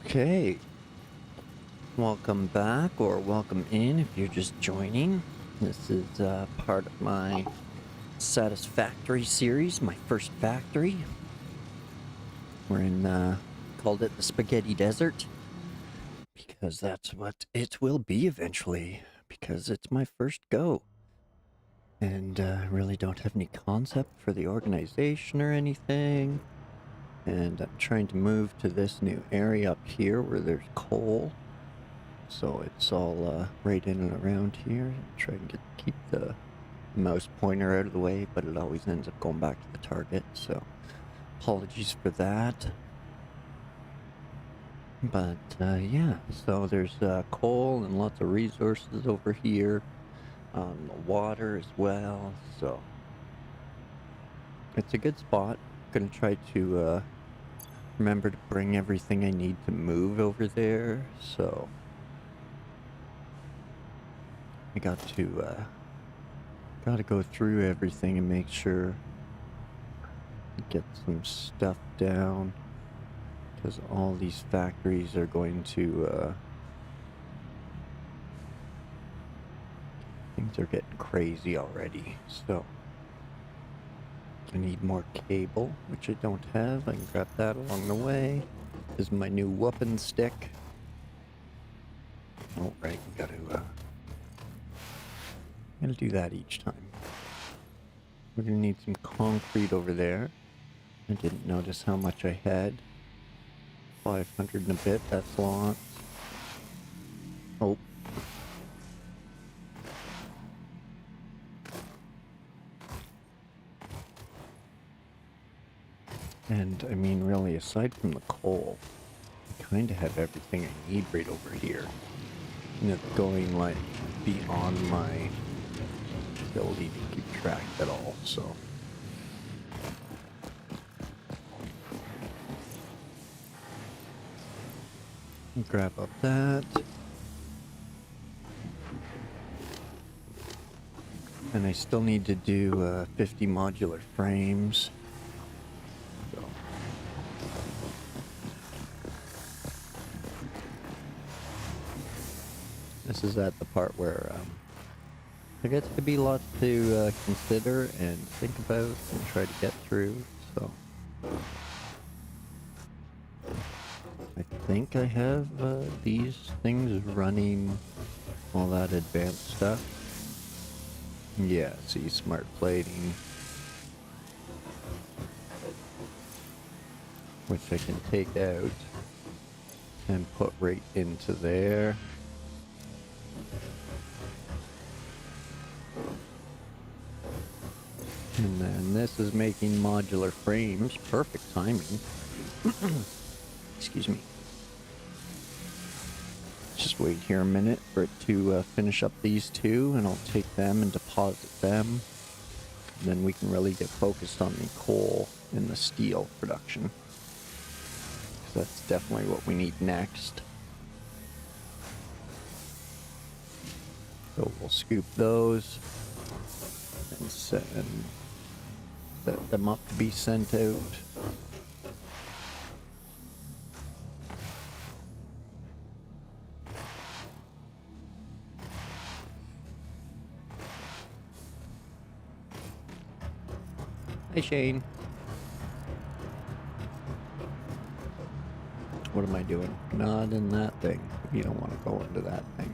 Okay, welcome back or welcome in if you're just joining. This is part of my Satisfactory series, My First Factory. We're in, called it the Spaghetti Desert because that's what it will be eventually, because it's my first go. And I really don't have any concept for the organization or anything. And I'm trying to move to this new area up here where there's coal. So it's all right in and around here. Try and keep the mouse pointer out of the way, but it always ends up going back to the target. So apologies for that. But yeah, so there's coal and lots of resources over here. The water as well. So it's a good spot. Gonna try to remember to bring everything I need to move over there. So I gotta go through everything and make sure to get some stuff down, because all these factories are going to things are getting crazy already. So I need more cable, which I don't have. I can grab that along the way. This is my new whooping stick. Oh right, gotta do that each time. We're gonna need some concrete over there. I didn't notice how much I had. 500 and a bit, that's lots. Oh. And I mean, really, aside from the coal, I kind of have everything I need right over here. And it's going like beyond my ability to keep track at all, so. Grab up that. And I still need to do 50 modular frames. So. This is at the part where there gets to be lots to consider and think about and try to get through, so. I think I have these things running all that advanced stuff. Yeah, see, smart plating, which I can take out and put right into there. And then this is making modular frames. Perfect timing. Excuse me. Just wait here a minute for it to finish up these two, and I'll take them and deposit them. And then we can really get focused on the coal and the steel production. So that's definitely what we need next. So we'll scoop those and set them up to be sent out. Hi, Shane. What am I doing? Not in that thing. You don't want to go into that thing.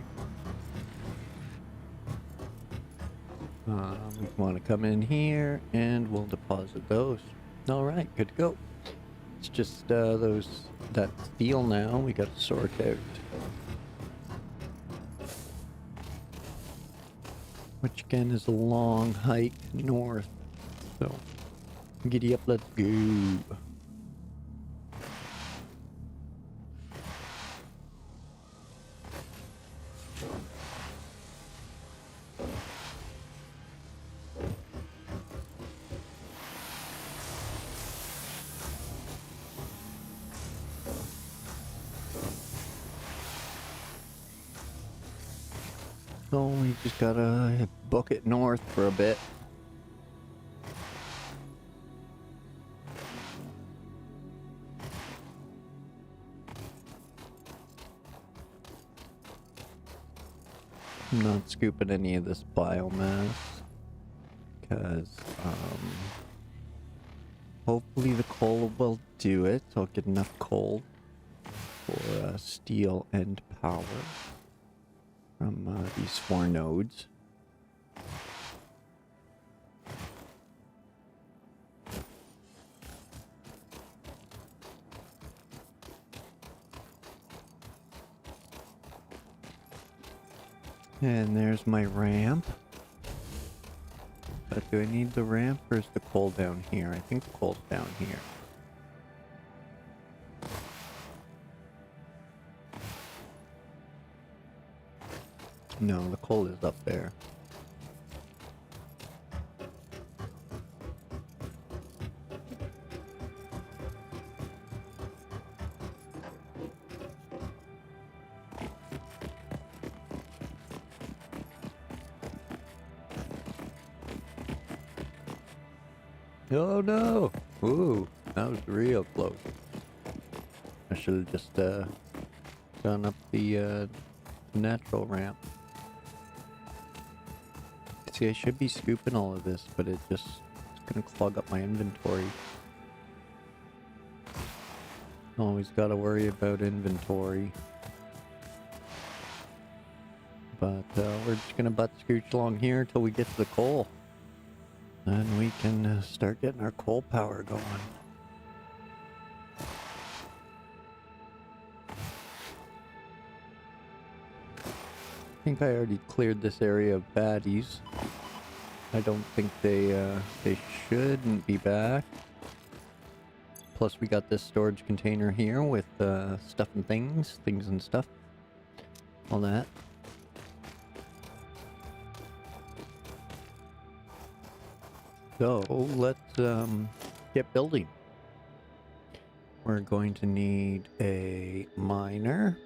We want to come in here and we'll deposit those. All right, good to go. It's just that steel now we got to sort out. Which again is a long hike north. So giddy up, let's go. So we just gotta book it north for a bit. I'm not scooping any of this biomass because hopefully the coal will do it. I'll get enough coal for steel and power from these 4 nodes. And there's my ramp. But do I need the ramp or is the coal down here? I think the coal's down here. No, the coal is up there. Oh no! Ooh, that was real close. I should have just done up the natural ramp. See, I should be scooping all of this, but it's gonna clog up my inventory. Always gotta worry about inventory. But we're just gonna butt scooch along here until we get to the coal. Then we can start getting our coal power going. I think I already cleared this area of baddies. I don't think they shouldn't be back. Plus we got this storage container here with stuff and things and stuff. All that. So let's get building. We're going to need a miner.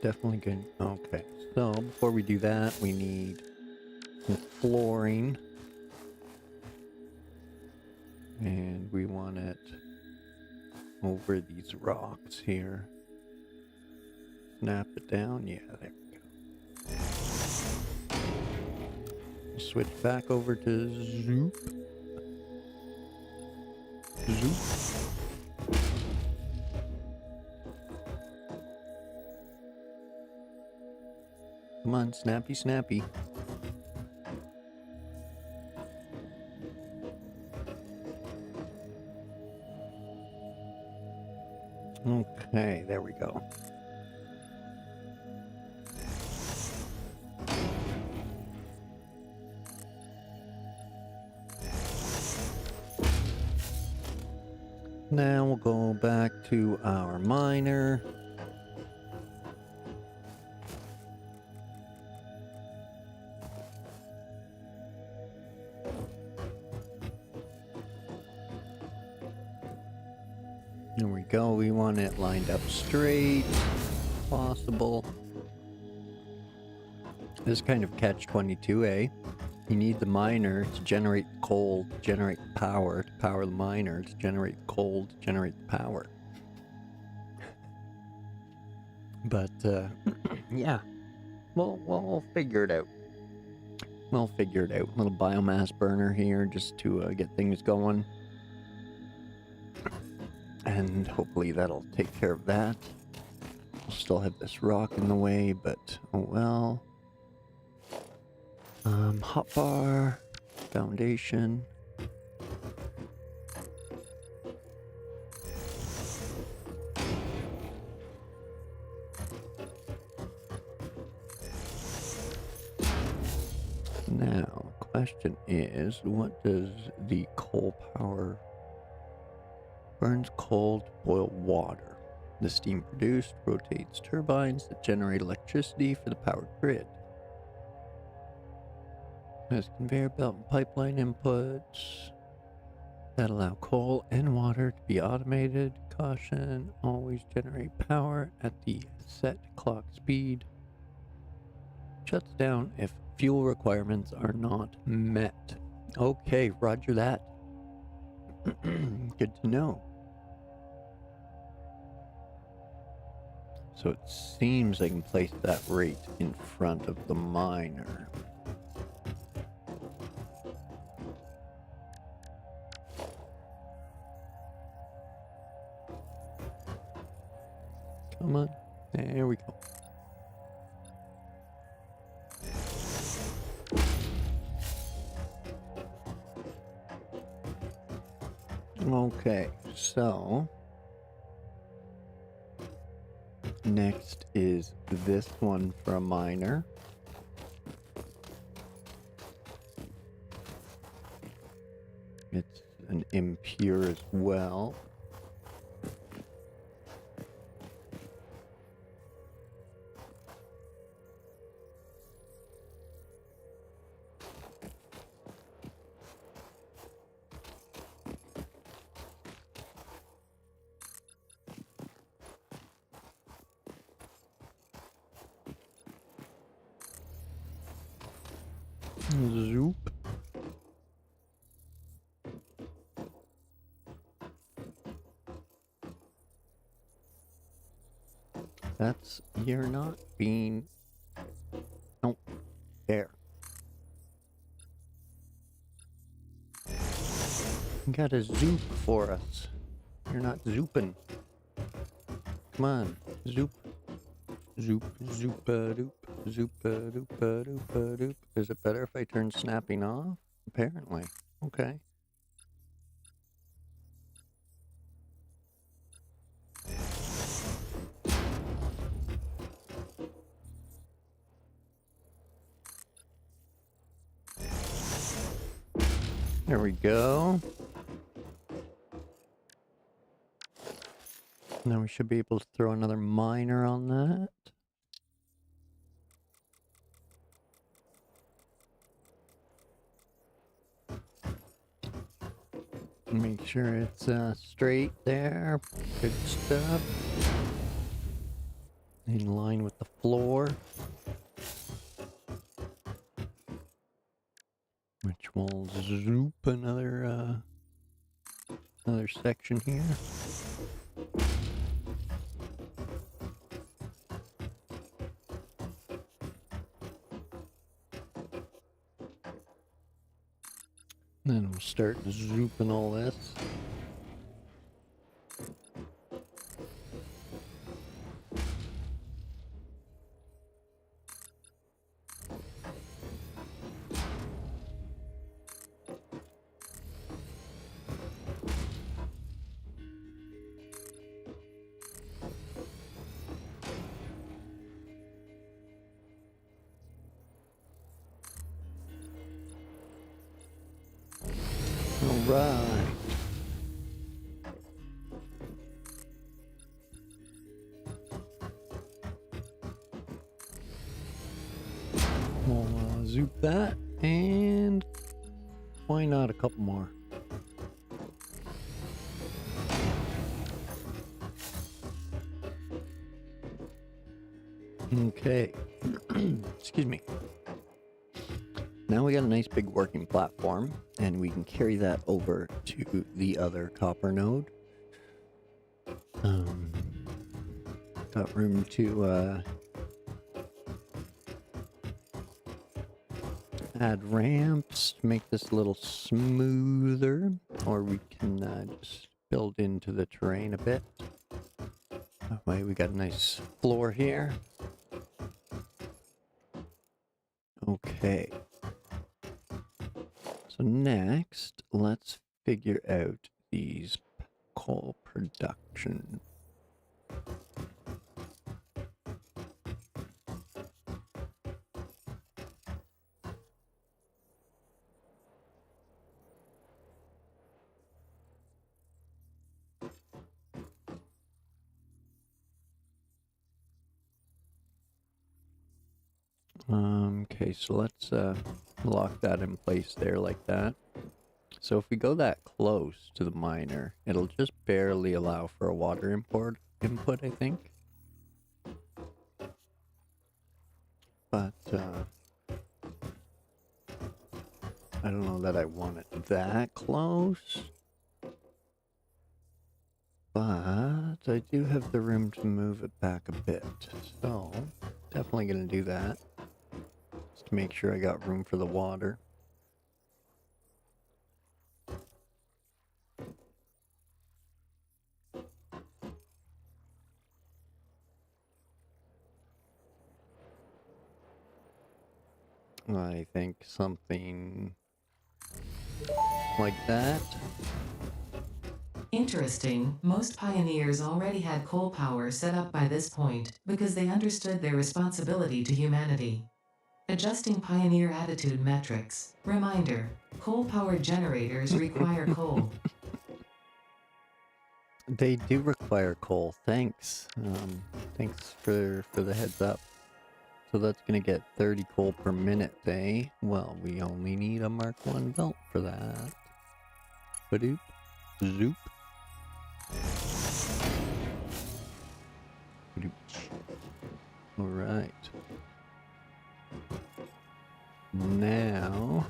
Definitely good. Okay, so before we do that, we need some flooring. And we want it over these rocks here. Snap it down. Yeah, there we go. Switch back over to Zoop. Zoop. Come on, snappy, snappy. Okay, there we go. Now we'll go back to our miner. There we go. We want it lined up straight, if possible. This is kind of catch-22, eh? You need the miner to generate coal, to generate power, to power the miner, to generate coal, to generate the power. But, yeah. We'll figure it out. We'll figure it out. Little biomass burner here just to get things going. And hopefully that'll take care of that. We'll still have this rock in the way, but oh well. Hotbar, foundation. Now, question is, what does the coal power... Burns coal to boil water. The steam produced rotates turbines that generate electricity for the power grid. Has conveyor belt and pipeline inputs that allow coal and water to be automated. Caution, always generate power at the set clock speed. shuts down if fuel requirements are not met. Okay, roger that. Good to know. So it seems I can place that right in front of the miner. Come on. There we go. Okay, so next is this one for a miner. It's an impure as well. Zoop. That's, you're not being, nope, there. You gotta zoop for us. You're not zooping. Come on, zoop. Zoop, zoop-a-doop, zoop-a-doop-a-doop-a-doop. Is it better if I turn snapping off? Apparently. Okay. There we go. Now we should be able to throw another miner on that. Make sure it's straight there. Good stuff. In line with the floor. Which will zoop another section here. Then we'll start zooping all this. Alright. We'll zoop that, and why not a couple more? Okay. Excuse me. Now we got a nice big working platform, and we can carry that over to the other copper node. Got room to add ramps to make this a little smoother, or we can just build into the terrain a bit. That way we got a nice floor here. Okay. So next, let's figure out these coal production. Okay, so let's lock that in place there like that. So if we go that close to the miner, it'll just barely allow for a water input, I think. but I don't know that I want it that close. But I do have the room to move it back a bit, so definitely gonna do that. Just to make sure I got room for the water. I think something like that. Interesting, most pioneers already had coal power set up by this point because they understood their responsibility to humanity. Adjusting pioneer attitude metrics. Reminder, coal-powered generators require coal. They do require coal. Thanks. Thanks for the heads up. So that's gonna get 30 coal per minute, eh? Well, we only need a Mark 1 belt for that. Badoop. Zoop. Badoop. Alright. Now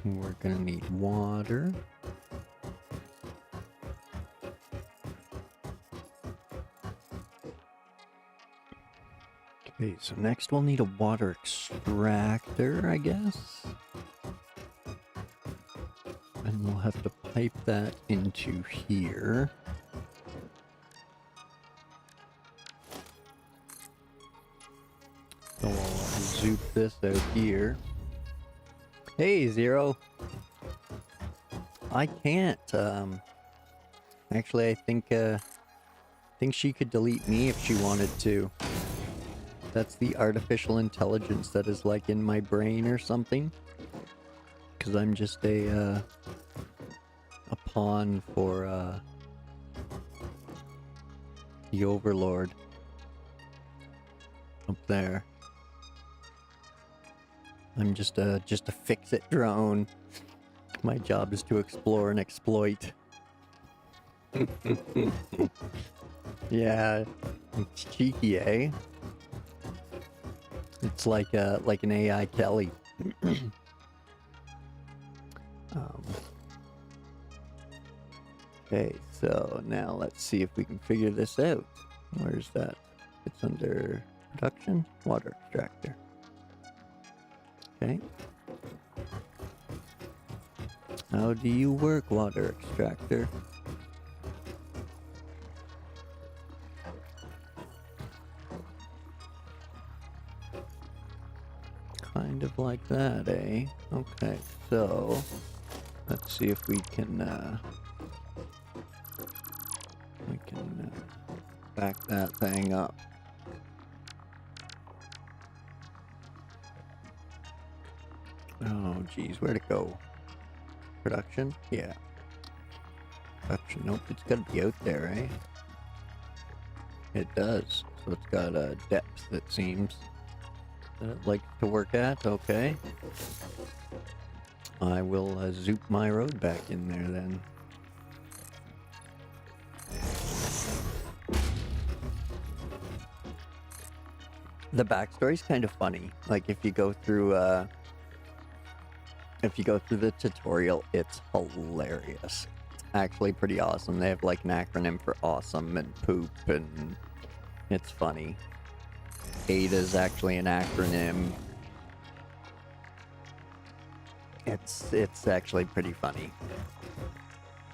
we're gonna need water. Okay, so next we'll need a water extractor, I guess. And we'll have to pipe that into here. So we'll zoop this out here. Hey, Zero! I can't, actually I think she could delete me if she wanted to. That's the artificial intelligence that is like in my brain or something. Cause I'm just a pawn for, the Overlord. Up there. I'm just a fix-it drone. My job is to explore and exploit. Yeah, it's cheeky, eh? It's like an AI Kelly. Okay, so now let's see if we can figure this out. Where's that? It's under production, water extractor. Okay. How do you work, water extractor? Kind of like that, eh? Okay, so let's see if we can back that thing up. Oh, geez, where'd it go? Production? Yeah. Production, nope, it's gotta be out there, eh? It does. So it's got a depth, it seems, that it likes to work at. Okay. I will zoop my road back in there then. The backstory's kind of funny. Like if you go through the tutorial, it's hilarious. It's actually pretty awesome. They have like an acronym for awesome and poop, and it's funny. ADA is actually an acronym. It's actually pretty funny.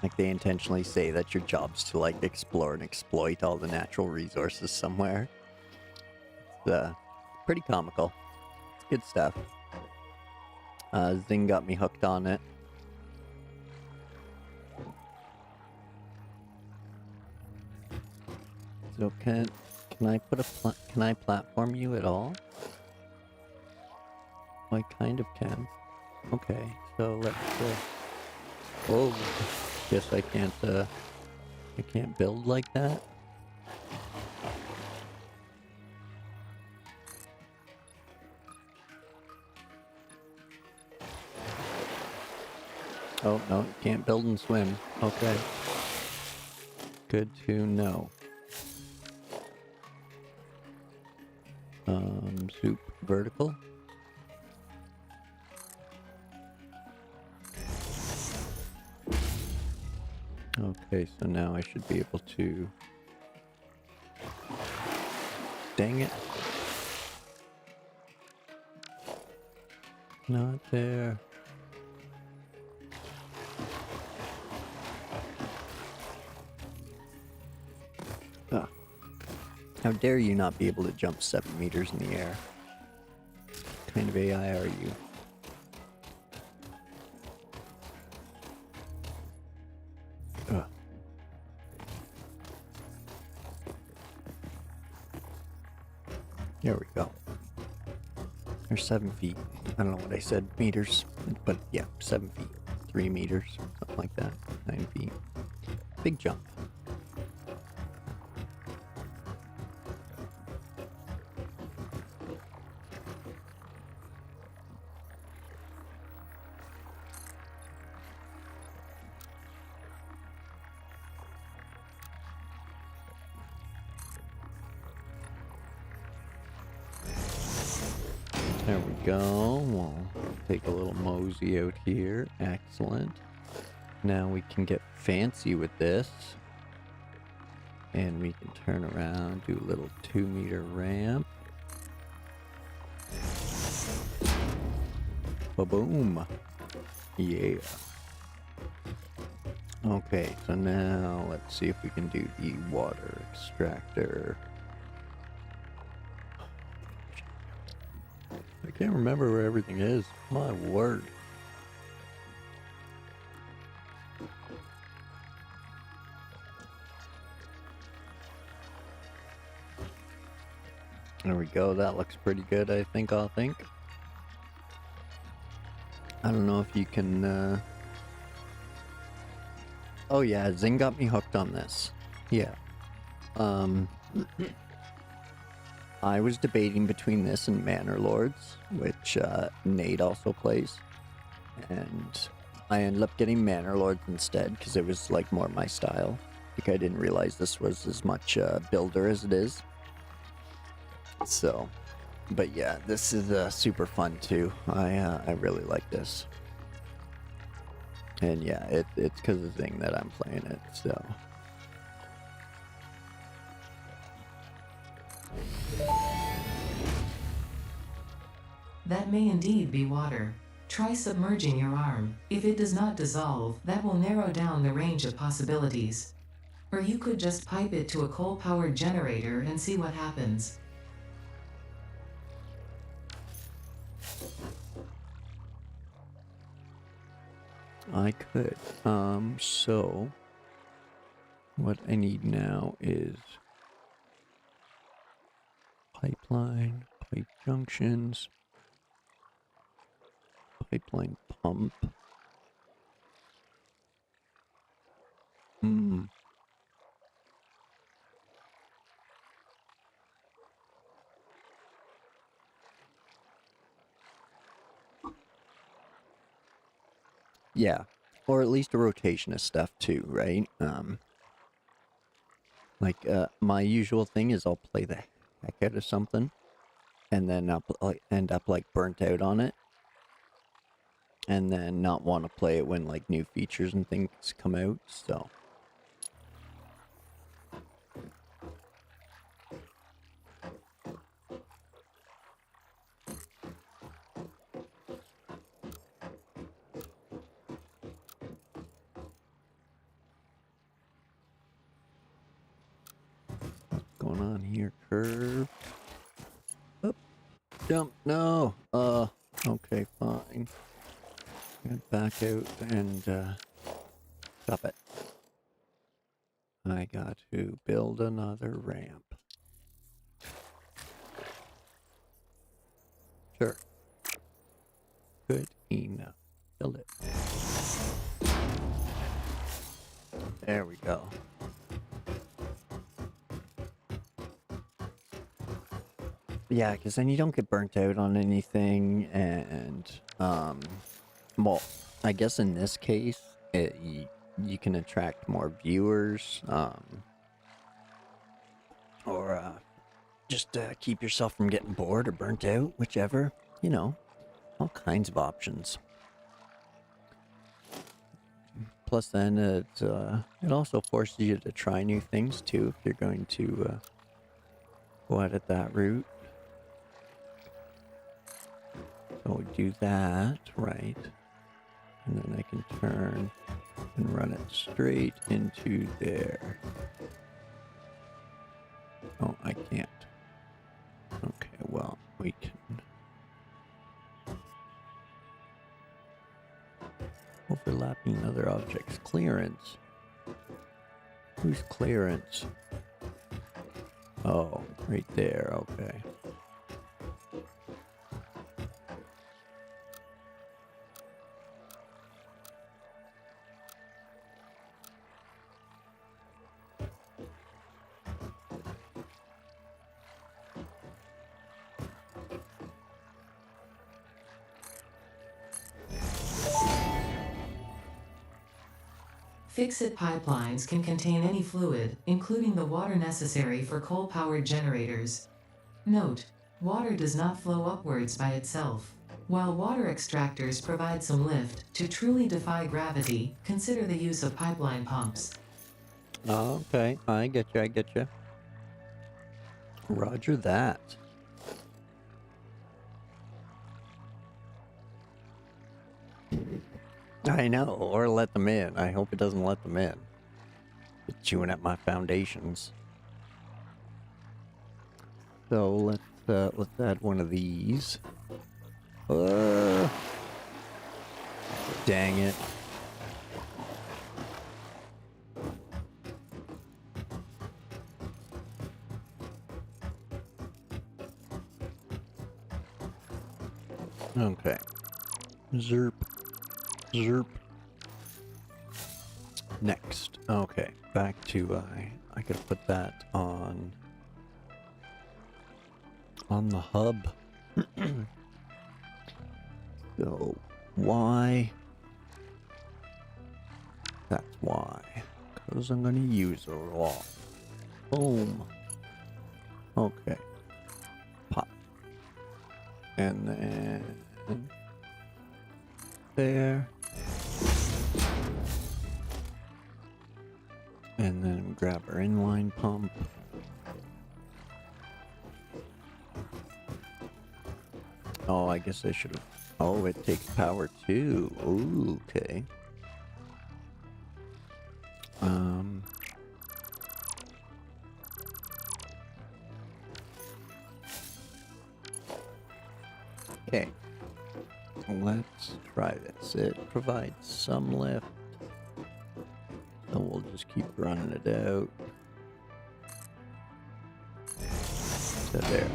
Like they intentionally say that your job's to like explore and exploit all the natural resources somewhere. It's pretty comical. It's good stuff. Zing got me hooked on it. So can I put can I platform you at all? I kind of can. Okay, so let's oh, guess I can't build like that. Oh, no, you can't build and swim. Okay. Good to know. Soup vertical. Okay, so now I should be able to... Dang it. Not there. Ah. How dare you not be able to jump 7 meters in the air? What kind of AI are you? Ugh. There we go. Or 7 feet. I don't know what I said, meters, but yeah, 7 feet. 3 meters, something like that. 9 feet. Big jump. There we go. We'll take a little mosey out here. Excellent. Now we can get fancy with this. And we can turn around, do a little 2-meter ramp. Ba-boom. Yeah. Okay, so now let's see if we can do the water extractor. I can't remember where everything is. My word. There we go. That looks pretty good, I think. I don't know if you can... Oh yeah, Zing got me hooked on this. Yeah. I was debating between this and Manor Lords, which Nate also plays. And I ended up getting Manor Lords instead, because it was like more my style. Like I didn't realize this was as much builder as it is. So, but yeah, this is super fun too. I really like this. And yeah, it's because of Zing that I'm playing it, so. That may indeed be water. Try submerging your arm. If it does not dissolve, that will narrow down the range of possibilities. Or you could just pipe it to a coal-powered generator and see what happens. I could. So what I need now is pipeline, pipe junctions, pipeline pump. Yeah, or at least a rotation of stuff too, right? My usual thing is I'll play the heck out of something, and then I'll end up like burnt out on it, and then not want to play it when like new features and things come out. So. Going on here, curve. Up, jump, no. Okay, fine. Get back out and stop it. I got to build another ramp. Sure. Good enough. Build it. There we go. Yeah, because then you don't get burnt out on anything, and well, I guess in this case, you can attract more viewers, or Just keep yourself from getting bored or burnt out, whichever. You know, all kinds of options. Plus, then it also forces you to try new things too if you're going to go out at that route. So we do that, right? And then I can turn and run it straight into there. Oh, I can't. Okay, well, we can. Overlapping other objects. Clearance. Who's clearance? Oh, right there, okay. Fix-it pipelines can contain any fluid, including the water necessary for coal-powered generators. Note: water does not flow upwards by itself. While water extractors provide some lift, to truly defy gravity, consider the use of pipeline pumps. Okay, I get you, I get you. Roger that. I know, or let them in. I hope it doesn't let them in. It's chewing at my foundations. So let's add one of these. Dang it. Okay. Zerp. Zerp. Next. Okay. Back to I gotta put that on the hub. So why? That's why. Because I'm gonna use a lot. Boom. Okay. Pop. And then there. And then grab our inline pump. Oh, I guess I should have. Oh, it takes power too. Ooh, okay. Okay. Let's try this. It provides some lift. So we'll just keep running it out. So there.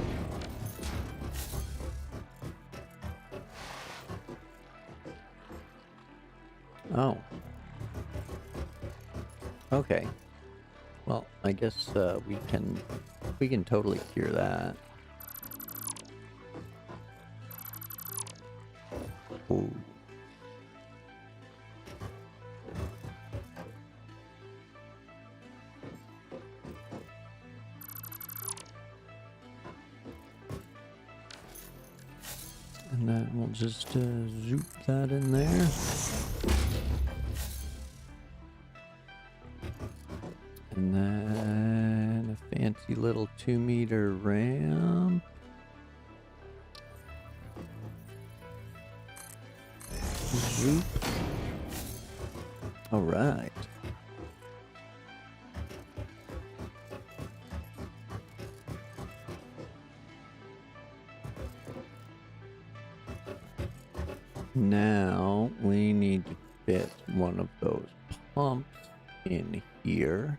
Oh. Okay. Well, I guess we can totally cure that. Ooh. And then we'll just zoop that in there. And then a fancy little 2-meter ramp. Zoop. All right. Now we need to fit one of those pumps in here.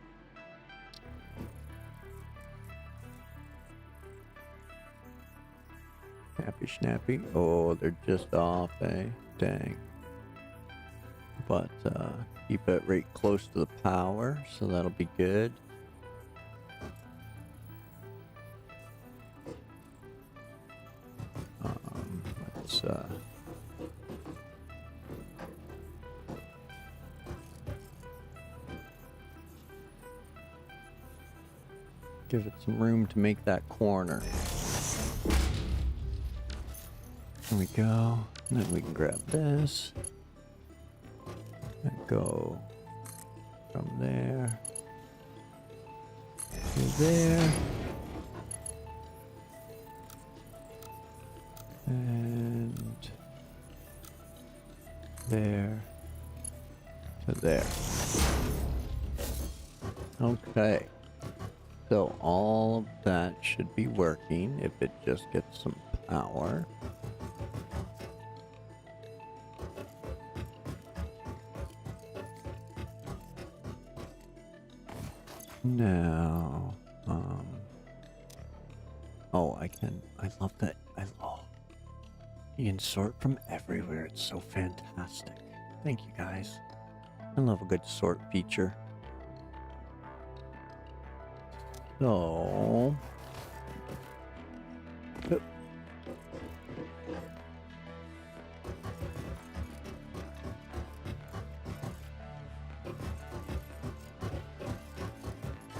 Happy snappy. Oh, they're just off, eh? Dang. But keep it right close to the power, so that'll be good. Let's Give it some room to make that corner. There we go. And then we can grab this. And go from there to there. And there to there. Okay. So all of that should be working if it just gets some power. Now, oh, I love that. You can sort from everywhere. It's so fantastic. Thank you guys. I love a good sort feature. So,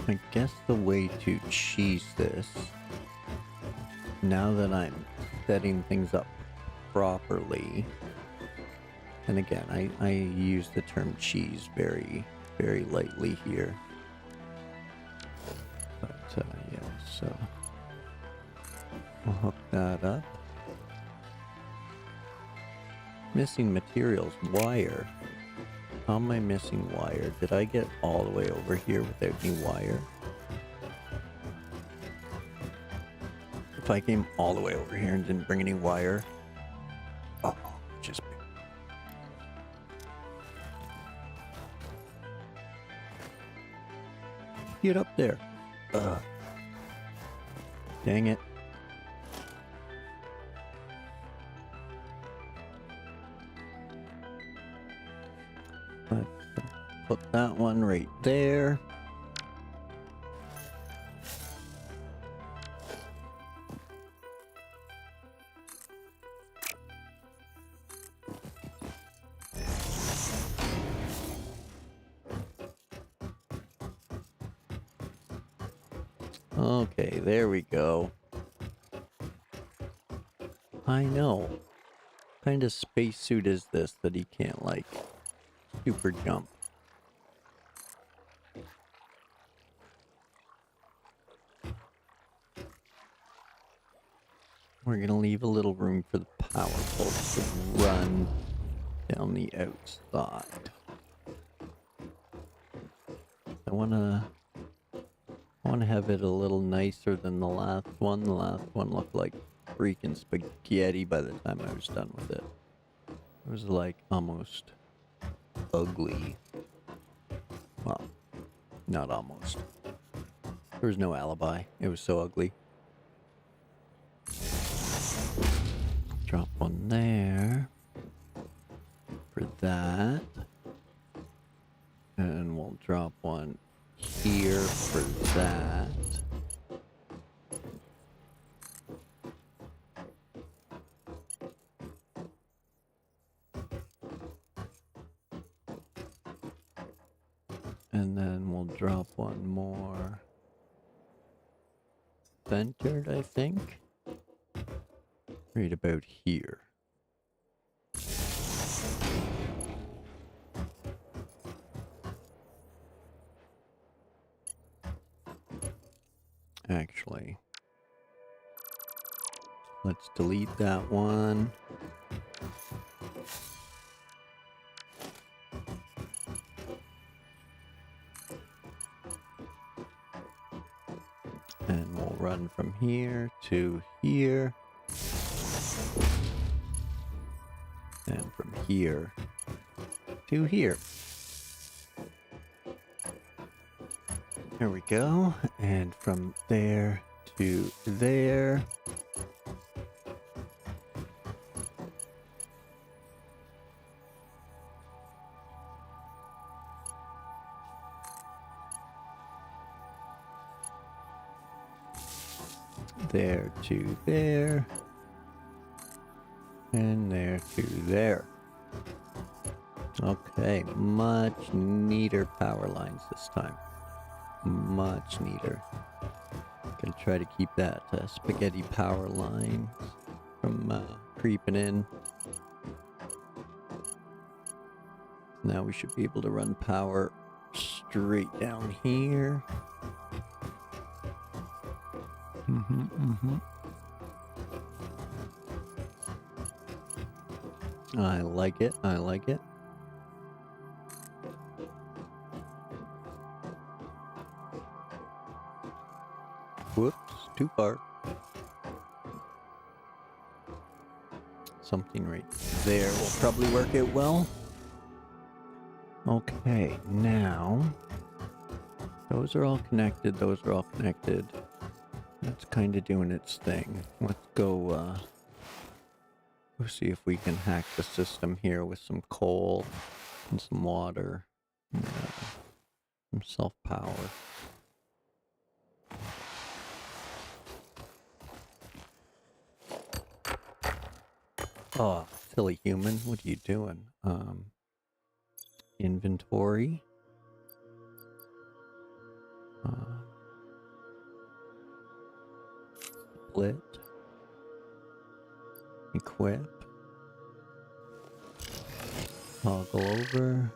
I guess the way to cheese this, now that I'm setting things up properly, and again, I use the term cheese very, very lightly here. But, yeah, so we'll hook that up. Missing materials, wire. How am I missing wire? Did I get all the way over here without any wire? If I came all the way over here and didn't bring any wire, oh, just get up there. Dang it. Let's put that one right there. Okay, there we go. I know. What kind of spacesuit is this that he can't, like, super jump? We're gonna leave a little room for the power bolts to run down the outside. I wanna have it a little nicer than the last one. The last one looked like freaking spaghetti by the time I was done with it. It was like almost ugly. Well, not almost. There was no alibi. It was so ugly. Drop one there for that. And we'll drop one here for that. And then we'll drop one more centered, I think. Right about here. Actually, let's delete that one. And we'll run from here to here. And from here to here. There we go. And from there to there. There to there. And there to there. Okay, much neater power lines this time. Much neater. Gonna try to keep that spaghetti power line from creeping in. Now we should be able to run power straight down here. I like it. I like it. Whoops, too far. Something right there will probably work out well. Okay, now those are all connected. Those are all connected. It's kind of doing its thing. Let's go see if we can hack the system here with some coal and some water, and, some self-power. Oh, silly human, what are you doing? Inventory. Split. Equip. Toggle over.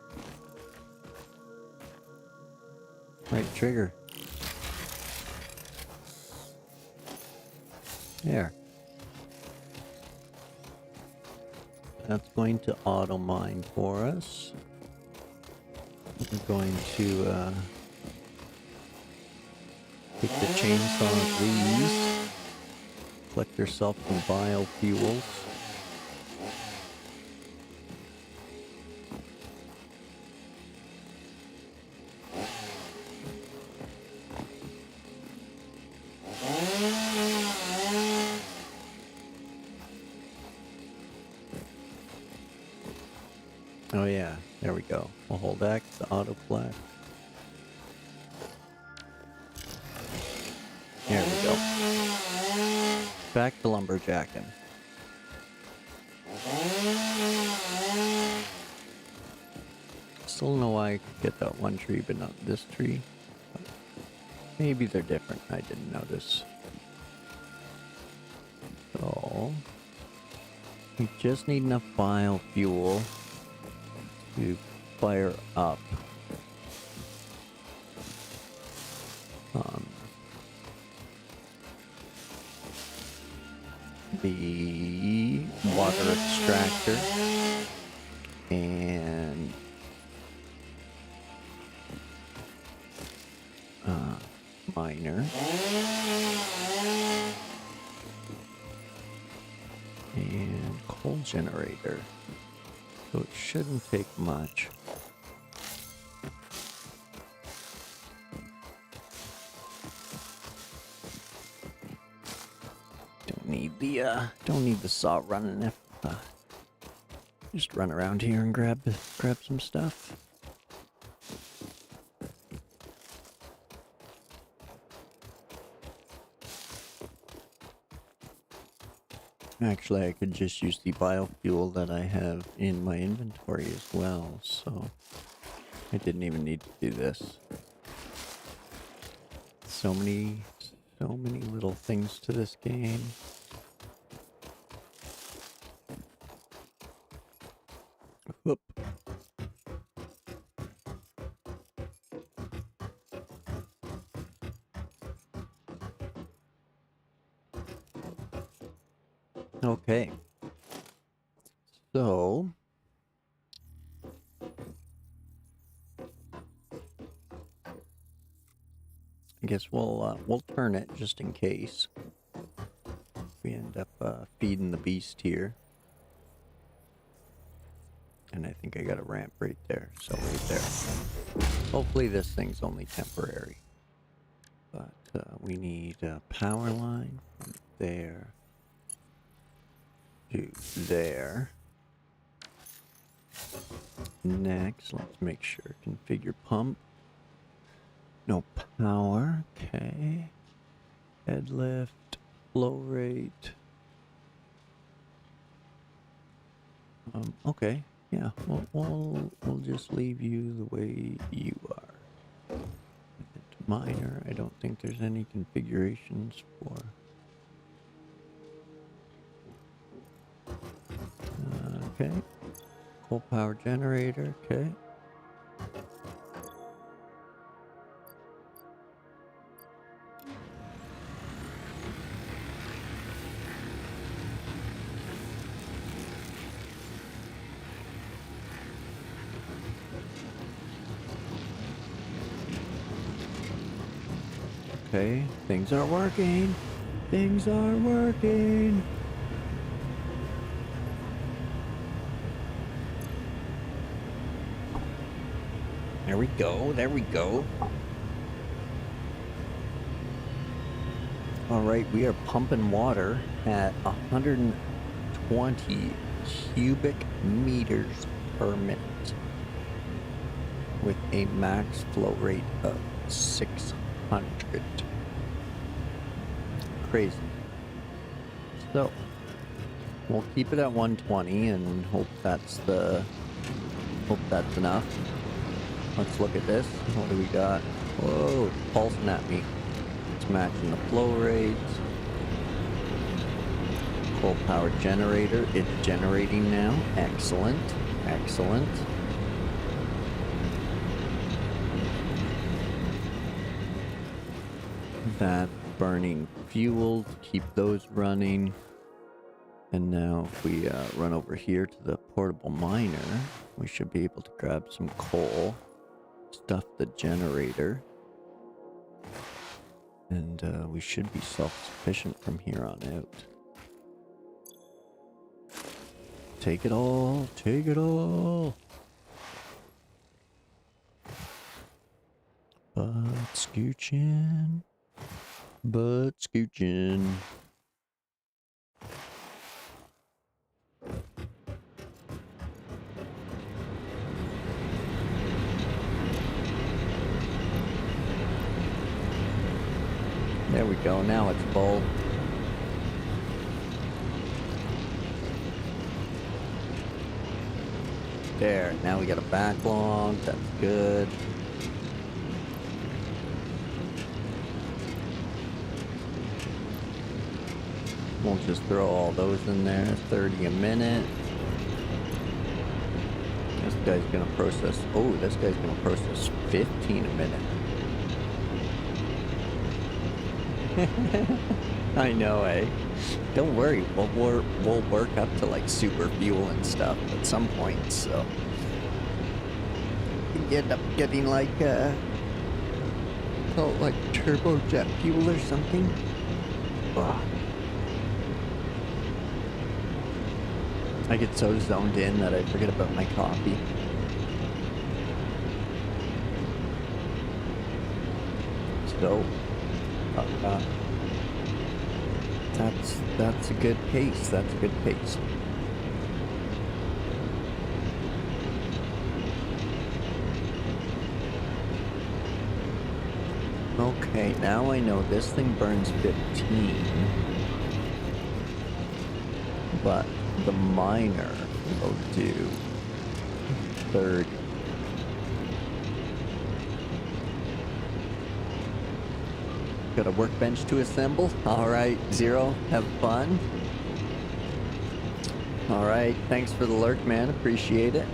Right trigger. There. That's going to auto mine for us. We're going to take the chainsaw of these. Collect yourself some biofuels. Oh yeah, there we go. We'll hold X to auto flash. There we go. Back to lumberjacking. Still don't know why I could get that one tree but not this tree. Maybe they're different. I didn't notice. So we just need enough biofuel to fire up the water extractor and miner and coal generator. So it shouldn't take much. Don't need the saw running if just run around here and grab some stuff. Actually, I could just use the biofuel that I have in my inventory as well, so I didn't even need to do this. So many little things to this game. Whoop. Okay. So I guess we'll turn it just in case we end up feeding the beast here. And I think I got a ramp right there. So right there. Hopefully this thing's only temporary. But we need a power line from there to there. Next, let's make sure configure pump. No power. Okay. Head lift, flow rate. Okay. Yeah, we'll just leave you the way you are. Miner, I don't think there's any configurations for. Okay. Coal power generator, okay. Okay, things are working. Things are working. There we go. There we go. All right, we are pumping water at 120 cubic meters per minute with a max flow rate of 600. Crazy. So we'll keep it at 120 and hope that's enough. Let's look at this. What do we got? Whoa, it's pulsing at me. It's matching the flow rates. Coal power generator. It's generating now. Excellent. Excellent. That burning fuel to keep those running. And now if we run over here to the portable miner, we should be able to grab some coal, stuff the generator, and we should be self-sufficient from here on out. Take it all, take it all. But scooching, but scooching. There we go, now it's full. There, now we got a backlog, that's good. We'll just throw all those in there, 30 a minute. This guy's gonna process, oh, this guy's gonna process 15 a minute. I know, eh? Don't worry, we'll work up to like super fuel and stuff at some point, so you end up getting like like turbojet fuel or something. Ugh. I get so zoned in that I forget about my coffee. So that's a good pace. That's a good pace. Okay, now I know this thing burns 15, but the miner will do 30. Got a workbench to assemble. All right, Zero, have fun. All right, thanks for the lurk, man. Appreciate it.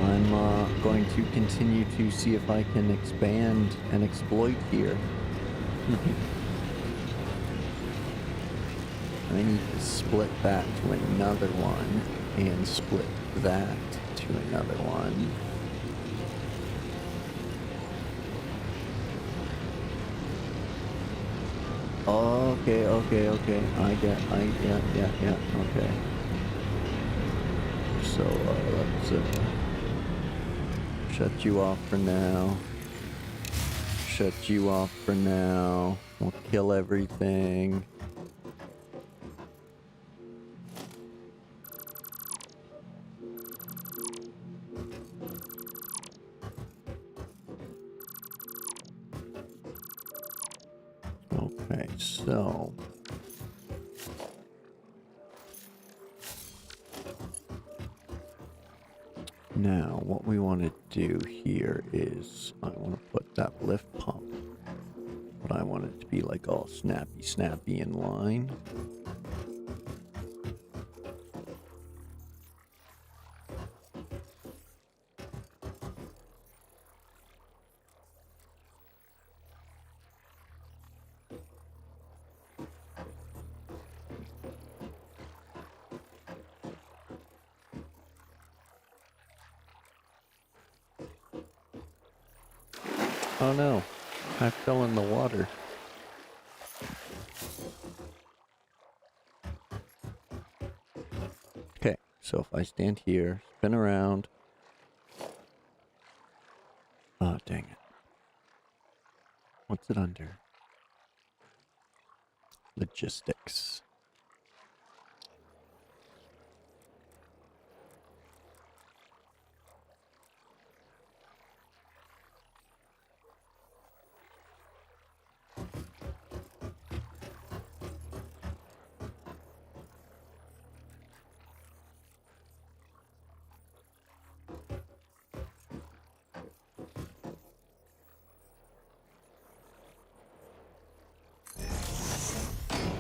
I'm going to continue to see if I can expand and exploit here. I need to split that to another one and split that to another one. Okay. Yeah, okay. So, let's shut you off for now. Shut you off for now. We'll kill everything. Okay, so Now, what we want to do here is I want to put that lift pump, but I want it to be like all snappy in line. Oh no, I fell in the water. Okay, so if I stand here, spin around. Oh, dang it. What's it under? Logistics.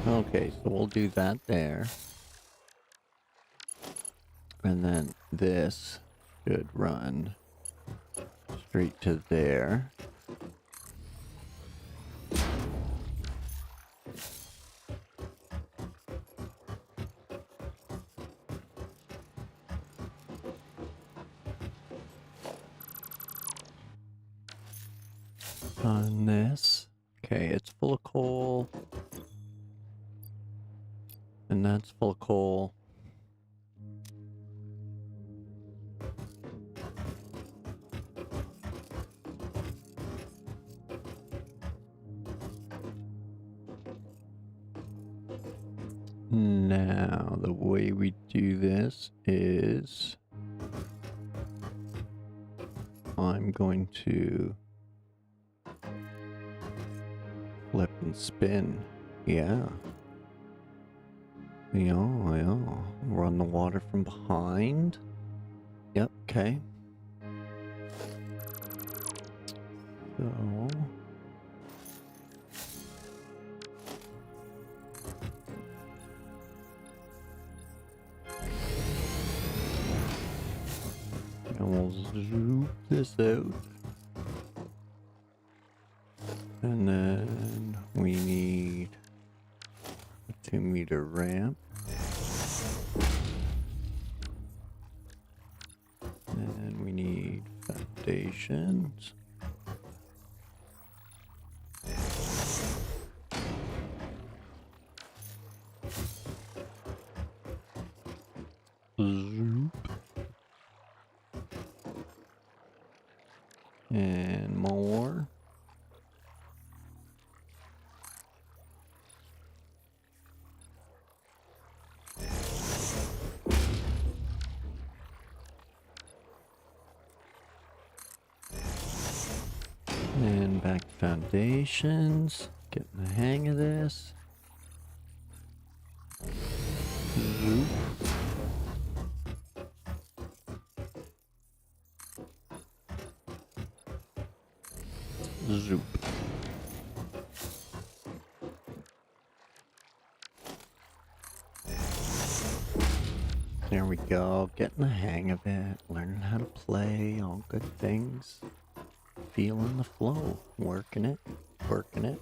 Okay, so we'll do that there. And then this should run straight to there. On this. Okay, it's full of coal. And that's full of coal. Now, the way we do this is I'm going to flip and spin. Yeah. Yeah. Run the water from behind. Yep, okay. So... and we'll zoom this out. And then we need a 2-meter ramp. And we need foundations. Zoop. And more. And back to foundations. Getting the hang of this. Zoop. Zoop. There we go. Getting the hang of it. Learning how to play. All good things. Feeling the flow. Working it. Working it.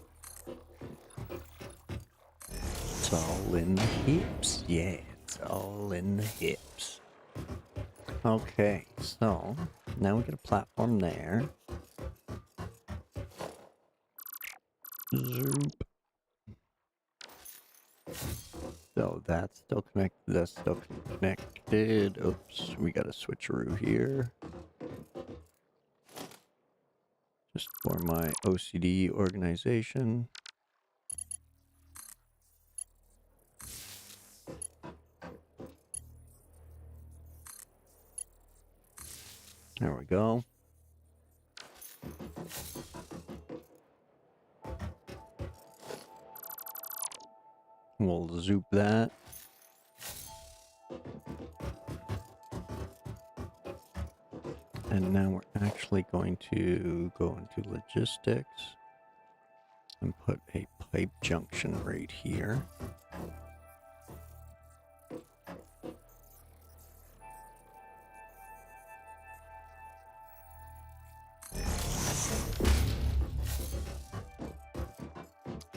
It's all in the hips. Yeah, it's all in the hips. Okay, so now we get a platform there. Zoop. So that's still connected. That's still connected. Oops, we got a switcheroo here. Just for my OCD organization. There we go. We'll zoop that. And now we're actually going to go into logistics and put a pipe junction right here.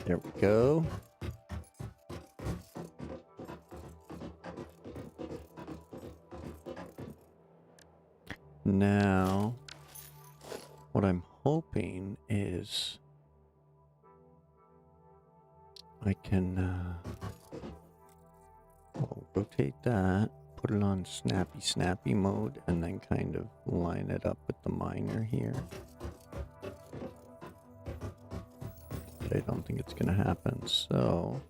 There we go. Now, what I'm hoping is I can rotate that, put it on snappy mode, and then kind of line it up with the miner here. But I don't think it's going to happen, so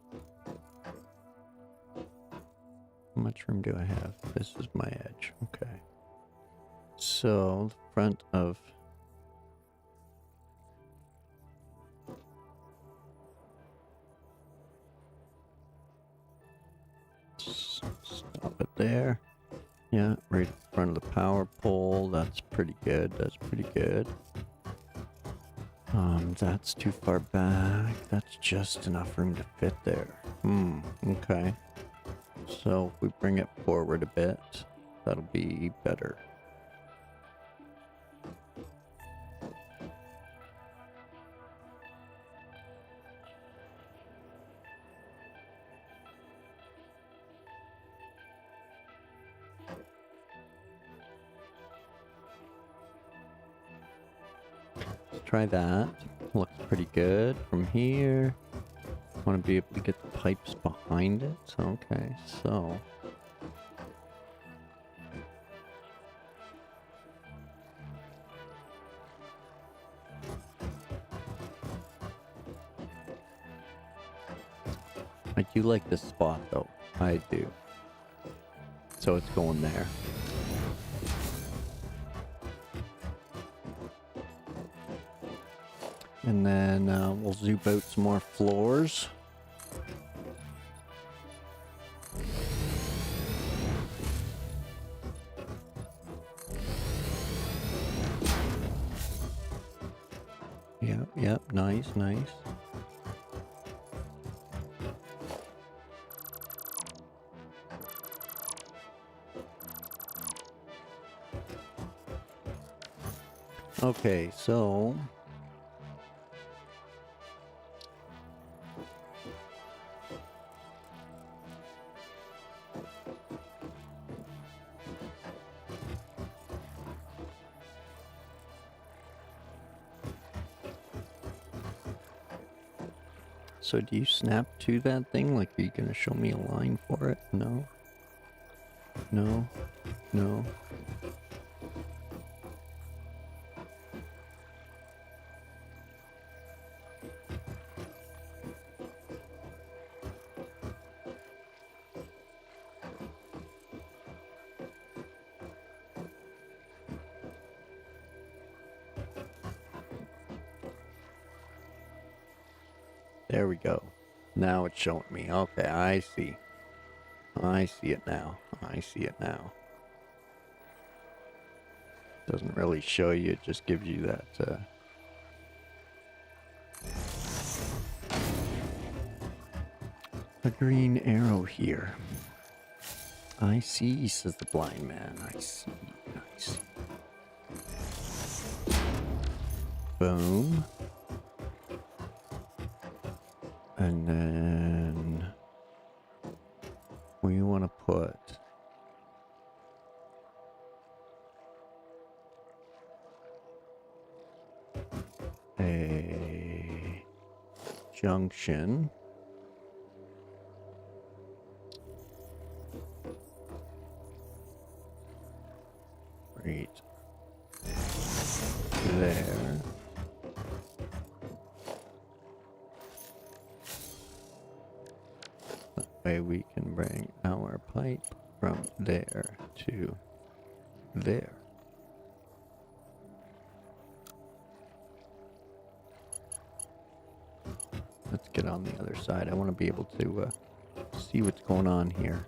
how much room do I have? This is my edge, okay. So, the front of stop it there. Yeah, right in front of the power pole. That's pretty good. That's pretty good. That's too far back. That's just enough room to fit there. Okay. So if we bring it forward a bit, that'll be better. Let's try that. Looks pretty good from here. Want to be able to get the pipes behind it. Okay, so I do like this spot though. I do. So it's going there. And then we'll zoom out some more floors. Yep, nice. Okay, so do you snap to that thing? Like, are you gonna show me a line for it? No. There we go. Now it's showing me. Okay, I see. I see it now. Doesn't really show you, it just gives you that a green arrow here. I see, says the blind man. I see. Boom. And then we want to put a junction right there. That way we can bring our pipe from there to there. Let's get on the other side. I want to be able to see what's going on here.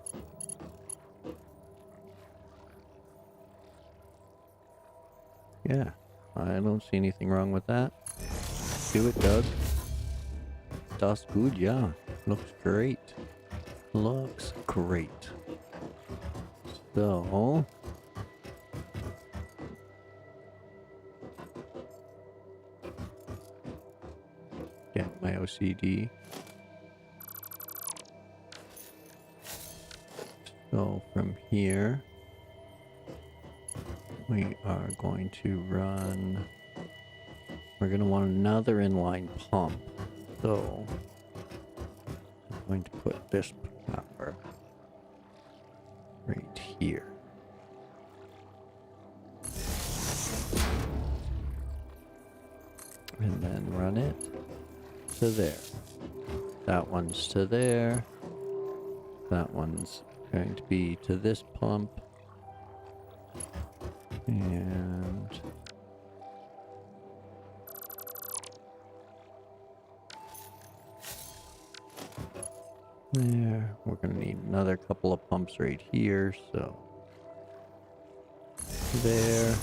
Yeah, I don't see anything wrong with that. Do it, Doug. Das gut, yeah. Looks great. Looks great. So... get my OCD. So from here, we are going to run... we're going to want another inline pump. So I'm going to put this power right here. And then run it to there. That one's to there. That one's going to be to this pump. And there. We're going to need another couple of pumps right here. So there.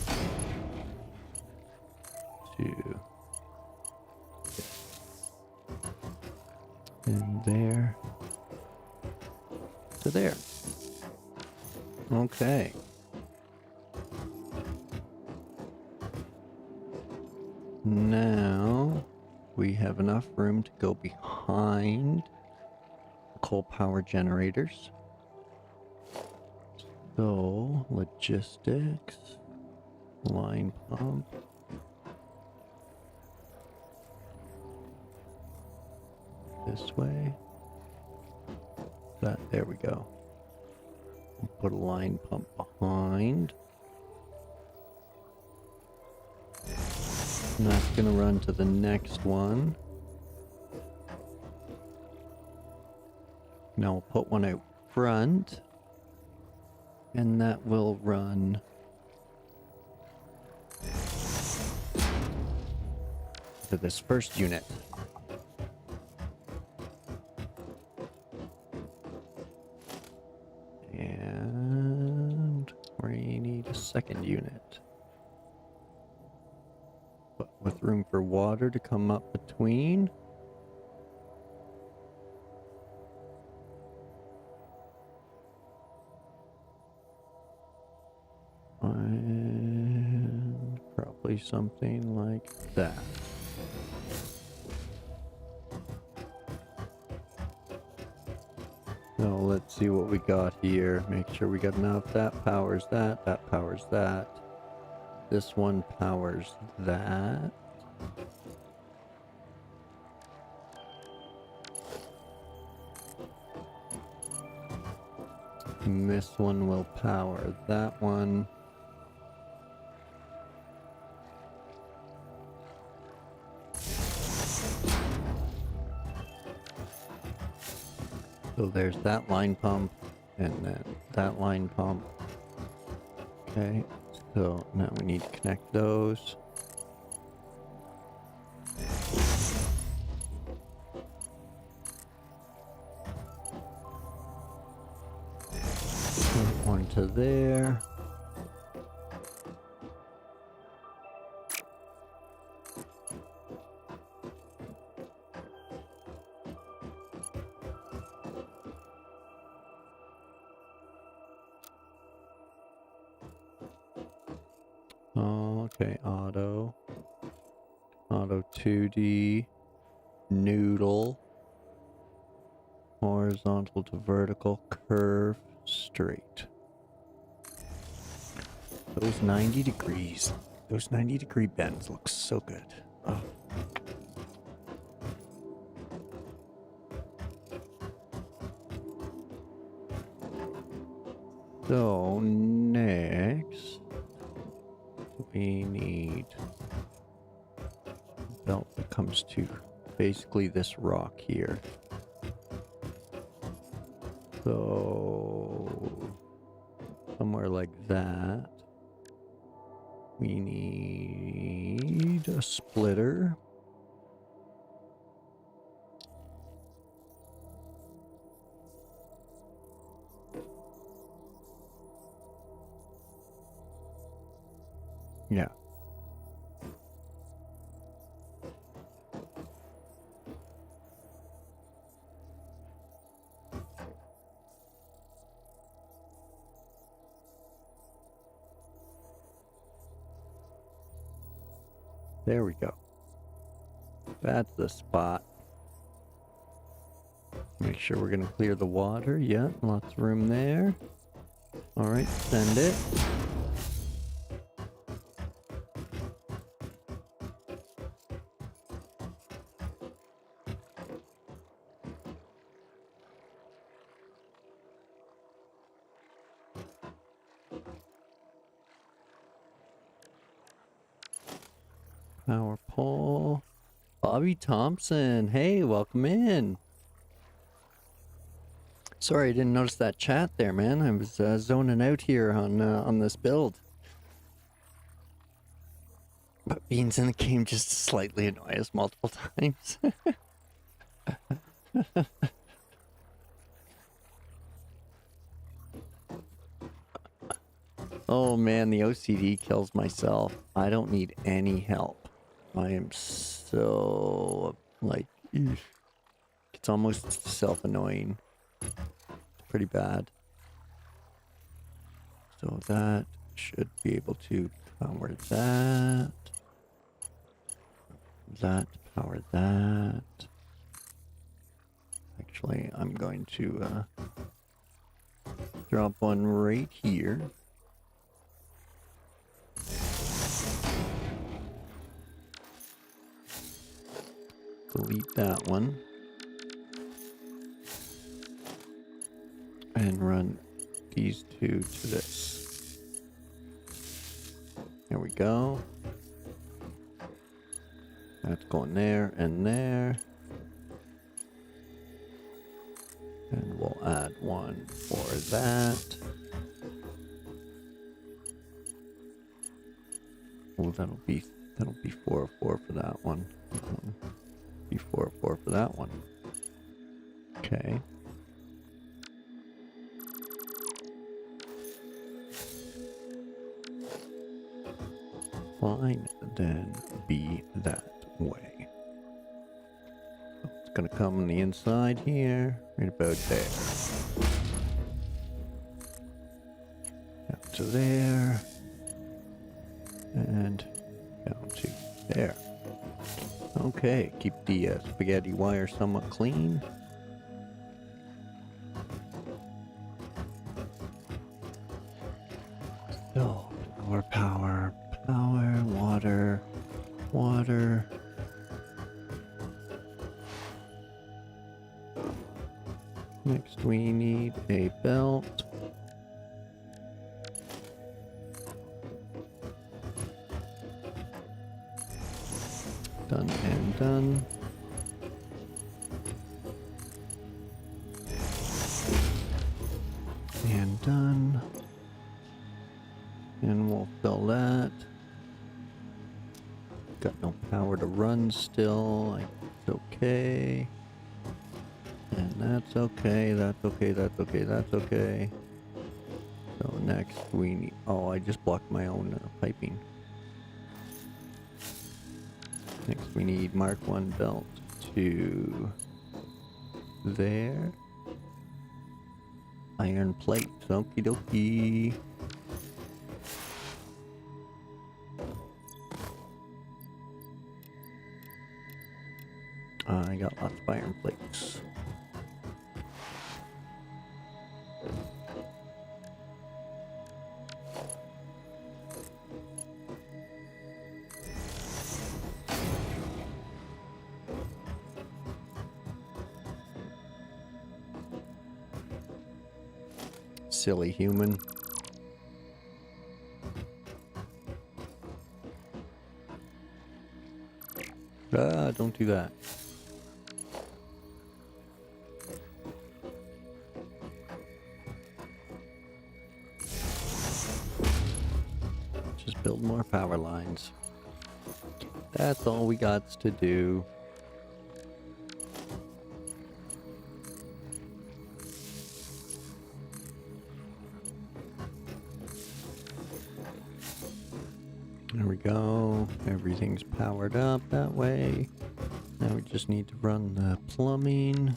To and there. To there. Okay. Now we have enough room to go behind the coal power generators. So, logistics, line pump. This way. There we go. Put a line pump behind. And that's going to run to the next one. Now we'll put one out front. And that will run to this first unit. And we need a second unit. But with room for water to come up between. And probably something like that. So let's see what we got here. Make sure we got enough. That powers that. That powers that. This one powers that. And this one will power that one. So there's that line pump, and then that line pump. Okay, so now we need to connect those. One to there. Okay, auto 2D, noodle, horizontal to vertical, curve, straight. Those 90 degrees, those 90-degree bends look so good. Oh. So next we need a belt that comes to basically this rock here. So somewhere like that. We need a splitter. Yeah. There we go. That's the spot. Make sure we're going to clear the water. Yeah, lots of room there. Alright, send it. Power pole. Bobby Thompson. Hey, welcome in. Sorry, I didn't notice that chat there, man. I was zoning out here on this build. But beans in the game just slightly annoy us multiple times. Oh man, the OCD kills myself. I don't need any help. I am so, like, eesh. It's almost self-annoying. Pretty bad. So that should be able to power that. That power that. Actually, I'm going to drop one right here. Delete that one. And run these two to this. There we go. That's going there and there. And we'll add one for that. Oh, that'll be 404 for that one. Be 404 for that one. Okay. Fine, then be that way. So it's gonna come on the inside here, right about there. Down to there. And down to there. Okay, keep the spaghetti wire somewhat clean. So, power, water, water. Next we need a belt. Done and done. And done. And we'll fill that. Got no power to run still. It's okay. And that's okay, that's okay, that's okay, that's okay. So next we need... Oh, I just blocked my own piping. Next we need Mark 1 belt to there. Iron plates, okie dokie. I got lots of iron plates. Silly human. Ah, don't do that. Just build more power lines. That's all we got to do. There we go. Everything's powered up that way. Now we just need to run the plumbing.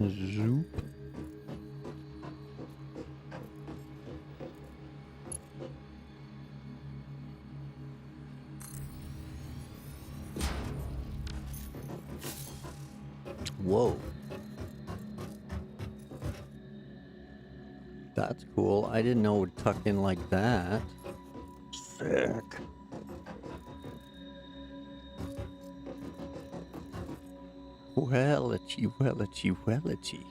Zoop. Whoa. That's cool. I didn't know it would tuck in like that. Sick. Wellichy, wellichy, wellichy.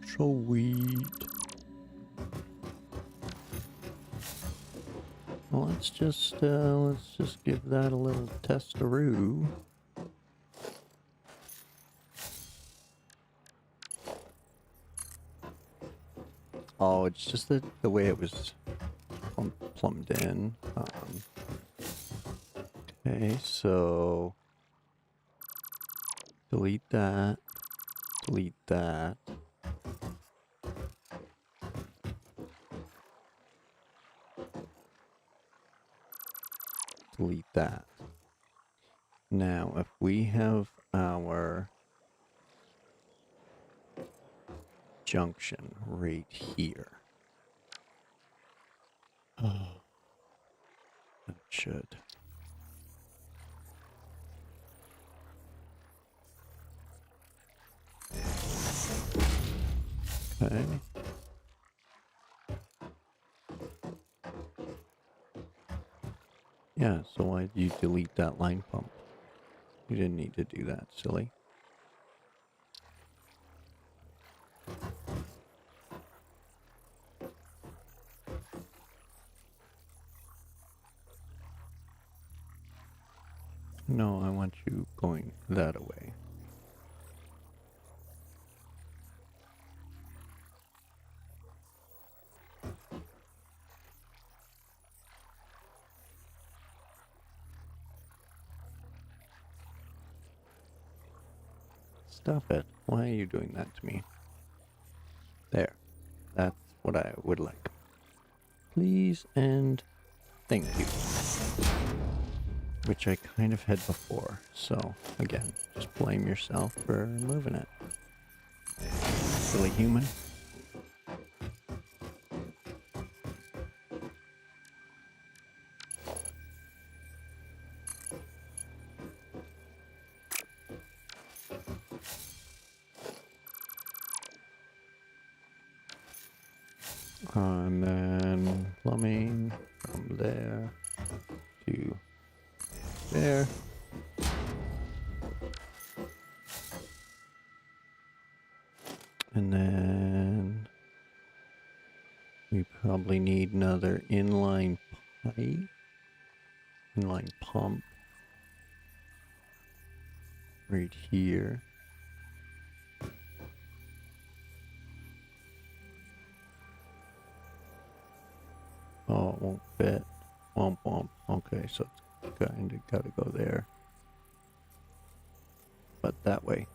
Sweet. Well, let's just give that a little testaroo. Oh, it's just the way it was plumbed in. Okay, so delete that. Delete that. Delete that. Now, if we have our junction right here. Oh, that should. Okay. Yeah, so why did you delete that line pump? You didn't need to do that, silly. No, I want you going that away. Stop it. Why are you doing that to me? There. That's what I would like. Please and thank you. Which I kind of had before. So, again, just blame yourself for moving it. Silly human. And then plumbing from there to there. And then we probably need another inline pipe, inline pump right here. Oh, it won't fit. Womp womp. Okay, so it's kind of got to go there. But that way.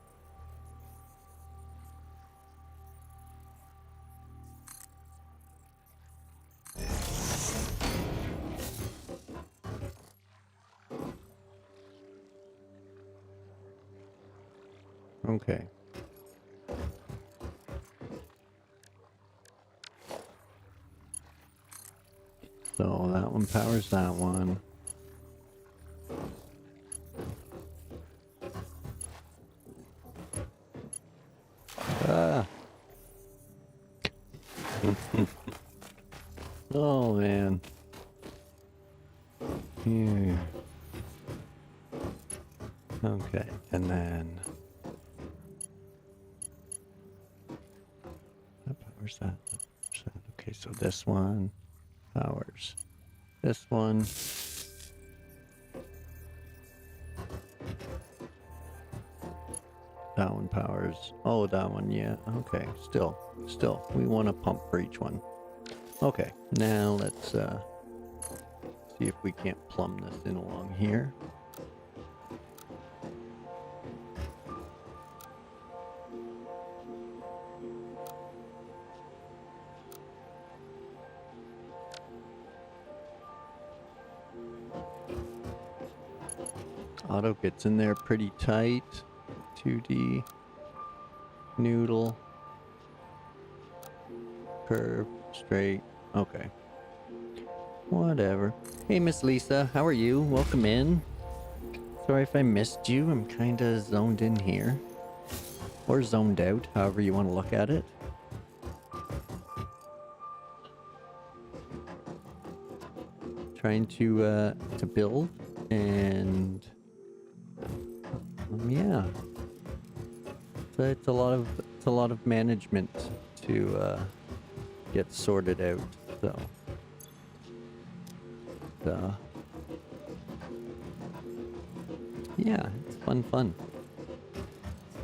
Okay. So that one powers that one. Ah! Oh man. Yeah. Okay, and then that powers that. Okay, so this one powers this one. That one powers. Oh, that one, yeah. Okay, still, we want a pump for each one. Okay, now let's see if we can't plumb this in along here. Auto gets in there pretty tight. 2D. Noodle. Curve. Straight. Okay. Whatever. Hey, Miss Lisa. How are you? Welcome in. Sorry if I missed you. I'm kind of zoned in here. Or zoned out, however you want to look at it. Trying to build, and yeah. So it's a lot of management to get sorted out. So yeah, it's fun.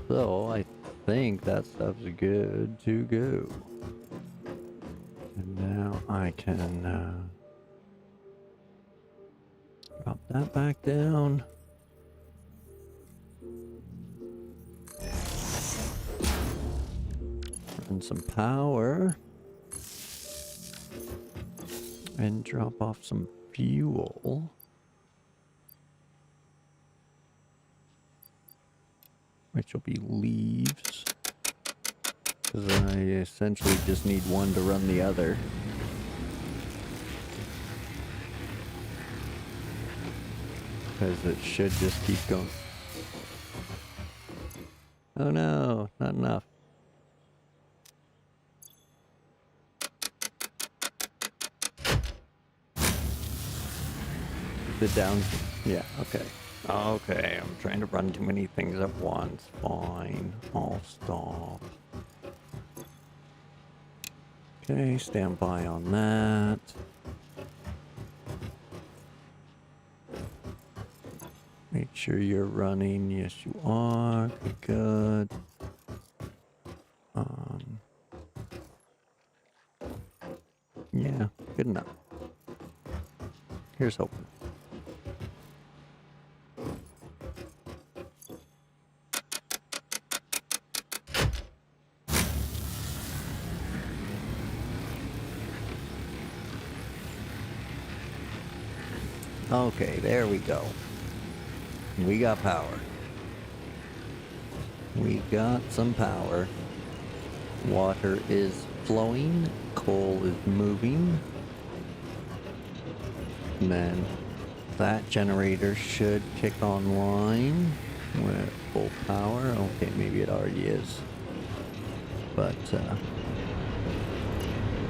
So I think that stuff's good to go. And now I can drop that back down. Run some power. And drop off some fuel. Which will be leaves. Because I essentially just need one to run the other. Because it should just keep going. Oh no, not enough. The down. Yeah, okay. Okay, I'm trying to run too many things at once. Fine, I'll stop. Okay, stand by on that. Make sure you're running. Yes, you are. Good. Yeah, good enough. Here's hoping. Okay, there we go. We got power. We got some power. Water is flowing. Coal is moving. And then that generator should kick online with full power. Okay, maybe it already is. But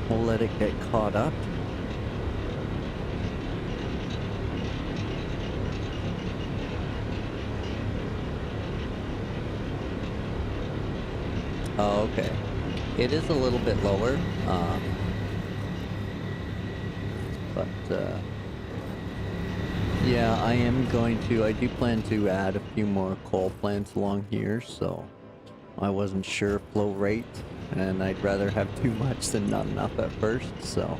we'll let it get caught up. Oh, okay. It is a little bit lower, but yeah, I do plan to add a few more coal plants along here, so I wasn't sure flow rate, and I'd rather have too much than not enough at first, so,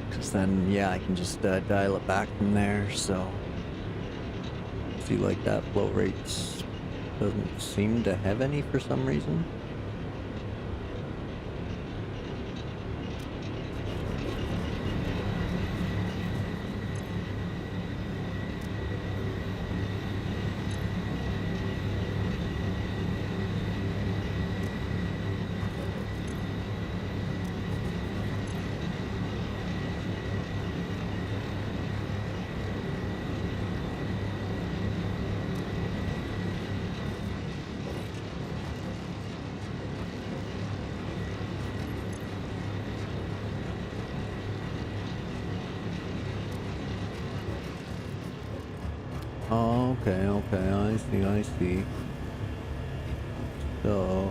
because then, yeah, I can just dial it back from there, so, see, like that flow rate doesn't seem to have any for some reason. Oh, okay, I see. So...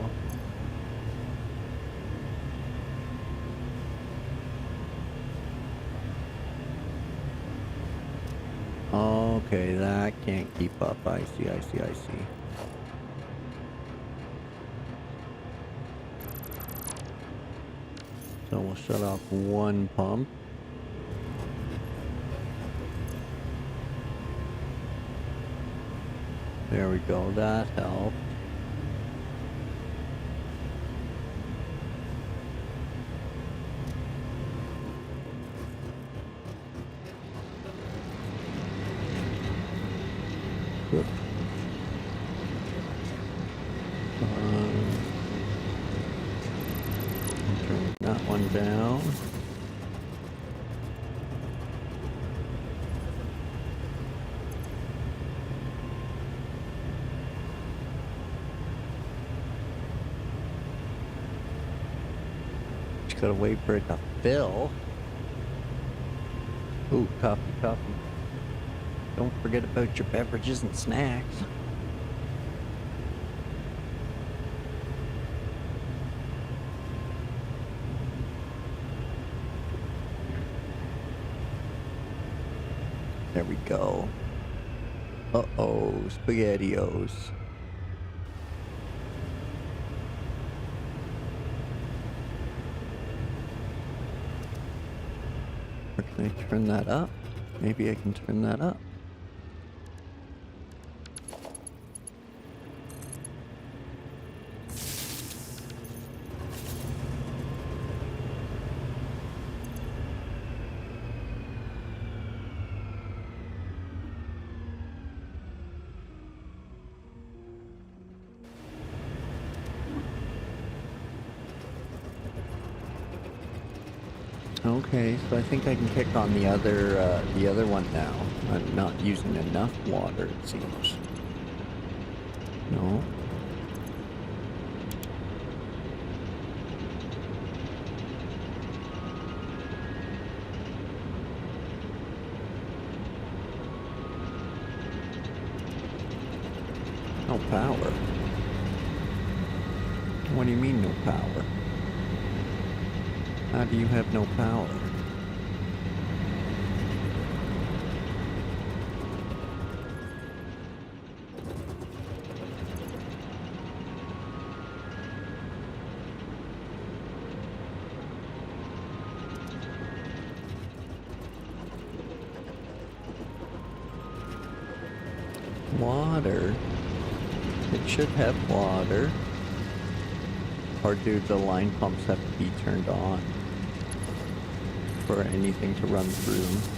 okay, that can't keep up. I see. So we'll shut off one pump. There we go, that helped. Good. Turn that one down. Just gotta wait for it to fill. Ooh, coffee, coffee. Don't forget about your beverages and snacks. There we go. Uh-oh, SpaghettiOs. Or can I turn that up? Maybe I can turn that up. Okay, so I think I can kick on the other one now. I'm not using enough water, it seems. No? No power. What do you mean no power? How do you have no power? Water? It should have water. Or do the line pumps have to be turned on for anything to run through?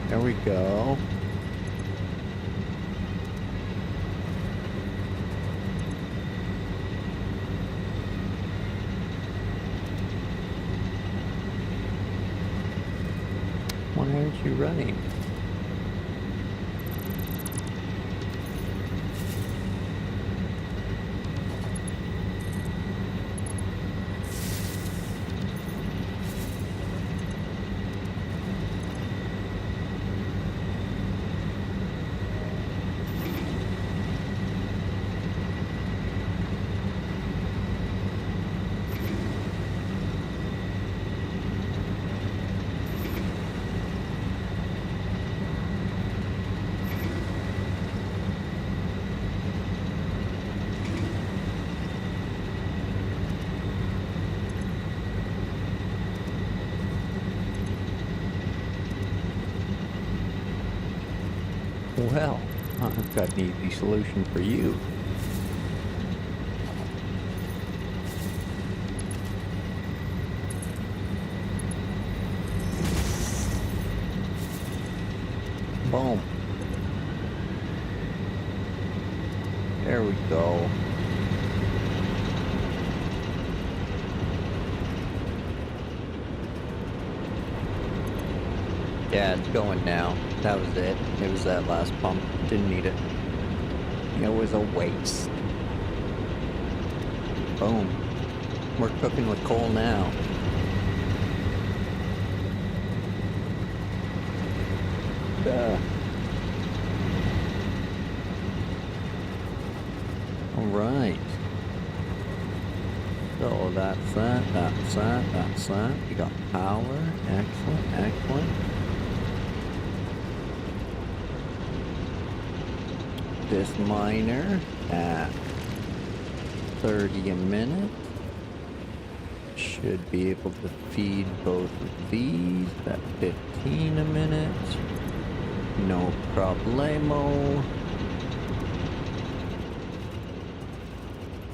There we go. Why aren't you running? Well, I've got an easy solution for you. Boom. There we go. Yeah, it's going now. That was it. It was that last pump. Didn't need it. It was a waste. Boom. We're cooking with coal now. All right. So that's that, that's that, that's that. We got power. Excellent, excellent. This miner at 30 a minute. Should be able to feed both of these at 15 a minute. No problemo.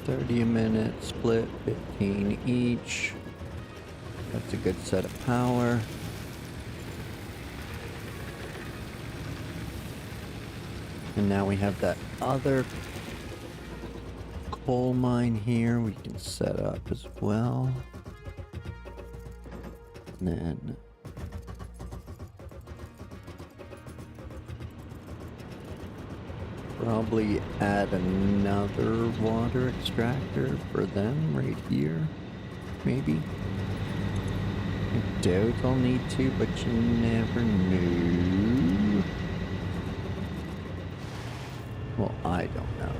30 a minute, split 15 each. That's a good set of power. And now we have that other coal mine here we can set up as well. And then probably add another water extractor for them right here, maybe. I doubt I'll need to, but you never know. Well, I don't know.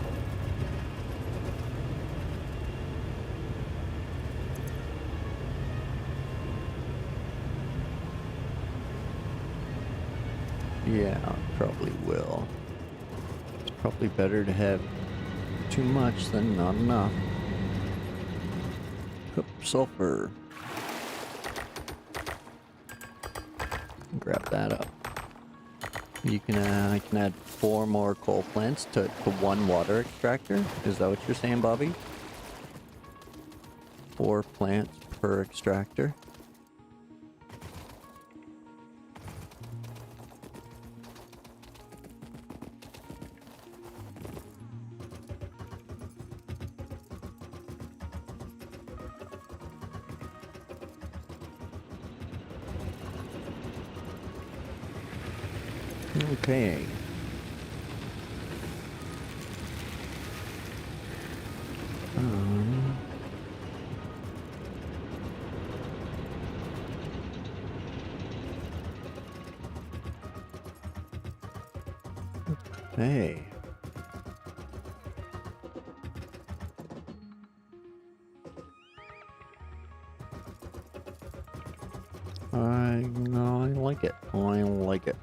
Yeah, I probably will. It's probably better to have too much than not enough. Oop, sulfur. Grab that up. You can, I can add 4 more coal plants to 1 water extractor. Is that what you're saying, Bobby? 4 plants per extractor. Okay. Hey. No, I like it. I like it.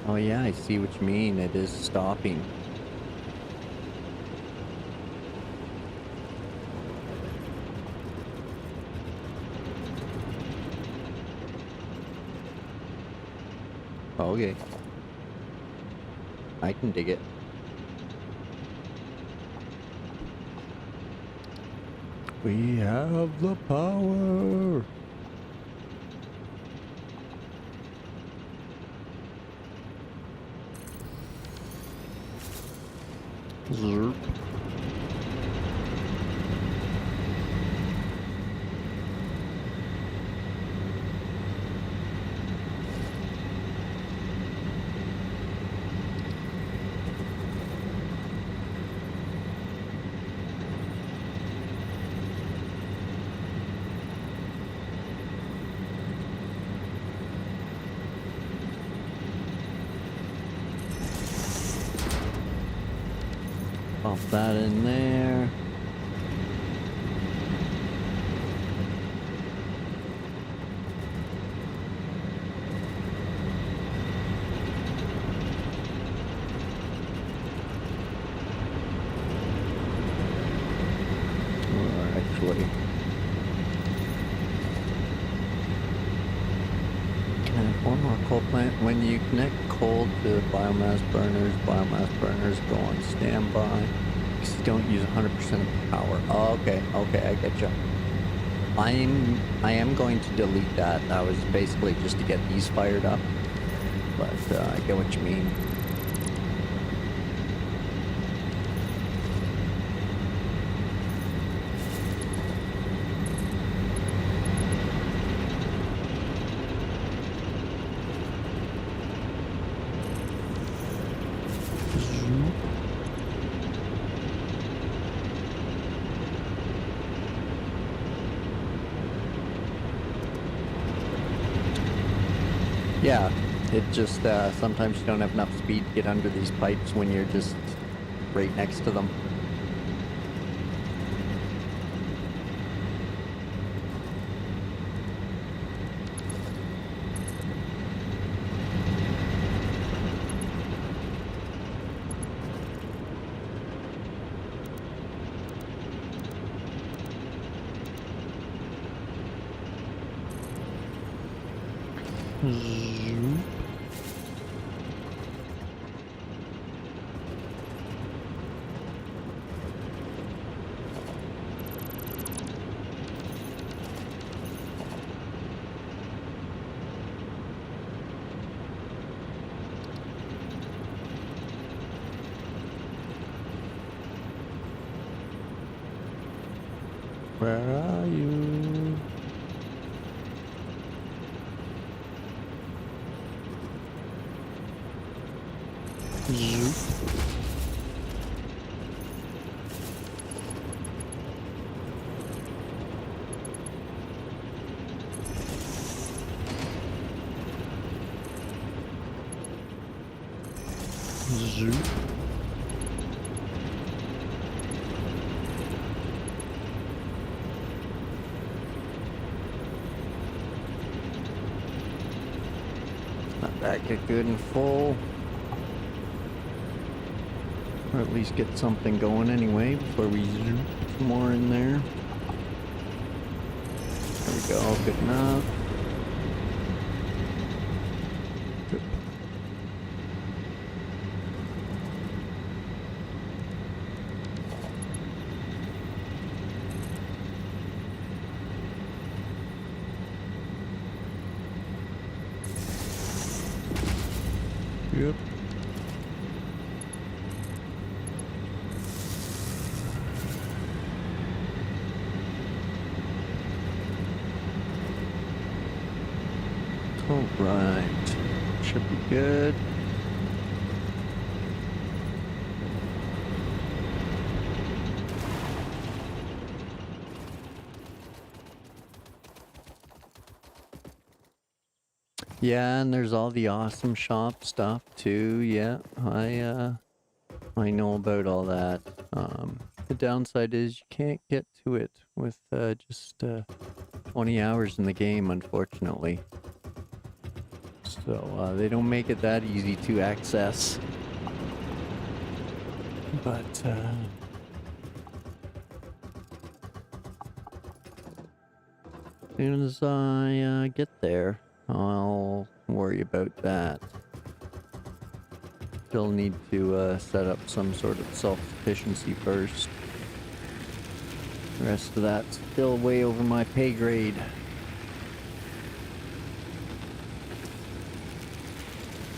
Oh yeah, I see what you mean. It is stopping. Okay. I can dig it. We have the power. Zerp. Pop that in there. Or actually, can I have one more coal plant? When you connect coal to biomass burners go on standby. Because you don't use 100% of the power. Oh, okay, I get you. I am going to delete that. That was basically just to get these fired up. But I get what you mean. Zoop. Yeah, it just sometimes you don't have enough speed to get under these pipes when you're just right next to them. Zoop. Where are you? Zoop. Zoop. Not that get good and full. Or at least get something going anyway before we zoop some more in there. There we go, good enough. Good. Yep. All right, should be good. Yeah, and there's all the awesome shop stuff too. Yeah, I know about all that. The downside is you can't get to it with just 20 hours in the game, unfortunately. So they don't make it that easy to access. But as soon as I get there, I'll worry about that. Still need to set up some sort of self-sufficiency first. The rest of that's still way over my pay grade.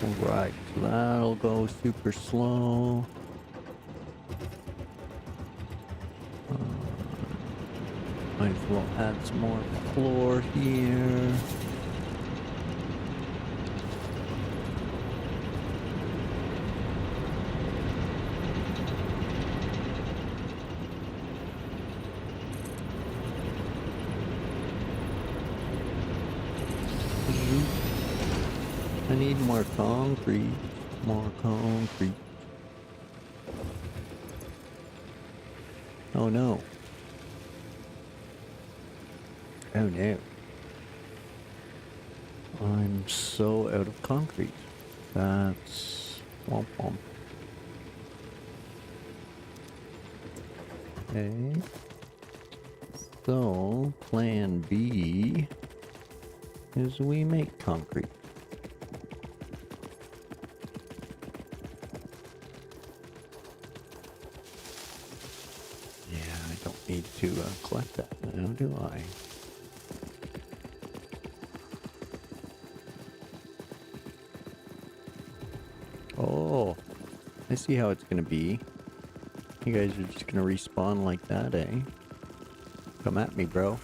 Alright, so that'll go super slow. Might as well add some more floor here. I need more concrete. More concrete. Oh no. Oh no. I'm so out of concrete. That's womp womp. Okay. So, plan B is we make concrete. Yeah, I don't need to collect that now, do I? Oh, I see how it's gonna be. You guys are just gonna respawn like that, eh? Come at me, bro.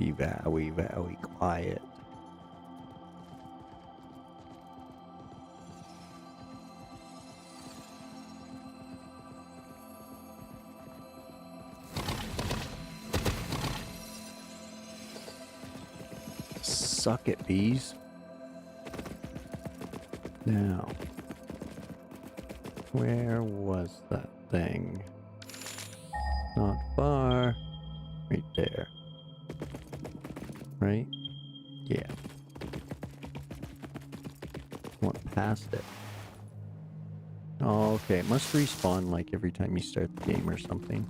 be very, very quiet. Suck it, bees. Now, where was that thing? Not far. Right there. Right? Yeah. Went past it. Oh, okay. It must respawn like every time you start the game or something.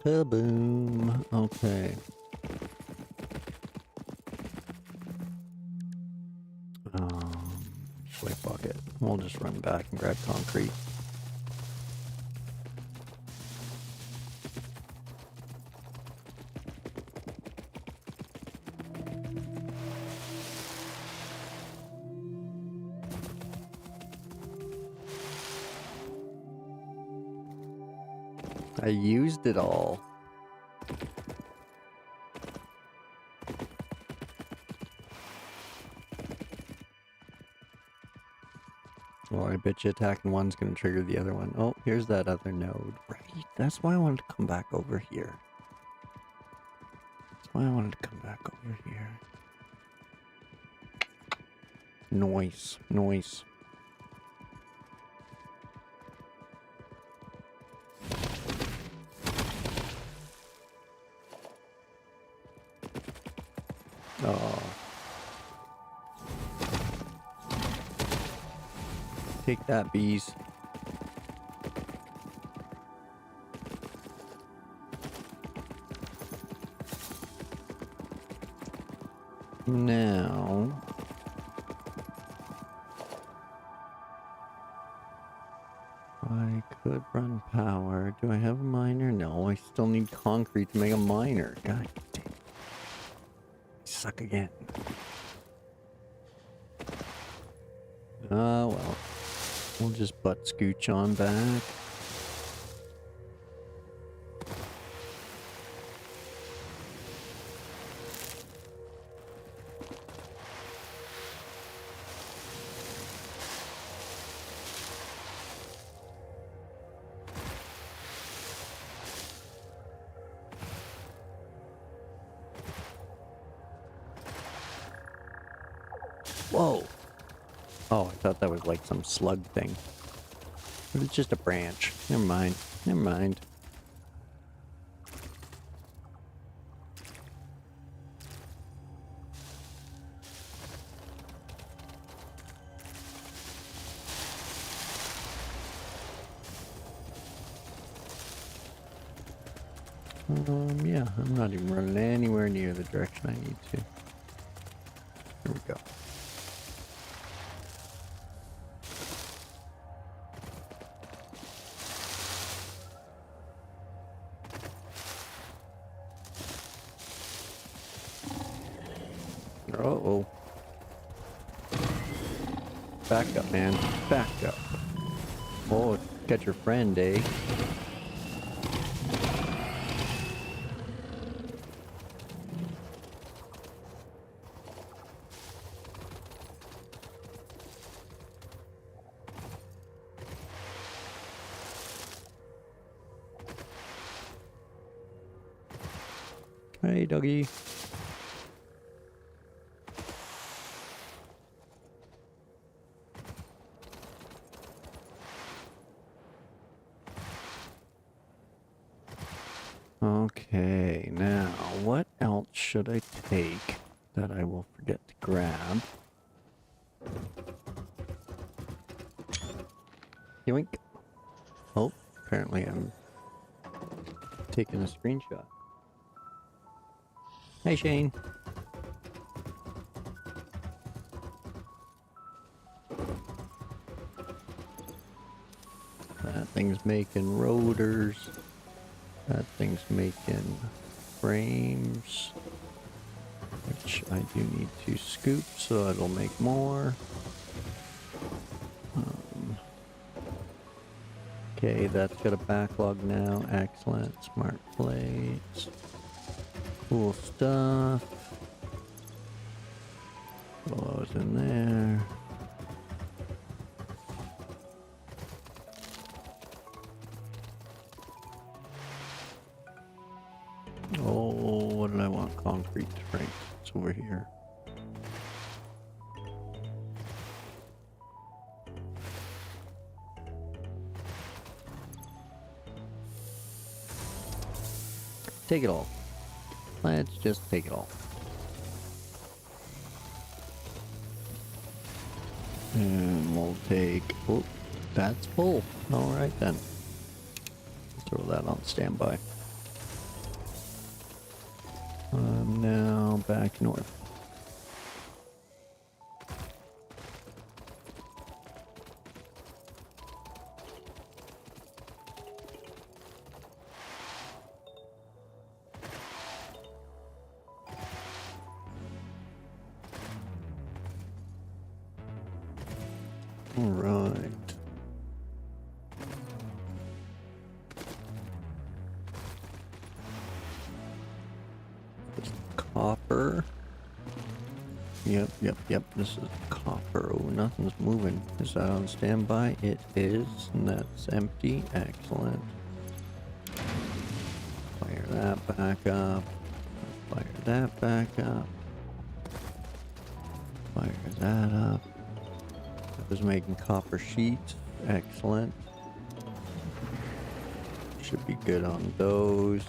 Kaboom. Okay. Wait, fuck it. We'll just run back and grab concrete. I used it all. Well, I bet you attacking one's gonna trigger the other one. Oh, here's that other node. Right. That's why I wanted to come back over here. That's why I wanted to come back over here. Noise. Noise. Oh. Take that, bees. Now... I could run power. Do I have a miner? No, I still need concrete to make a miner. God damn. Suck again. Oh, well. We'll just butt scooch on back. Whoa. Oh, I thought that was like some slug thing. But it's just a branch. Never mind. Never mind. Yeah, I'm not even running anywhere near the direction I need to. Here we go. Uh-oh. Back up, man. Back up. Oh, got your friend, eh? Hey, doggy. Okay, now what else should I take that I will forget to grab? Yoink. Oh, apparently I'm taking a screenshot. Hey, Shane. That thing's making rotors. That thing's making frames. which I do need to scoop, so it'll make more. Okay, that's got a backlog now. Excellent. Smart plates. Cool stuff. Put all those in there. Oh, what did I want? Concrete. Right. It's over here. Take it all. Let's just take it all. And we'll take... Oh, that's full. Alright then. Throw that on standby. Now back north. All right. Just copper. Yep. This is copper. Oh, nothing's moving. Is that on standby? It is, and that's empty. Excellent. Fire that back up. Fire that back up. Fire that up. That was making copper sheets. Excellent. Should be good on those.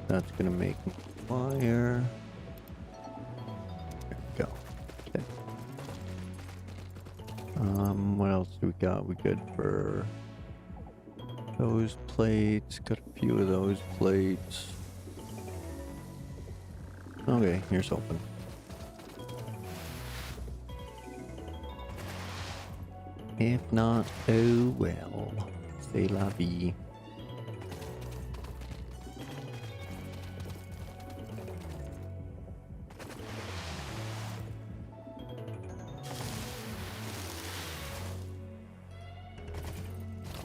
That's gonna make fire. There we go. Okay. What else do we got? We good for those plates. Got a few of those plates. Okay, here's open. If not, oh well. C'est la vie.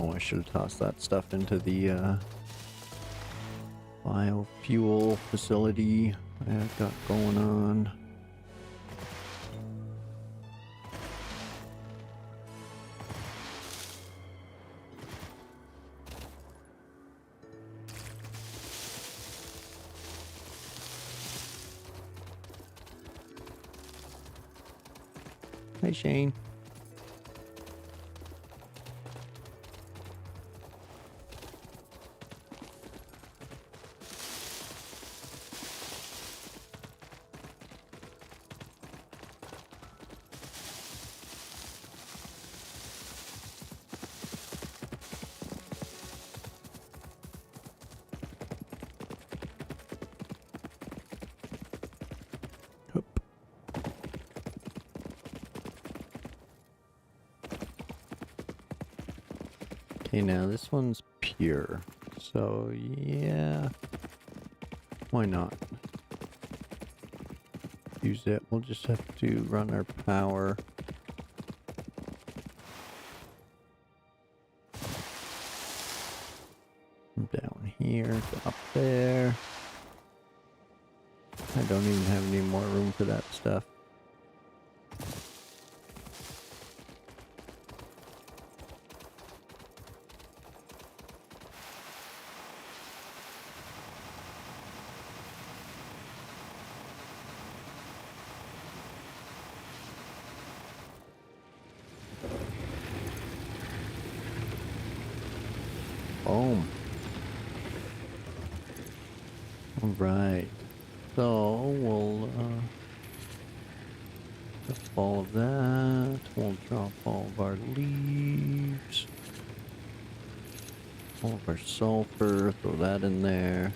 Oh, I should have tossed that stuff into the biofuel facility I've got going on. Hey, Shane. Okay, now this one's pure, so yeah, why not? Use it. We'll just have to run our power. Down here to up there. I don't even have any more room for that stuff. Boom. Alright. So we'll drop all of that. We'll drop all of our leaves. All of our sulfur. Throw that in there.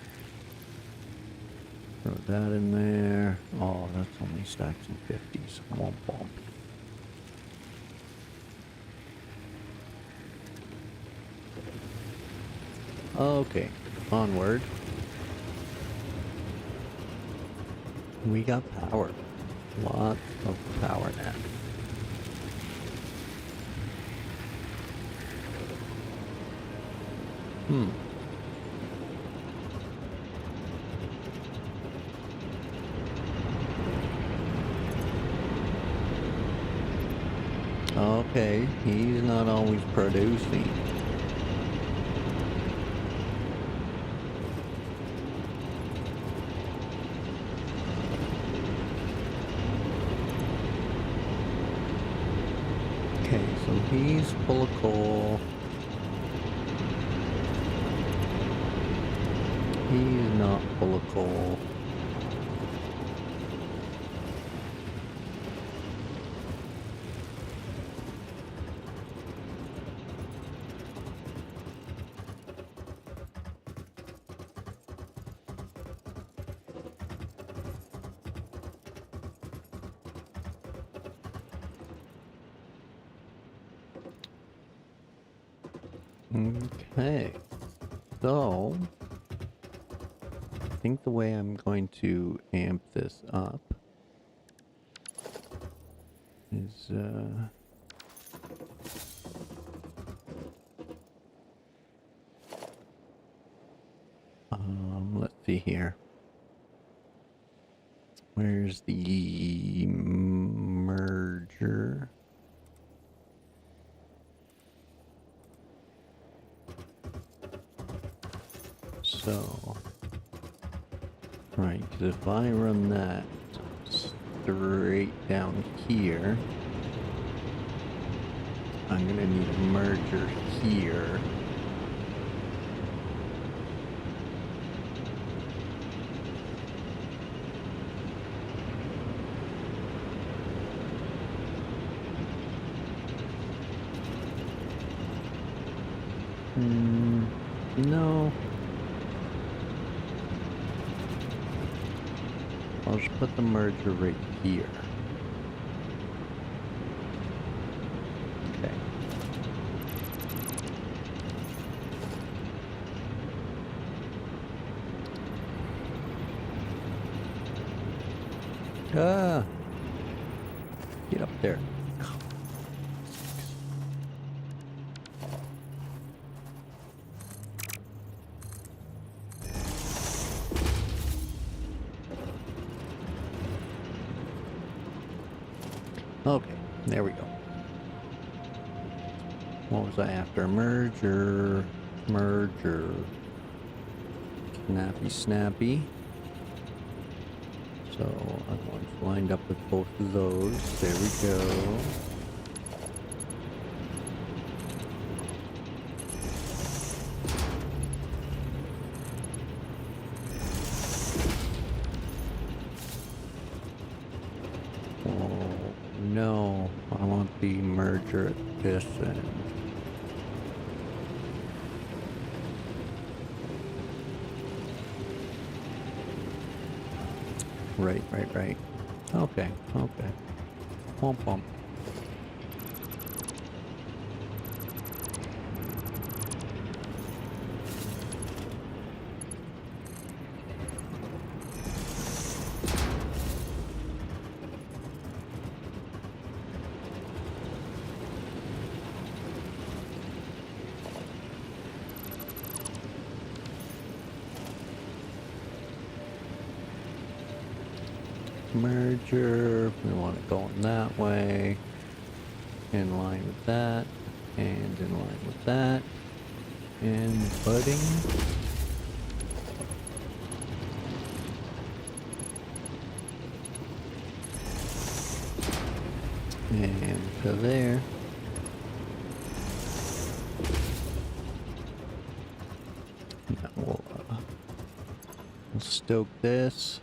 Throw that in there. Oh, that's only stacks and 50s. Womp womp. Okay, onward. We got power. Lots of power now. Okay, he's not always producing. Okay, so he's full of coal. He's not full of coal. Okay, so I think the way I'm going to amp this up is let's see here. Where's the merger? So, right, because if I run that straight down here, I'm gonna need a merger here. No. I'll just put the merger right here. Okay. Ah! Get up there. Okay, there we go. What was I after? Merger. Merger. Snappy, snappy. So I want it lined up with both of those. There we go. Oh no, I want the merger at this end. Right. Okay. Womp womp. Merger, we want it going that way, in line with that, and in line with that, and budding. And to there. Now we'll stoke this.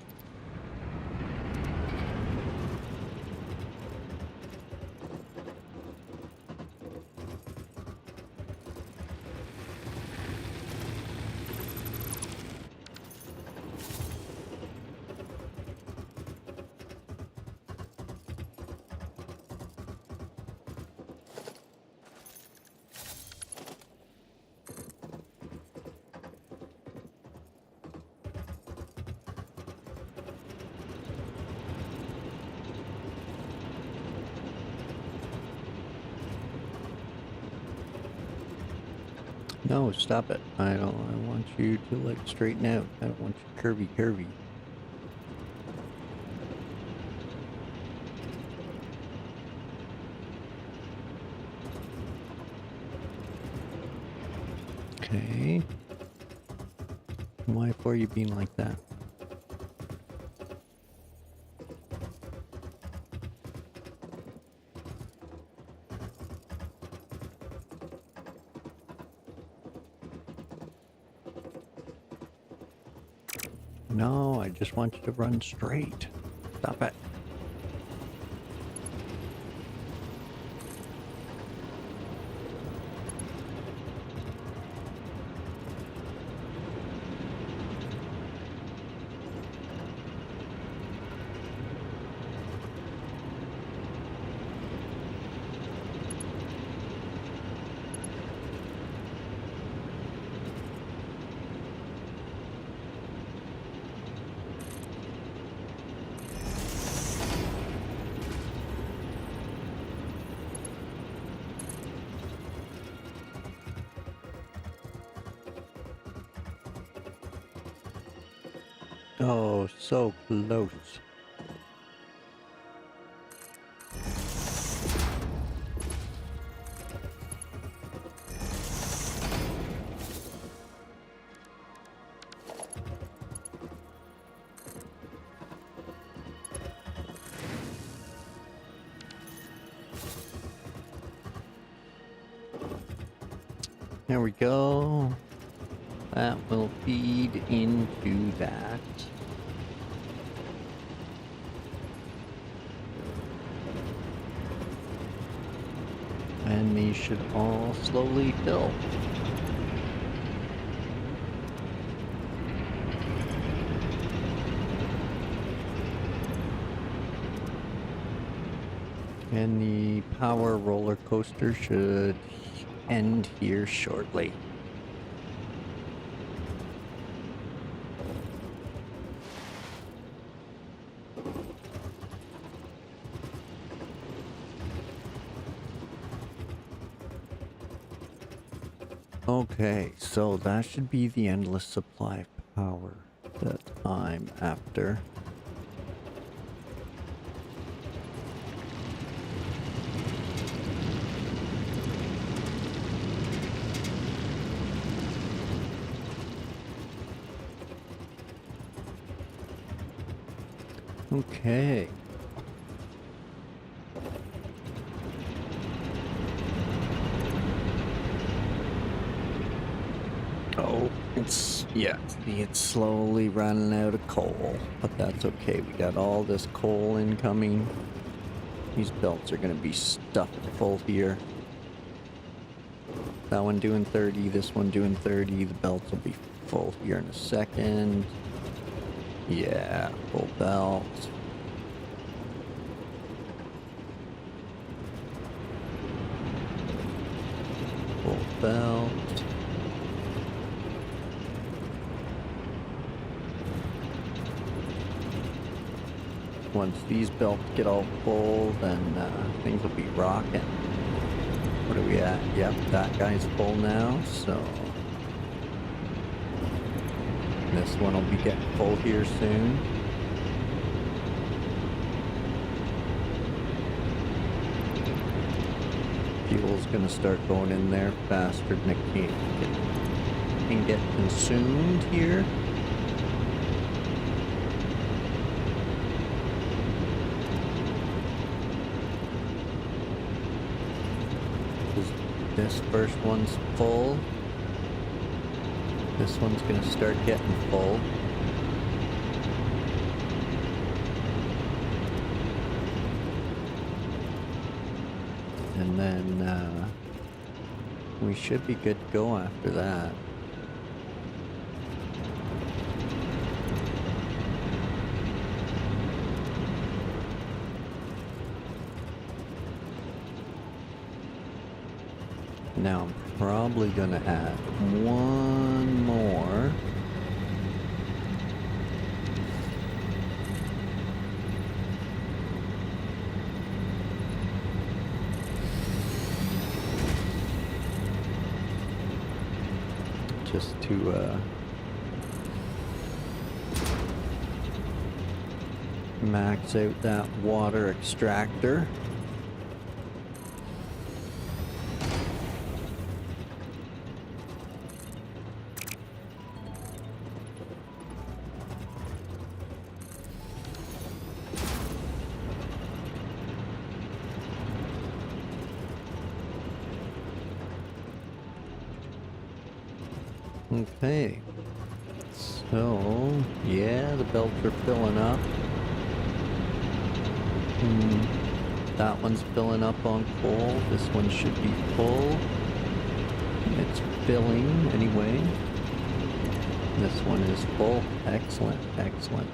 No, stop it. I want you to like straighten out. I don't want you curvy. Okay. Why for you being like that? No, I just want you to run straight. Stop it. Oh, so close. There we go. That will feed into that. And these should all slowly fill. And the power roller coaster should end here shortly. Okay, so that should be the endless supply of power that I'm after. Okay. Oh, it's slowly running out of coal, but that's okay. We got all this coal incoming. These belts are gonna be stuffed full here. That one doing 30, this one doing 30. The belts will be full here in a second. Yeah, full belt. Full belt. Once these belts get all full, then things will be rocking. What are we at? Yep, that guy's full now, so this one will be getting full here soon. Fuel's gonna start going in there faster than it can get consumed here. This first one's full. This one's gonna start getting full. And then we should be good to go after that. Now I'm probably gonna add one more. just to max out that water extractor. Okay, so yeah, the belts are filling up. That one's filling up on coal. This one should be full. It's filling anyway. This one is full. Excellent, excellent.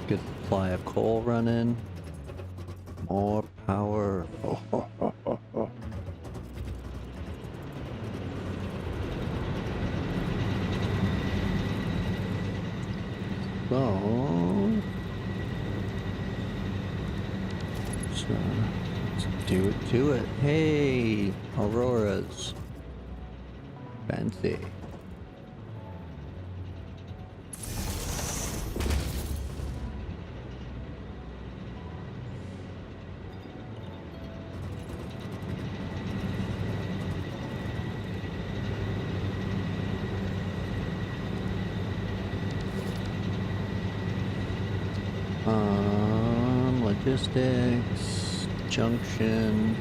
Good supply of coal running. More power. So, let's do it to it. Hey, Auroras. Fancy. Logistics, junction.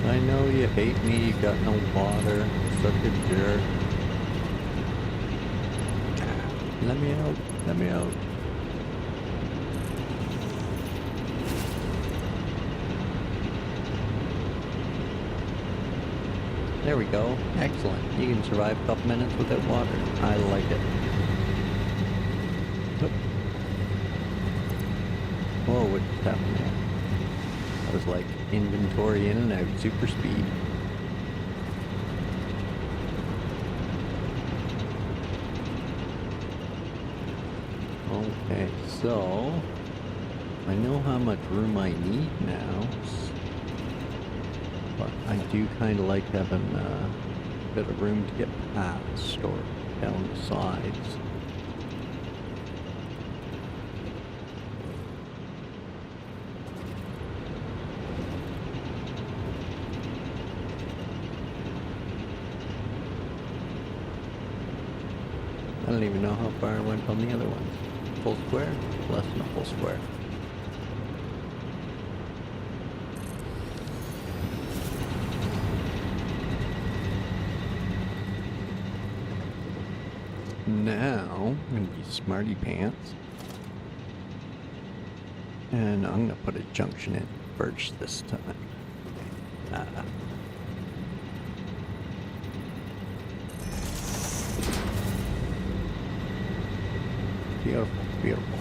I know you hate me, you got no water, such a jerk. Let me out, let me out. There we go, excellent. You can survive a couple minutes without water. I like it. Oop. Whoa, what just happened there? That was like inventory in and out, super speed. Okay, so I know how much room I need now, but I do kind of like having a bit of room to get past or down the sides. I don't even know how far I went on the other one. Full square? Less than a full square. Now, I'm going to be smarty pants. And I'm going to put a junction in first this time. Beautiful, beautiful.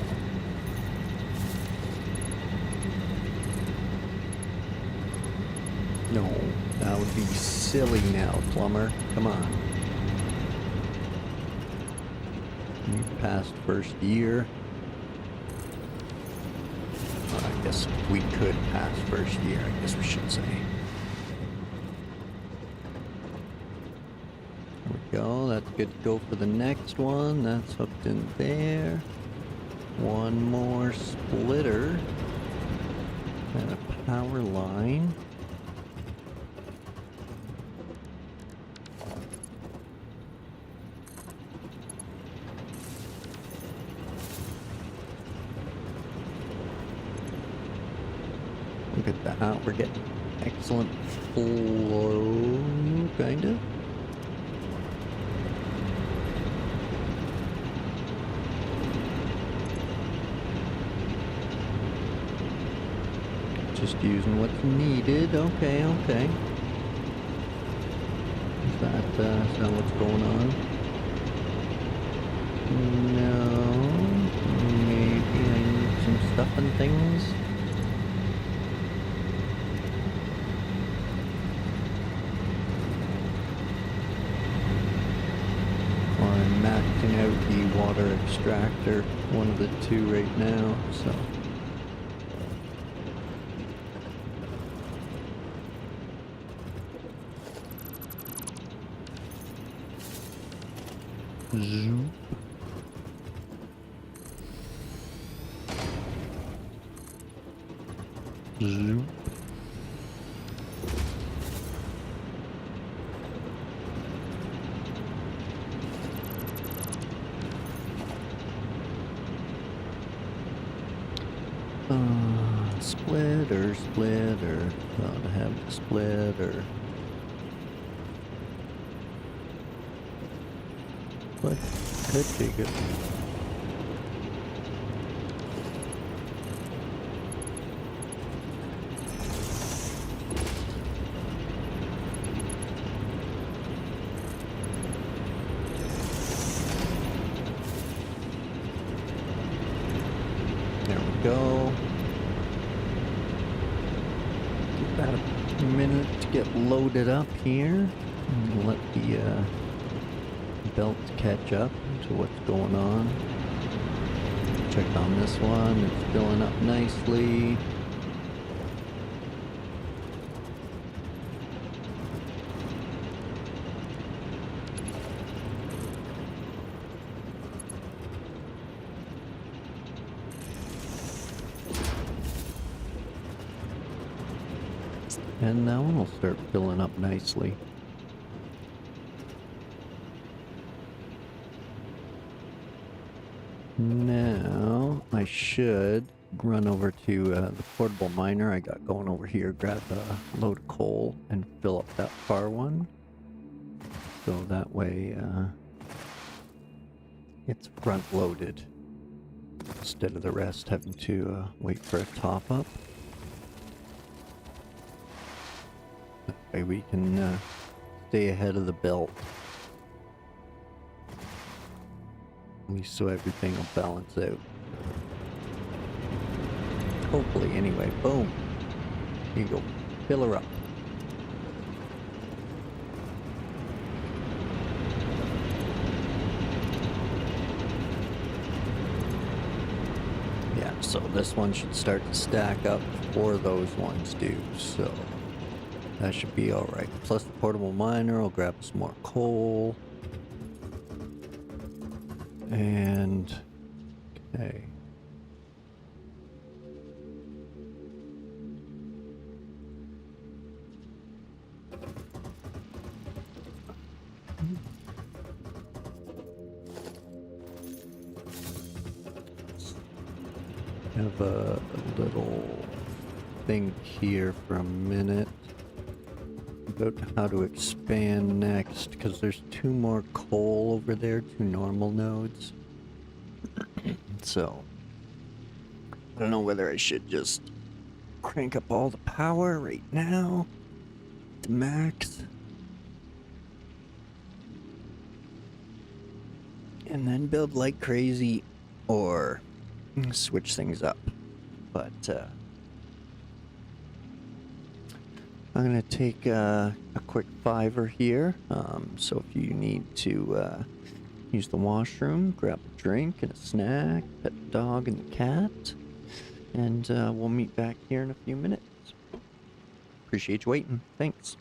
No, that would be silly now, plumber. Come on. You passed first year. Well, I guess we could pass first year, I guess we should say. There we go, that's good to go for the next one. That's hooked in there. One more splitter. And a power line. Look at that, we're getting excellent flow, kind of. Just using what's needed. Okay, okay. Is that what's going on? No. Maybe I need some stuff and things. Or I'm maxing out the water extractor. One of the two right now, so. Zoop. Zoop. Splitter. Gotta have the splitter. But could take it. There we go. About a minute to get loaded up here. And let the belt catch up to what's going on. Check on this one. It's filling up nicely. And that one will start filling up nicely. Now, I should run over to the portable miner I got going over here, grab a load of coal, and fill up that far one. So that way, it's front loaded, instead of the rest having to wait for a top up. That way we can stay ahead of the belt. At least so everything will balance out. Hopefully, anyway. Boom. Here you go. Fill her up. Yeah, so this one should start to stack up before those ones do, so that should be alright. Plus the portable miner, I'll grab some more coal. And okay. Have a little thing here for a minute about how to expand next, because there's two more coal over there, two normal nodes. So I don't know whether I should just crank up all the power right now to max and then build like crazy, or switch things up. But I'm gonna take a quick $5 here. So if you need to use the washroom, grab a drink and a snack, pet the dog and the cat, and we'll meet back here in a few minutes. Appreciate you waiting. Thanks.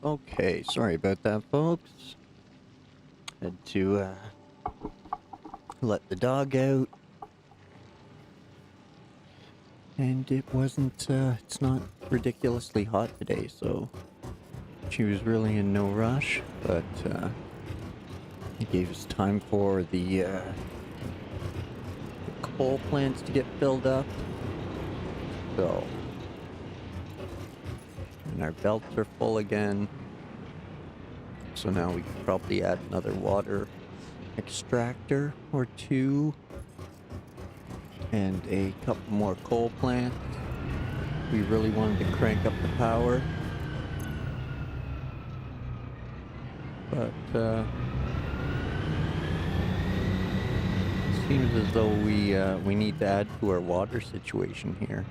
Okay, sorry about that, folks. Had to let the dog out, and it's not ridiculously hot today, so she was really in no rush, but it gave us time for the coal plants to get filled up. So, and our belts are full again. So now we could probably add another water extractor or two and a couple more coal plants. We really wanted to crank up the power. But seems as though we need to add to our water situation here.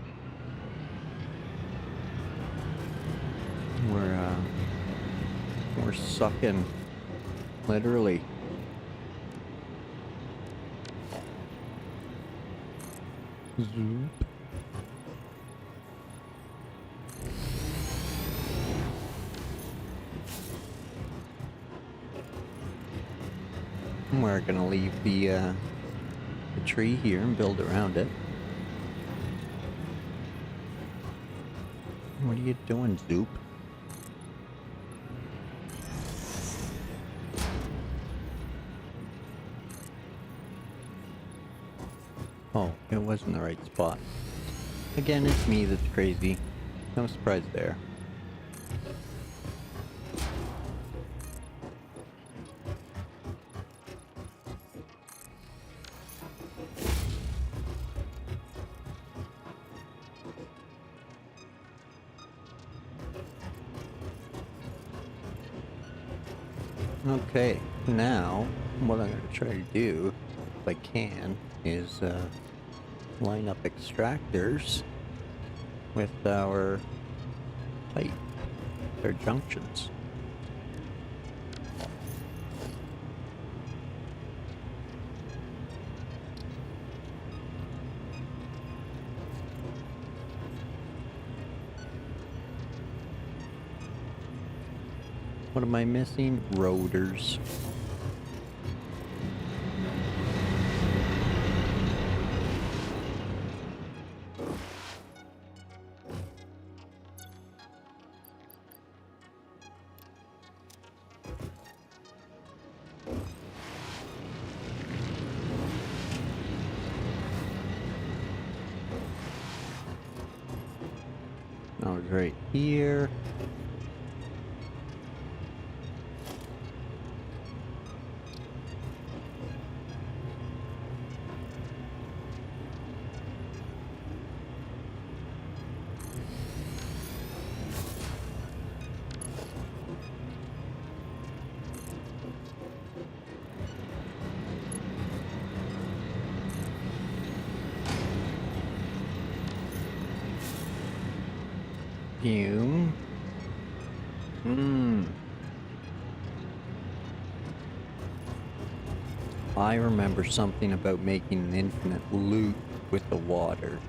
We're sucking, literally. Zoop. We're gonna leave the tree here and build around it. What are you doing, Zoop? Oh, it wasn't the right spot. Again, it's me that's crazy. No surprise there. Okay, now what I'm going to try to do, if I can, is line up extractors with our pipe, their junctions. What am I missing? Rotors. I was right here. You. I remember something about making an infinite loop with the water.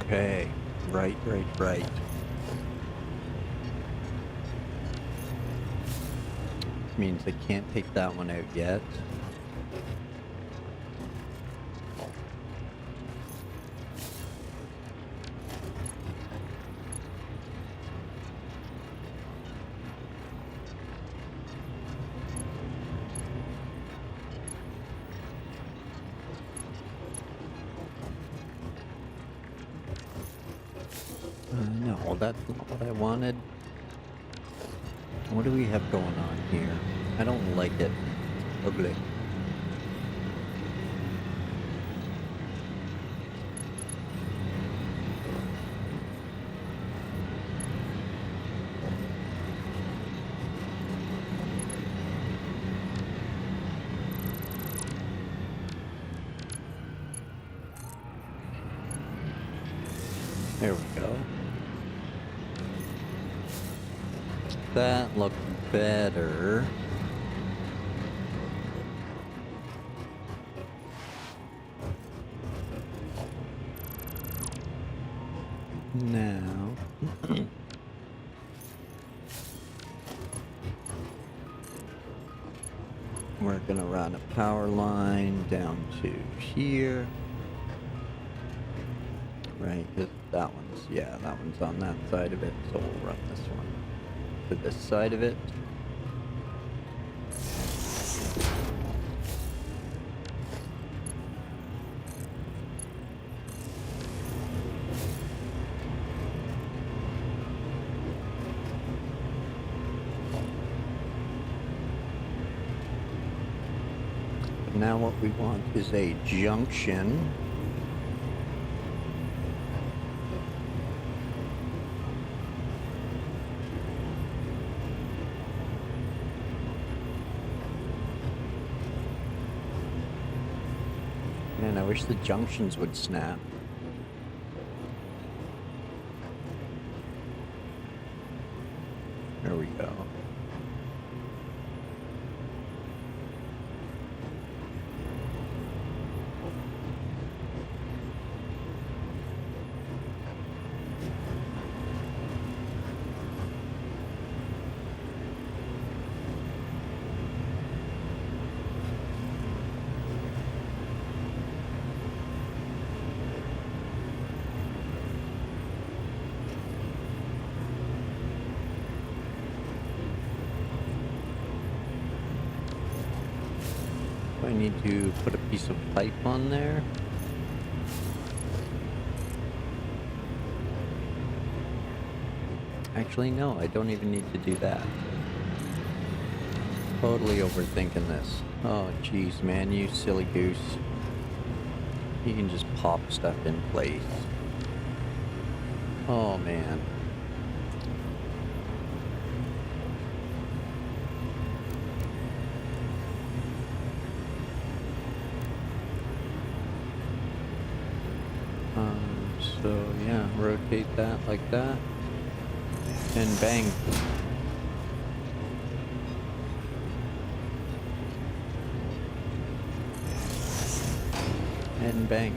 Okay. Right. Means I can't take that one out yet. No, that's not what I wanted. What do we have going on here? I don't like it. Ugly. There we go. That looked better. Now, we're gonna run a power line down to here. Right, because that one's on that side of it, so we'll run this one to this side of it. But now what we want is a junction. Man, I wish the junctions would snap. There we go. I need to put a piece of pipe on there. Actually, no, I don't even need to do that. Totally overthinking this. Oh, jeez, man, you silly goose. You can just pop stuff in place. Oh, man. So yeah, rotate that like that, and bang. And bang.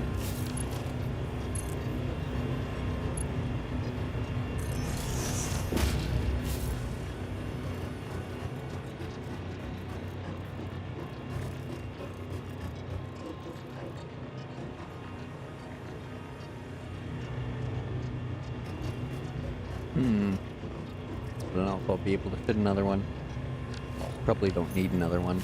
I don't know if I'll be able to fit another one. Probably don't need another one.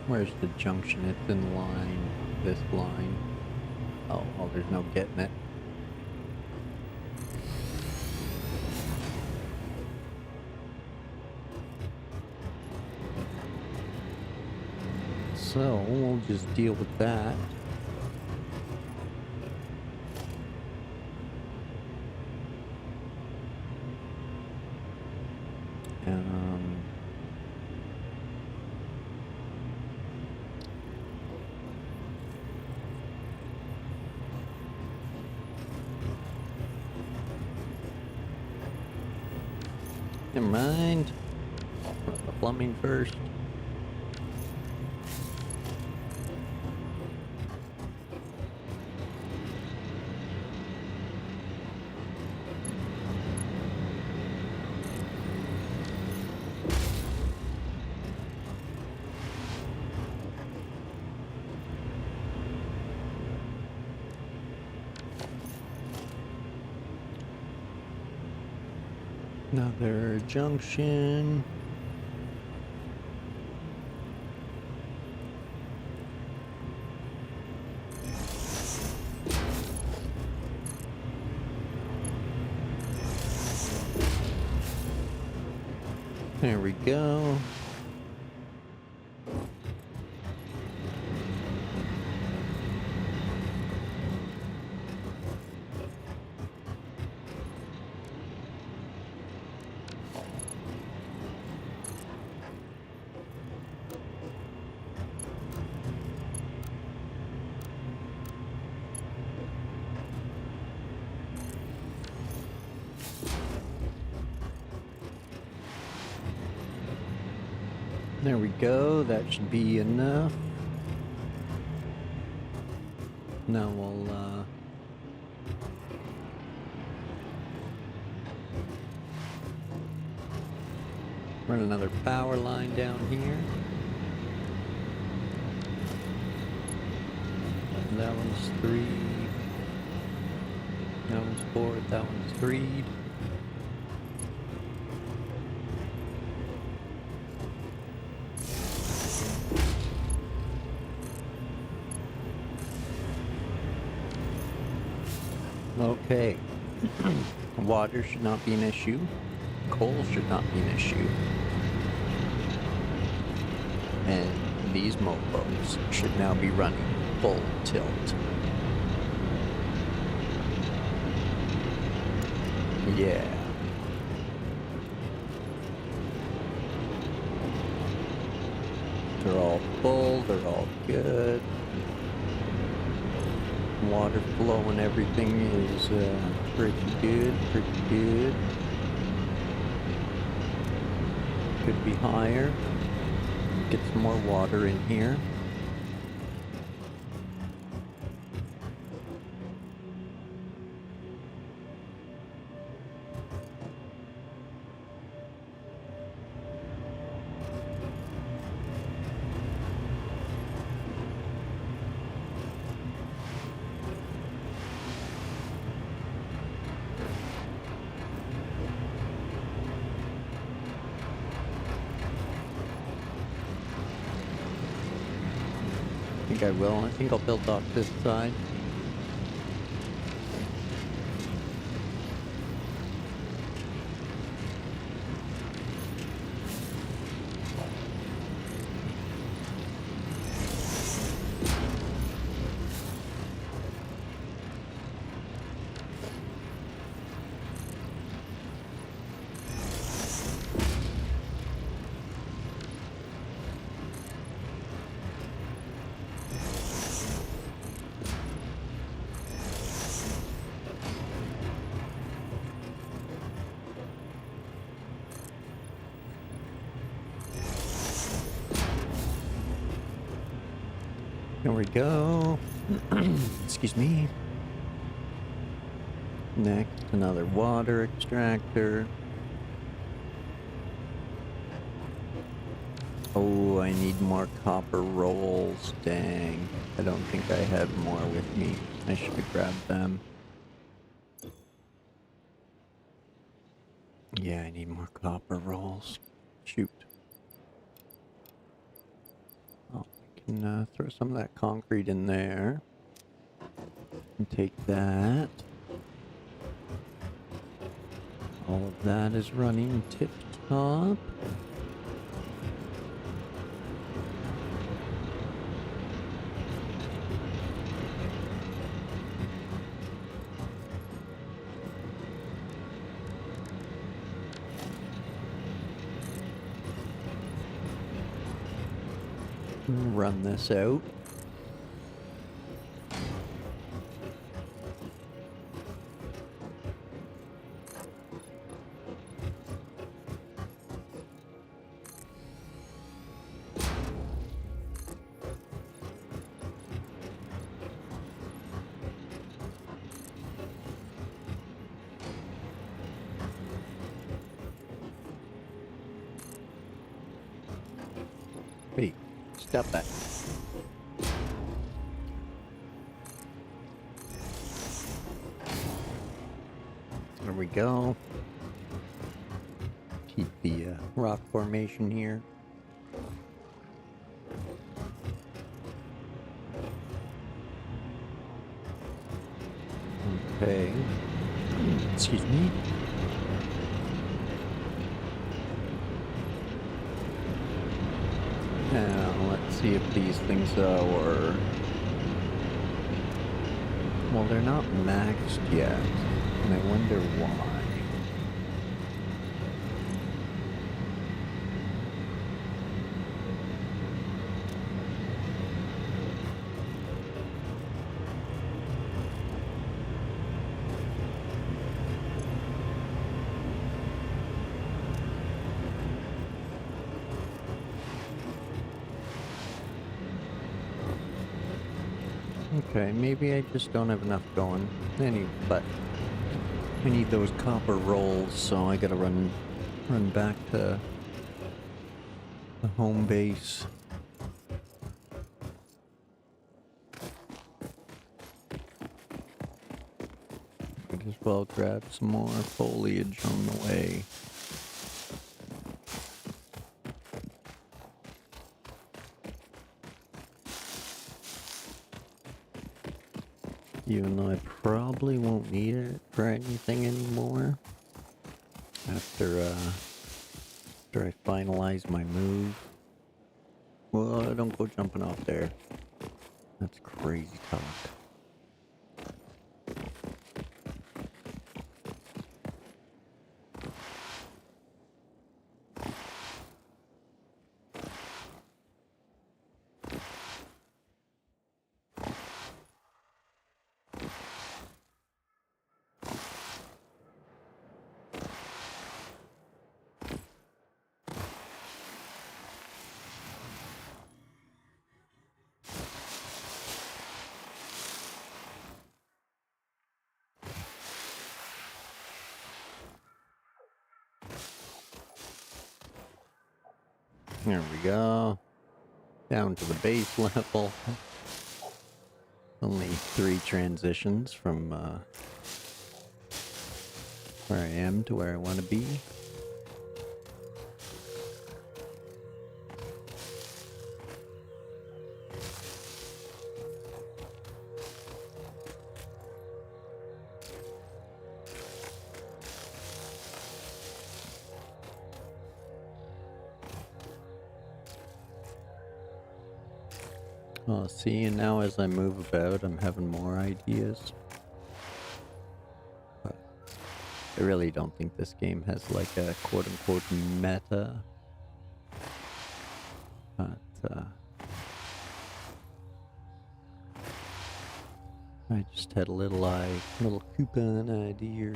Where's the junction? It's in line. This line. Oh, well, there's no getting it. So we'll just deal with that. Never mind. Run the plumbing first. Another junction. There we go. There we go. That should be enough. Now we'll run another power line down here. That one's 3. That one's 4. That one's 3. Okay. Water should not be an issue. Coal should not be an issue. And these mofos should now be running full tilt. Yeah. They're all full, they're all good. Water flow and everything is pretty good, pretty good. Could be higher. Get some more water in here. I think I will. I think I'll build off this side. There we go. Excuse me. Next, another water extractor. Oh, I need more copper rolls. Dang. I don't think I have more with me. I should have grabbed them. Yeah, I need more copper rolls. Shoot. Oh, I can throw some of that concrete in there. And take that. All of that is running tip-top. Run this out. Wait, stop that. There we go. Keep the rock formation here. Okay. Excuse me. Now, let's see if these things are... Well, they're not maxed yet, and I wonder why. Okay, maybe I just don't have enough going. But I need those copper rolls, so I gotta run back to the home base. Might as well grab some more foliage on the way. Even though I probably won't need it for anything anymore after I finalize my move. Well, don't go jumping off there. That's crazy talk. There we go. Down to the base level. Only 3 transitions from where I am to where I want to be. Oh, see, and now as I move about, I'm having more ideas. But I really don't think this game has like a quote-unquote meta. But, I just had a little coupon idea.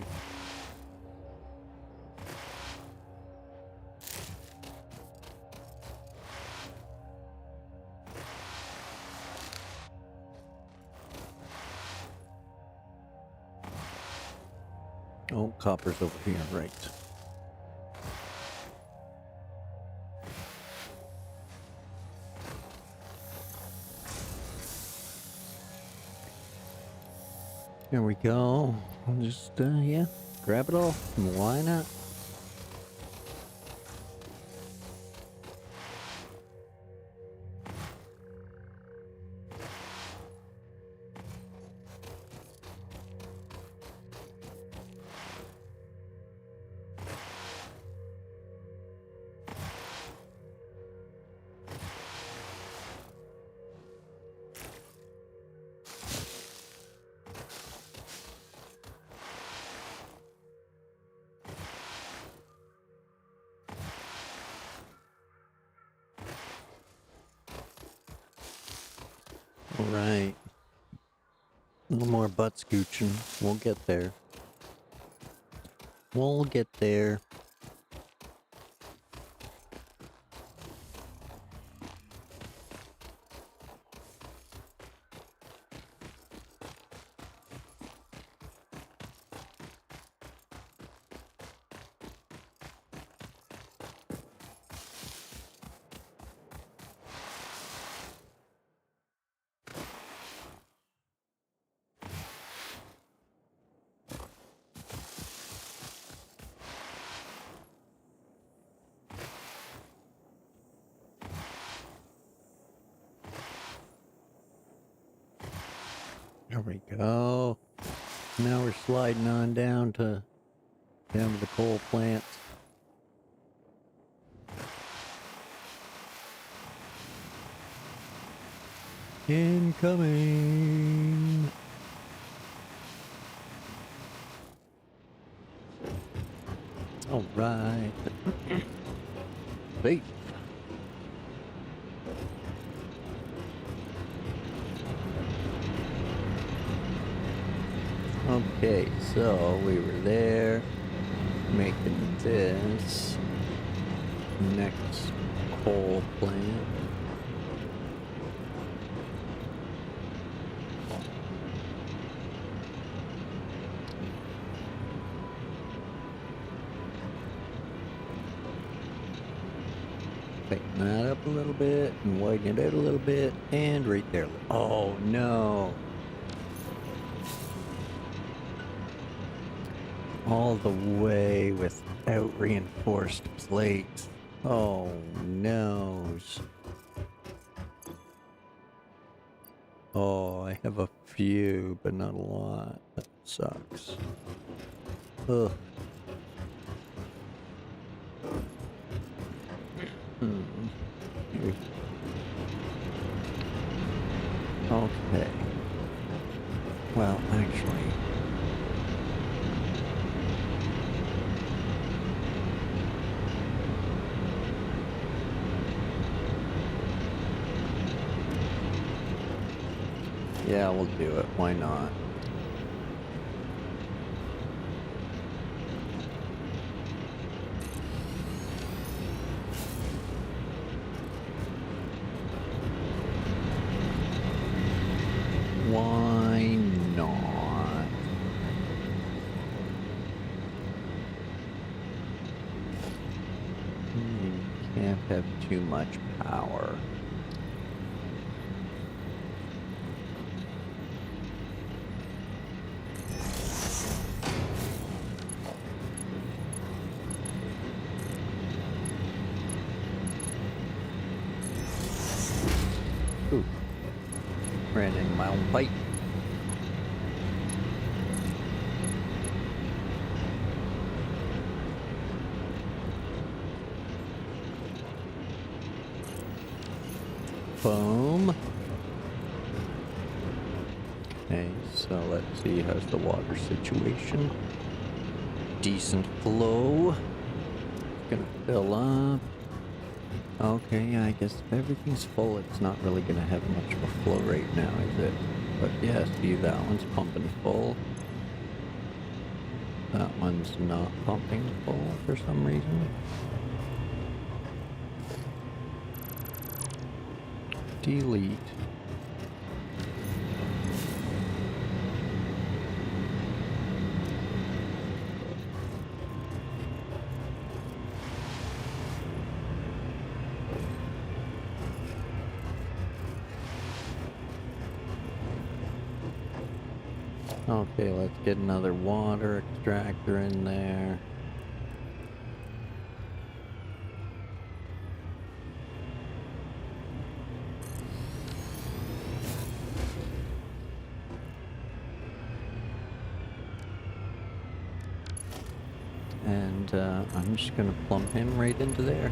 Oh, copper's over here, right. There we go. I'll just, yeah, grab it all. Why not? Alright. A little more butt scooching. We'll get there. We'll get there. There we go. Now we're sliding on down to the coal plant. Incoming. All right. Wait. Okay, so we were there making this next coal plant. Tighten that up a little bit and widen it out a little bit. And right there. Oh, no. All the way without reinforced plates. Oh, no. Oh, I have a few, but not a lot. That sucks. Ugh. Okay. Well, actually... yeah, we'll do it. Why not? Why not? You can't have too much power. Ooh. Ran into my own pipe. Boom. Okay, so let's see, how's the water situation? Decent flow. It's gonna fill up. Okay, yeah, I guess if everything's full, it's not really gonna have much of a flow rate now, is it? But yeah, see, that one's pumping full. That one's not pumping full for some reason. Delete. Okay, let's get another water extractor in there. And I'm just gonna plump him right into there.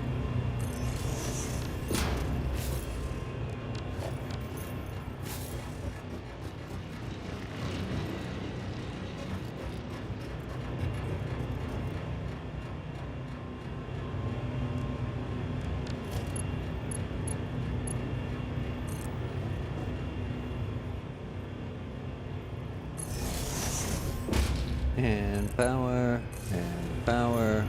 And power, and power.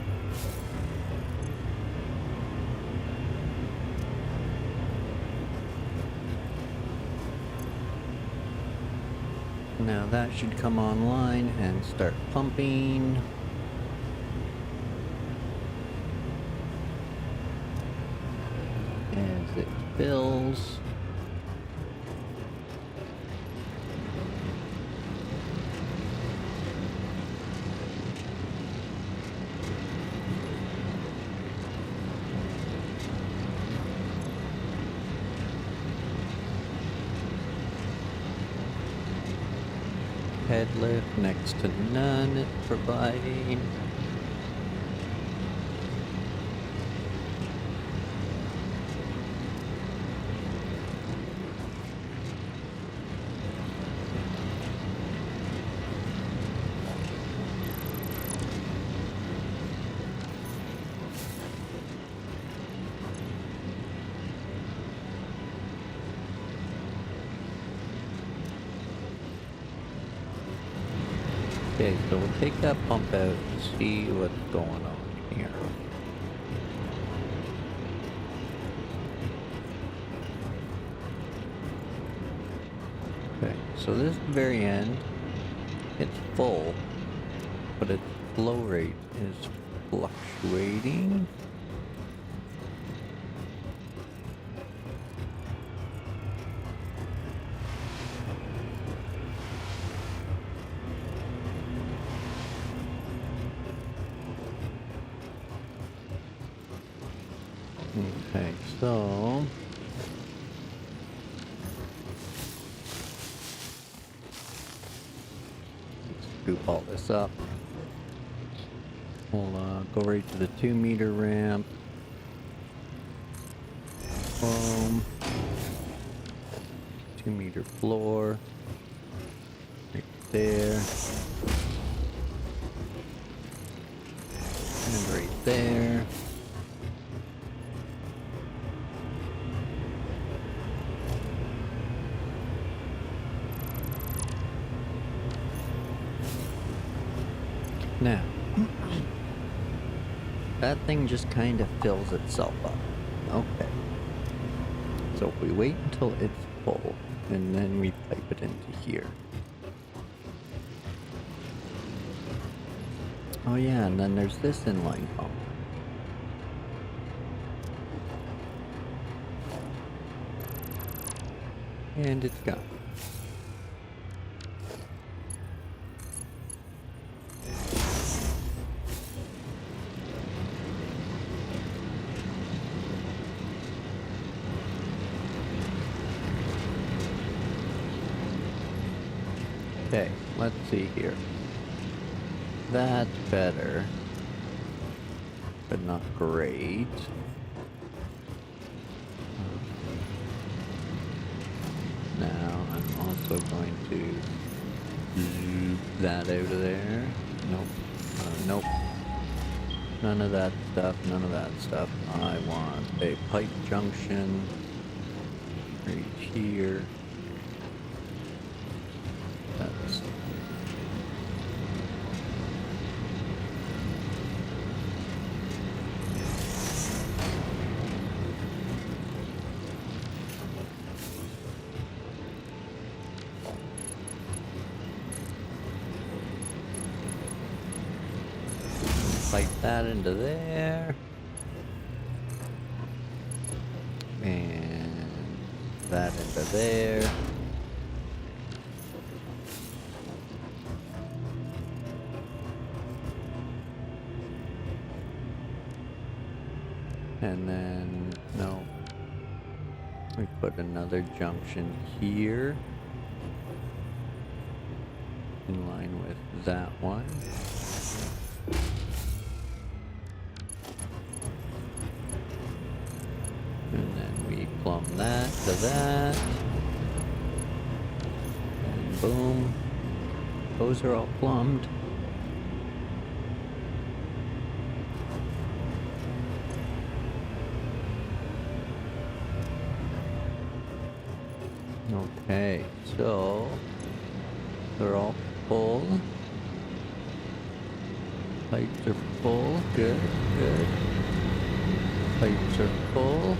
Now that should come online and start pumping. As it fills. Head lift next to none, it's providing. Okay, so we'll take that pump out and see what's going on here. Okay, so this is the very end. It's full, but its flow rate is fluctuating. Okay, so let's scoop all this up. We'll go right to the 2-meter ramp. Boom. 2-meter floor. Right there. And right there. Now, that thing just kind of fills itself up. Okay. So if we wait until it's full, and then we pipe it into here. Oh yeah, and then there's this inline pump. And it's gone. Okay, let's see here. That's better, but not great. Now I'm also going to zoop that out of there. Nope. Nope. None of that stuff, none of that stuff. I want a pipe junction right here. That's pipe that into there. And that into there. And then, no. We put another junction here. In line with that one. And then we plumb that to that. And boom. Those are all plumbed. Okay, so they're all full. Pipes are full. Good, good. Pipes are full.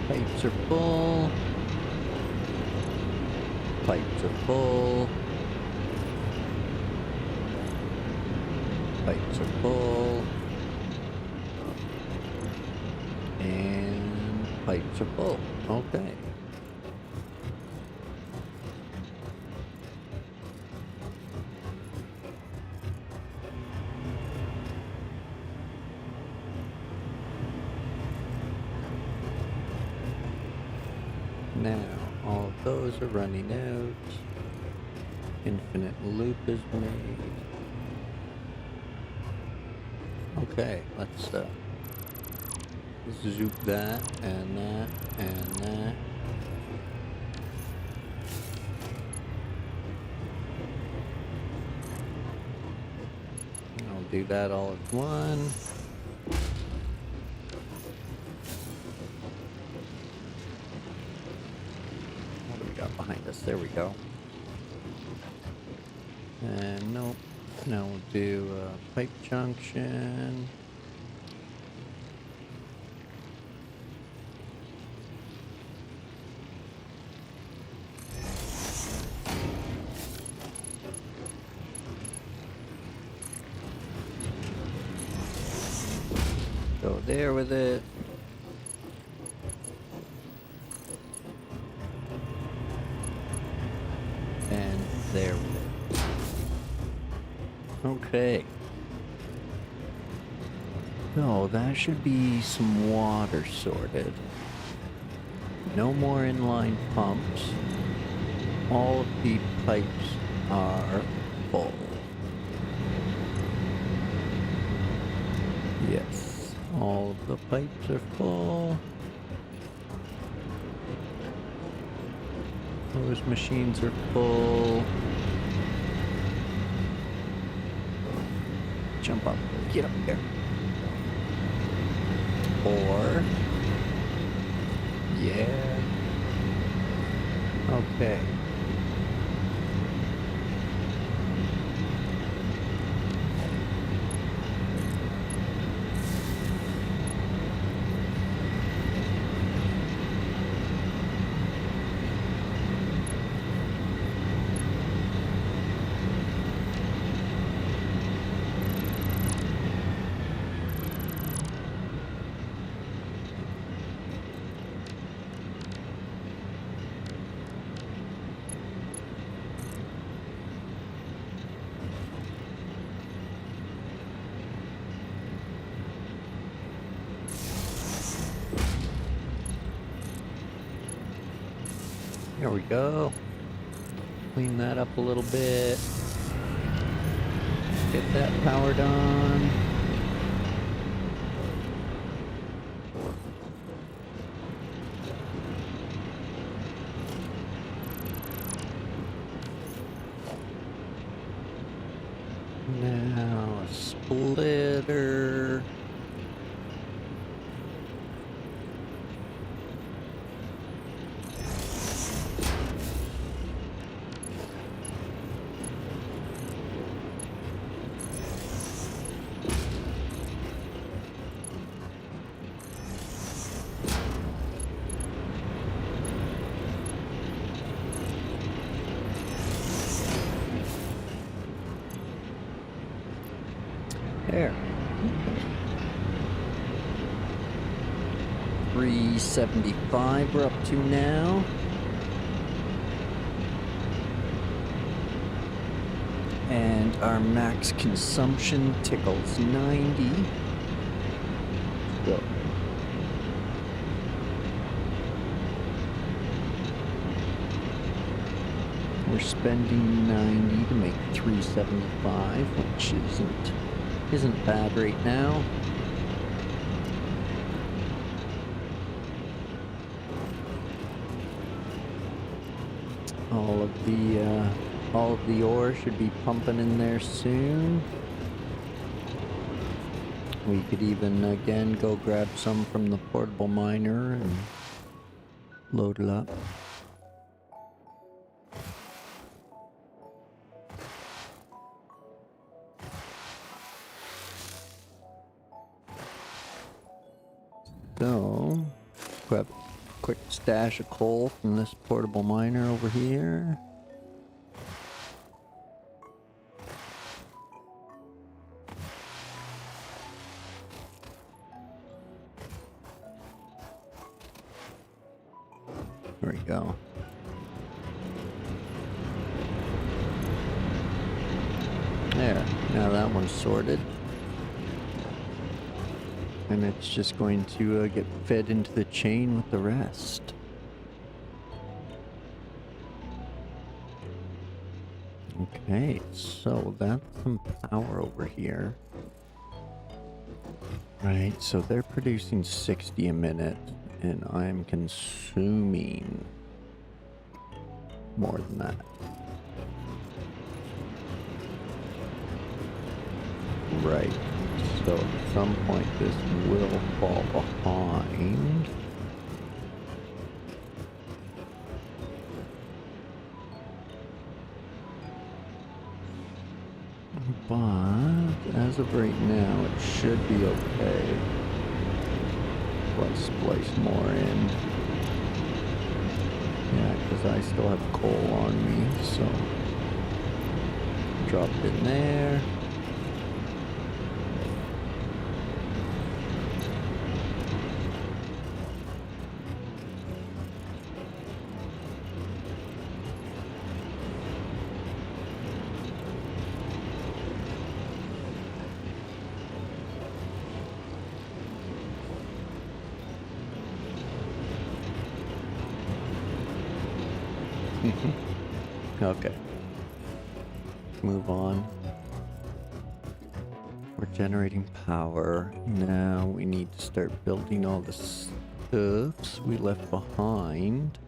Pipes are full. Pipes are full. Pipes are full. And pipes are full. Okay. Now, all of those are running out. Infinite loop is made. Okay, let's zoop that and that and that. I'll do that all at one. What do we got behind us? There we go. And nope. Now we'll do a pipe junction. Go there with it. And there with it. Okay. So that should be some water sorted. No more inline pumps. All of the pipes are full. Yes, all of the pipes are full. Those machines are full. Jump up. Get up there. Or... yeah. Okay. There we go. Clean that up a little bit. Get that powered on. Now a splitter. There. 375 we're up to now. And our max consumption tickles 90. So we're spending 90 to make 375, which isn't bad right now. All of the ore should be pumping in there soon. We could even again go grab some from the portable miner and load it up. So, grab a quick stash of coal from this portable miner over here. There we go. There, now that one's sorted. And it's just going to get fed into the chain with the rest. Okay, so that's some power over here. Right, so they're producing 60 a minute, and I'm consuming more than that. Right. So at some point this will fall behind. But as of right now, it should be okay. Let's splice more in. Yeah, because I still have coal on me, so drop it in there. Okay. Move on. We're generating power. Now we need to start building all the stuffs we left behind.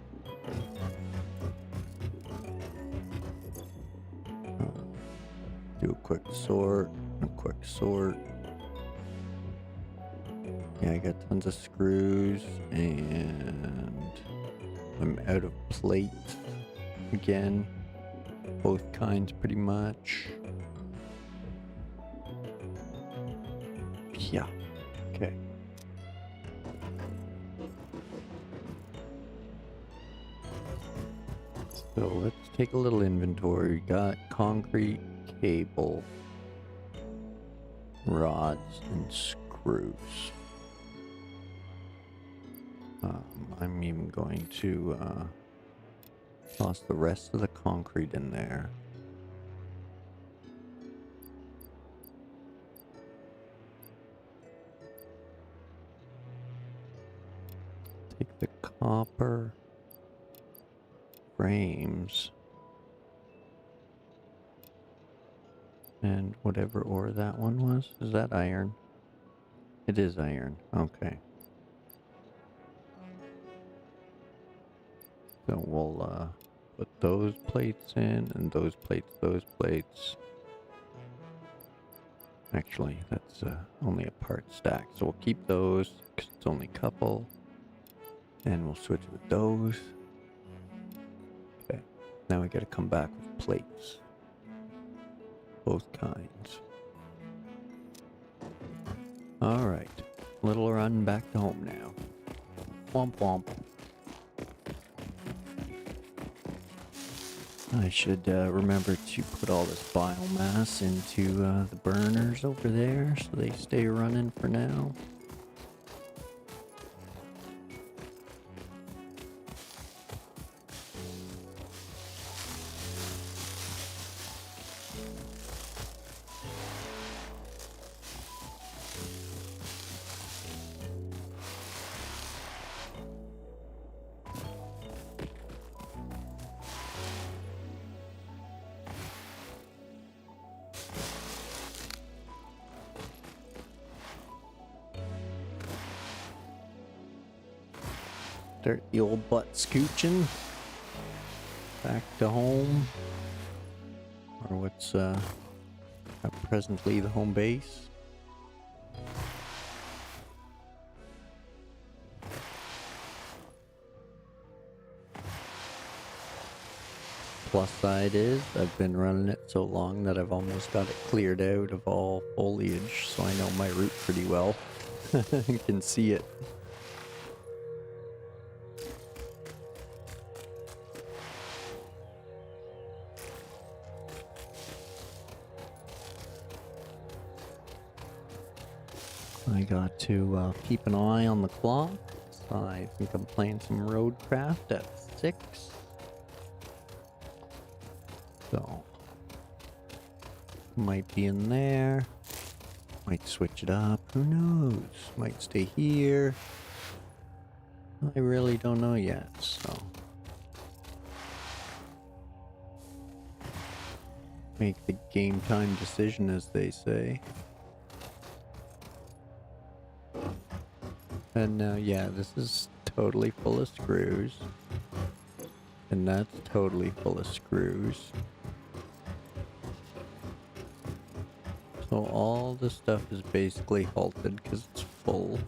Do a quick sort. A quick sort. Yeah, I got tons of screws and I'm out of plates again. Both kinds pretty much. Yeah. Okay. So let's take a little inventory. We got concrete, cable, rods, and screws. I'm even going to toss the rest of the concrete in there. Take the copper frames and whatever ore that one was. Is that iron? It is iron. Okay. So we'll put those plates in and those plates, those plates. Actually, that's only a part stack. So we'll keep those because it's only a couple. And we'll switch with those. Okay. Now we gotta come back with plates. Both kinds. Alright. Little run back to home now. Womp womp. I should remember to put all this biomass into the burners over there so they stay running for now. Start the old butt scooching back to home, or what's presently the home base. Plus side is I've been running it so long that I've almost got it cleared out of all foliage, so I know my route pretty well. You can see it. I got to keep an eye on the clock. I think I'm playing some roadcraft at 6. So, might be in there. Might switch it up. Who knows? Might stay here. I really don't know yet, so. Make the game time decision, as they say. And yeah, this is totally full of screws. And that's totally full of screws. So all the stuff is basically halted because it's full.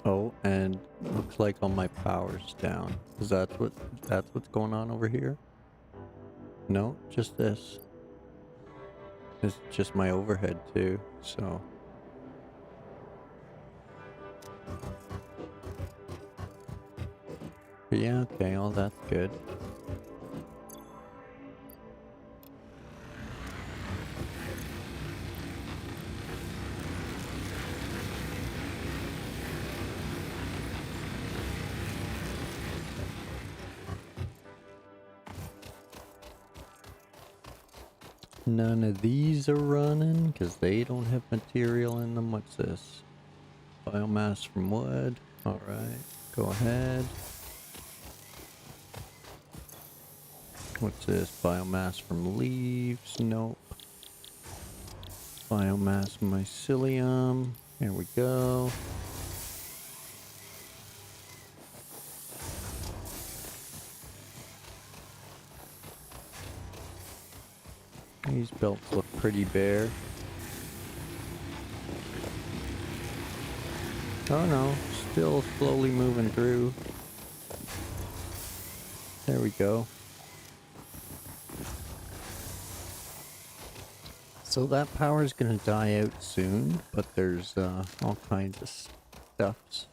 Oh, and looks like all my power's down. Is that's what's going on over here? No, just this. It's just my overhead too, so. But yeah, okay, all that's good. None of these are running because they don't have material in them. What's this? Biomass from wood. Alright, go ahead. What's this? Biomass from leaves? Nope. Biomass mycelium. Here we go. These belts look pretty bare. Oh no, still slowly moving through. There we go. So that power is going to die out soon, but there's all kinds of stuffs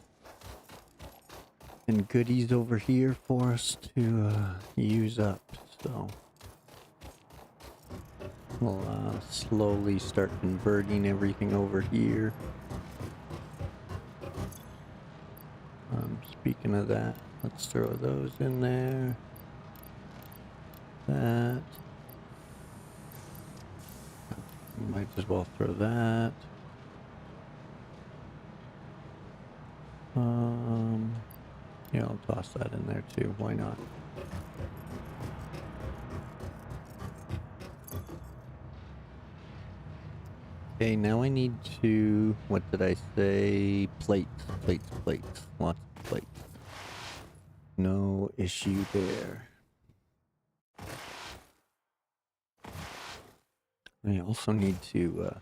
and goodies over here for us to use up. So we'll slowly start converting everything over here. Speaking of that, let's throw those in there. That. Might as well throw that. Yeah, I'll toss that in there too. Why not? Okay, now I need to, what did I say? Plates, plates, plates. Lots of plates. No issue there. I also need to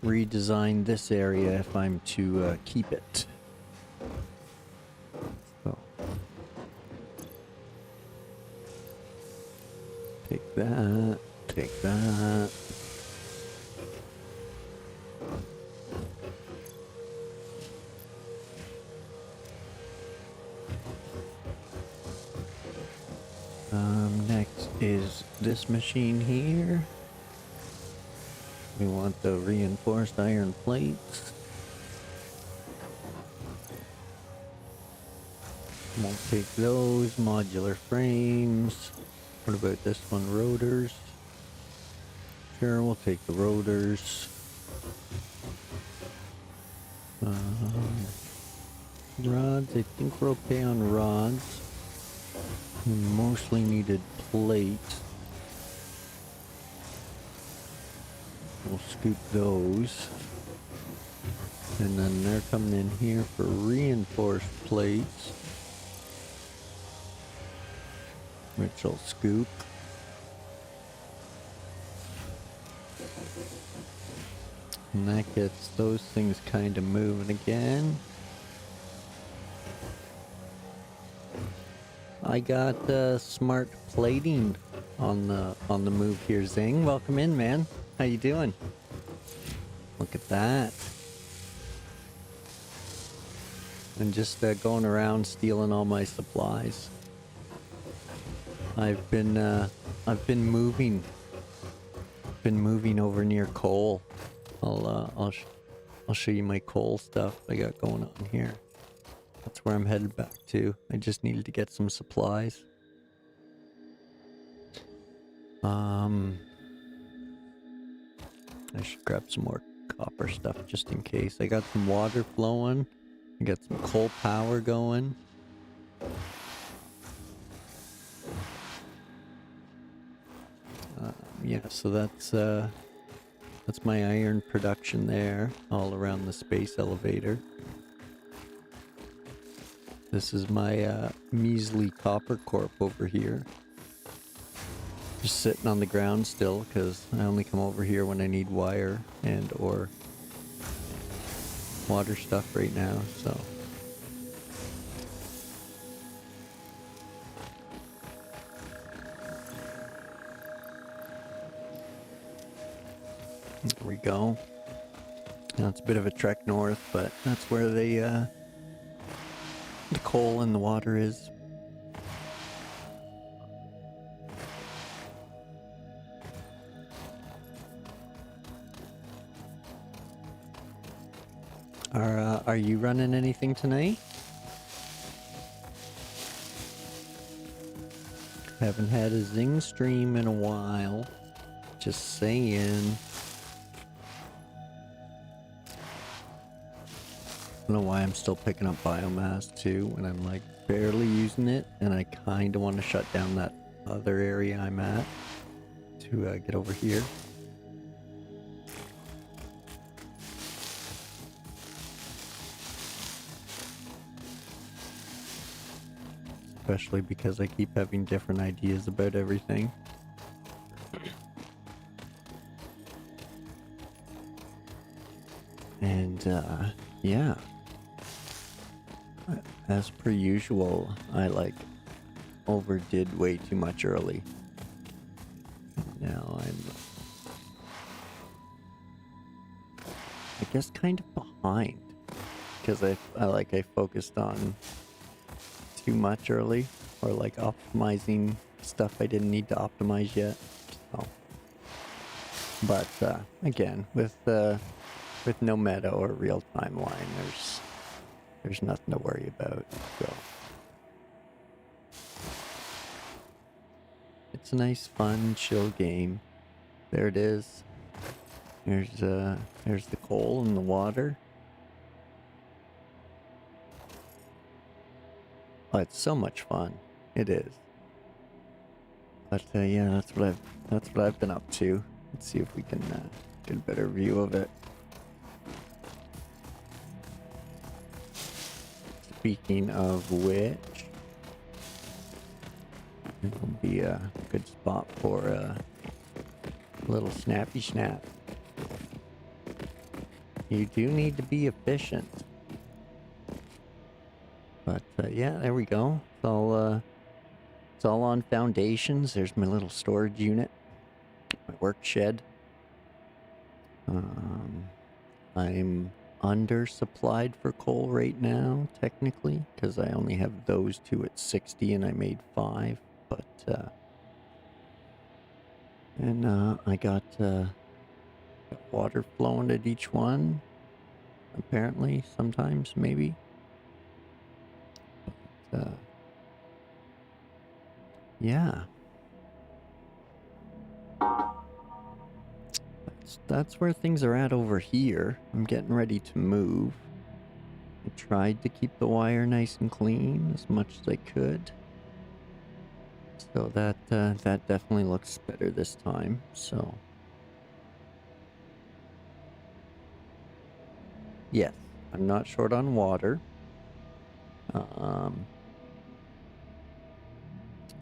redesign this area if I'm to keep it. So, take that, take that. Next is this machine here. We want the reinforced iron plates. We'll take those modular frames. What about this one? Rotors. Sure, we'll take the rotors. Rods, I think we're okay on rods. We mostly needed plates. We'll scoop those. And then they're coming in here for reinforced plates, which I'll scoop. And that gets those things kind of moving again. I got smart plating on the move here. Zing, welcome in, man. How you doing? Look at that. And just going around stealing all my supplies. I've been moving. Been moving over near coal. I'll show you my coal stuff I got going on here. That's where I'm headed back to. I just needed to get some supplies. I should grab some more copper stuff just in case. I got some water flowing. I got some coal power going. Yeah, so that's my iron production there, all around the space elevator. This is my measly copper corp over here. Just sitting on the ground still, because I only come over here when I need wire and or water stuff right now, so. There we go. Now it's a bit of a trek north, but that's where the coal and the water is. Are you running anything tonight? Haven't had a Zing stream in a while. Just saying. I don't know why I'm still picking up biomass too when I'm like barely using it, and I kind of want to shut down that other area I'm at to get over here. Especially because I keep having different ideas about everything. And yeah, as per usual, I like overdid way too much early. Now I'm, I guess, kind of behind because I focused on too much early, or like optimizing stuff I didn't need to optimize yet. So, but again, with no meta or real timeline, there's nothing to worry about. So it's a nice, fun, chill game. There it is. There's the coal and the water. Oh, it's so much fun. It is. But yeah, that's what I've been up to. Let's see if we can get a better view of it. Speaking of which, it will be a good spot for a little snappy snap. You do need to be efficient. But yeah, there we go. It's all on foundations. There's my little storage unit, my work shed. I'm undersupplied for coal right now, technically, because I only have those two at 60 and I made 5. But I got water flowing at each one. Apparently, sometimes, maybe. But, yeah. That's where things are at over here. I'm getting ready to move. I tried to keep the wire nice and clean as much as I could. So that definitely looks better this time. So yes, I'm not short on water. I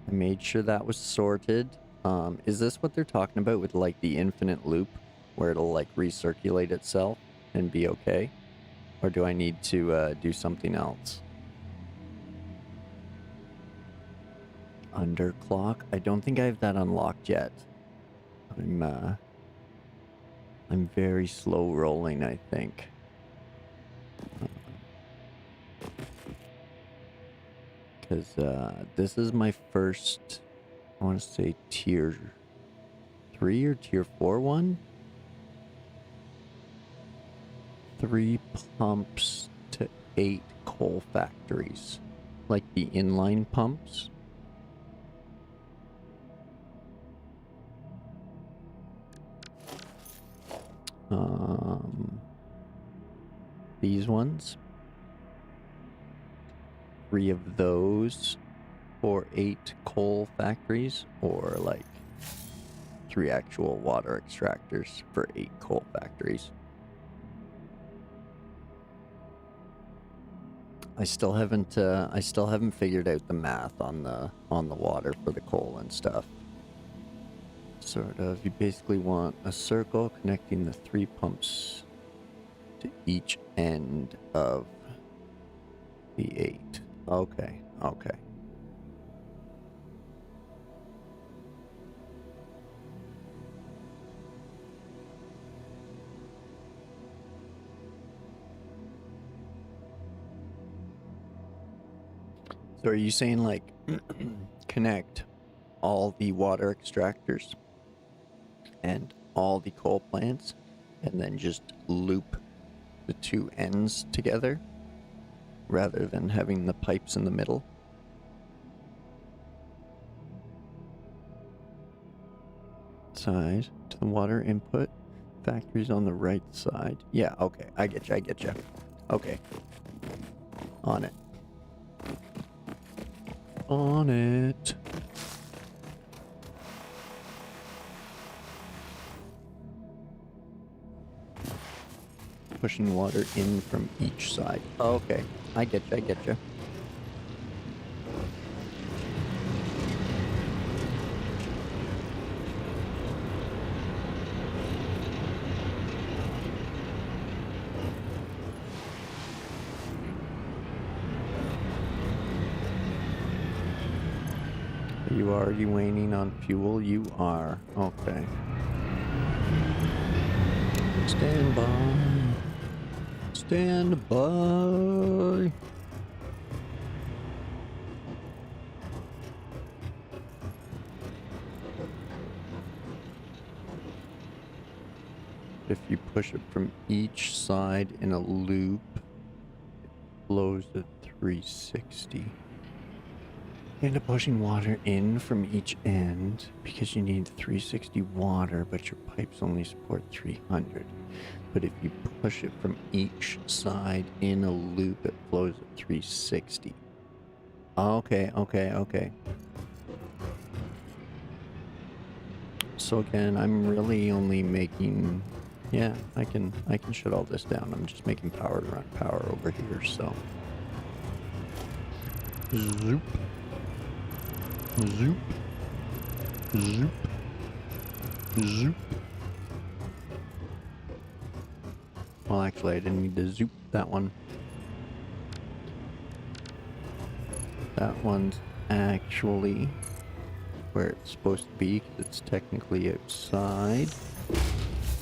made sure that was sorted. Is this what they're talking about with like the infinite loop, where it'll like recirculate itself and be okay? Or do I need to do something else? Underclock? I don't think I have that unlocked yet. I'm very slow rolling, I think. Because this is my first, I want to say tier 3 or tier 4 one. 3 pumps to 8 coal factories. Like the inline pumps. These ones. 3 of those for 8 coal factories, or like 3 actual water extractors for 8 coal factories. I still haven't figured out the math on the water for the coal and stuff. Sort of, you basically want a circle connecting the 3 pumps to each end of the 8. Okay, okay. So are you saying like connect all the water extractors and all the coal plants and then just loop the 2 ends together rather than having the pipes in the middle? side to the water input. Factory's on the right side. Yeah, okay. I get you. Okay. On it. On it. Pushing water in from each side. Okay. I get you. Are you waning on fuel? You are. Okay. Stand by. Stand by. If you push it from each side in a loop, it flows at 360. End up pushing water in from each end because you need 360 water, but your pipes only support 300. But if you push it from each side in a loop, it flows at 360. Okay. So again, I'm really only making... Yeah, I can shut all this down. I'm just making power to run power over here, so... Zoop. Zoop. Zoop. Zoop. Well, actually, I didn't need to zoop that one. That one's actually where it's supposed to be, 'cause it's technically outside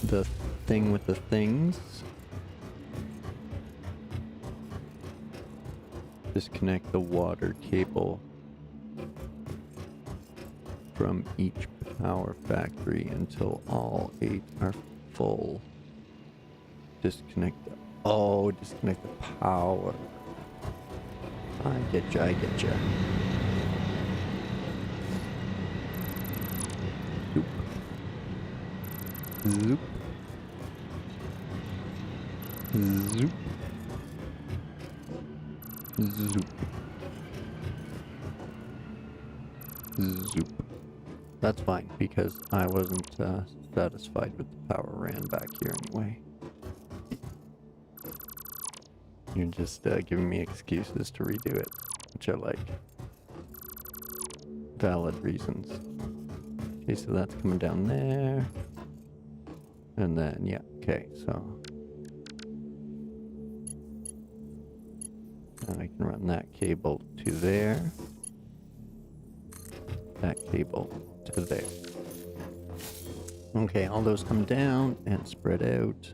the thing with the things. Disconnect the water cable from each power factory until all 8 are full. Disconnect disconnect the power. I get you. Zoop. Zoop. Zoop. Zoop. Zoop. That's fine, because I wasn't satisfied with the power ran back here anyway. You're just giving me excuses to redo it, which I like. Valid reasons. Okay, so that's coming down there. And then, yeah, okay, so... And I can run that cable to there. That cable to there. Okay, all those come down and spread out.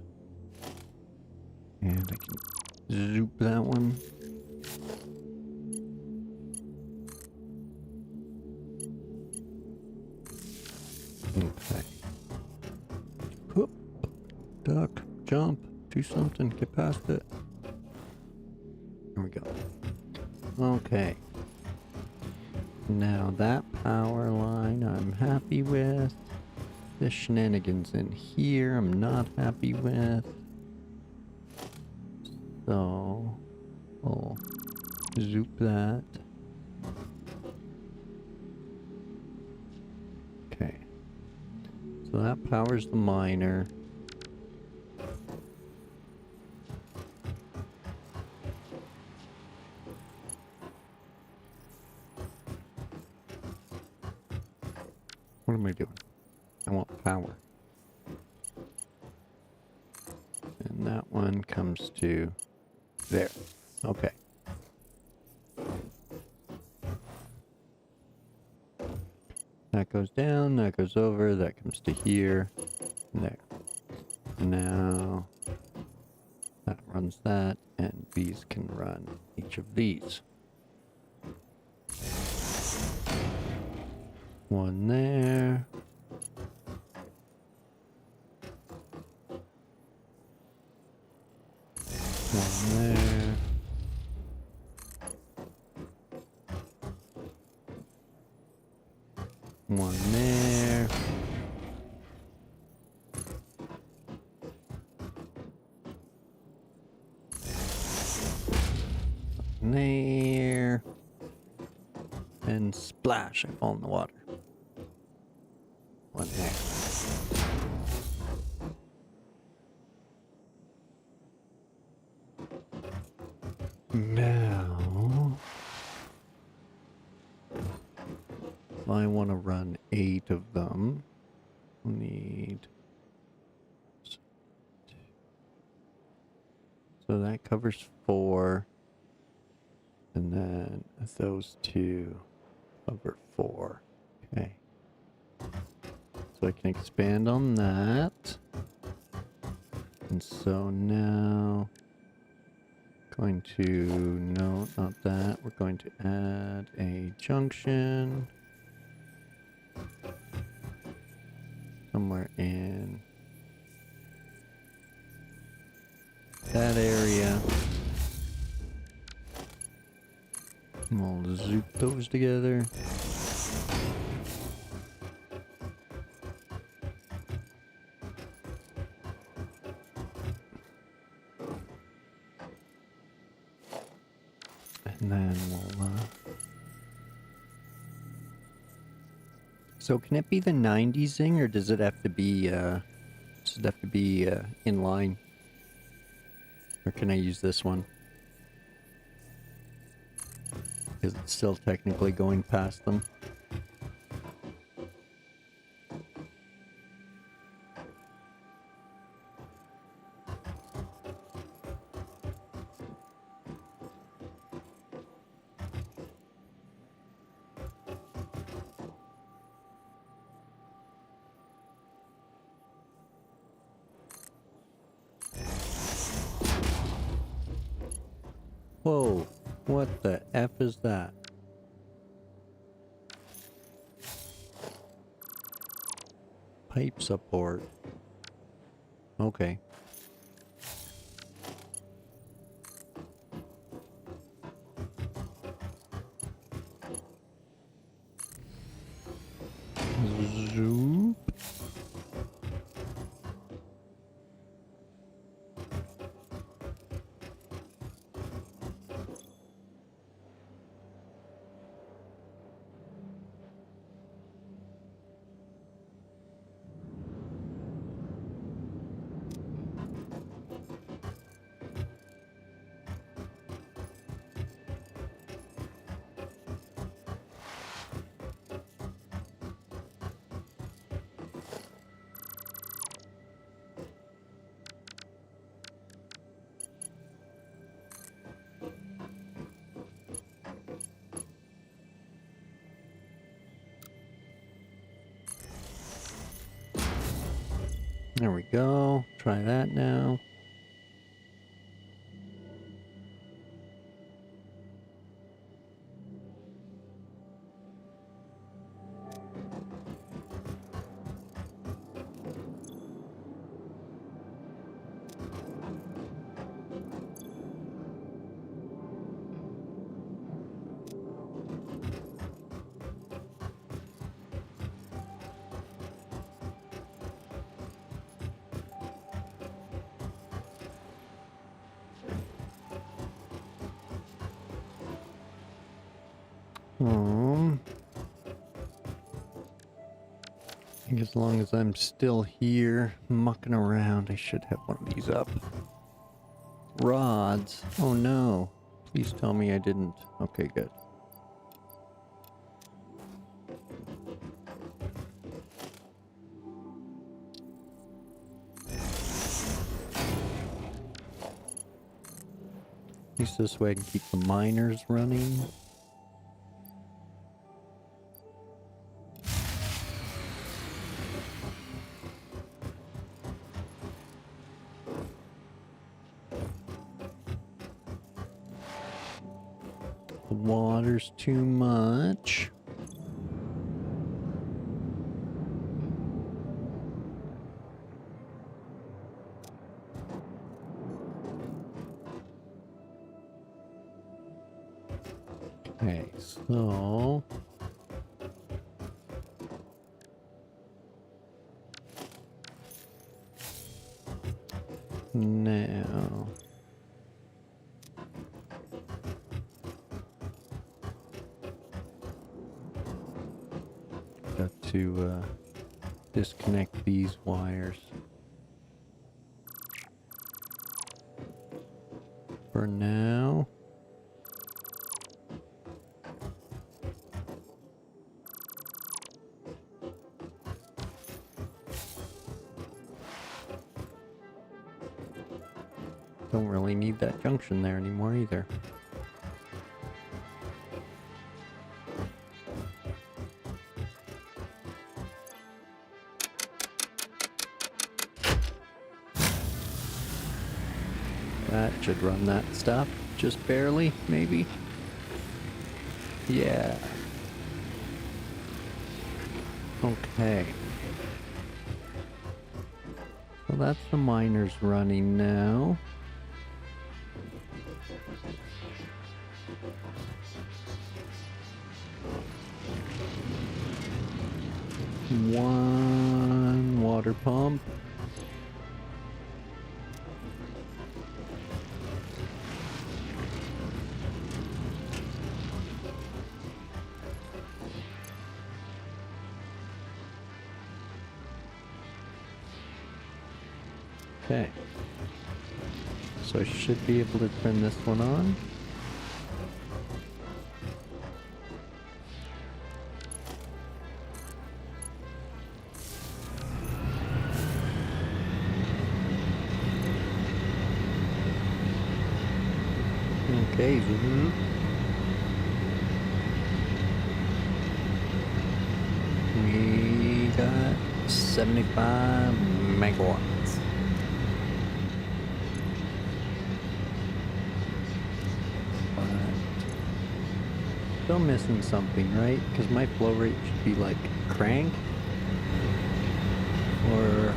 And I can zoop that one. Okay. Whoop. Duck. Jump. Do something. Get past it. There we go. Okay. Now that power line I'm happy with. The shenanigans in here I'm not happy with. So we'll zoop that. Okay. So that powers the miner. What am I doing? I want power. And that one comes to there. Okay. That goes down, that goes over, that comes to here. There. Now that runs that, and these can run each of these. One there. One there. One there. in there. And splash, I fall in the water. One there. Now, if I want to run 8 of them, I'll need... So that covers 4. And then those 2 cover 4. Okay. So I can expand on that. And so now... Going to, no, not that. We're going to add a junction somewhere in that area. And we'll zoop those together. And then we'll, so can it be the 90s thing, or does it have to be, in line? Or can I use this one? Because it's still technically going past them. Whoa, what the F is that? Pipe support. Okay. Zoop. There we go. Try that now. I think as long as I'm still here mucking around, I should have one of these up. Rods. Oh no. Please tell me I didn't. Okay, good. At least this way I can keep the miners running. The water's too much. Okay, so now to disconnect these wires. For now. Don't really need that junction there anymore either. That should run that stuff. Just barely, maybe. Yeah. Okay. So that's the miners running now. One water pump. Okay. So I should be able to turn this one on. Okay. We got 75 megawatts. But still missing something, right? Because my flow rate should be like crank. Or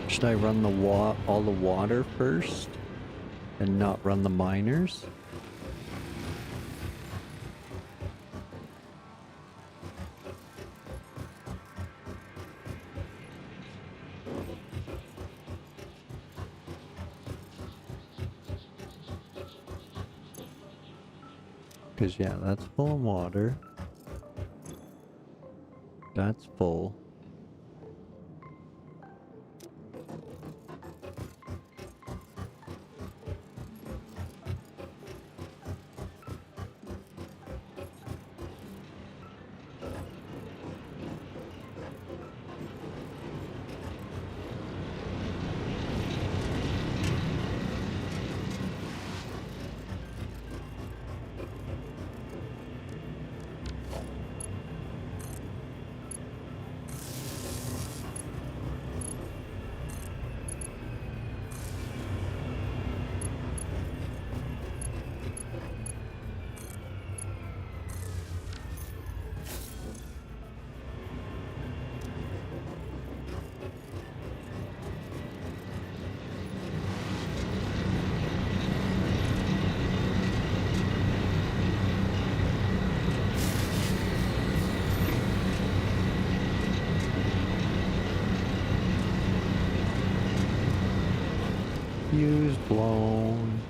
should I run the all the water first and not run the miners? Because yeah, that's full of water. That's full. Fuse blown.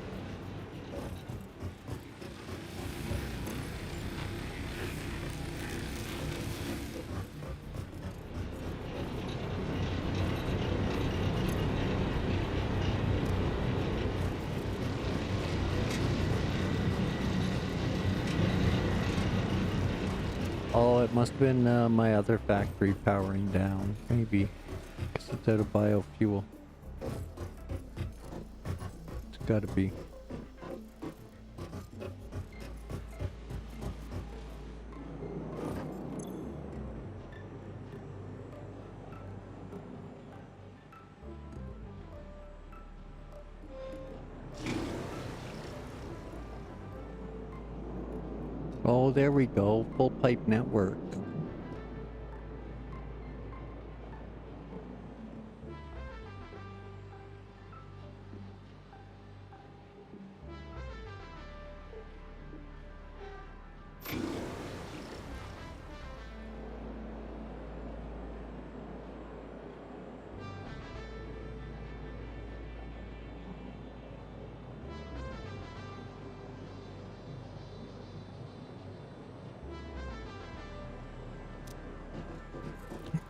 Oh, it must have been my other factory powering down, maybe. Because it's out of biofuel. It's gotta be. Oh, there we go. Full pipe network.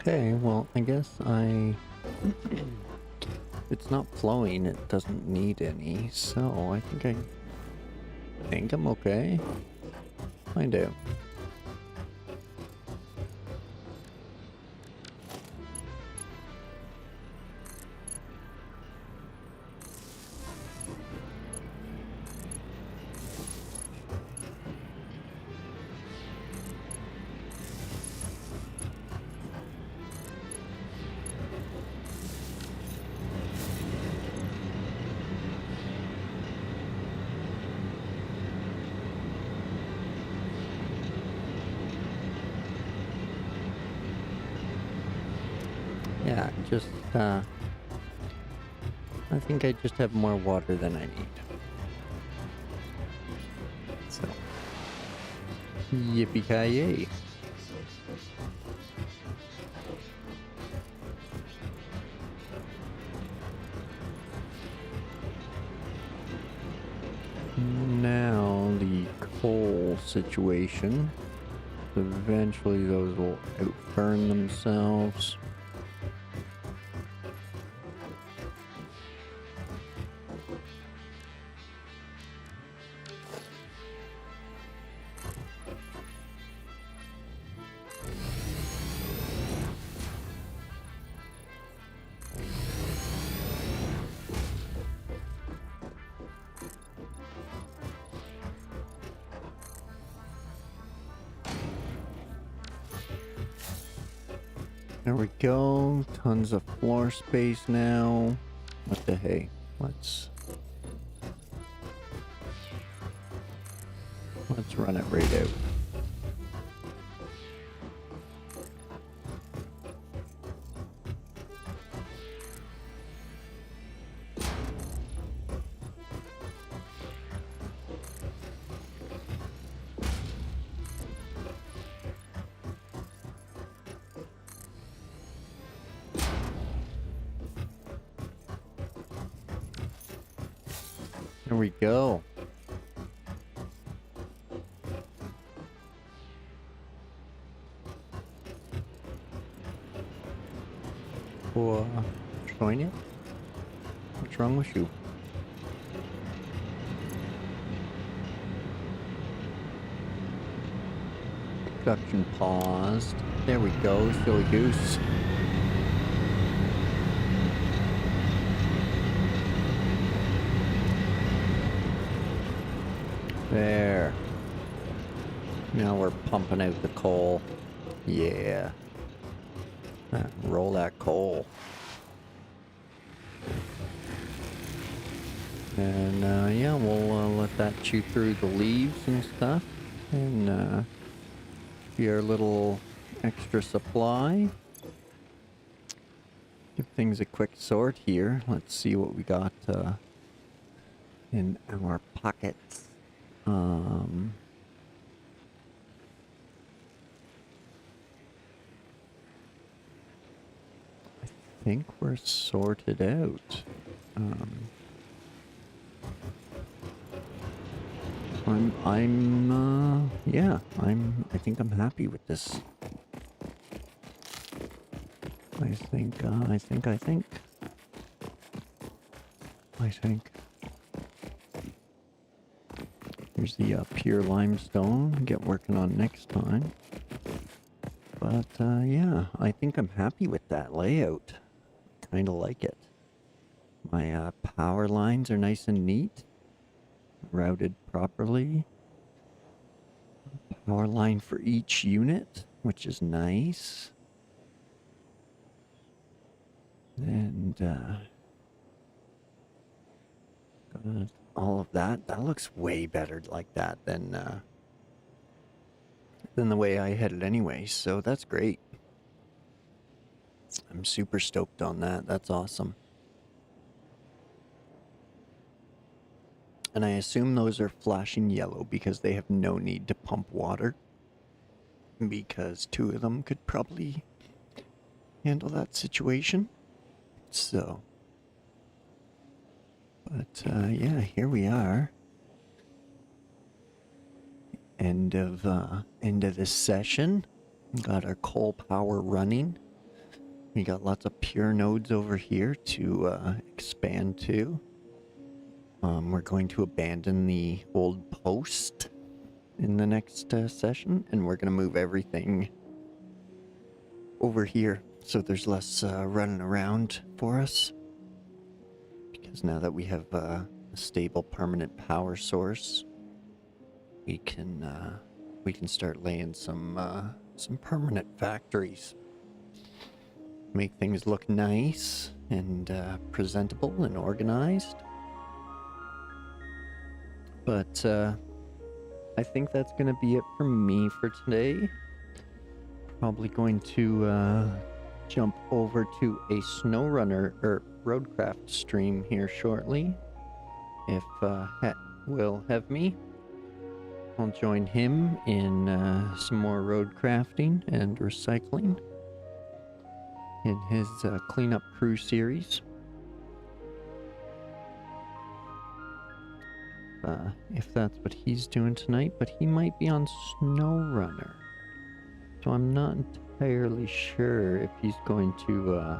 Okay, well, I guess it's not flowing, it doesn't need any, so I think I'm okay. Find out. Yeah, just, I think I just have more water than I need. So, yippee-ki-yay. Now, the coal situation. Eventually those will outburn themselves. There we go. Tons of floor space now. What the hey? Let's run it right out. There we go. Join it? What's wrong with you? Production paused. There we go, silly goose. There. Now we're pumping out the coal. Yeah. Roll that coal. And yeah, we'll let that chew through the leaves and stuff. And be our little extra supply. Give things a quick sort here. Let's see what we got in our pockets. I think we're sorted out. Yeah, I think I'm happy with this. I think. Here's the pure limestone. Get working on next time. But yeah, I think I'm happy with that layout. Kind of like it. My power lines are nice and neat. Routed properly. Power line for each unit, which is nice. And all of that. That looks way better like that than the way I had it anyway. So that's great. I'm super stoked on that. That's awesome. And I assume those are flashing yellow because they have no need to pump water. Because 2 of them could probably handle that situation. So. But yeah, here we are. End of this session. Got our coal power running. We got lots of pure nodes over here to expand to. We're going to abandon the old post in the next session, and we're going to move everything over here so there's less running around for us. Because now that we have a stable permanent power source, we can start laying some permanent factories. Make things look nice and presentable and organized. But I think that's going to be it for me for today. Probably going to jump over to a SnowRunner or Roadcraft stream here shortly. If Het will have me, I'll join him in some more road crafting and recycling in his cleanup crew series. If that's what he's doing tonight, but he might be on SnowRunner. So I'm not entirely sure if he's going to,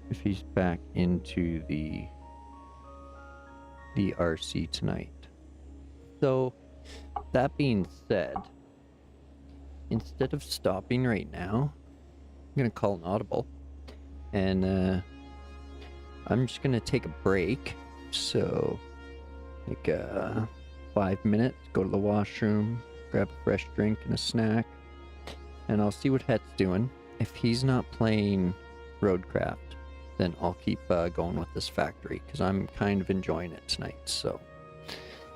if he's back into the RC tonight. So, that being said, instead of stopping right now, I'm going to call an audible. And I'm just going to take a break. So, like 5 minutes, go to the washroom, grab a fresh drink and a snack, and I'll see what Het's doing. If he's not playing Roadcraft, then I'll keep going with this factory, because I'm kind of enjoying it tonight, so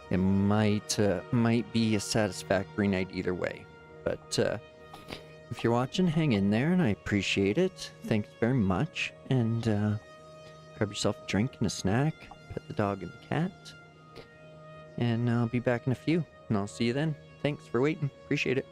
it might be a satisfactory night either way. But if you're watching, hang in there, and I appreciate it. Thanks very much, and grab yourself a drink and a snack, pet the dog and the cat, and I'll be back in a few, and I'll see you then. Thanks for waiting. Appreciate it.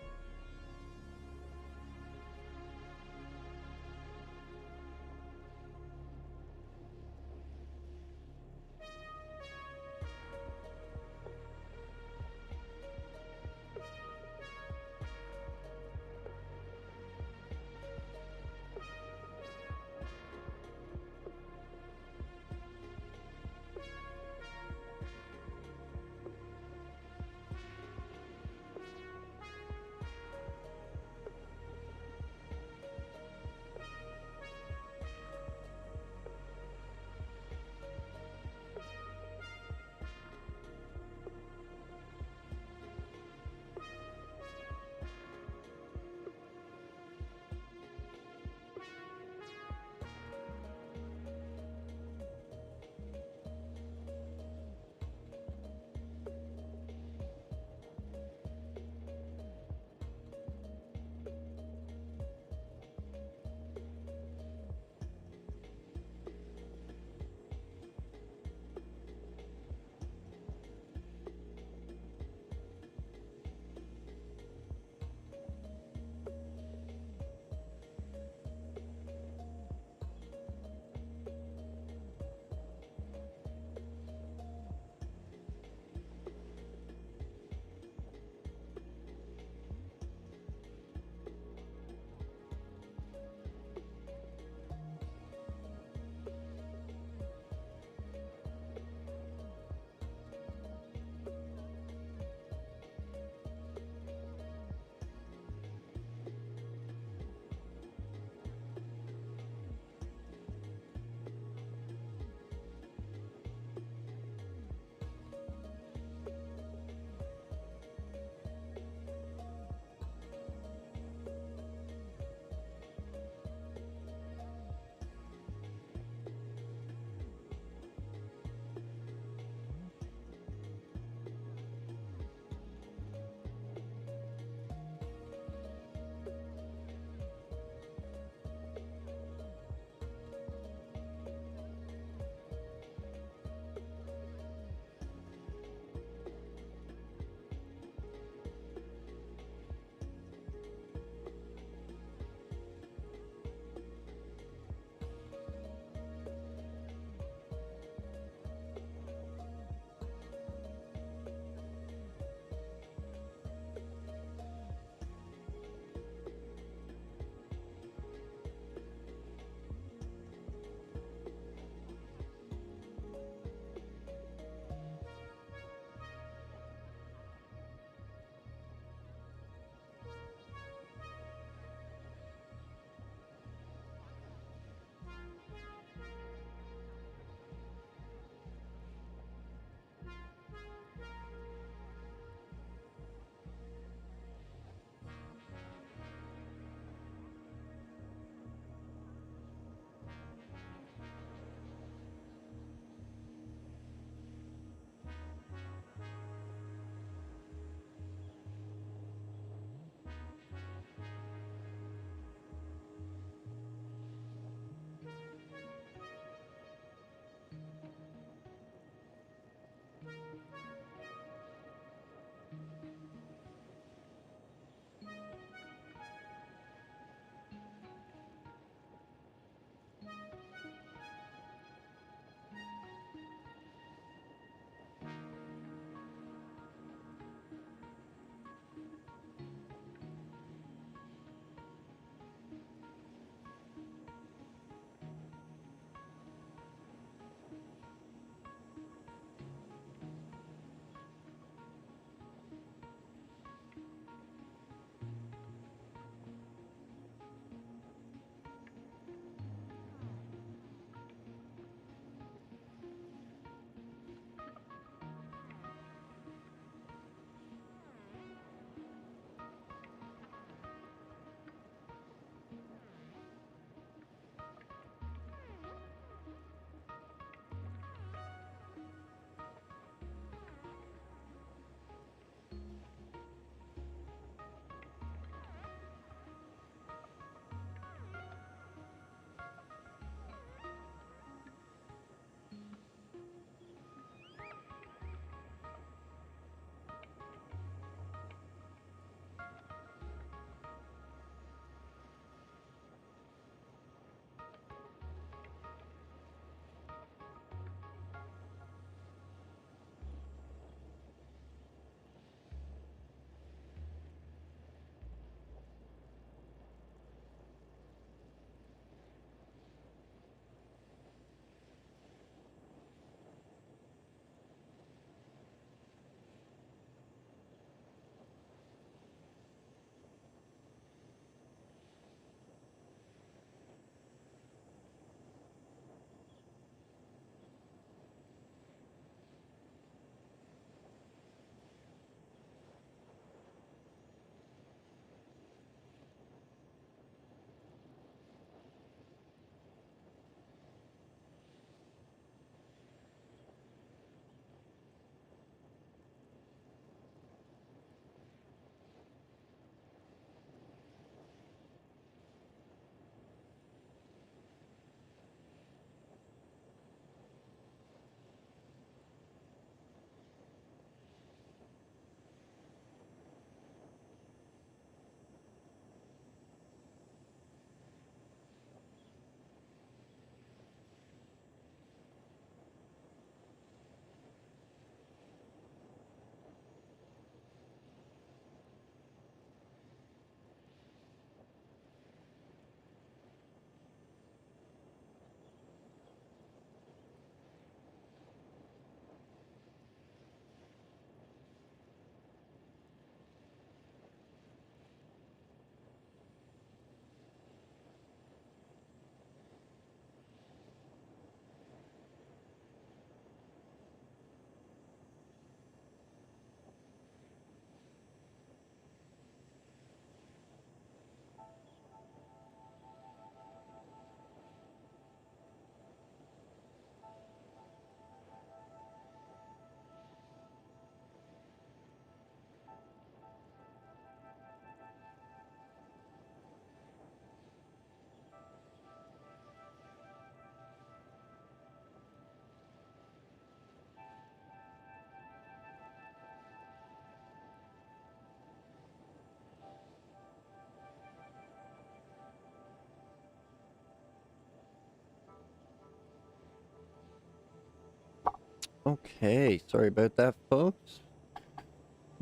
Okay, sorry about that, folks.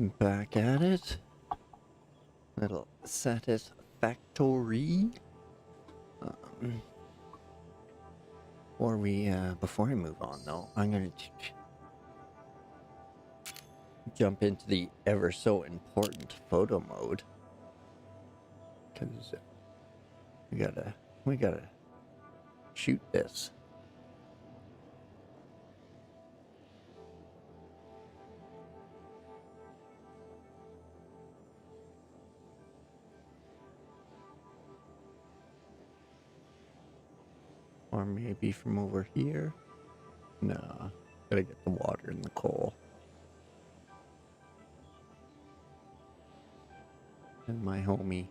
Back at it. Little satisfactory. Before I move on though, I'm gonna jump into the ever so important photo mode. Cause we gotta shoot this. Or maybe from over here. Nah, gotta get the water and the coal. And my homie.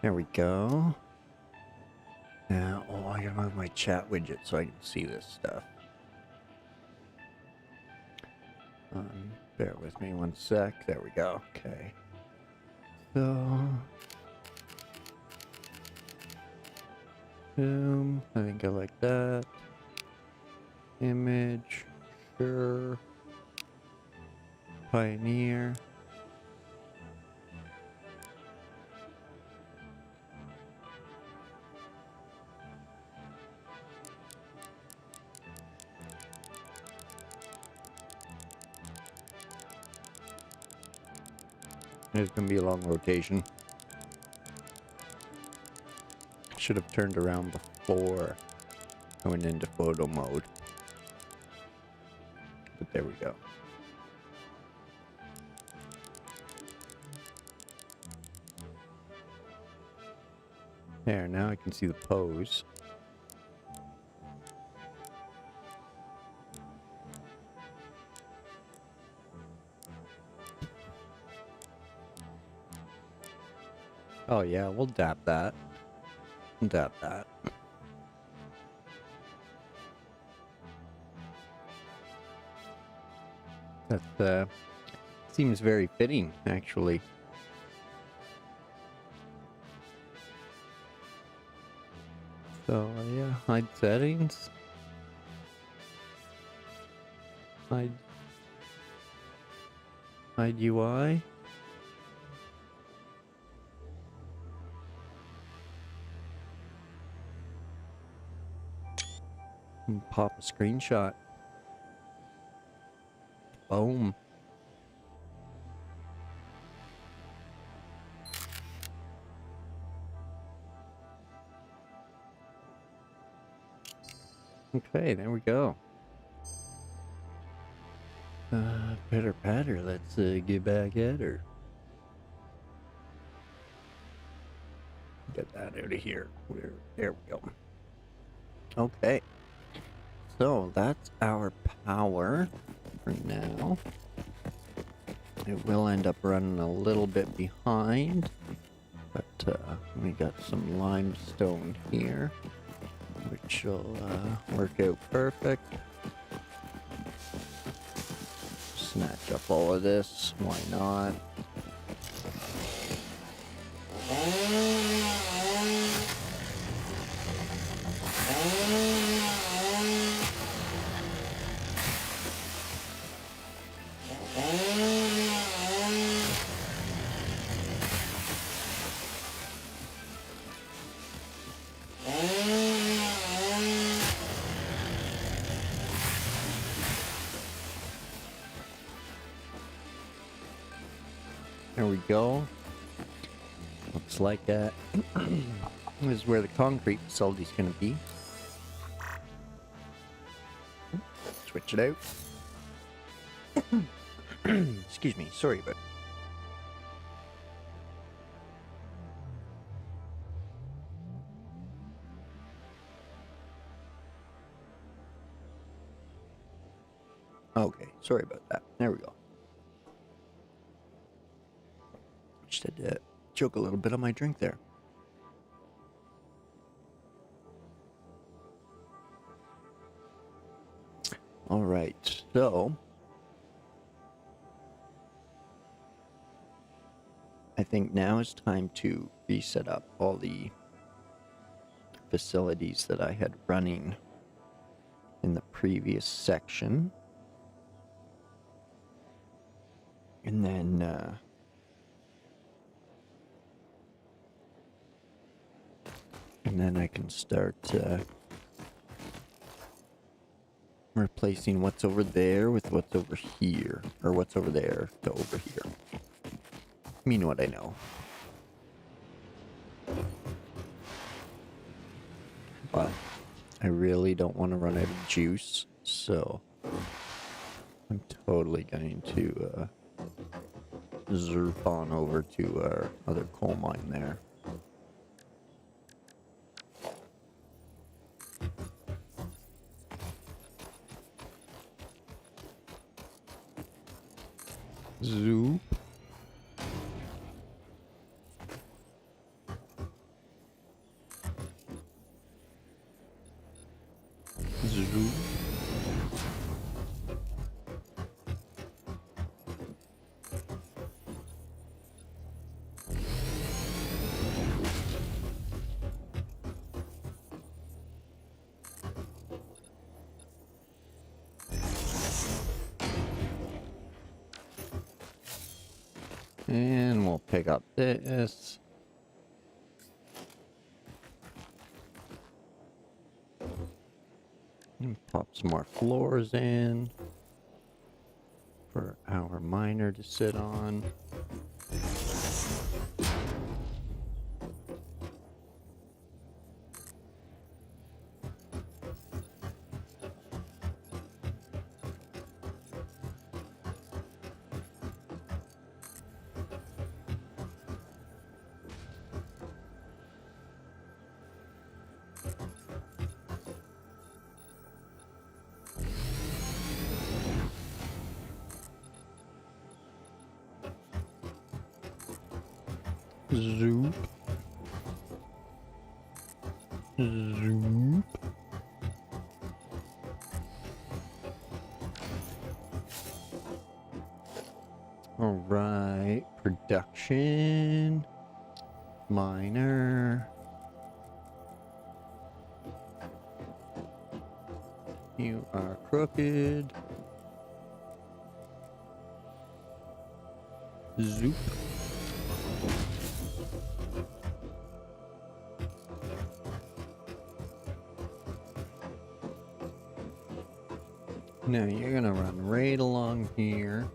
There we go. Now, I gotta move my chat widget so I can see this stuff. Bear with me one sec. There we go. Okay. So, zoom. I think I like that. Image. Sure. Pioneer. It's gonna be a long rotation. Should have turned around before going into photo mode. But there we go. There, now I can see the pose. Oh yeah, we'll dap that. Dap that. That seems very fitting, actually. So yeah, hide settings. Hide UI. And pop a screenshot. Boom. Okay, there we go. Pitter patter, let's get back at her. Get that out of here. There we go. Okay. So that's our power for now. It will end up running a little bit behind, but we got some limestone here, which will work out perfect. Snatch up all of this, why not? There we go. Looks like this is where the concrete facility's gonna be. Switch it out. Excuse me, sorry about. Okay, sorry about that. There we go. Just had to choke a little bit on my drink there. All right, so I think now is time to reset up all the facilities that I had running in the previous section. And then I can start replacing what's over there with what's over here, or what's over there to over here. I mean what I know. But I really don't want to run out of juice, so I'm totally going to zoop on over to our other coal mine there. Zoop. Zoop. And we'll pick up this. And pop some more floors in for our miner to sit on. Zoop. Zoop. All right, production, miner. You are crooked. Zoop. Now you're gonna run right along here,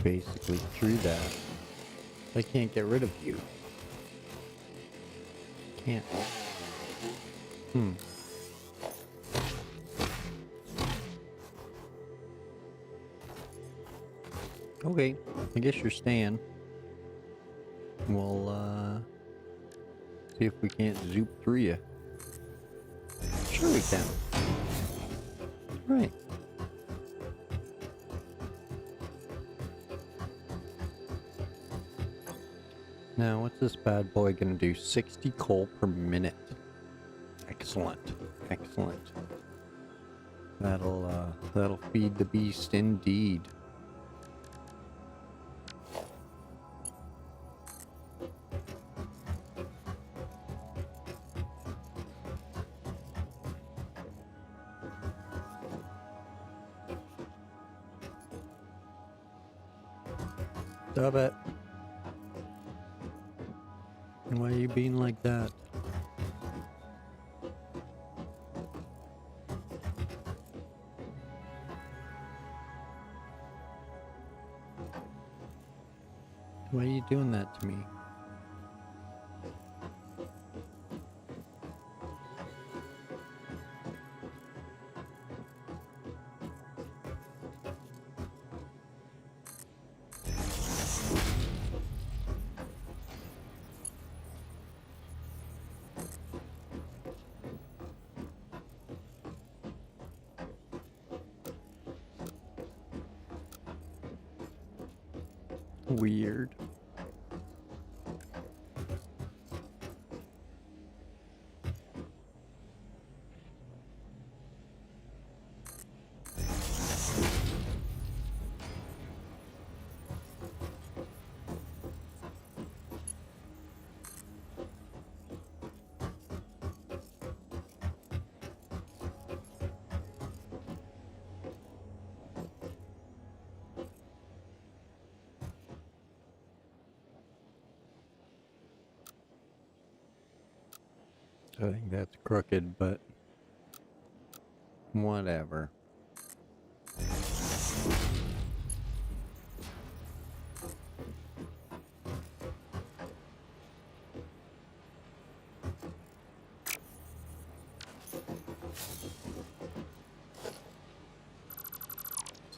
basically through that. I can't get rid of you. Can't. Okay, I guess you're staying. We'll see if we can't zoop through you. Sure we can. Right. Now, what's this bad boy gonna do? 60 coal per minute. Excellent. Excellent. That'll feed the beast indeed. Stop it. Why are you being like that? Why are you doing that to me? Weird. I think that's crooked, but whatever.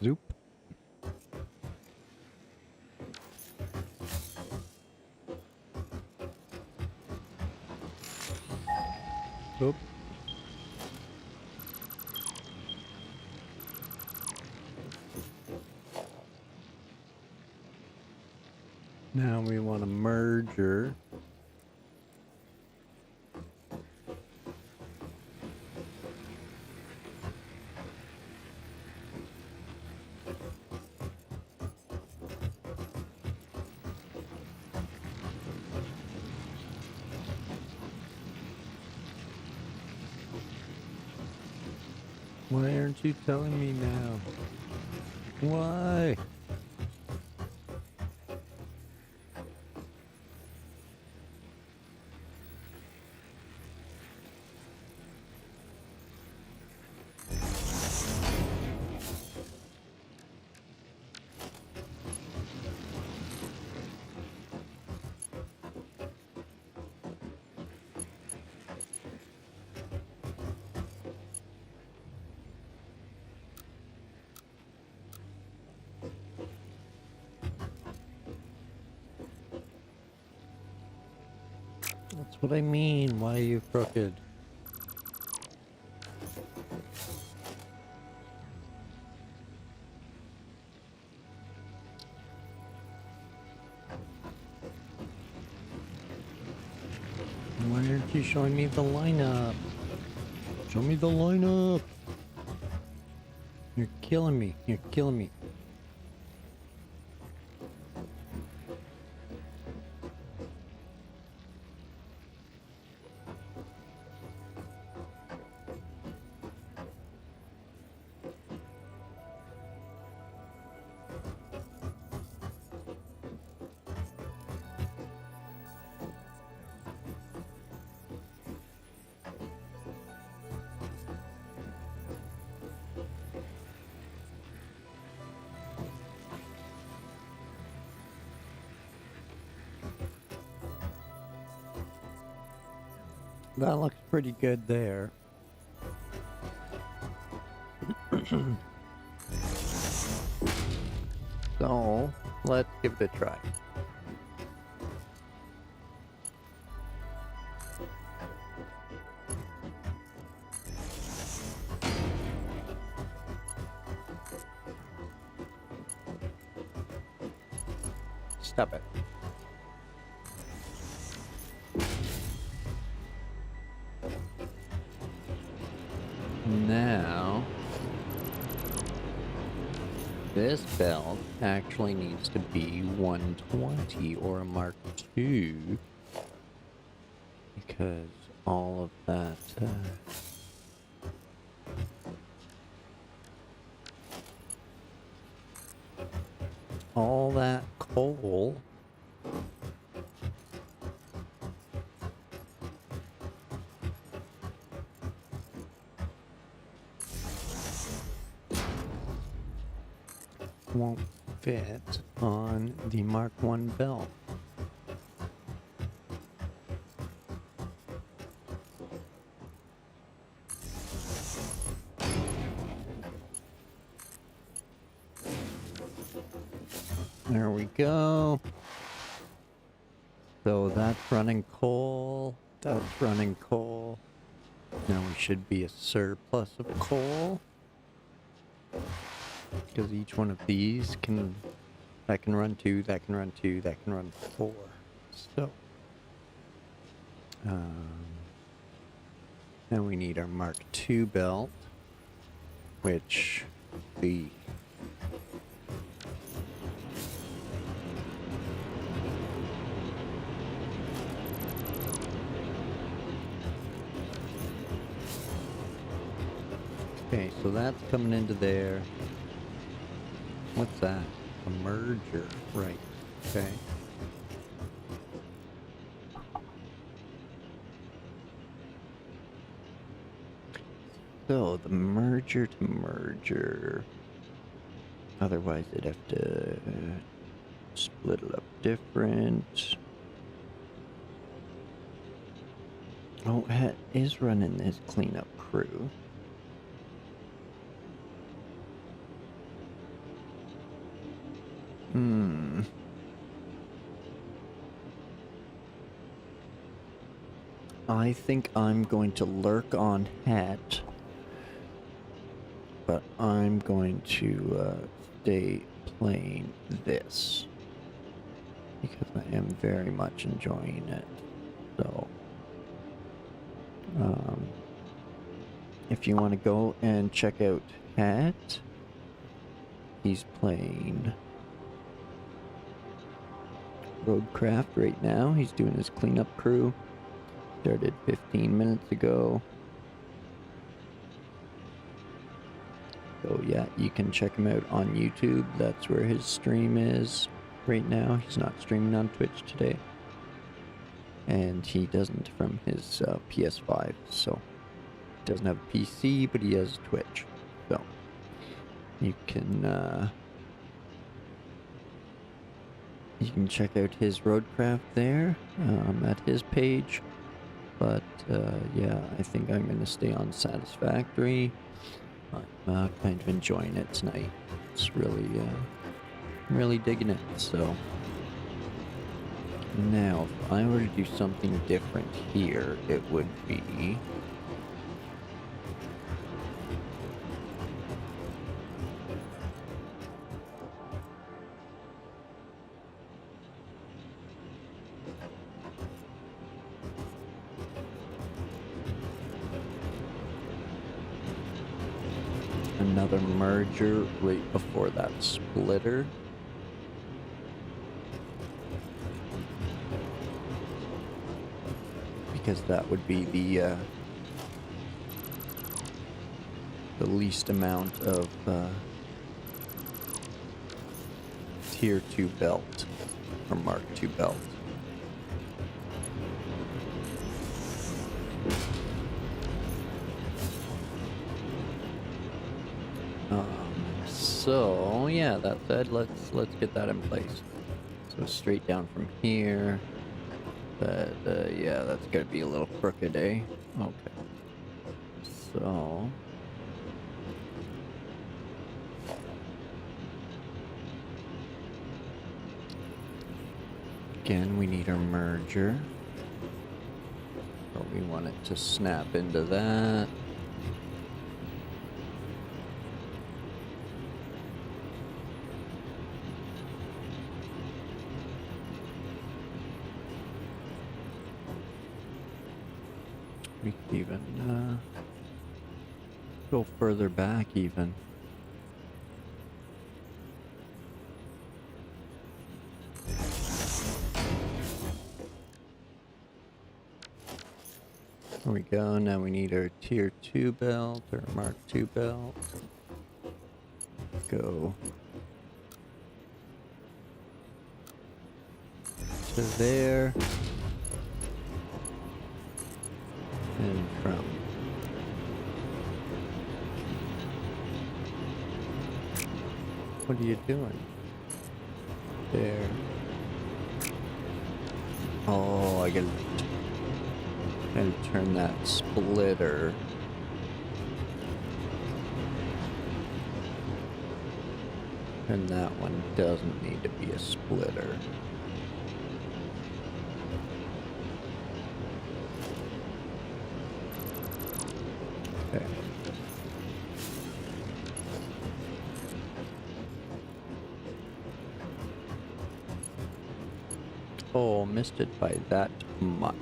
Zoop. Oop. Now we want a merger. Why aren't you telling me now? Why? That's what I mean. Why are you crooked? Why aren't you showing me the lineup? Show me the lineup. You're killing me. You're killing me. That looks pretty good there. So, let's give it a try. Stop it. Now, this belt actually needs to be 120 or a Mark II because all of that all that coal won't fit on the Mark I belt. There we go. So that's running coal. That's running coal. Now we should be a surplus of coal. Because each one of these that can run 2, that can run 2, that can run 4. So, then we need our Mark II belt, which the okay, so that's coming into there. What's that? A merger, right? Okay. So the merger to merger. Otherwise, they'd have to split it up different. Oh, Het is running his cleanup crew. I think I'm going to lurk on Het, but I'm going to stay playing this because I am very much enjoying it. So, if you want to go and check out Het, he's playing Roadcraft right now. He's doing his cleanup crew. Started 15 minutes ago. So yeah, you can check him out on YouTube. That's where his stream is right now. He's not streaming on Twitch today. And he doesn't from his PS5, so he doesn't have a PC, but he has Twitch. So you can check out his Roadcraft there at his page. But yeah, I think I'm gonna stay on Satisfactory. I'm kind of enjoying it tonight. It's really, I'm really digging it. So now, if I were to do something different here, it would be another merger right before that splitter. Because that would be the least amount of Tier 2 belt or Mark 2 belt. So yeah, that said, let's get that in place. So straight down from here. But yeah, that's gonna be a little crooked, eh? Okay. So again, we need our merger. So we want it to snap into that. We could even go further back even. There we go. Now we need our Tier 2 belt or Mark 2 belt. Go to there. And from what are you doing? There. Oh, I gotta turn that splitter. And that one doesn't need to be a splitter. Okay. Oh, missed it by that much.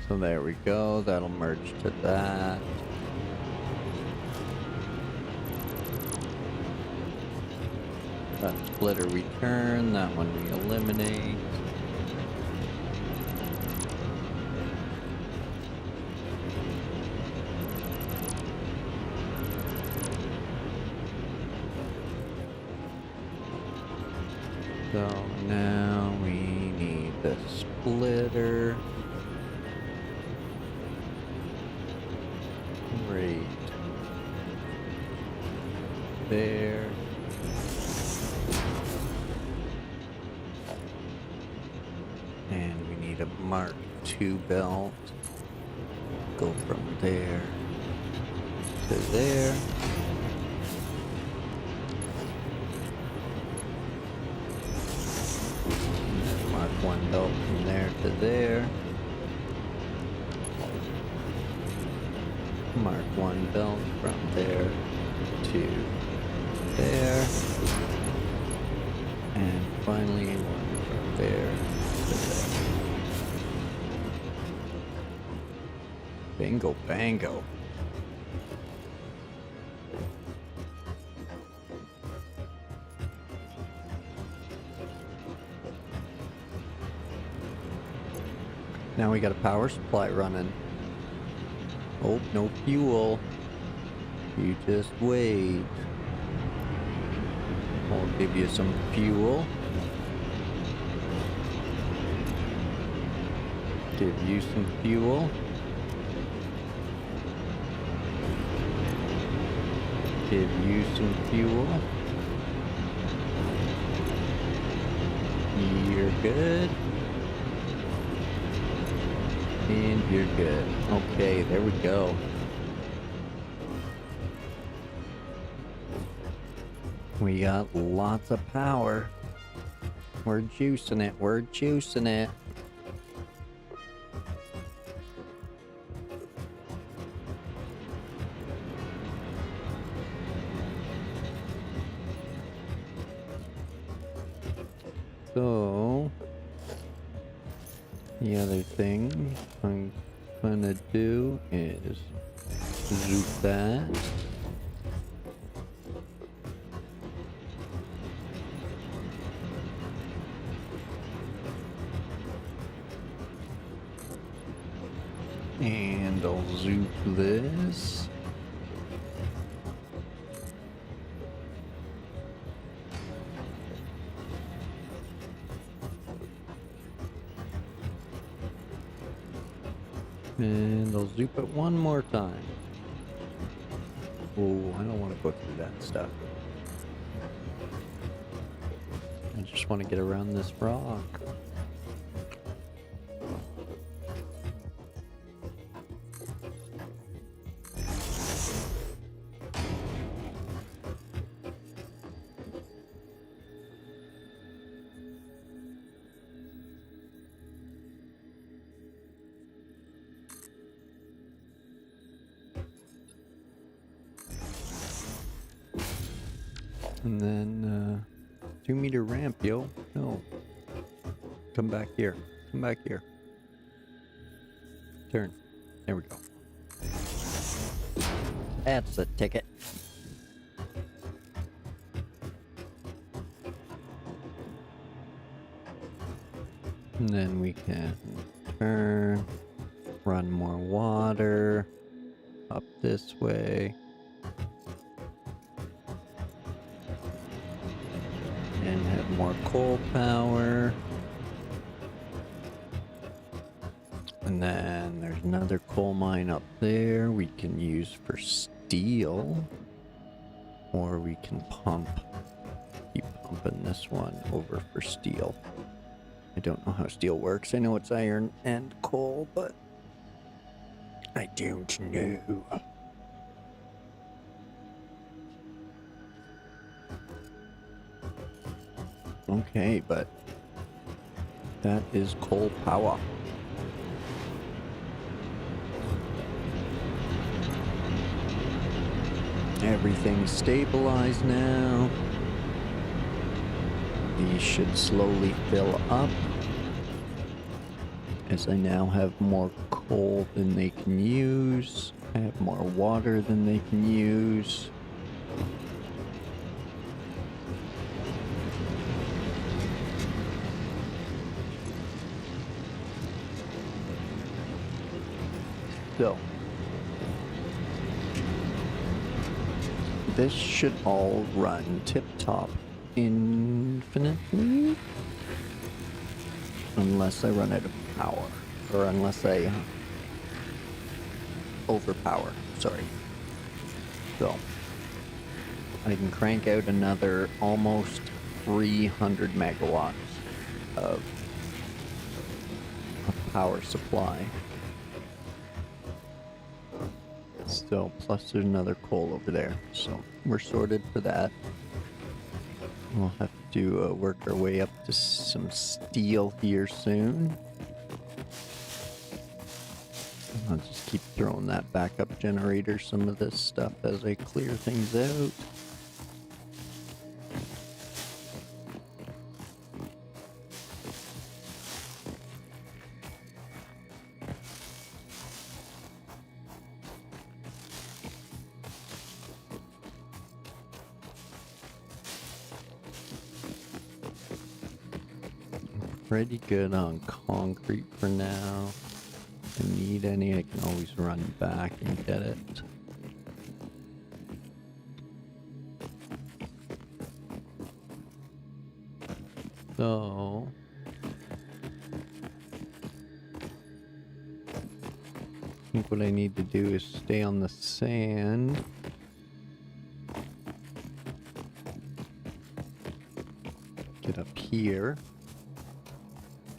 So there we go, that'll merge to that. That splitter we turn, that one we eliminate. So now we need the splitter. Great. There. And we need a Mark II belt. Go from there to there. And then Mark I belt from there to there. Mark I belt from there to there. And finally one from there to there. Bingo bango. Now we got a power supply running. Oh, no fuel. You just wait. I'll give you some fuel. Give you some fuel. Give you some fuel. You're good. And you're good. Okay, there we go. We got lots of power. We're juicing it. We're juicing it. So, the other thing I'm gonna do is zoop that. And I'll zoop this. And I'll zoop it one more time. Oh, I don't want to go through that stuff. I just want to get around this rock. And then, 2-meter ramp, yo. No. Come back here. Come back here. Turn. There we go. That's the ticket. And then we can turn, run more water up this way. And have more coal power. And then there's another coal mine up there we can use for steel. Or we can pump. Keep pumping this one over for steel. I don't know how steel works. I know it's iron and coal, but I don't know. Okay, but that is coal power. Everything's stabilized now. These should slowly fill up as I now have more coal than they can use. I have more water than they can use. So this should all run tip-top infinitely, unless I run out of power, or unless I overpower, sorry. So I can crank out another almost 300 megawatts of power supply. So, plus there's another coal over there, so we're sorted for that. We'll have to work our way up to some steel here soon. I'll just keep throwing that backup generator, some of this stuff as I clear things out. Pretty good on concrete for now. If I need any, I can always run back and get it. So I think what I need to do is stay on the sand. Get up here.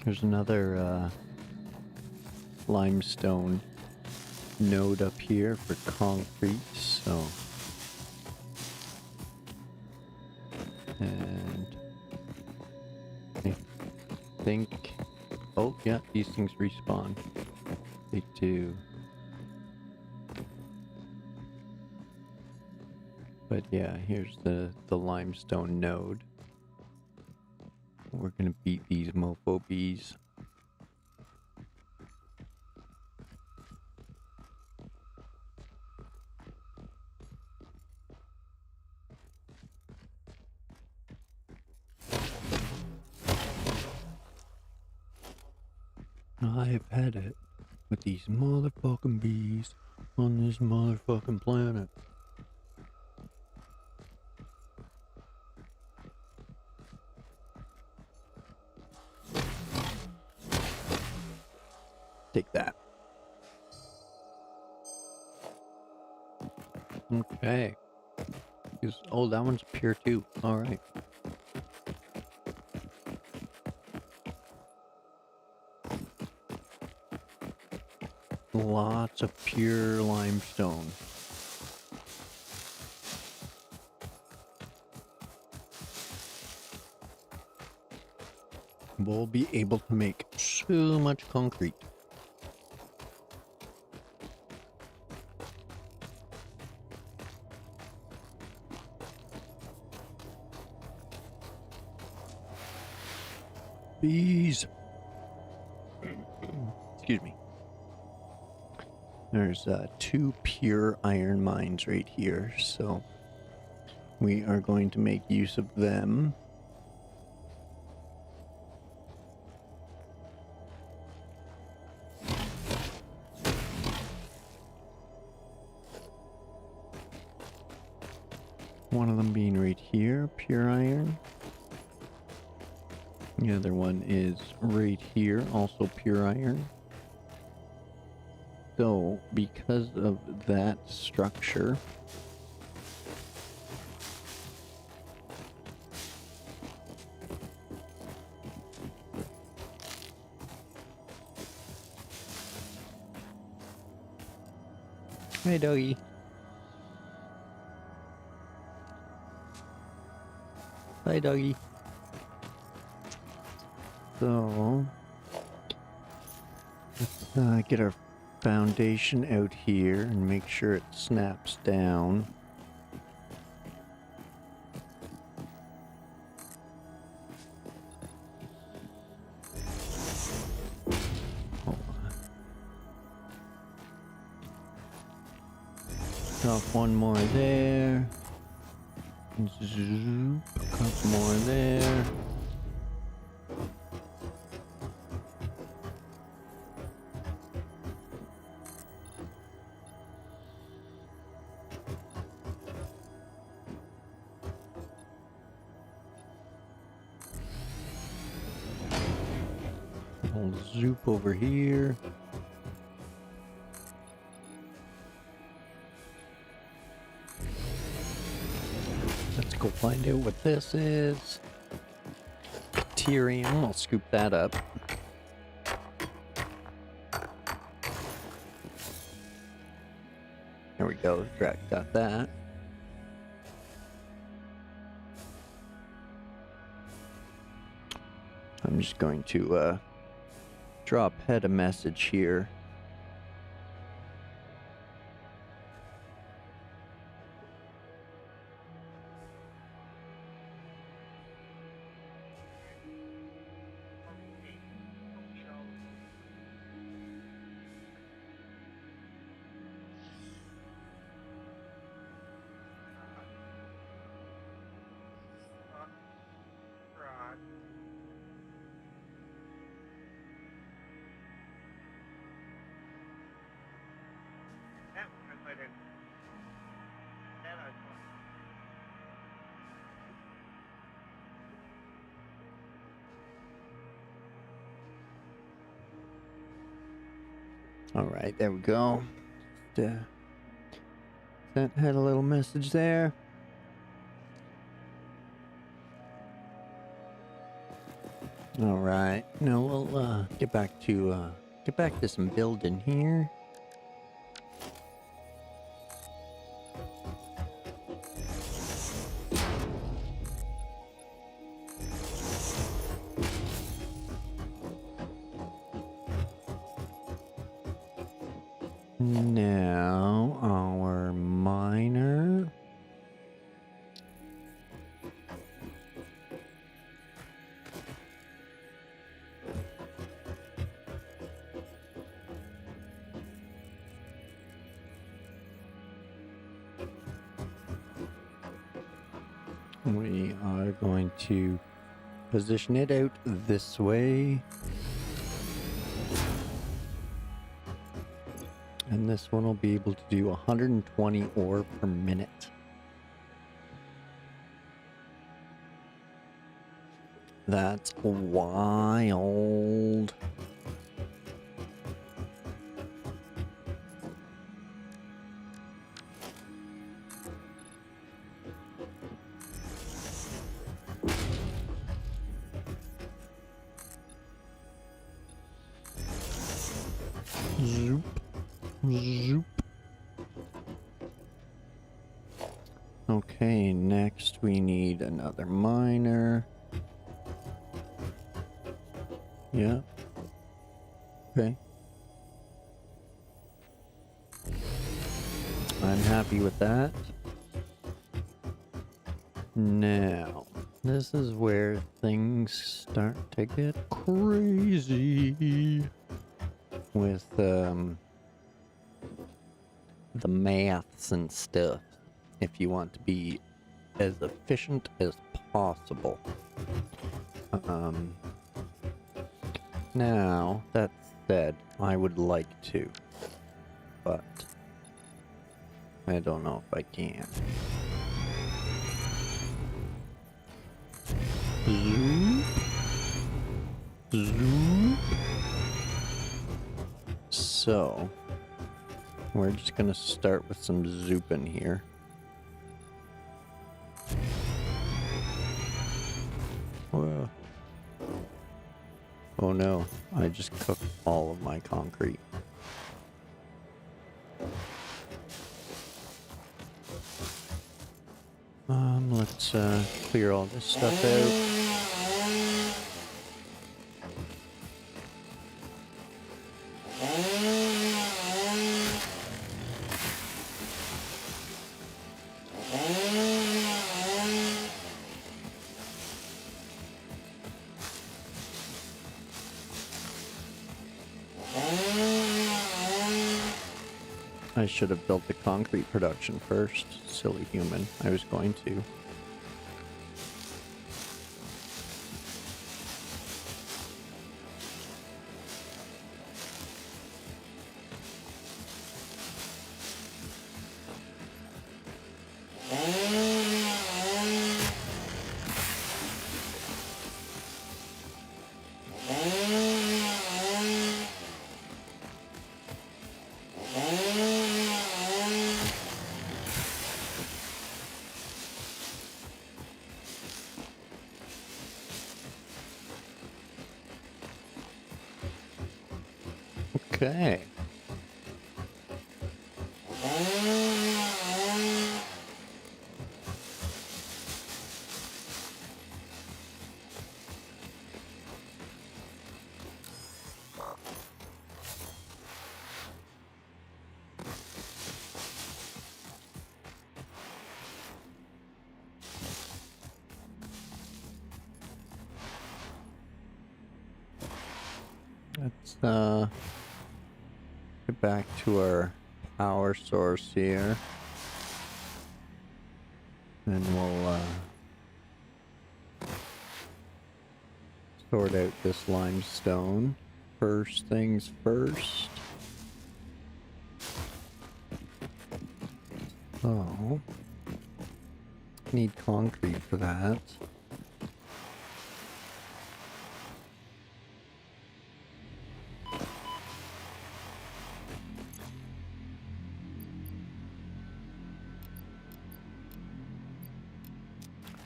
There's another limestone node up here for concrete, so. And I think, oh yeah, these things respawn. They do. But yeah, here's the limestone node. We're gonna beat these mofo bees. I've had it with these motherfucking bees on this motherfucking planet. Take that. Okay. Oh, that one's pure too. Alright. Lots of pure limestone. We'll be able to make so much concrete. Bees. Excuse me. There's 2 pure iron mines right here, so we are going to make use of them. One of them being right here, pure iron. The other one is right here, also pure iron. So, because of that structure, hey doggy. Hi doggy. So, let's get our foundation out here and make sure it snaps down. Drop one more there. Zoop, a couple more there. I'll zoop over here. Let's go find out what this is. Deuterium, I'll scoop that up. There we go, got that. I'm just going to drop head a message here. All right, there we go. That had a little message there. All right, now we'll get back to some building here. Now our miner. We are going to position it out this way. And this one will be able to do 120 ore per minute. That's wild. Zoop. Zoop. Okay, next we need another miner. Yeah. Okay. I'm happy with that. Now, this is where things start to get crazy with the maths and stuff, if you want to be as efficient as possible. Now, that said, I would like to, but I don't know if I can. Zoop. Zoop. So, we're just gonna start with some zooping here. Whoa. Oh no, I just cooked all of my concrete. Let's clear all this stuff out. I should have built the concrete production first. Silly human. I was going to. Okay. Let's get back to our power source here. And we'll sort out this limestone. First things first. Oh, need concrete for that.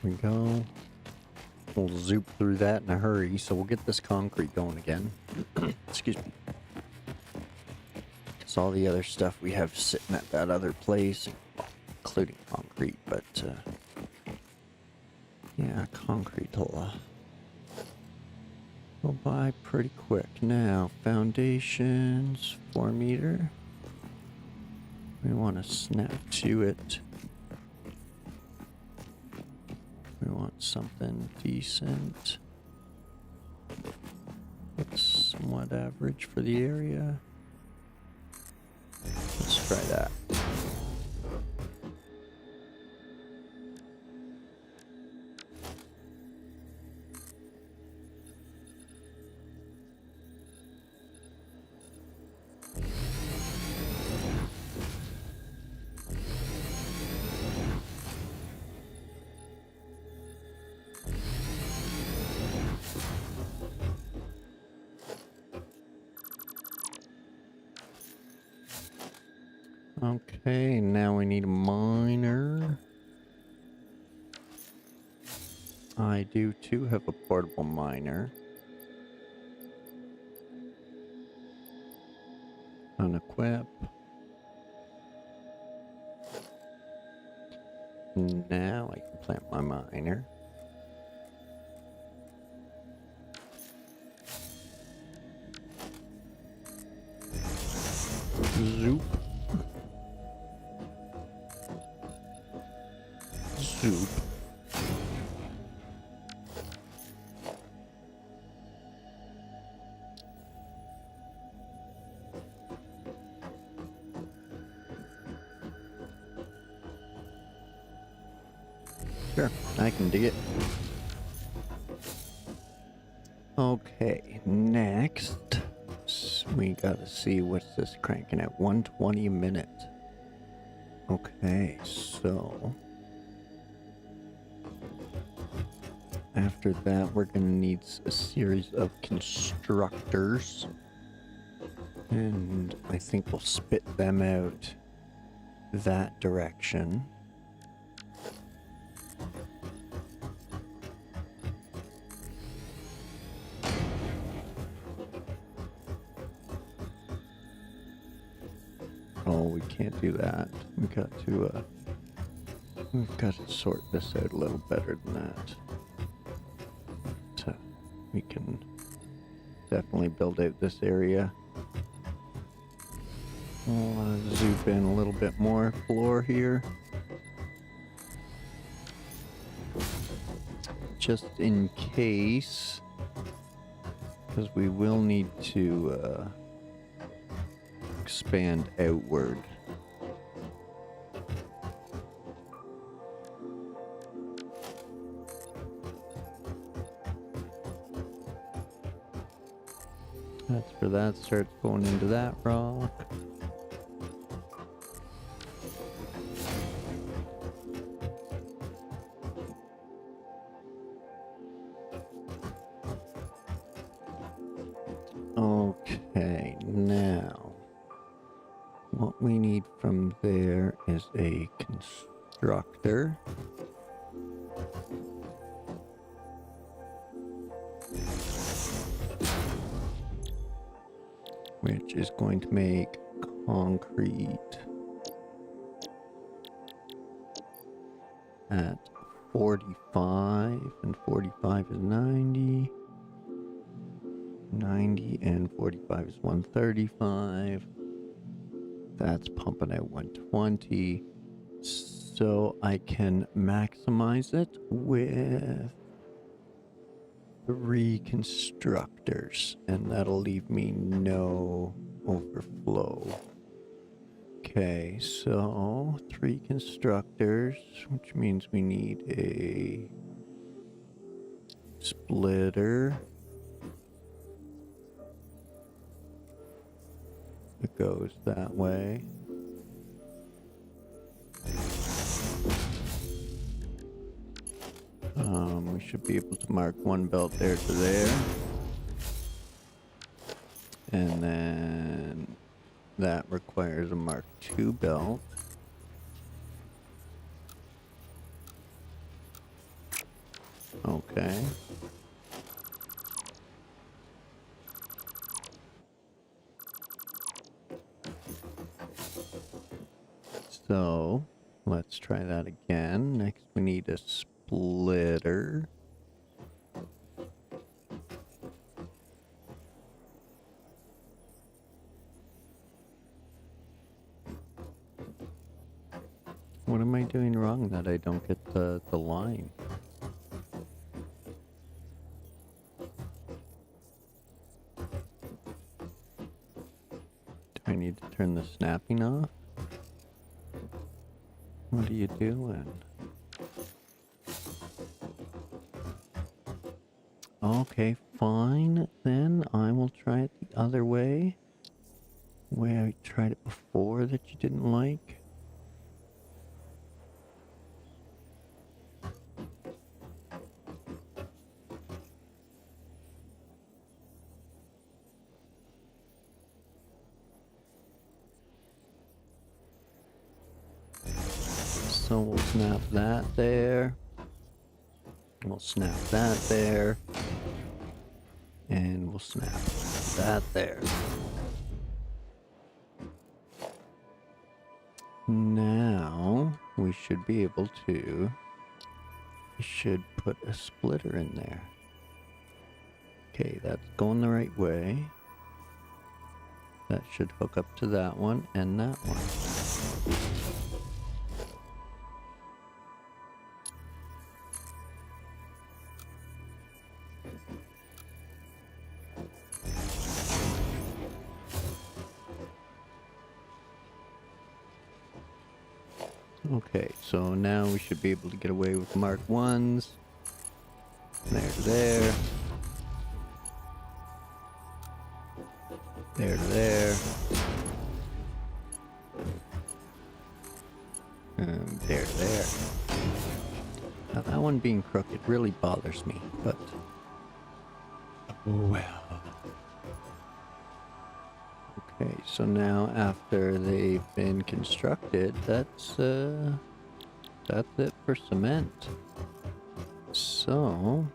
There we go. We'll zoop through that in a hurry, so we'll get this concrete going again. Excuse me. It's all the other stuff we have sitting at that other place, well, including concrete, but yeah, concrete will go by pretty quick. Now, foundations, 4 meter. We want to snap to it. We want something decent. It's somewhat average for the area. Let's try that. Okay, now we need a miner. I do too have a portable miner. Unequip. Now I can plant my miner. Zoop. Zoop. Sure, I can dig it. Okay, next we gotta see what's this cranking at 120 a minute. Okay, so after that we're gonna need a series of constructors, and I think we'll spit them out that direction. Oh, we can't do that. We've got to sort this out a little better than that. So we can definitely build out this area. We'll zoom in a little bit more floor here. Just in case, because we will need to expand outward. That's where that starts going into that rock. Okay, now what we need from there is a constructor. which is going to make concrete at 45, and 45 is 90. 90 and 45 is 135. That's pumping at 120. So I can maximize it with 3 constructors, and that'll leave me no overflow. Okay, so 3 constructors, which means we need a splitter. It goes that way. We should be able to mark 1 belt there to there. And then that requires a Mark 2 belt. Okay. So, let's try that again. Next we need a splitter. What am I doing wrong that I don't get the line? Do I need to turn the snapping off? What are you doing? Okay, fine. Then I will try it the other way. The way I tried it before that you didn't like. So we'll snap that there. We'll snap that there. And we'll snap that there. Now we should be able to, we should put a splitter in there. Okay, that's going the right way. That should hook up to that one and that one. Okay, so now we should be able to get away with Mark 1s. There to there. There to there. And there to there. Now that one being crooked really bothers me, but well. Okay, so now after they've been constructed, that's it for cement. So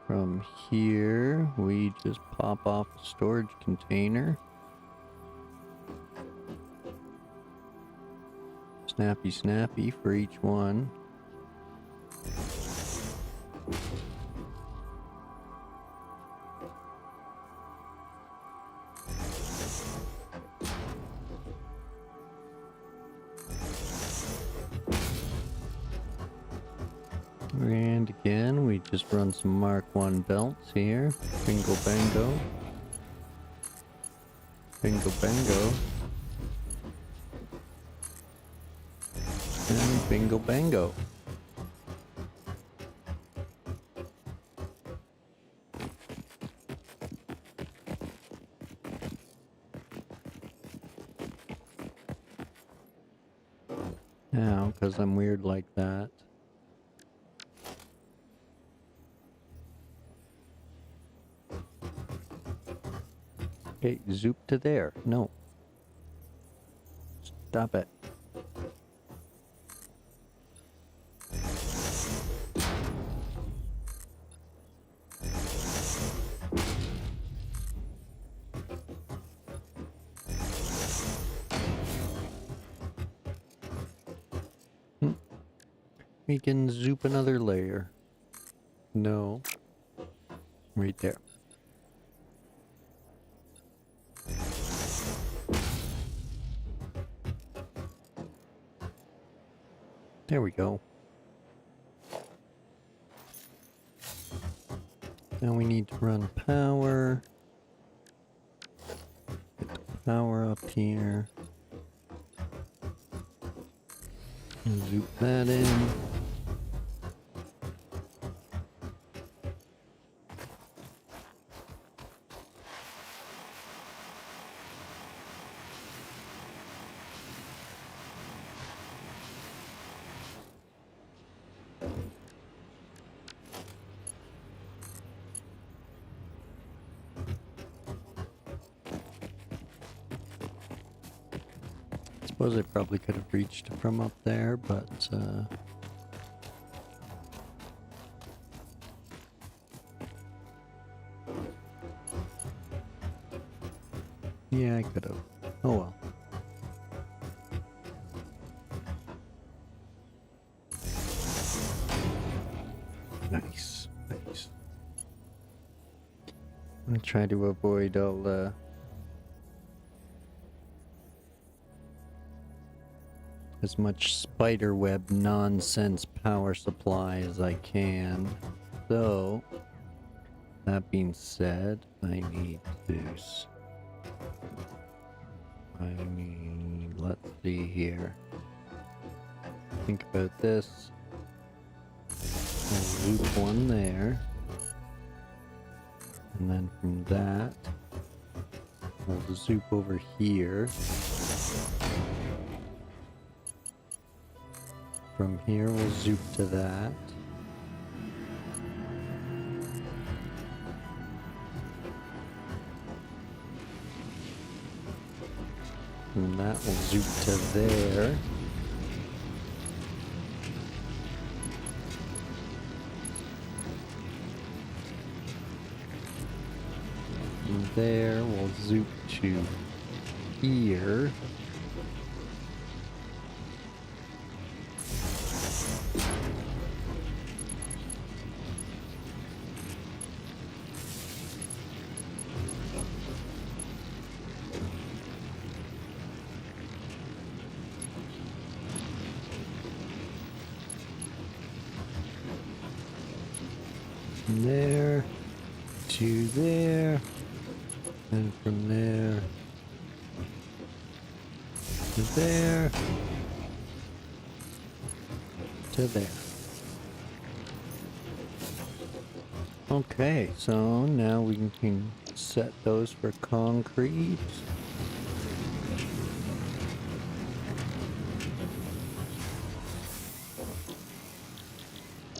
from here we just pop off a storage container. Snappy snappy for each one. And again, we just run some Mark 1 belts here. Bingo bango. Bingo bango. And bingo bango. Now, because I'm weird like that. Okay, zoop to there. No. Stop it. we can zoop another layer. No. Right there. There we go. Now we need to run power. Get the power up here. And zoop that in. Suppose I probably could have reached from up there, but yeah, I could have. Oh well. Nice, nice. I'm gonna try to avoid all the as much spiderweb nonsense power supply as I can. So, that being said, let's see here. Think about this. I'll loop one there. And then from that, we'll zoop over here. From here, we'll zoop to that. And that will zoop to there. And there, we'll zoop to here. From there to there, and from there to there to there. Okay, so now we can set those for concrete.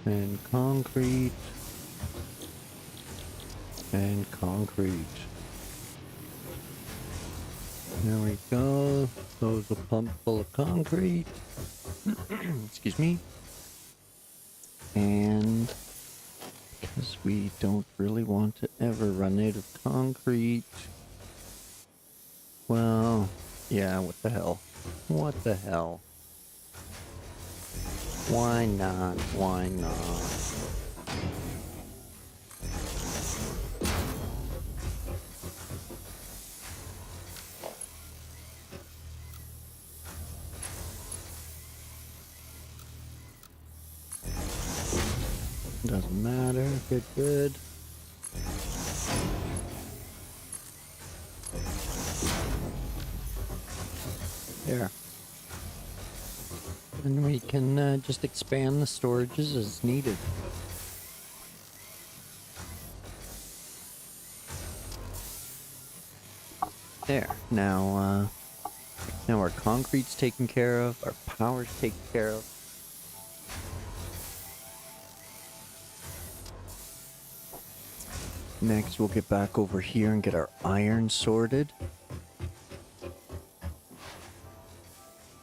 And concrete. And concrete. There we go. Those are pumped full of concrete. Excuse me. And because we don't really want to ever run out of concrete. Well, yeah, what the hell? What the hell? Why not? Why not? Doesn't matter. Good, good. There. And we can just expand the storages as needed. There. Now our concrete's taken care of. Our power's taken care of. Next, we'll get back over here and get our iron sorted.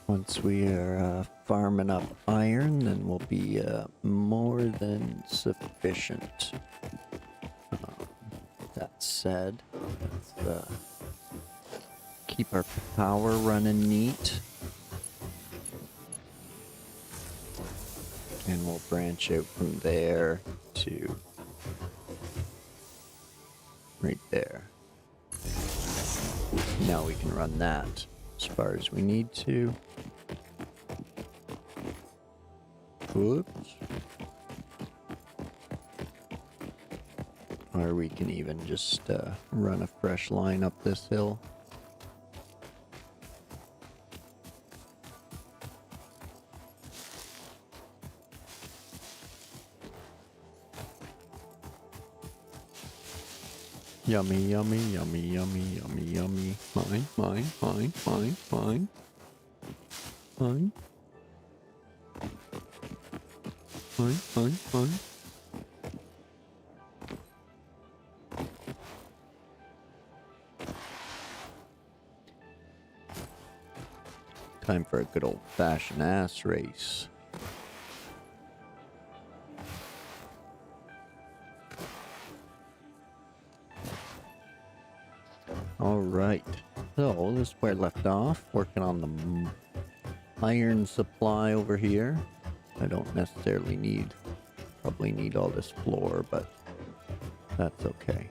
Once we are farming up iron, then we'll be more than sufficient. That said, let's keep our power running neat. And we'll branch out from there to right there. Now we can run that as far as we need to. Whoops. Or we can even just run a fresh line up this hill. Yummy, yummy, yummy, yummy, yummy, yummy. Mine, mine, mine, mine, mine. Mine. Mine, mine, mine. Time for a good old-fashioned ass race. Alright, so this is where I left off, working on the iron supply over here. I don't necessarily probably need all this floor, but that's okay.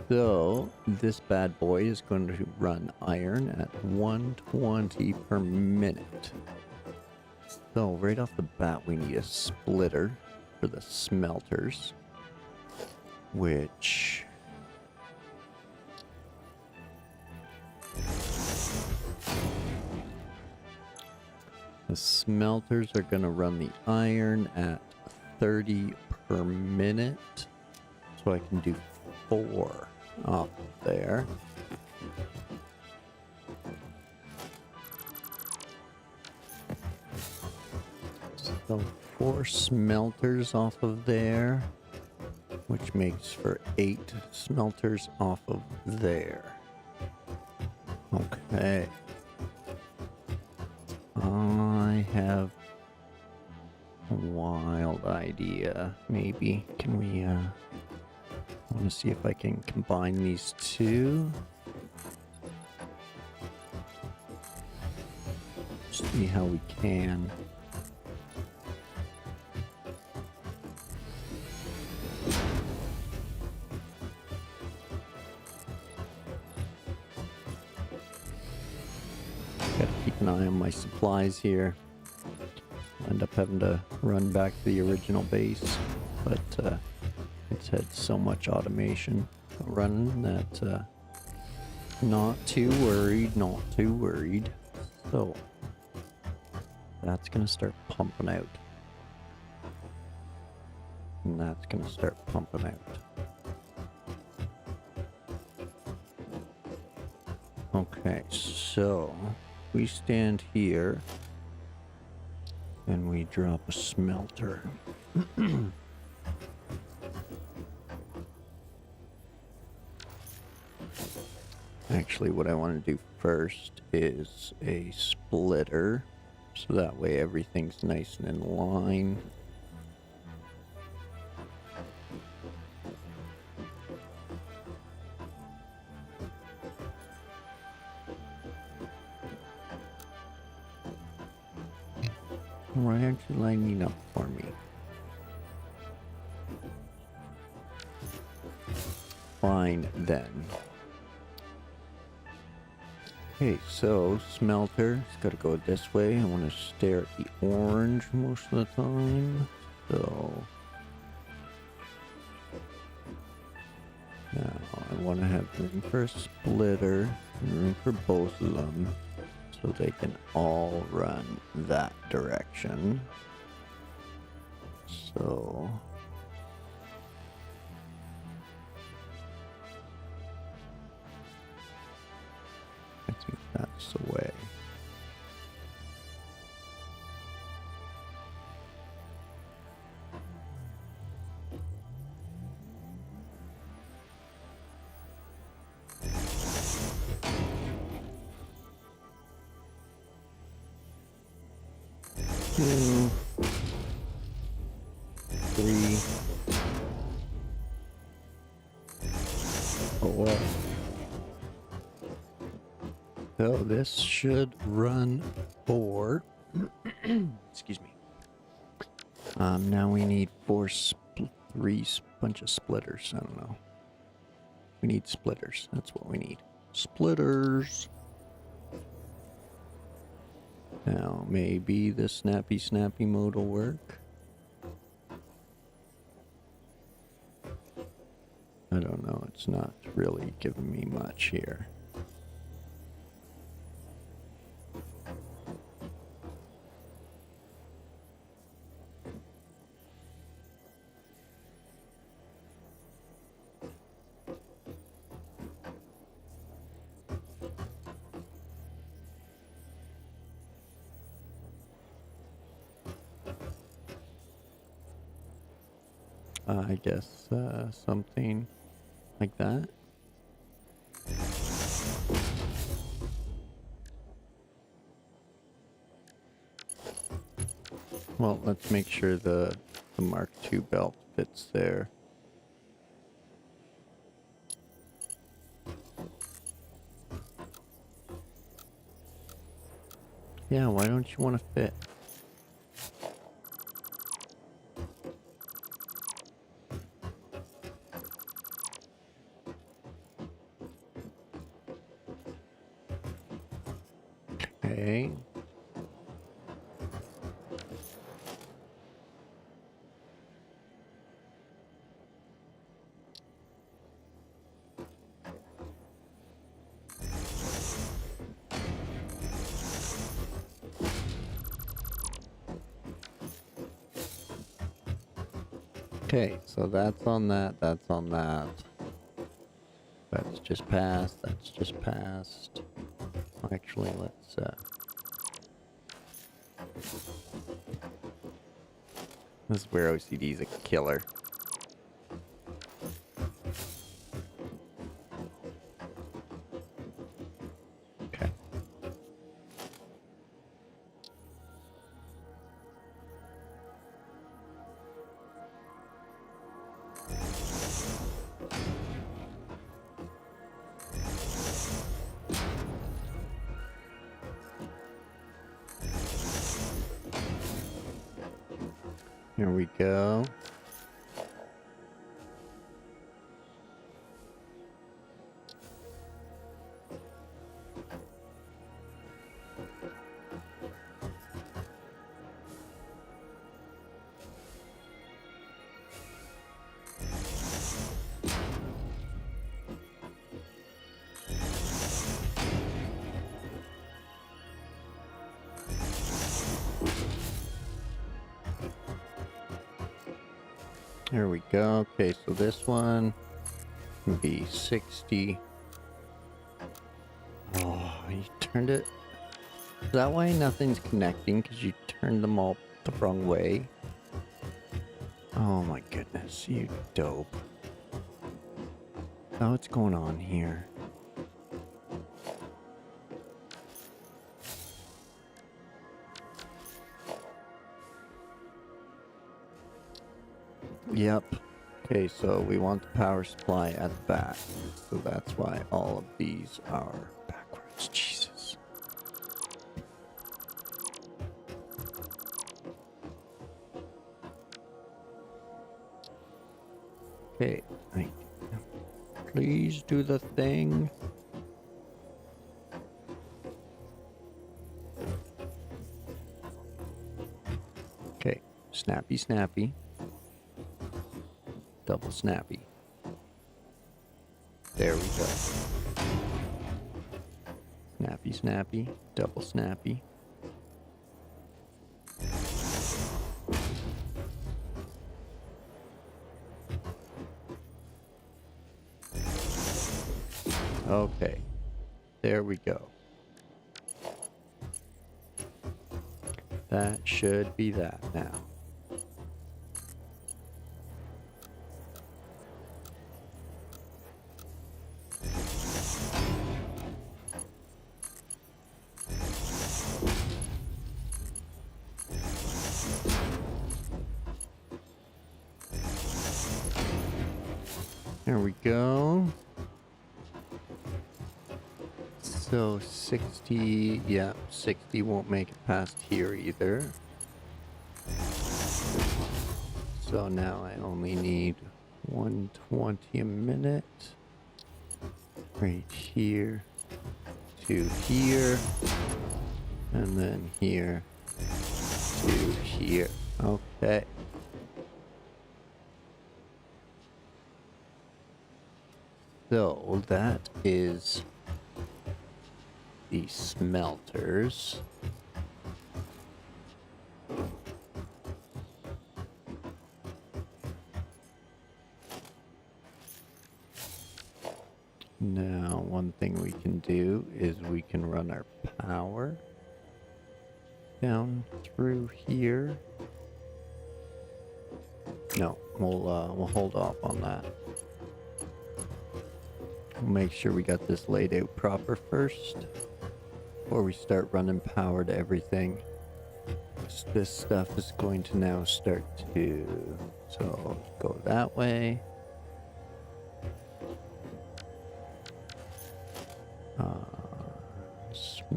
So, this bad boy is going to run iron at 120 per minute. So, right off the bat, we need a splitter for the smelters, which... the smelters are going to run the iron at 30 per minute, so I can do 4 off there. So 4 smelters off of there, which makes for 8 smelters off of there. Okay. I have a wild idea. Maybe can we I want to see if I can combine these two. See how we can. Gotta keep an eye on my supplies here. End up having to run back to the original base, but it's had so much automation running that not too worried, not too worried. So that's gonna start pumping out, and that's gonna start pumping out. Okay, so we stand here and we drop a smelter. Actually, what I want to do first is a splitter, so that way everything's nice and in line. Why aren't you lining up for me? Fine then. Okay, so smelter, it's got to go this way. I want to stare at the orange most of the time. So now I want to have room for a splitter and room for both of them, so they can all run that direction. So I think that's the way. Two, 3, 4. So this should run for Excuse me. Now we need three bunch of splitters. I don't know. We need splitters. That's what we need. Splitters. Now, maybe the snappy mode will work. I don't know. It's not really giving me much here. I guess something like that. Well, let's make sure the Mark II belt fits there. Yeah, why don't you want to fit? Okay. Okay, so that's on that, that's on that. That's just passed, that's just passed. Actually, let's this is where OCD's a killer. Okay. Here we go. There we go. Okay, so this one can be 60. Oh, you turned it. Is that why nothing's connecting? Because you turned them all the wrong way? Oh my goodness, you dope. Oh, what's going on here? Yep. Okay, so we want the power supply at the back. So that's why all of these are backwards. Jesus. Okay, please do the thing. Okay, snappy. Double snappy. There we go. Snappy, double snappy. Okay, there we go. That should be that now. There we go. So 60, yeah, 60 won't make it past here either. So now I only need 120 a minute. Right here to here. And then here to here. Okay. So that is the smelters. Now, one thing we can do is we can run our power down through here. No, we'll hold off on that. We'll make sure we got this laid out proper first before we start running power to everything. This stuff is going to now start to, so go that way.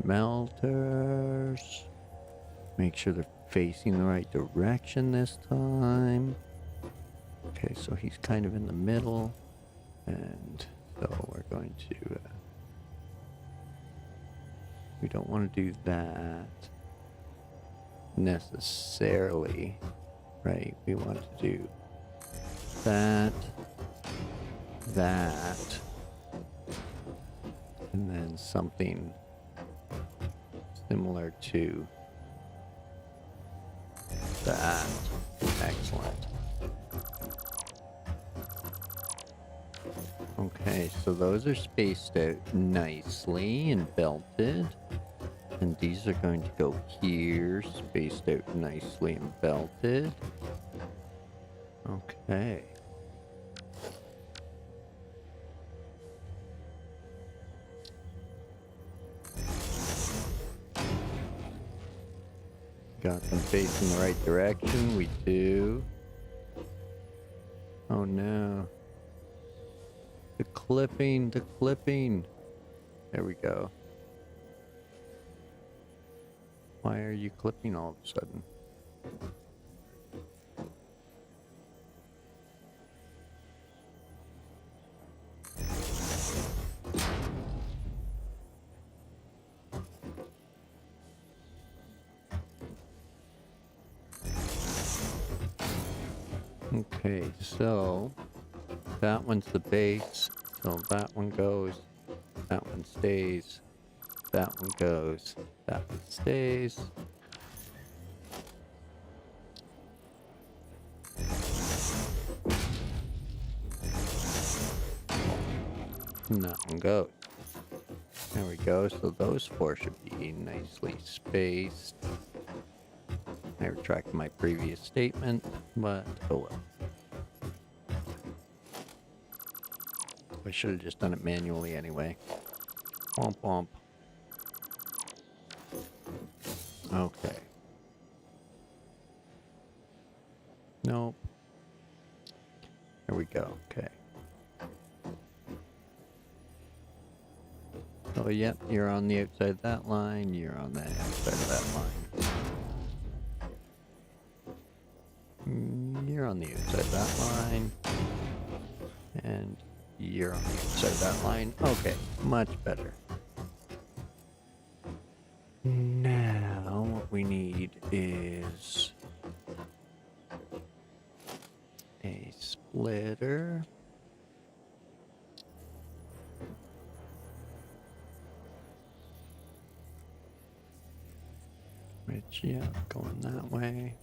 Smelters. Make sure they're facing the right direction this time. Okay, so he's kind of in the middle. And so we're going to, we don't want to do that necessarily, right? We want to do that, that, and then something similar to that. Excellent. Okay, so those are spaced out nicely and belted. And these are going to go here, spaced out nicely and belted. Okay. Got them facing the right direction, we do. Oh no. The clipping. There we go. Why are you clipping all of a sudden? Okay, so that one's the base, so that one goes, that one stays, that one goes, that one stays. And that one goes. There we go, so those four should be nicely spaced. I retract my previous statement, but oh well. I should have just done it manually anyway. Womp womp. Okay. Nope. There we go. Okay. So, yep, you're on the outside of that line, you're on the outside of that line. You're on the outside of that line. And you're on the outside of that line. Okay, much better. Now, what we need is a splitter. Which, yeah, going that way.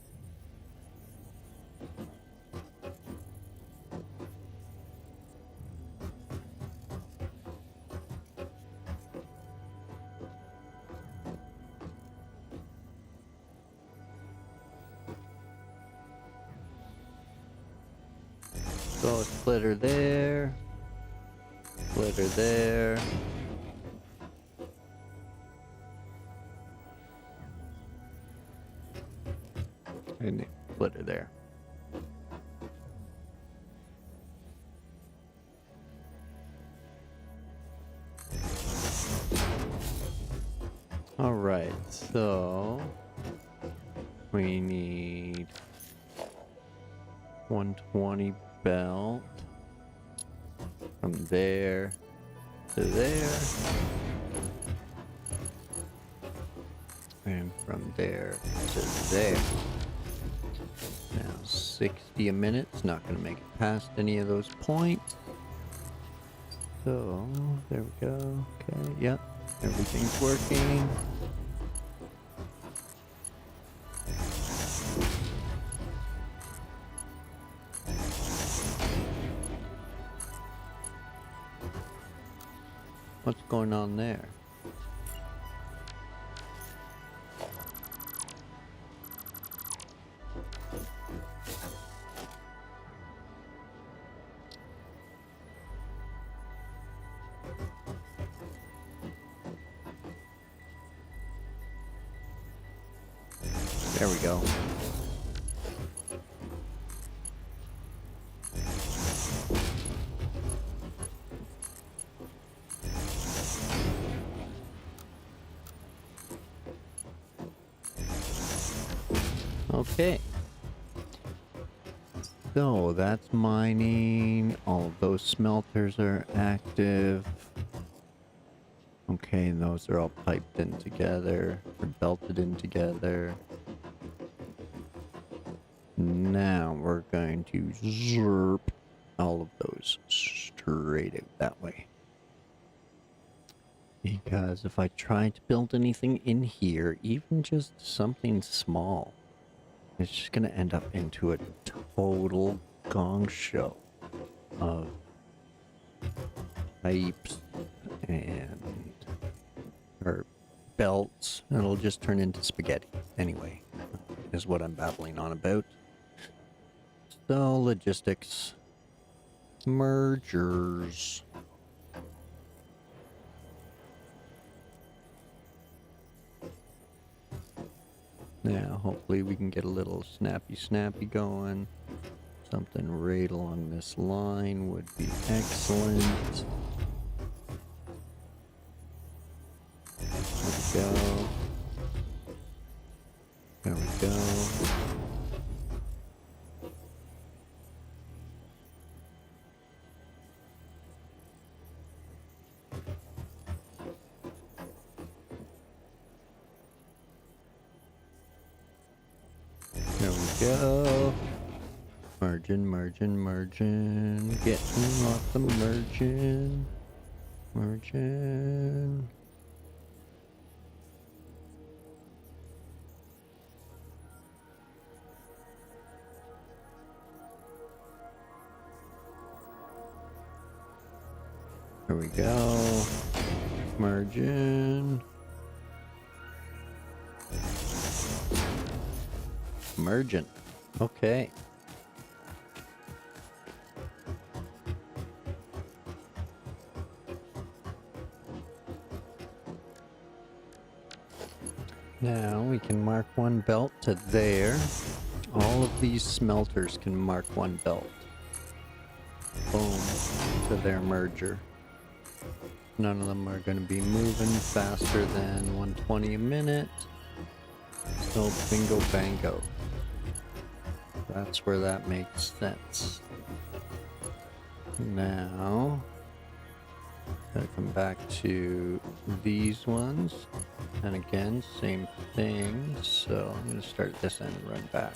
So a splitter there, splitter there. And a splitter there. So we need 120 belt from there to there, and from there to there. Now 60 a minute. It's not going to make it past any of those points. So there we go. Okay, yep, everything's working. What's going on there? There we go. Okay. So that's mining. All of those smelters are active. Okay, and those are all piped in together, or belted in together. Now we're going to zerp all of those straight out that way. Because if I try to build anything in here, even just something small, it's just going to end up into a total gong show of pipes and or belts. It'll just turn into spaghetti anyway, is what I'm babbling on about. So logistics, mergers. Now hopefully we can get a little snappy going. Something right along this line would be excellent. There we go. There we go. There we go. Merging. Getting lots of merging. There we go. Merging. Okay. Now we can mark one belt to there. All of these smelters can mark one belt. Boom. To their merger. None of them are going to be moving faster than 120 a minute. So bingo bango. That's where that makes sense. Now, gotta come back to these ones. And again, same thing. So I'm gonna start this end and run back.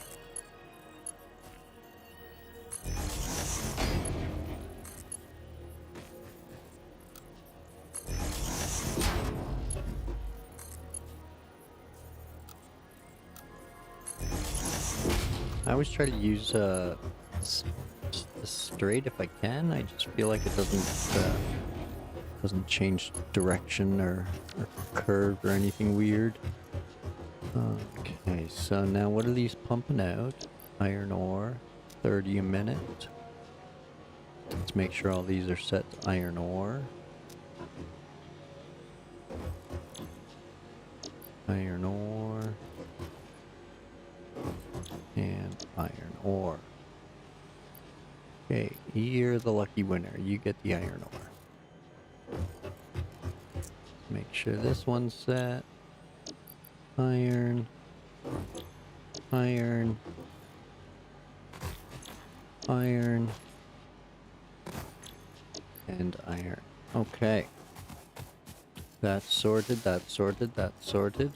I always try to use straight if I can. I just feel like it doesn't change direction or curve or anything weird. Okay, so now what are these pumping out? Iron ore, 30 a minute. Let's make sure all these are set to iron ore. Iron ore. And iron ore. Okay, you're the lucky winner. You get the iron ore. Make sure this one's set. Iron. Iron. Iron. And iron. Okay. That's sorted, that's sorted, that's sorted.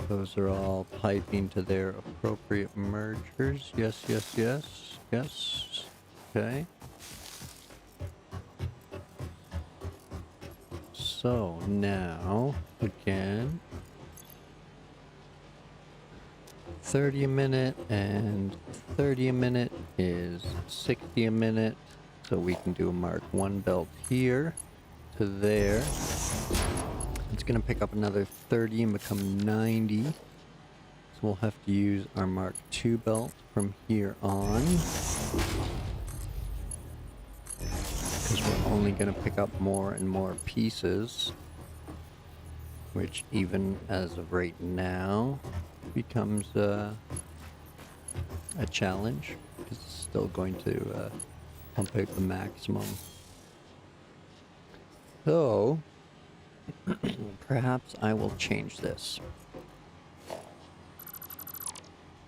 Those are all piping to their appropriate mergers. Yes, yes, yes, yes. Okay. So now, again, 30 a minute and 30 a minute is 60 a minute. So we can do a Mark 1 belt here to there. It's going to pick up another 30 and become 90. So we'll have to use our Mark 2 belt from here on. Because we're only going to pick up more and more pieces. Which even as of right now becomes a challenge. Because it's still going to pump out the maximum. So perhaps I will change this.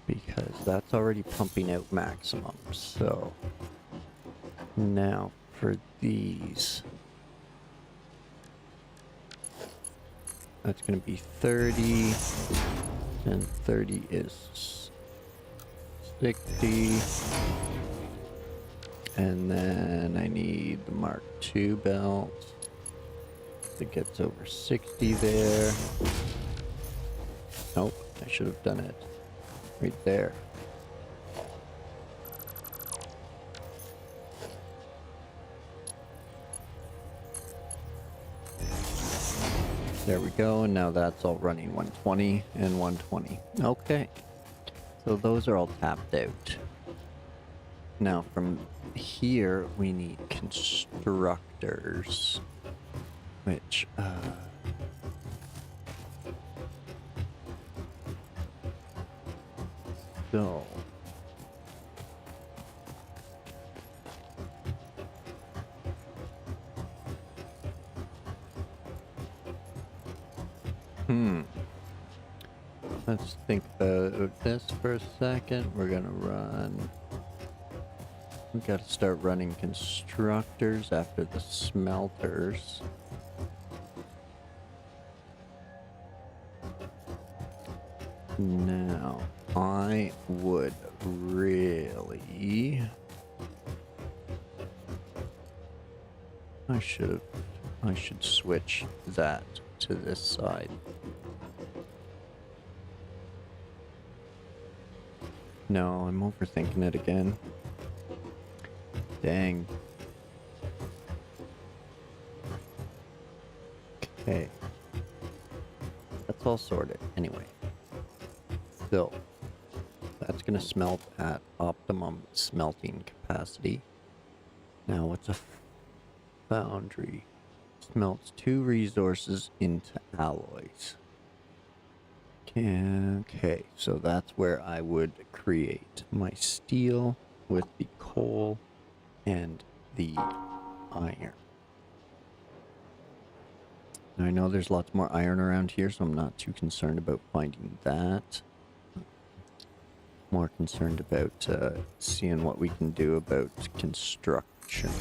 Because that's already pumping out maximum. So now for these, that's going to be 30, and 30 is 60, and then I need the Mark II belt that gets over 60 there. Nope, I should have done it right there. There we go, and now that's all running 120 and 120. Okay, so those are all tapped out. Now from here, we need constructors, which, so... Let's think about this for a second. We're gonna run... We gotta start running constructors after the smelters. Now, I would really... I should switch that to this side. No, I'm overthinking it again. Dang. Okay. That's all sorted. Anyway. So, that's going to smelt at optimum smelting capacity. Now, what's a foundry? Smelts 2 resources into alloys. Okay, so that's where I would create my steel with the coal and the iron. Now, I know there's lots more iron around here, so I'm not too concerned about finding that. More concerned about seeing what we can do about construction.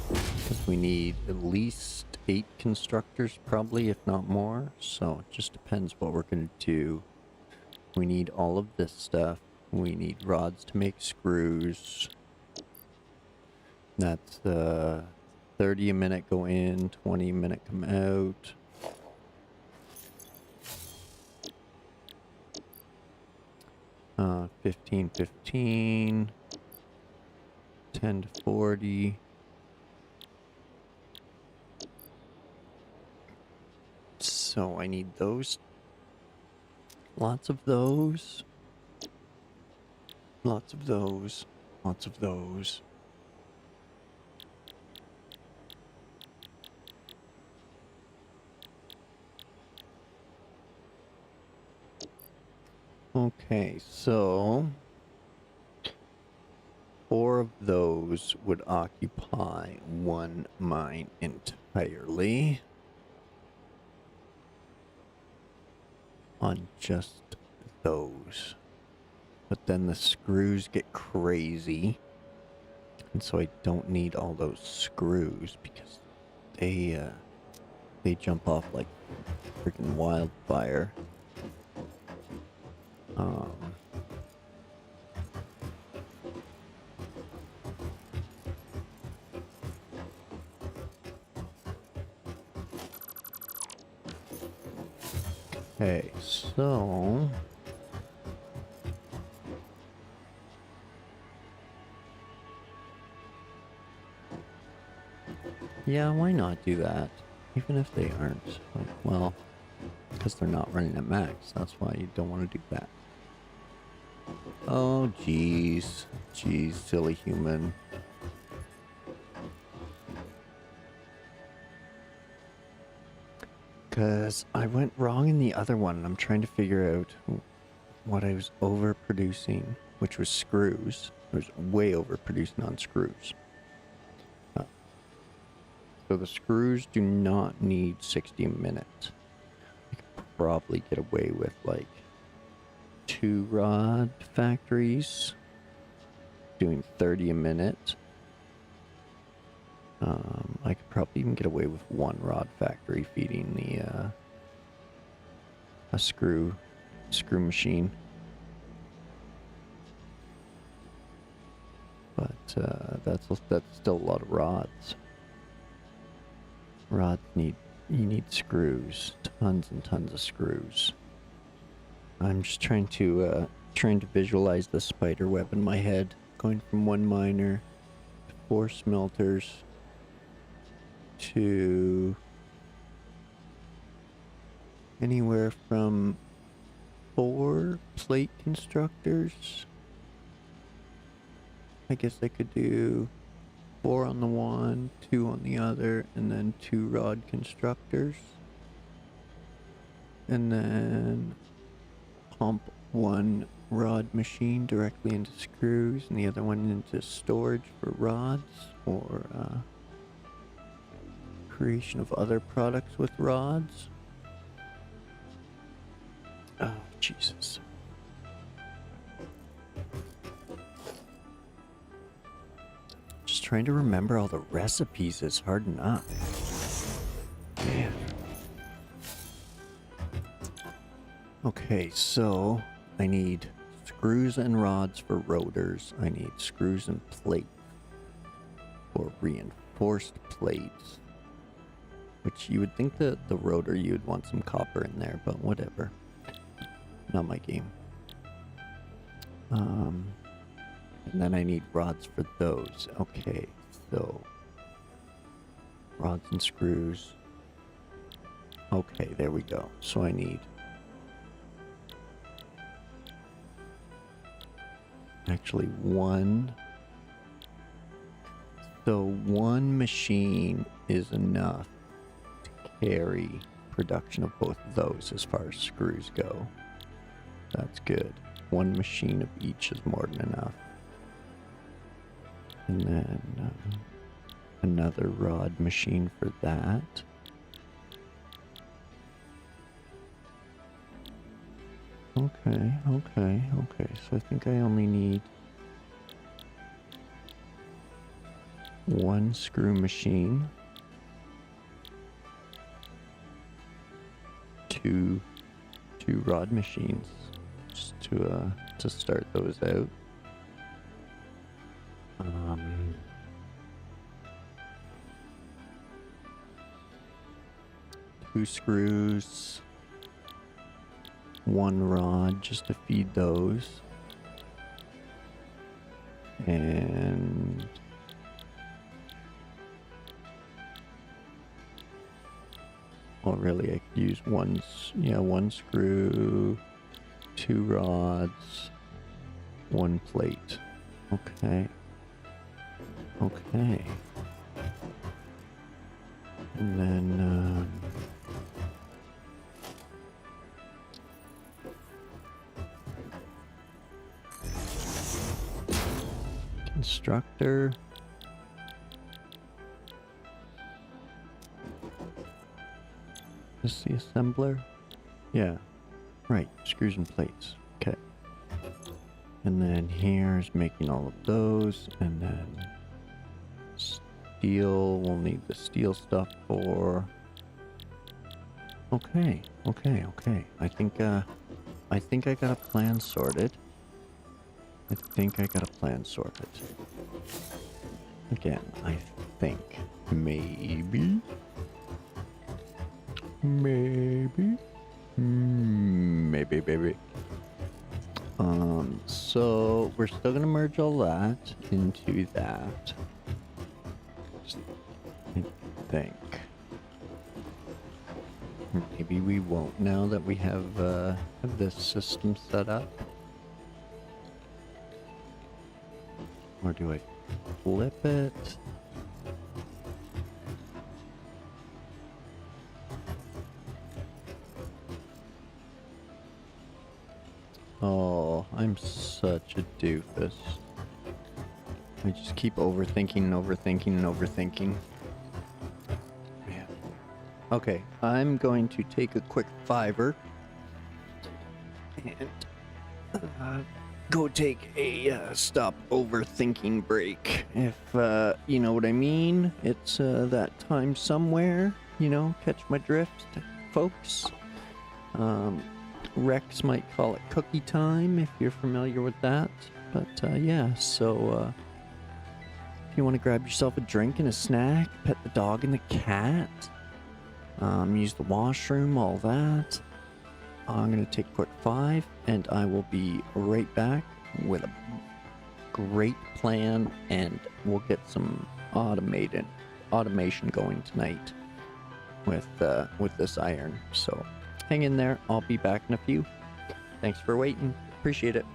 Because we need at least 8 constructors, probably, if not more. So it just depends what we're going to do. We need all of this stuff. We need rods to make screws. That's 30 a minute go in, 20 a minute come out. Uh, 15, 10 to 40. So I need those. Lots of those. Lots of those. Lots of those. Okay, so 4 of those would occupy 1 mine entirely. on just those. But then the screws get crazy. And so I don't need all those screws because they jump off like freaking wildfire. Um, okay, so yeah, why not do that? Even if they aren't, like, well, because they're not running at max. That's why you don't want to do that. Oh, jeez. Jeez, silly human. Because I went wrong in the other one. I'm trying to figure out what I was overproducing, which was screws. I was way overproducing on screws. So the screws do not need 60 a minute. I could probably get away with like 2 rod factories doing 30 a minute. I could probably even get away with 1 rod factory feeding the a screw machine. But that's still a lot of rods. You need screws, tons and tons of screws. I'm just trying to visualize the spider web in my head, going from 1 miner to 4 smelters to anywhere from 4 plate constructors. I guess I could do 4 on the one, 2 on the other, and then 2 rod constructors. And then pump 1 rod machine directly into screws and the other one into storage for rods or creation of other products with rods. Oh, Jesus. Just trying to remember all the recipes is hard enough. Man. Okay, so I need screws and rods for rotors. I need screws and plate for reinforced plates. Which you would think that the rotor you would want some copper in there, but whatever. Not my game. And then I need rods for those. Okay, so rods and screws. Okay, there we go. So I need actually 1. So 1 machine is enough to carry production of both of those as far as screws go. That's good. 1 machine of each is more than enough. And then another rod machine for that. Okay. So I think I only need 1 screw machine, 2 rod machines, just to start those out. 2 screws, 1 rod just to feed those, and well, really, I could use 1 screw, 2 rods, 1 plate. Okay. And then constructor. Is the assembler? Yeah. Right, screws and plates. Okay. And then here's making all of those, and then steel, we'll need the steel stuff for... Okay, okay. I think I got a plan sorted. Again, I think maybe. Maybe. So we're still gonna merge all that into that. I think. Maybe we won't now that we have this system set up. Or do I flip it? Oh, I'm such a doofus. I just keep overthinking. Man. Okay, I'm going to take a quick fiver and go take a stop overthinking break. If you know what I mean. It's that time somewhere, you know, catch my drift, folks. Rex might call it cookie time if you're familiar with that. But yeah, so if you want to grab yourself a drink and a snack, pet the dog and the cat, use the washroom, all that, I'm going to take a quick 5, and I will be right back with a great plan, and we'll get some automation going tonight with this iron. So hang in there. I'll be back in a few. Thanks for waiting. Appreciate it.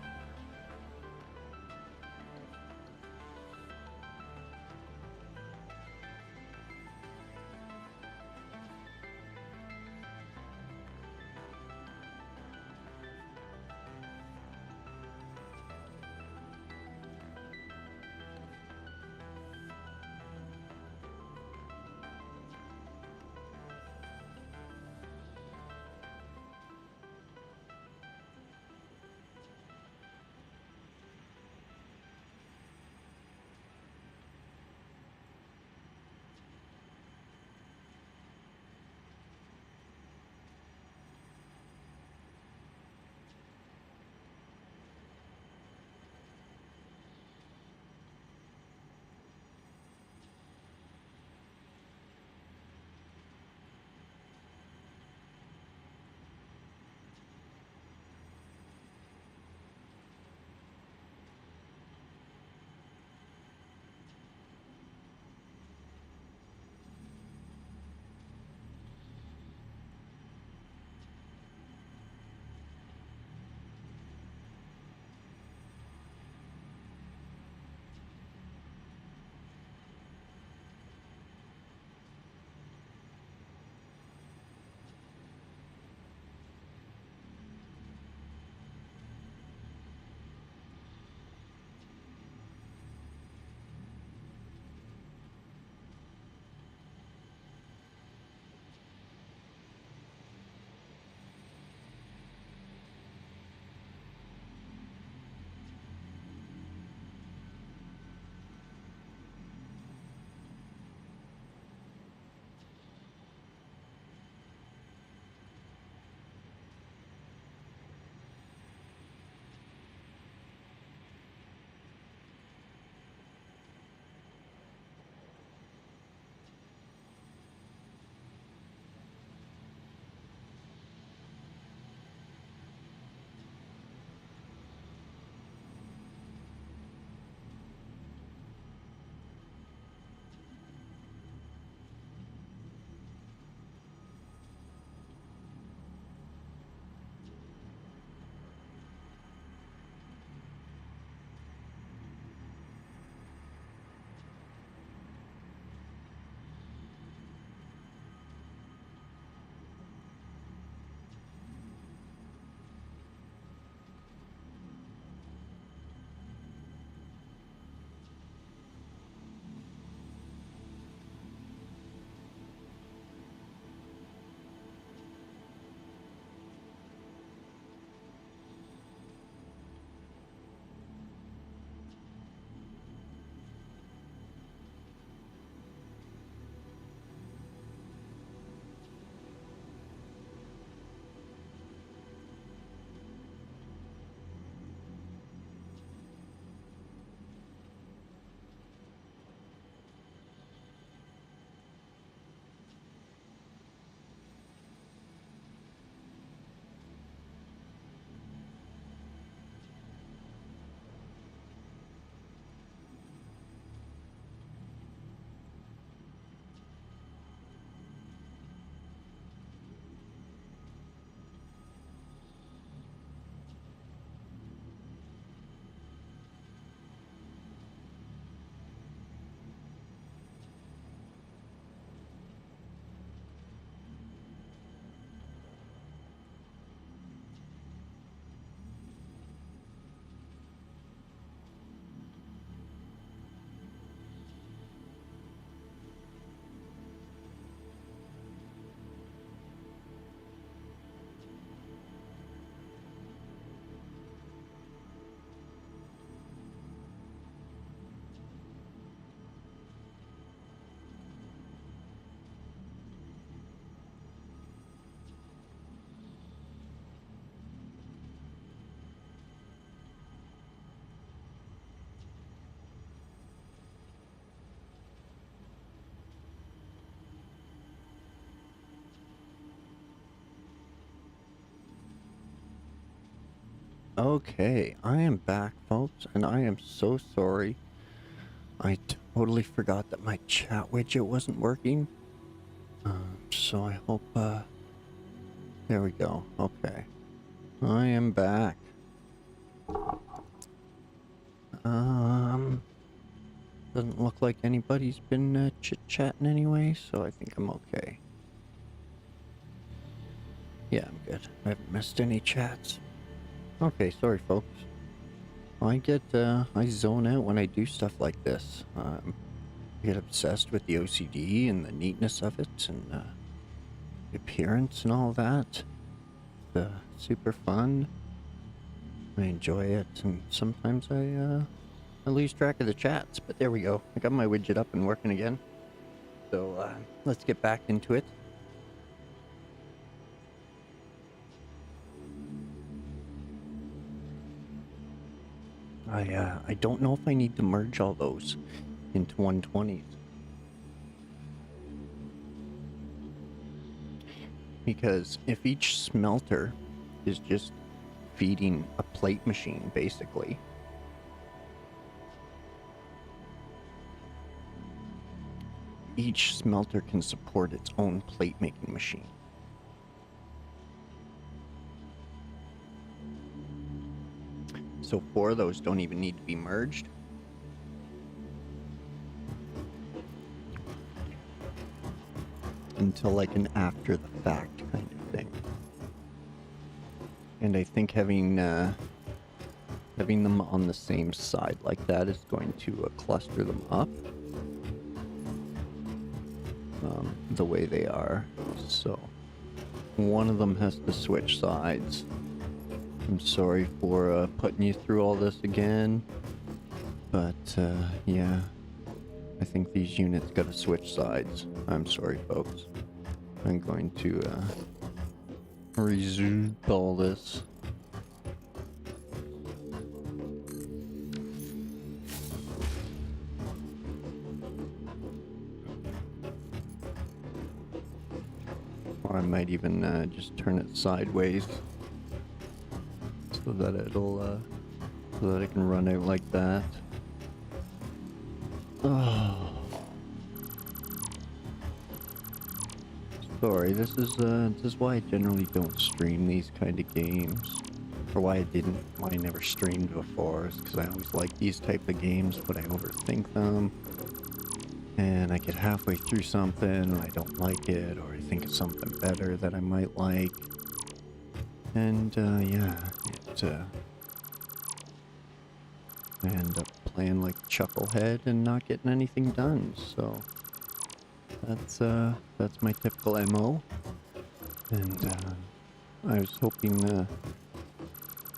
Okay, I am back, folks, and I am so sorry. I totally forgot that my chat widget wasn't working. So I hope, there we go. Okay. I am back. Doesn't look like anybody's been chit-chatting anyway, so I think I'm okay. Yeah, I'm good. I haven't missed any chats. Okay, sorry, folks. I zone out when I do stuff like this. I get obsessed with the OCD and the neatness of it and the appearance and all that. It's super fun. I enjoy it, and sometimes I lose track of the chats, but there we go. I got my widget up and working again. So let's get back into it. I don't know if I need to merge all those into 120s. Because if each smelter is just feeding a plate machine, basically, each smelter can support its own plate making machine. So 4 of those don't even need to be merged. Until like an after the fact kind of thing. And I think having them on the same side like that is going to cluster them up the way they are. So one of them has to switch sides. I'm sorry for putting you through all this again, but yeah, I think these units gotta switch sides. I'm sorry, folks. I'm going to resume all this. Or I might even just turn it sideways so that it'll so that it can run out like that. Oh. Sorry, this is why I generally don't stream these kind of games. Or why I never streamed before, is because I always like these type of games, but I overthink them. And I get halfway through something and I don't like it, or I think of something better that I might like. And yeah, I end up playing like Chucklehead and not getting anything done, so that's my typical MO. And I was hoping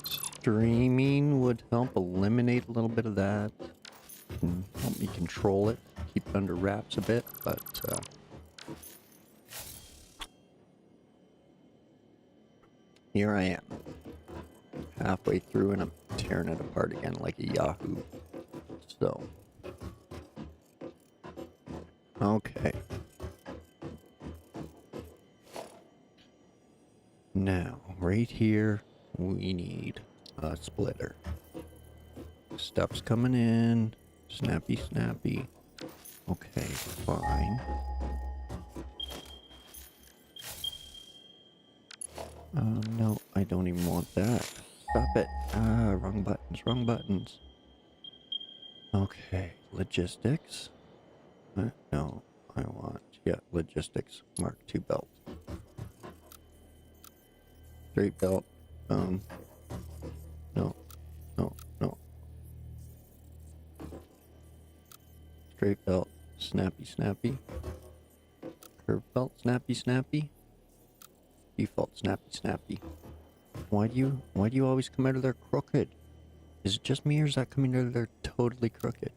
streaming would help eliminate a little bit of that and help me control it, keep it under wraps a bit, but here I am, halfway through and I'm tearing it apart again like a Yahoo. So, okay. Now, right here, we need a splitter. Stuff's coming in. Snappy, snappy. Okay, fine. No, I don't even want that. Stop it. Ah, wrong buttons, wrong buttons. Okay, logistics. No, I want, yeah, logistics. Mark II belt. Straight belt. No, no, no. Straight belt. Snappy, snappy. Curve belt. Snappy, snappy. Default. Snappy, snappy. Why do you always come out of there crooked? Is it just me, or is that coming out of there totally crooked?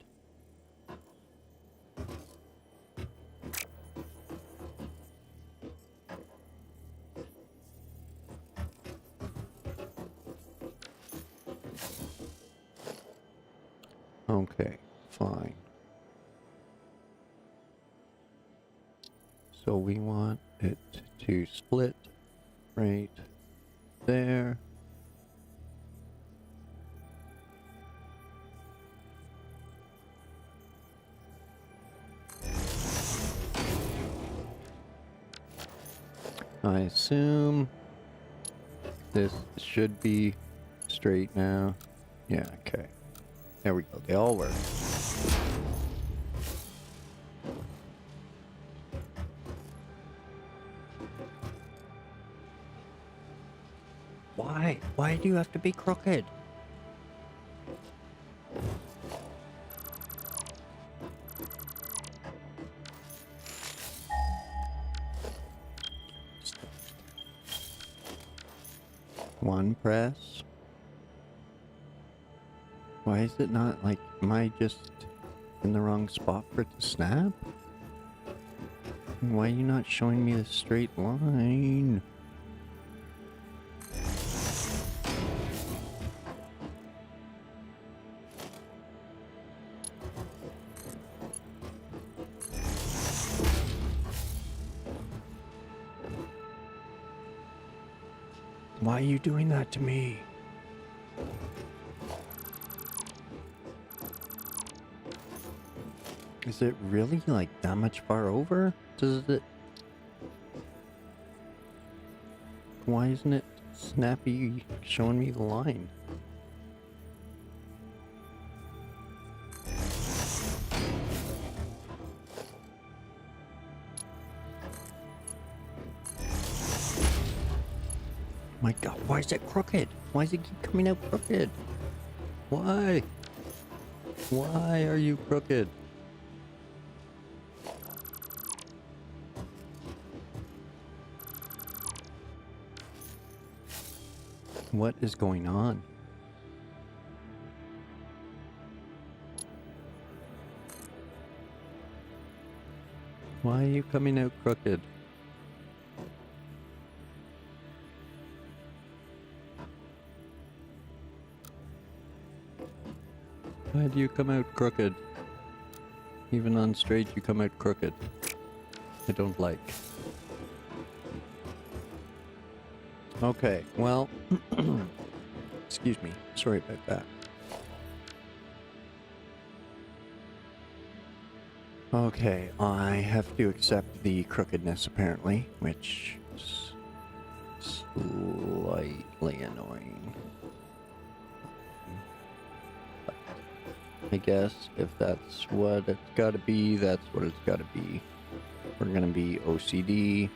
Okay, fine. So we want it to split right there. I assume this should be straight now. Yeah, okay. There we go. They all work. Why? Why do you have to be crooked? One press. Why is it not like, am I just in the wrong spot for it to snap? Why are you not showing me the straight line? Why are you doing that to me? Is it really like that much far over? Does it? Why isn't it snappy showing me the line? My God, why is it crooked? Why does it keep coming out crooked? Why? Why are you crooked? What is going on? Why are you coming out crooked? Why do you come out crooked? Even on straight, you come out crooked. I don't like. Okay, well, excuse me. Sorry about that. Okay, I have to accept the crookedness apparently, which is slightly annoying. But I guess if that's what it's gotta be, that's what it's gotta be. We're gonna be OCD.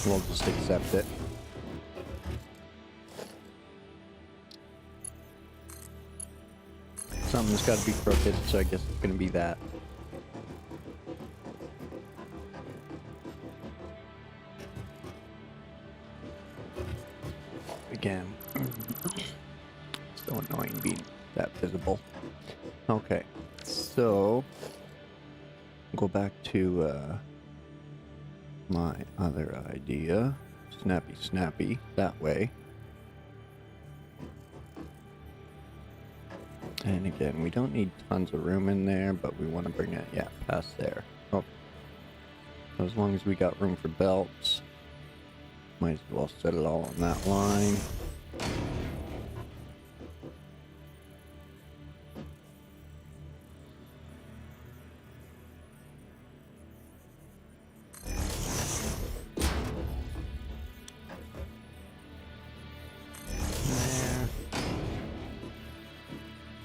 We'll just accept it. Something's gotta be crooked, so I guess it's gonna be that. Again, so annoying being that visible. Okay, so go back to my other idea. Snappy, that way. And again, we don't need tons of room in there, but we want to bring it, yeah, past there. Oh, so as long as we got room for belts, might as well set it all on that line. There.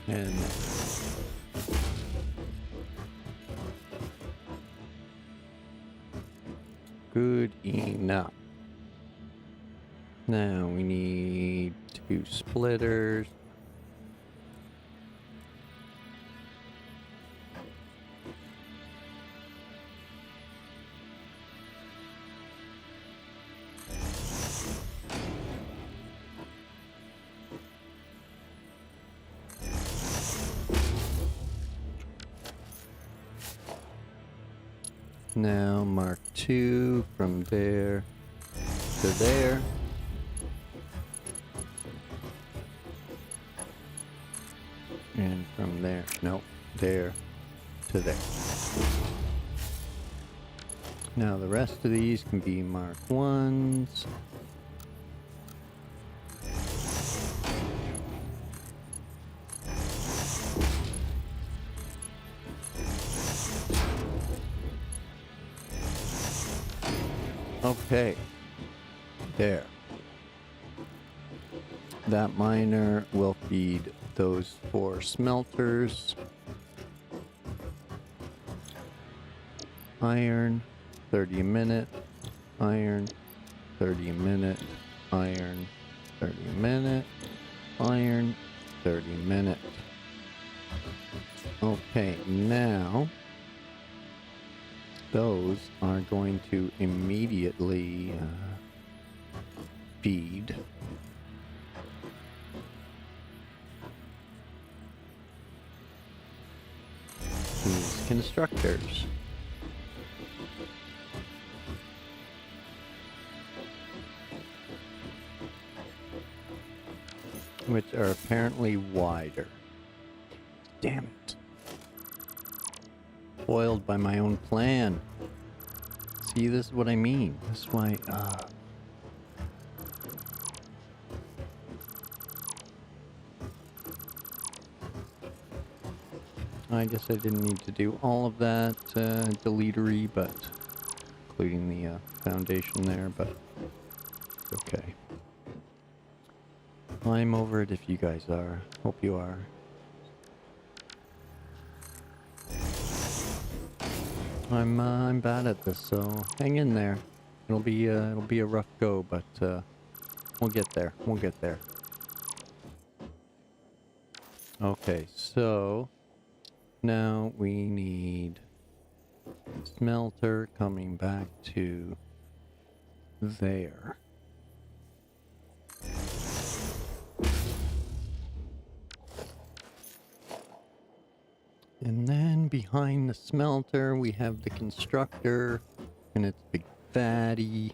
And there. Good enough. Now we need 2 splitters. Now mark 2 from there to there. And from there, nope, there to there. Now the rest of these can be mark 1s. Okay. There. That miner will feed those 4 smelters. Iron, 30 a minute. Iron, 30 a minute. Iron, 30 a minute. Iron, 30 a minute. Okay, now those are going to immediately feed these constructors. Which are apparently wider. Damn it. Foiled by my own plan. See, this is what I mean. This is why, I guess I didn't need to do all of that deletery, but including the foundation there, but okay. I'm over it if you guys are. Hope you are. I'm bad at this, so hang in there. It'll be a rough go, but we'll get there. We'll get there. Okay, so now we need smelter coming back to there. And then behind the smelter, we have the constructor, and it's big fatty.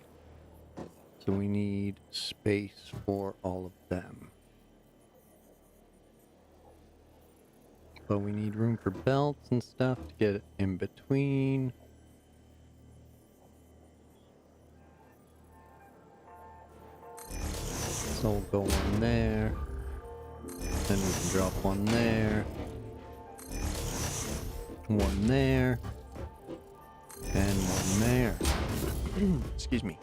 So we need space for all of them. But we need room for belts and stuff to get it in between. So we'll go one there. Then we can drop one there. One there. And one there. Excuse me.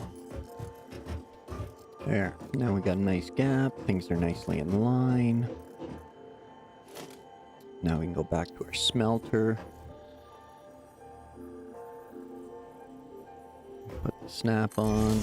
There. Now we got a nice gap. Things are nicely in line. Now we can go back to our smelter. Put the snap on.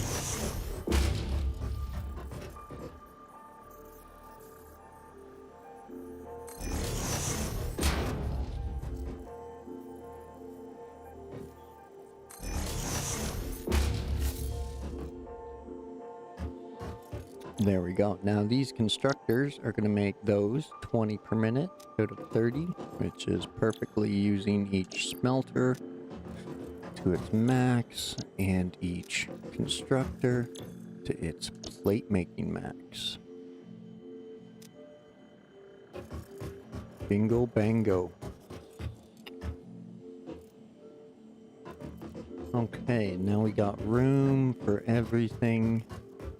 There we go. Now these constructors are going to make those 20 per minute out of 30, which is perfectly using each smelter to its max and each constructor to its plate making max. Bingo bango. Okay, now we got room for everything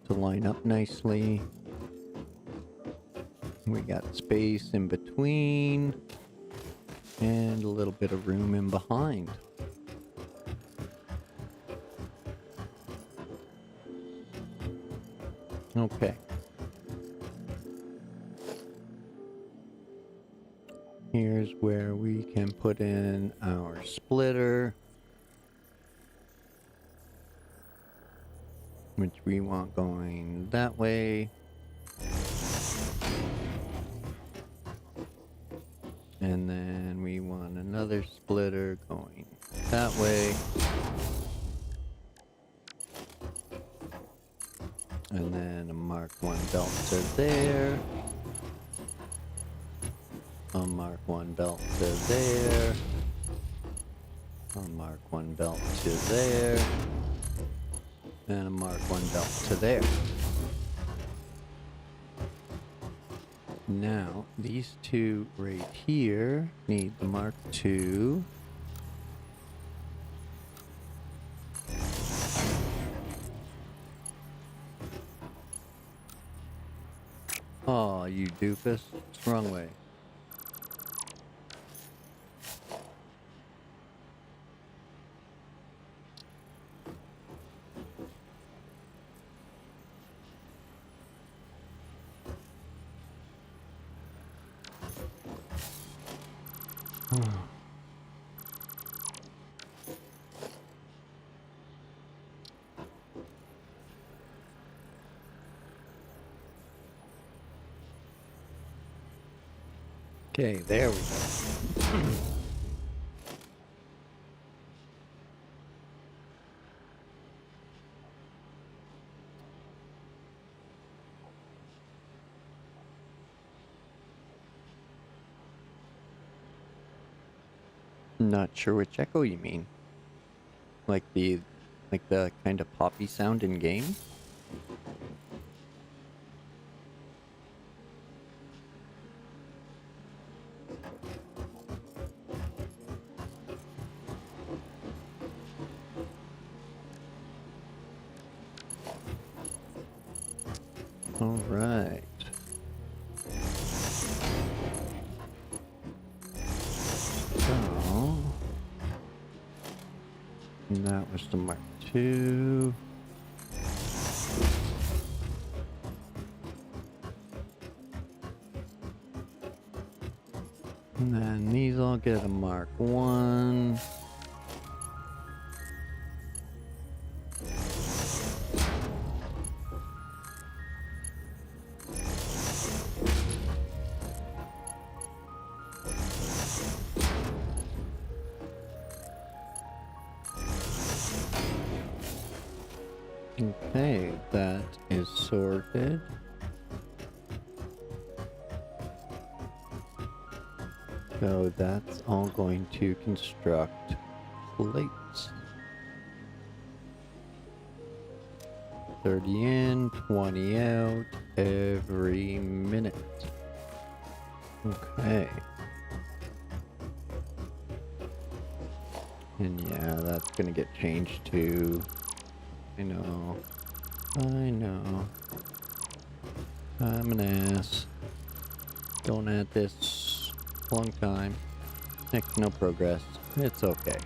to line up nicely. We got space in between and a little bit of room in behind. Okay. Here's where we can put in our splitter, which we want going that way. And then we want another splitter going that way. And then a Mark 1 belt to there. A Mark 1 belt to there. A Mark 1 belt to there. And a Mark 1 belt to there. Now, these two right here need the Mark II. Oh, you doofus. It's the wrong way. Okay, there we go. Not sure which echo you mean. Like the kind of poppy sound in game? All right. So, and that was the Mark II. And then these all get a Mark 1. Okay, that is sorted. So that's all going to construct plates. 30 in, 20 out every minute. Okay. And yeah, that's gonna get changed to... I know. I'm an ass. Going at this a long time. Make no progress. It's okay.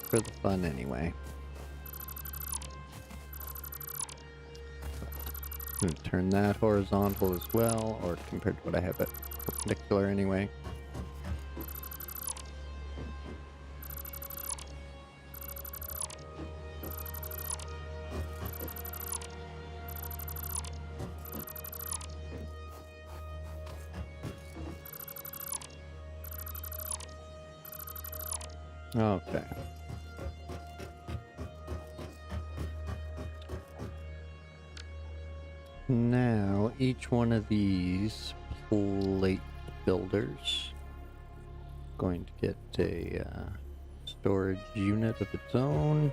For the fun anyway. I'm gonna turn that horizontal as well, or compared to what I have it perpendicular anyway. Okay. Now, each one of these plate builders going to get a storage unit of its own.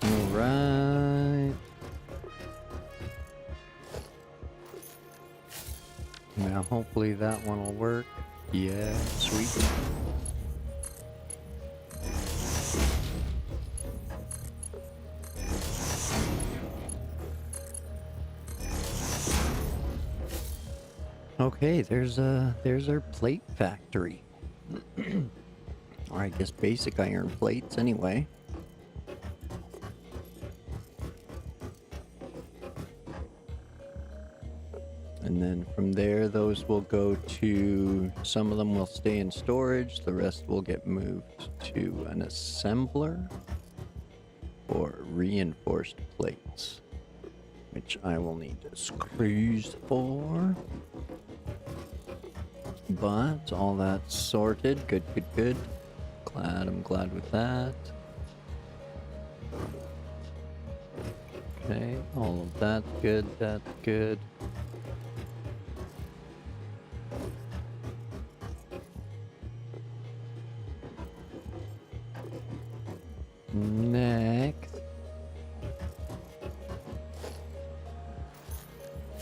Alright. Now hopefully that one will work. Yeah, sweet. Okay, there's our plate factory. Or I guess basic iron plates anyway. And then from there, those will go to, some of them will stay in storage, the rest will get moved to an assembler for reinforced plates, which I will need screws for. But all that's sorted. Good, good, good. I'm glad with that. Okay, all of that's good, that's good. Next,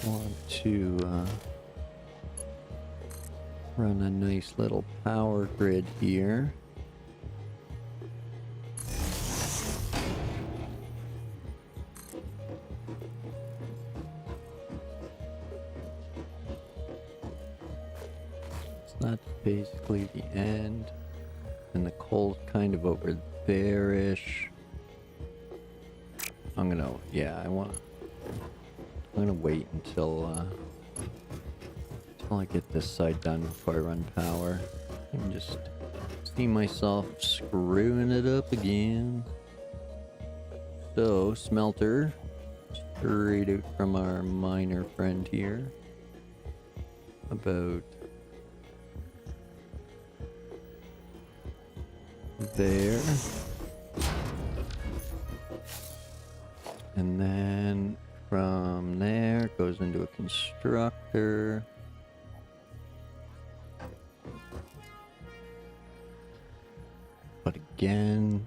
want to Run a nice little power grid here. So that's basically the end. And the coal's kind of over there-ish. I'm gonna wait until I get this side done before I run power. And just see myself screwing it up again. So, smelter. Straight out from our miner friend here. About there. And then from there goes into a constructor. But again,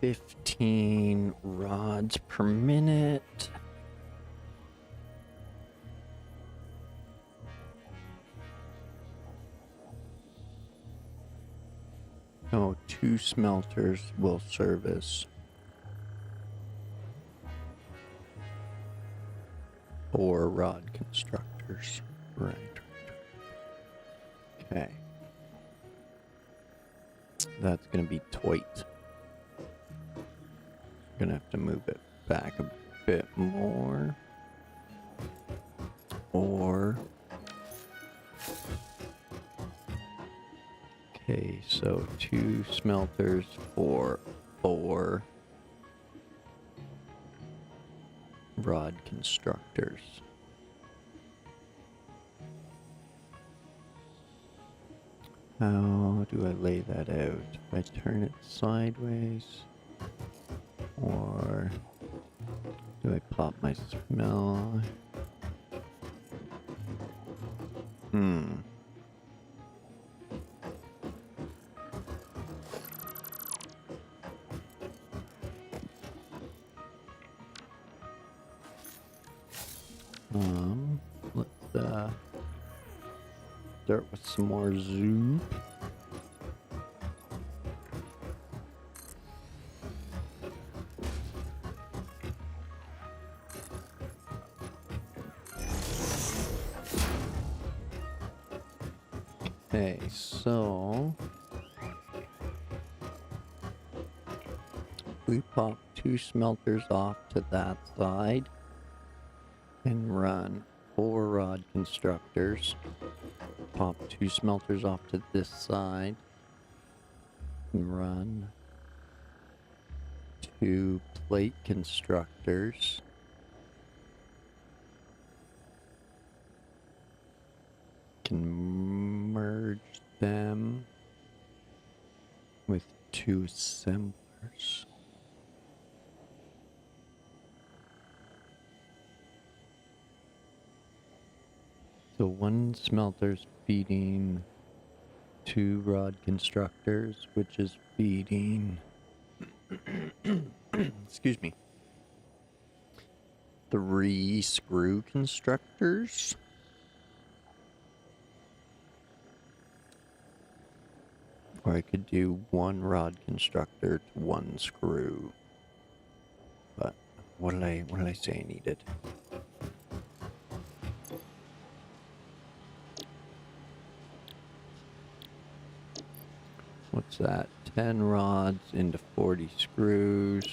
15 rods per minute. Oh, 2 smelters will service 4 rod constructors. Right. Okay. That's gonna be tight. Gonna have to move it back a bit more. Or... Okay, so 2 smelters for 4 rod constructors. How do I lay that out? If I turn it sideways? Or do I pop my smell? Let's start with some more zoop. Okay, so we pop 2 smelters off to that side and run 4 rod constructors. Pop 2 smelters off to this side and run 2 plate constructors. Can merge them with 2 assemblers. So 1 smelter's feeding 2 rod constructors, which is feeding excuse me, 3 screw constructors. Or I could do 1 rod constructor to 1 screw. But what did I say I needed? What's that? 10 rods into 40 screws.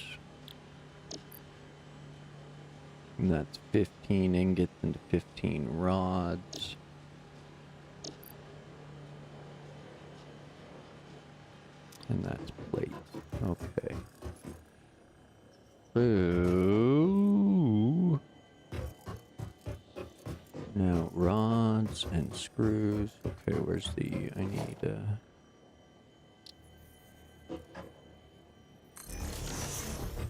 And that's 15 ingots into 15 rods. And that's plates. Okay. So now rods and screws. Okay, where's the... I need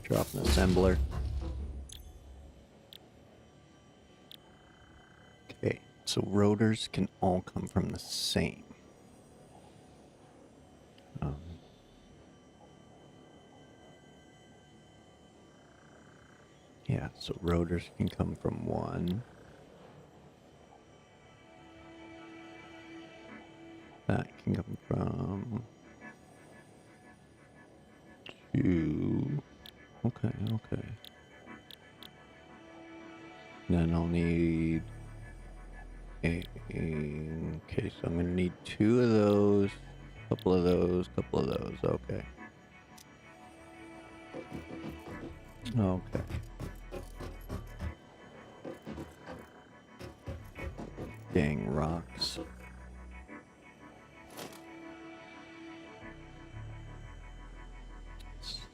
drop an assembler. Okay, so rotors can all come from the same. Yeah, so rotors can come from 1. that can come from. 2. Okay, okay. Then I'll need okay, so I'm gonna need 2 of those, couple of those, couple of those. Okay. Okay. Dang rocks.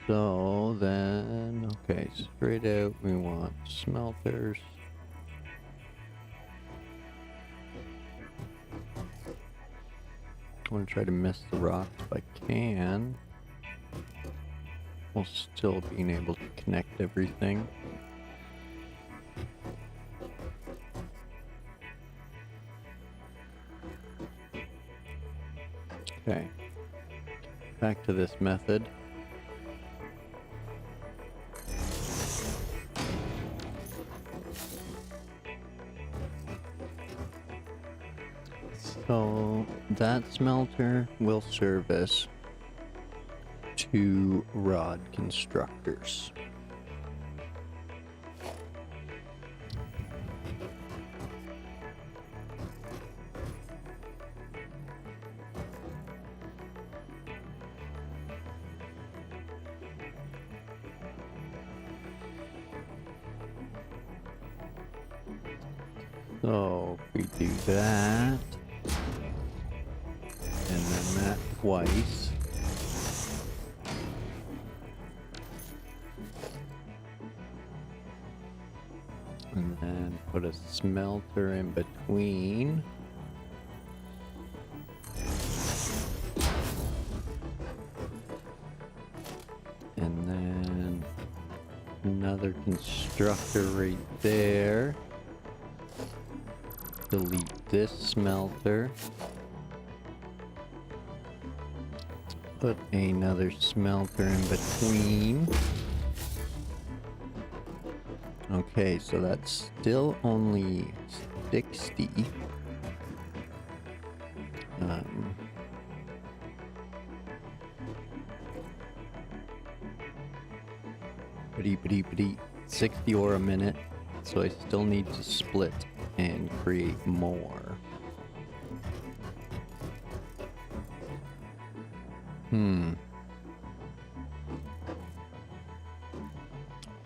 So then, okay, straight out we want smelters. I want to try to miss the rocks if I can, while still being able to connect everything. Okay, back to this method. So that smelter will service 2 rod constructors. So if we do that, and then that twice, and then put a smelter in between. And then another constructor right there. Delete this smelter. Put another smelter in between. Okay, so that's still only 60. Bitty 60 ore a minute. So I still need to split and create more.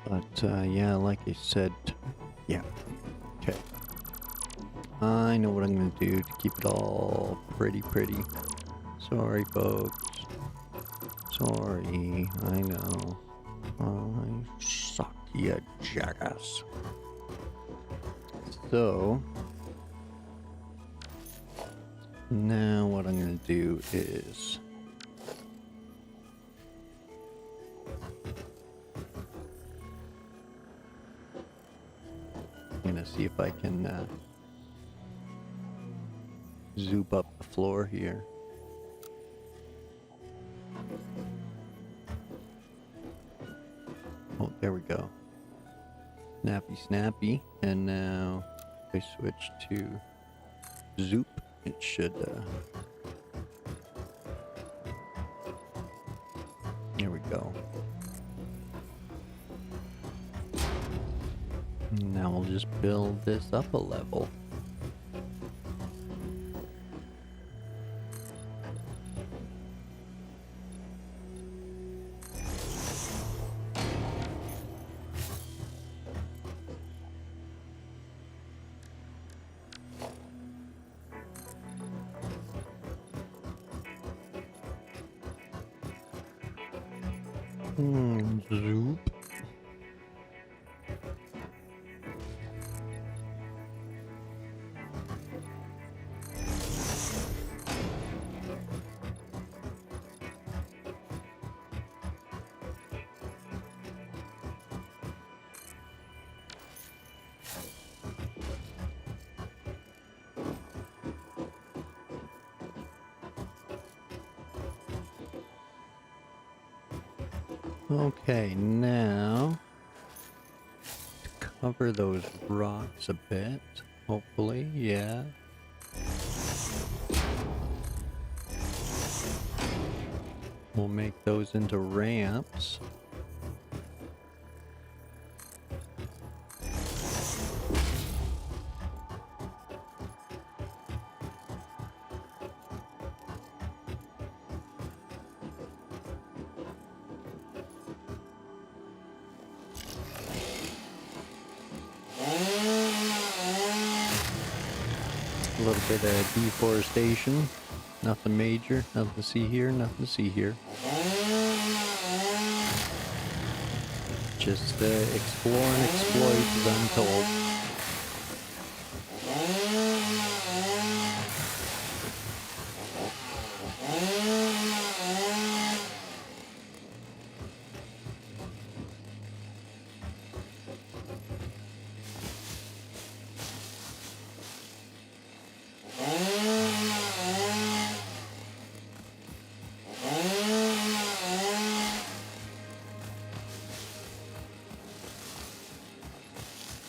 But yeah, like I said, yeah. Okay. I know what I'm gonna do to keep it all pretty. Sorry, folks. Sorry, I know. I suck, you jackass. So, now what I'm gonna do is I'm gonna see if I can zoop up the floor here. Oh, there we go. Snappy. And now if I switch to zoop, it should there we go. Now we'll just build this up a level. Zoop. Okay, now to cover those rocks a bit, hopefully, yeah. We'll make those into ramps. A little bit of deforestation. Nothing major. Nothing to see here. Nothing to see here. Just explore and exploit as I'm told.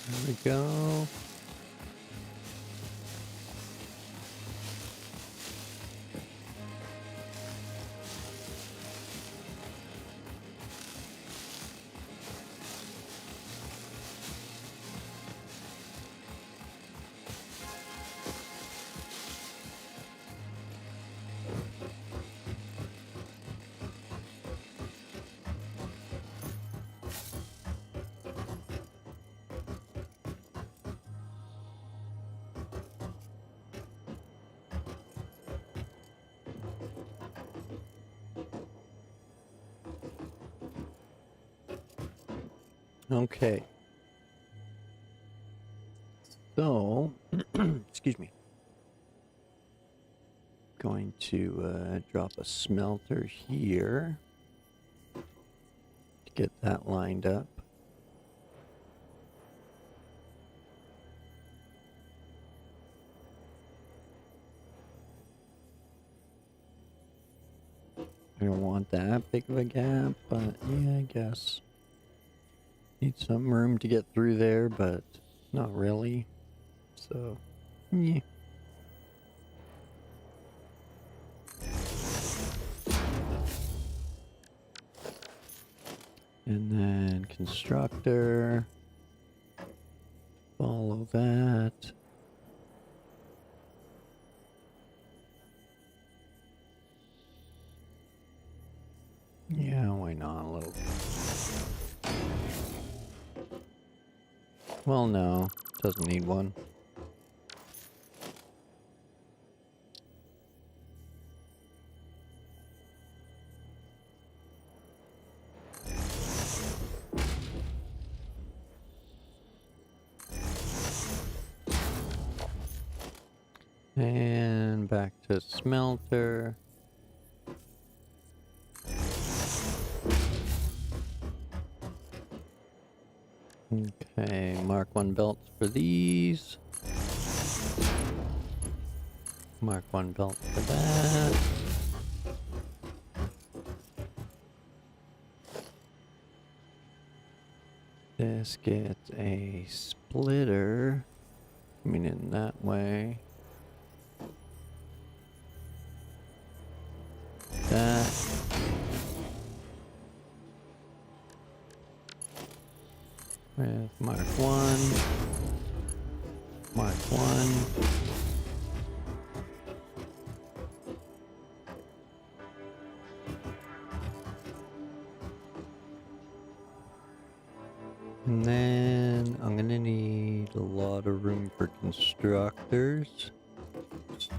There we go. Okay. So, excuse me. Going to drop a smelter here to get that lined up. I don't want that big of a gap, but yeah, I guess. Need some room to get through there, but not really. So, yeah. And then constructor. Follow that. Yeah, why not a little? Well, no, doesn't need one. And back to smelter. Okay, Mark 1 belts for these. Mark 1 belt for that. This gets a splitter. Coming in that way. That. With Mark 1. Mark 1. And then I'm gonna need a lot of room for constructors.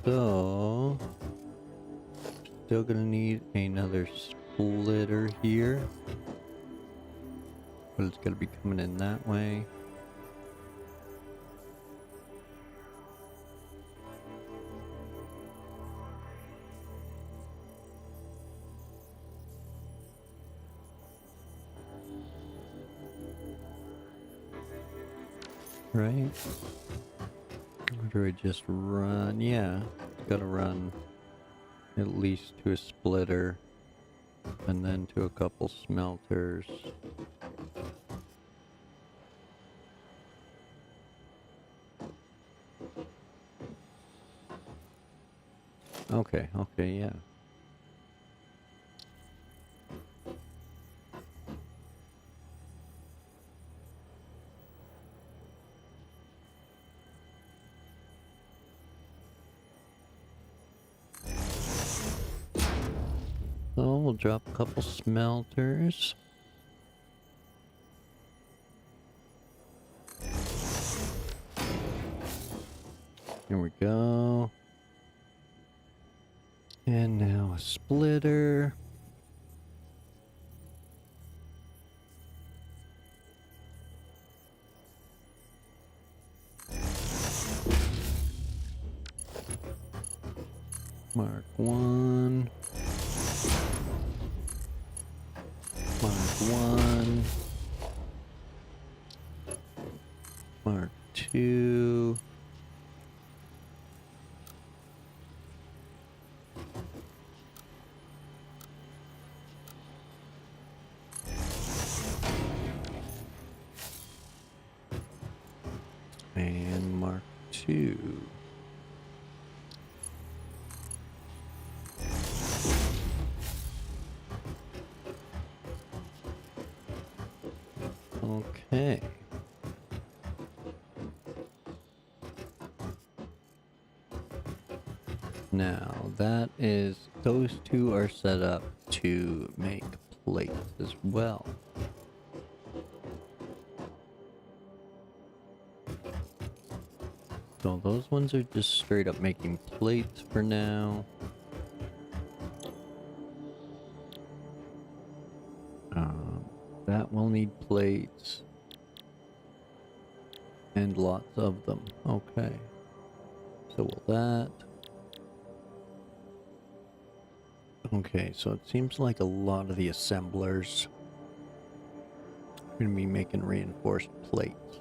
So still gonna need another splitter here. But it's gonna be coming in that way. Right? Or do I just run? Yeah, it's gotta run at least to a splitter and then to a couple smelters. Okay, yeah. So we'll drop a couple smelters. Here we go. And now a splitter. Mark 1. Mark 1. Mark 2. And Mark 2. Okay. Now that is, those two are set up to make plates as well. So those ones are just straight up making plates for now. That will need plates. And lots of them. Okay. So will that. Okay, so it seems like a lot of the assemblers are going to be making reinforced plates.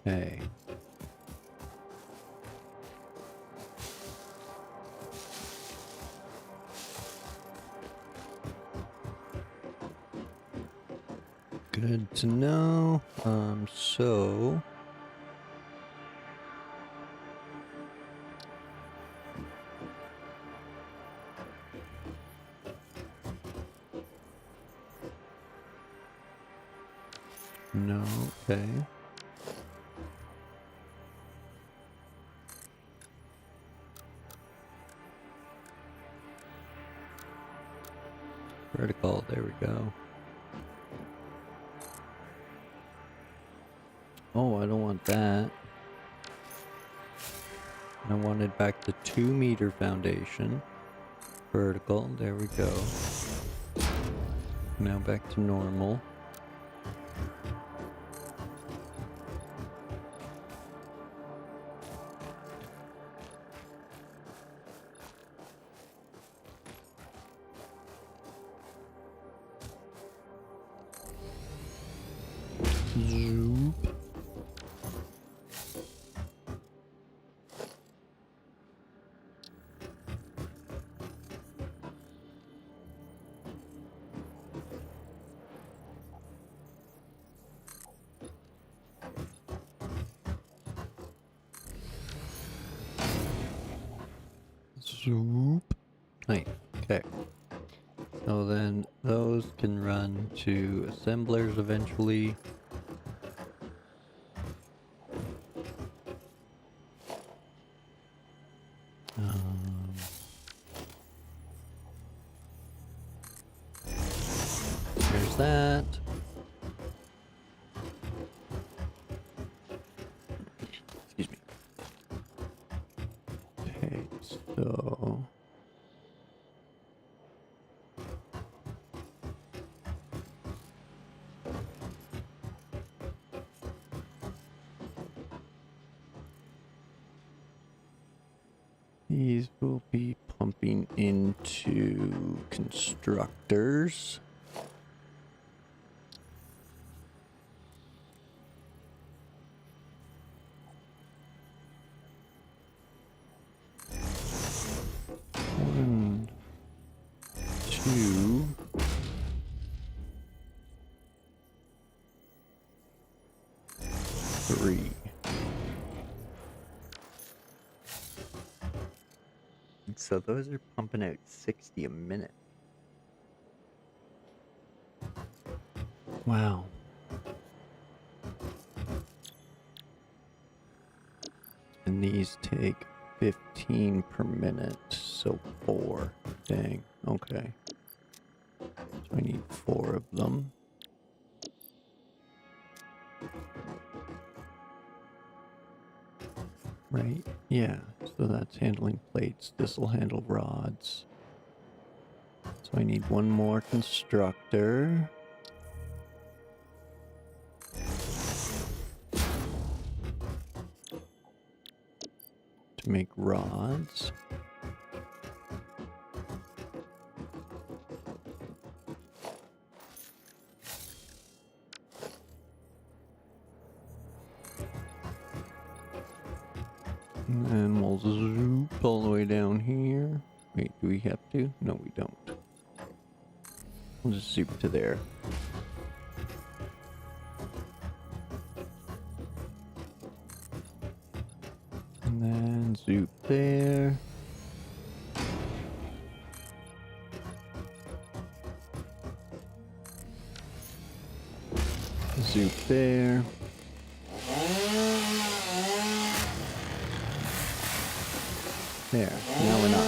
Okay. Good to know. So no, okay. Vertical, there we go. Oh, I don't want that. I want it back to 2-meter foundation. Vertical, there we go. Now back to normal. Zoop. Zoop. Nice. Okay. So then those can run to assemblers eventually. There's that. Excuse me. Okay, so these will be pumping into constructors. One, two, three. So those are pumping out 60 a minute. Wow. And And these take 15 per minute, so 4. Dang, okay. So I need 4 of them. Right? Yeah, so that's handling plates. This will handle rods. So I need one more constructor. To make rods. And then we'll zoop all the way down here. Wait, do we have to? No, we don't. We'll just zoop to there. And then zoop there. Zoop there. There, now we're not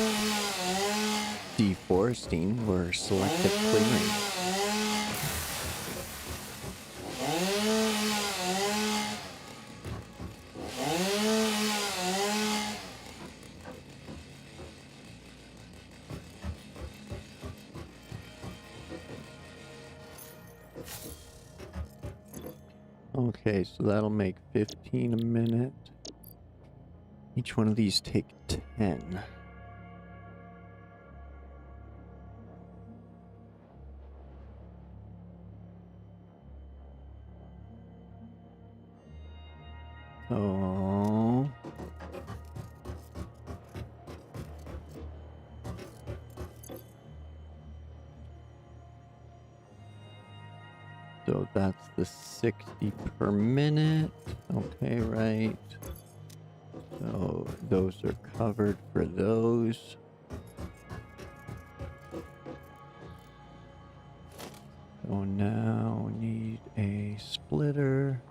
deforesting, we're selective clearing. Okay, so that'll make 15 a minute. Each one of these take 10. So that's the 60 per minute. Okay, right. So those are covered for those. So now we need a splitter.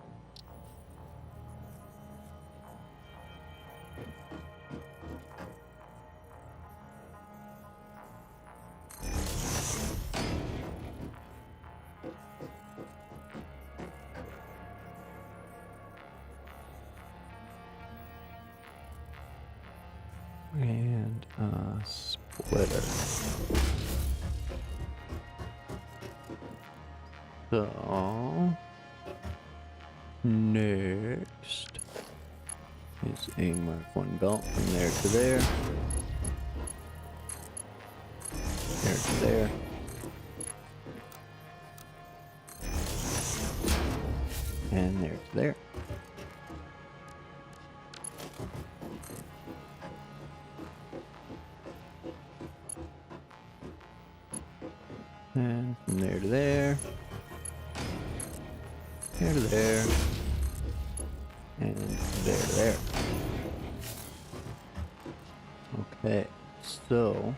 And a splitter. So next is a Mark 1 belt from there to there. There to there. And there to there. And from there to there. There to there. And there to there. Okay, so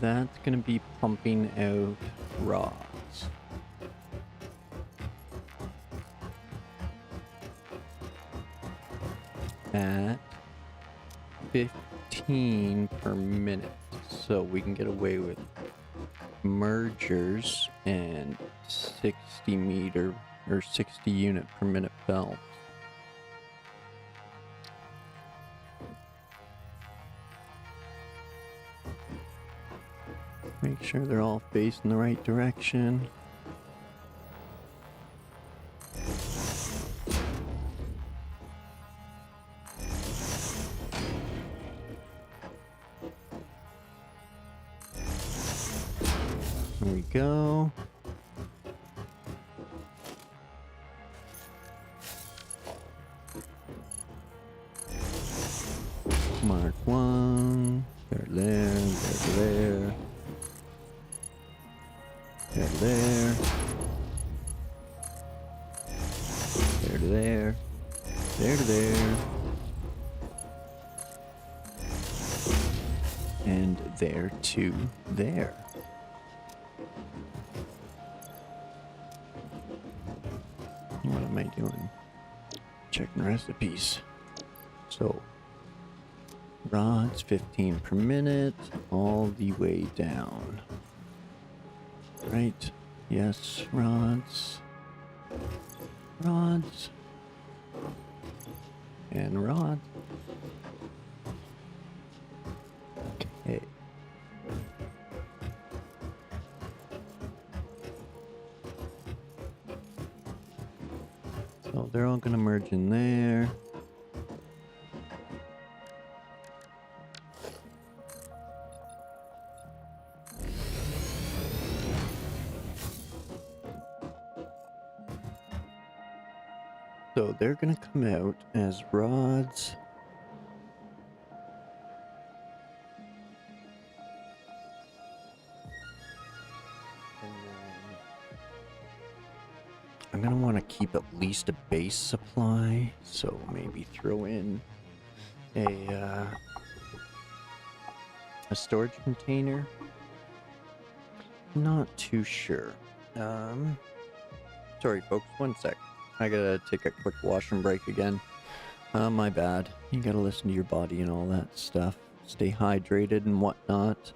that's going to be pumping out rods. At 15 per minute. So we can get away with mergers and 60 meter or 60 unit per minute belts. Make sure they're all facing the right direction. There we go. Mark 1. There, there, there, there. There, there. There to there. There to there. And there to there. What am I doing? checking recipes. So, rods 15 per minute, all the way down. Right? Yes, rods. Rods. And rods. Okay. So they're all gonna merge in there. So they're gonna come out as rods. And then I'm gonna want to keep at least a base supply. So maybe throw in a storage container. Not too sure. Sorry folks, one sec. I gotta take a quick washroom break again. My bad. You gotta listen to your body and all that stuff. Stay hydrated and whatnot.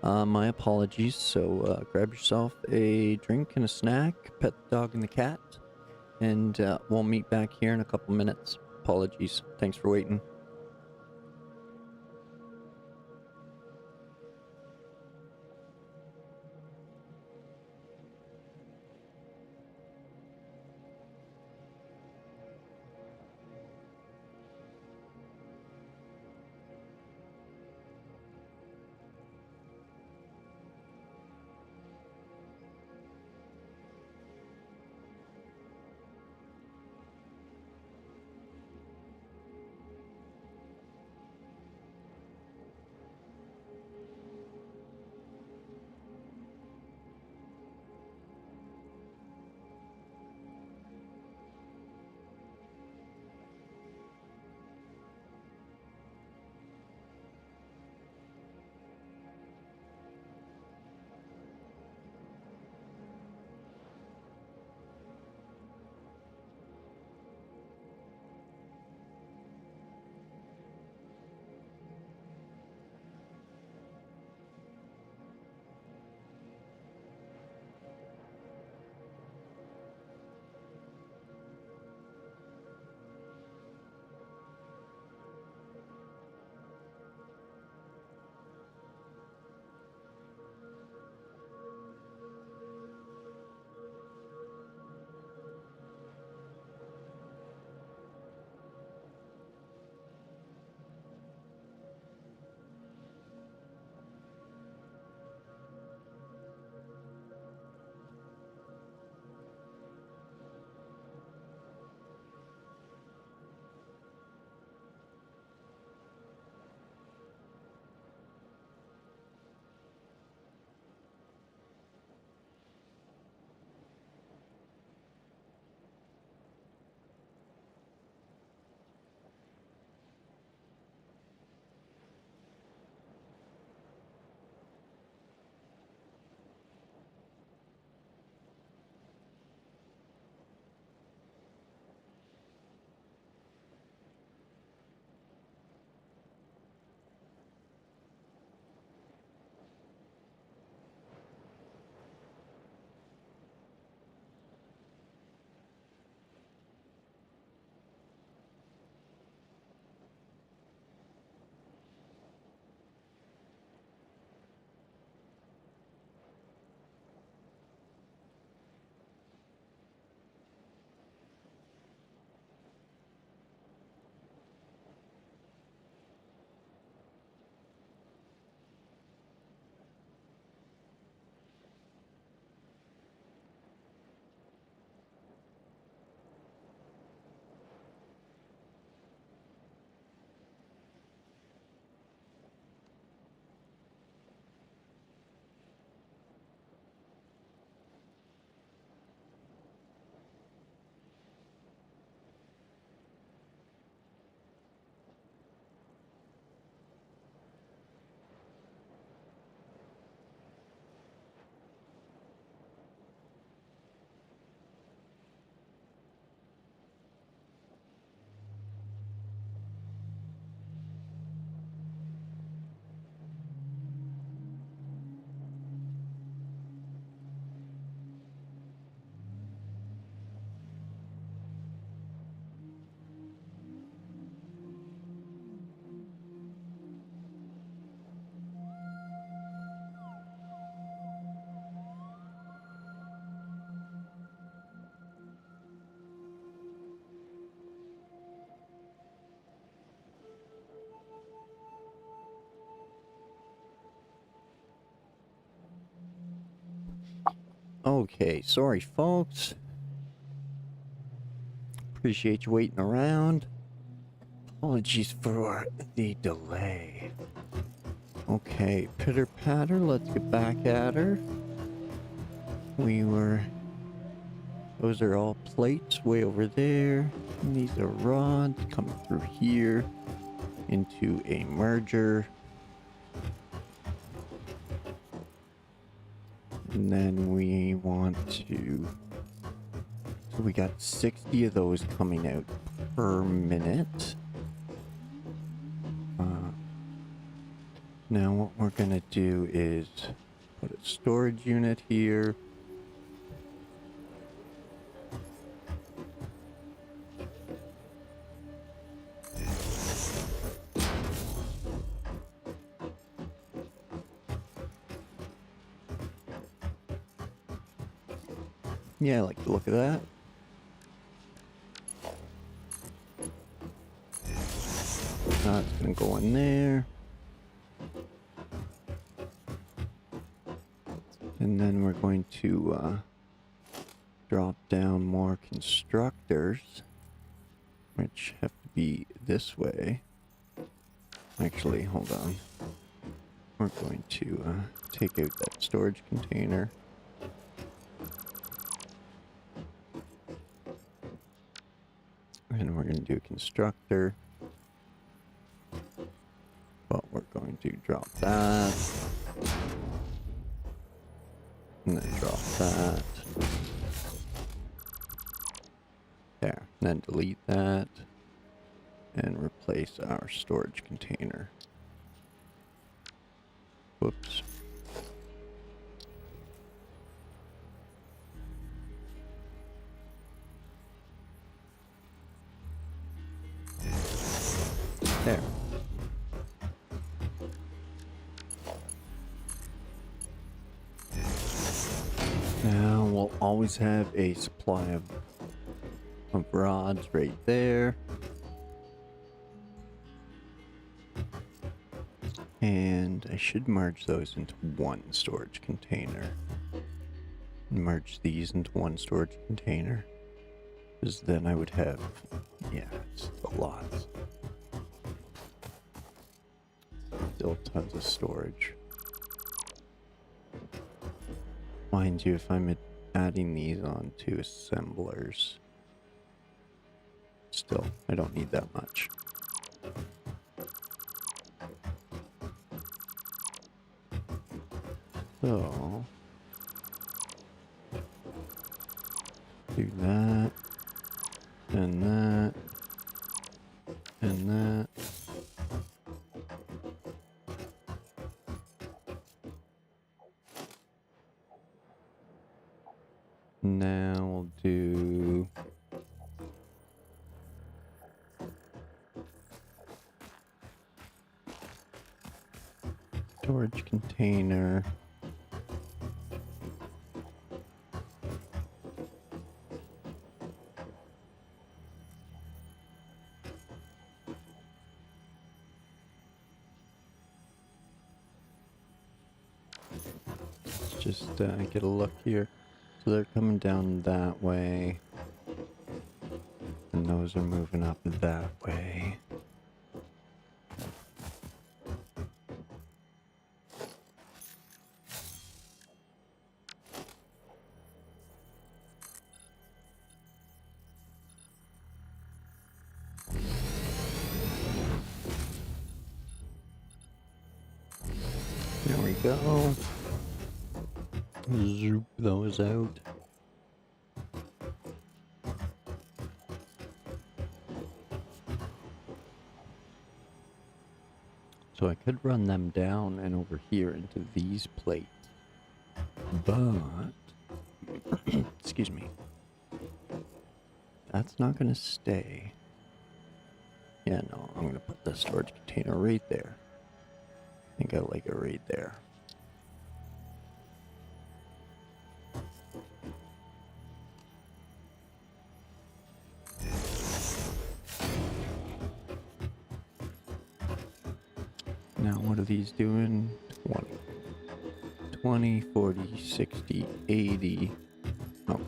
My apologies. So grab yourself a drink and a snack, pet the dog and the cat, and we'll meet back here in a couple minutes. Apologies. Thanks for waiting. Okay, sorry folks. Appreciate you waiting around. Apologies for the delay. Okay, pitter patter, let's get back at her. Those are all plates way over there. And these are rods coming through here into a merger. And then we want to, so we got 60 of those coming out per minute. Now what we're gonna do is put a storage unit here. Yeah, I like the look of that. That's gonna go in there. And then we're going to drop down more constructors, which have to be this way. Actually, hold on. We're going to take out that storage container. And we're going to do a constructor. But we're going to drop that. And then drop that. There. And then delete that. And replace our storage container. Whoops. There. Now we'll always have a supply of rods right there. And I should merge those into one storage container. Merge these into one storage container. Because then I would have, yeah, it's a lot. Still tons of storage. Mind you, if I'm adding these onto assemblers, still, I don't need that much. So, do that, and that, and that. Now we'll do storage container. Let's just get a look here. So they're coming down that way, and those are moving up that way. There we go. Zoop those out. So I could run them down and over here into these plates. But, excuse me, that's not going to stay. Yeah, no, I'm going to put the storage container right there. I think I like it right there. Now what are these doing? 20, 40, 60, 80. Okay.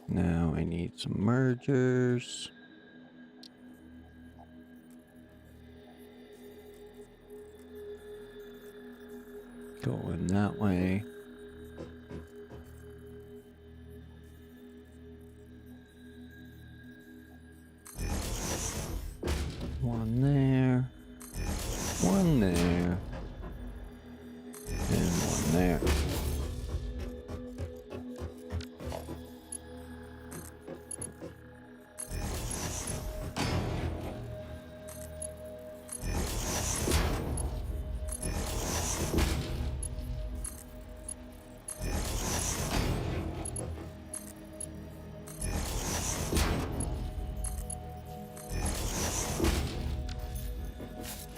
Now I need some mergers. Going that way. One there. One there. And one there.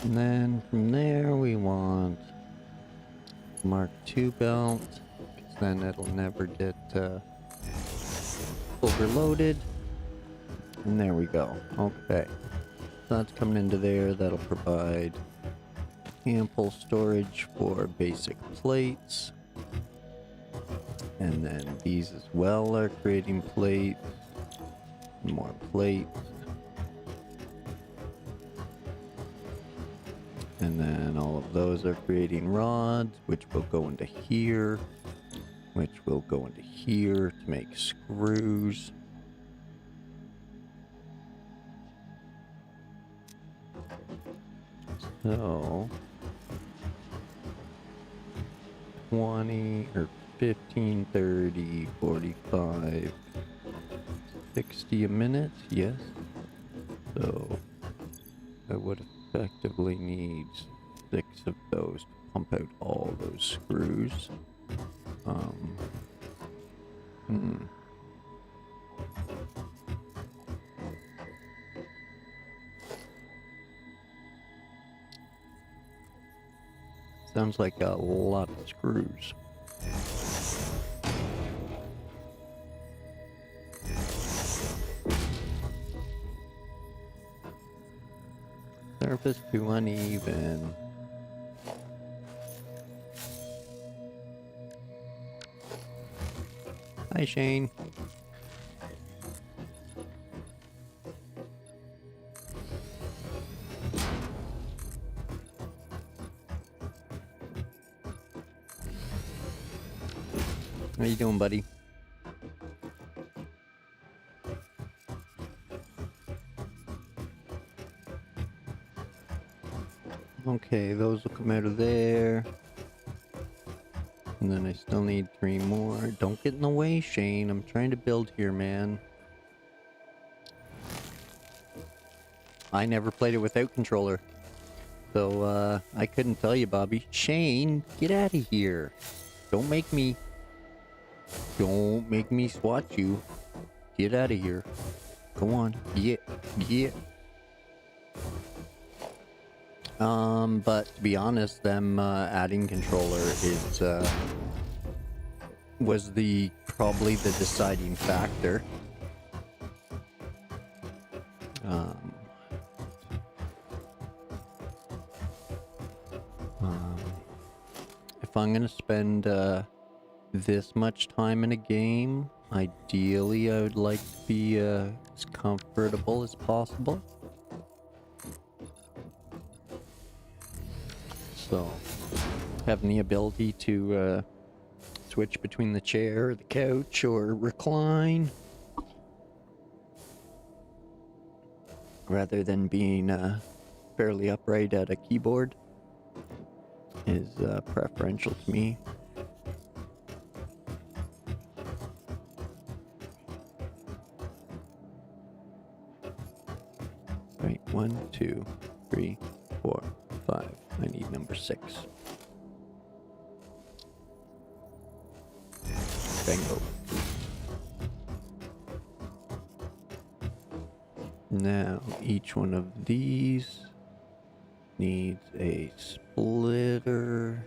And then from there we want Mark II belt, because then it'll never get overloaded. And there we go. Okay. So that's coming into there. That'll provide ample storage for basic plates. And then these as well are creating plates. More plates. And then all of those are creating rods, which will go into here, which will go into here to make screws. So 20 or 15, 30, 45, 60 a minute, yes. So I would effectively need 6 of those to pump out all those screws. Sounds like a lot of screws. Surface too uneven. Hi, Shane. How you doing, buddy? Okay, those will come out of there. And then I still need 3 more. Don't get in the way, Shane. I'm trying to build here, man. I never played it without controller. So, I couldn't tell you, Bobby. Shane, get out of here. Don't make me swat you. Get out of here. Go on. Get. But to be honest, them adding controller is was probably the deciding factor. If I'm gonna spend this much time in a game, ideally I would like to be as comfortable as possible. So, having the ability to switch between the chair, the couch, or recline, rather than being fairly upright at a keyboard, is preferential to me. Right, 1, 2, 3, 4, 5. I need number 6. Bingo. Now, each one of these needs a splitter.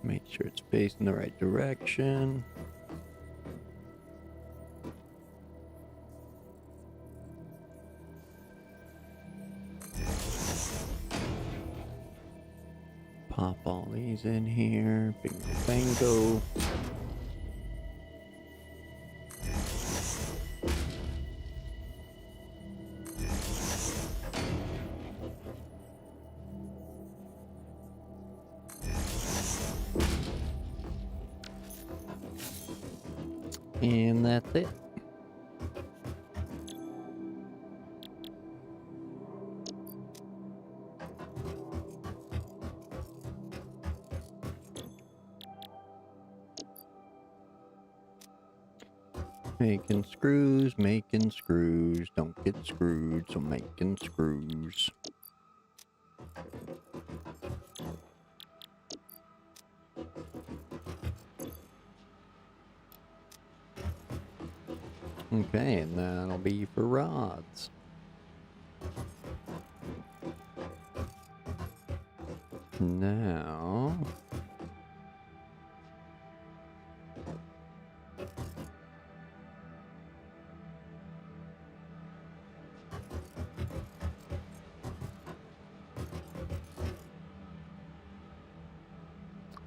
Make sure it's facing the right direction. Pop all these in here. Bingo, bango. And that's it. Making screws, don't get screwed, so making screws. Okay, and that'll be for rods. Now...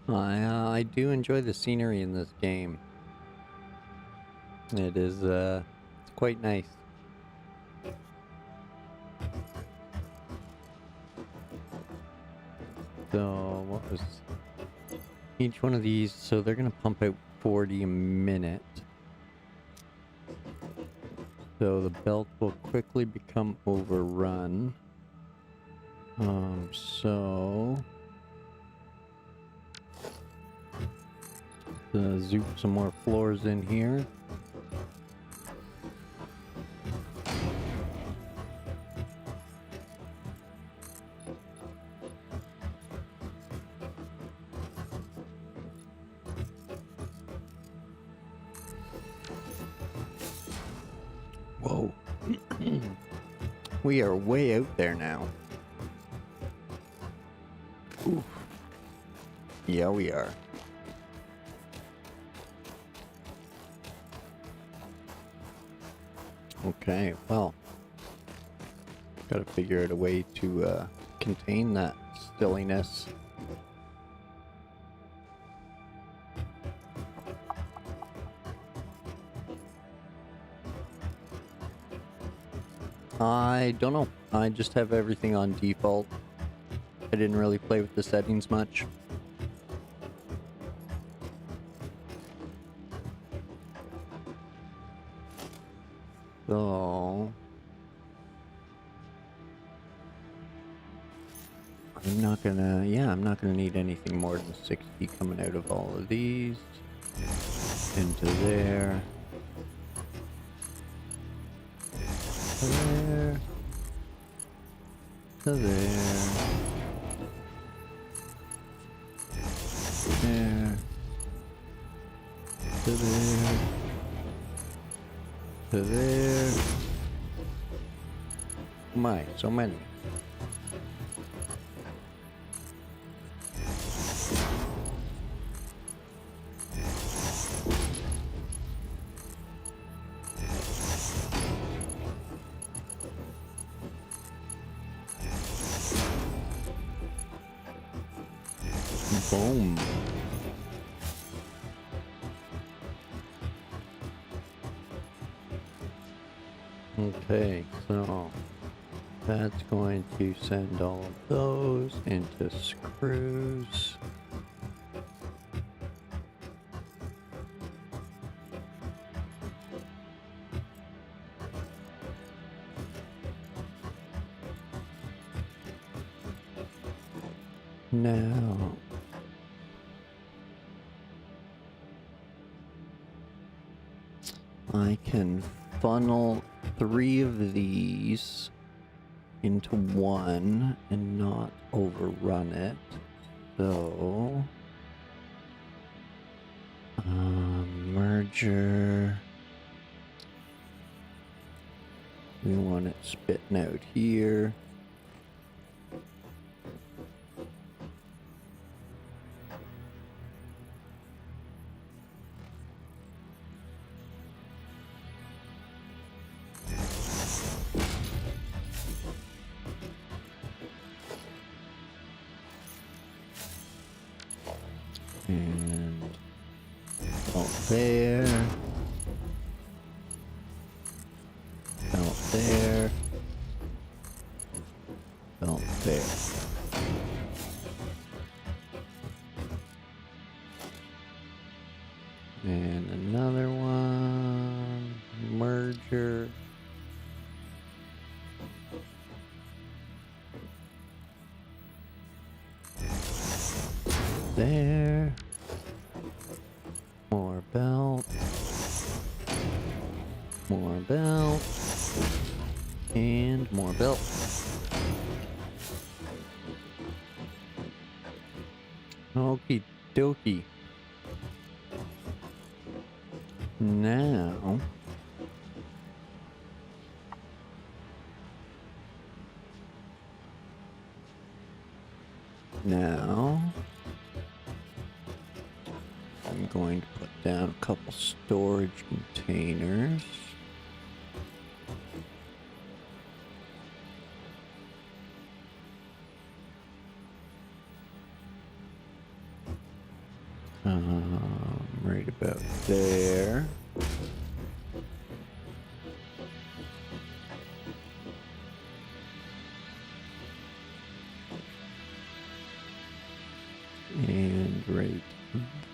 I do enjoy the scenery in this game. It is, it's quite nice. So, what was... Each one of these, so they're gonna pump out 40 a minute. So the belt will quickly become overrun. So... zoop some more floors in here. Whoa. We are way out there now. Oof. Yeah, we are. Okay, well, gotta figure out a way to contain that silliness. I don't know. I just have everything on default. I didn't really play with the settings much. So... I'm not gonna, yeah, I'm not gonna need anything more than 60 coming out of all of these. Into there. To there. To there. There. To there. To there. My, so many. Boom. Okay, so that's going to send all of those into screws. Now, I can funnel 3 of these into one and not overrun it. So, merger. We want it spitting out here. And belt there. Belt there. Belt there. And another one. Merger. There. More belt. More belt. And more belt. Okie dokie. Now. I'm going to put down a couple storage containers. Right about there. And right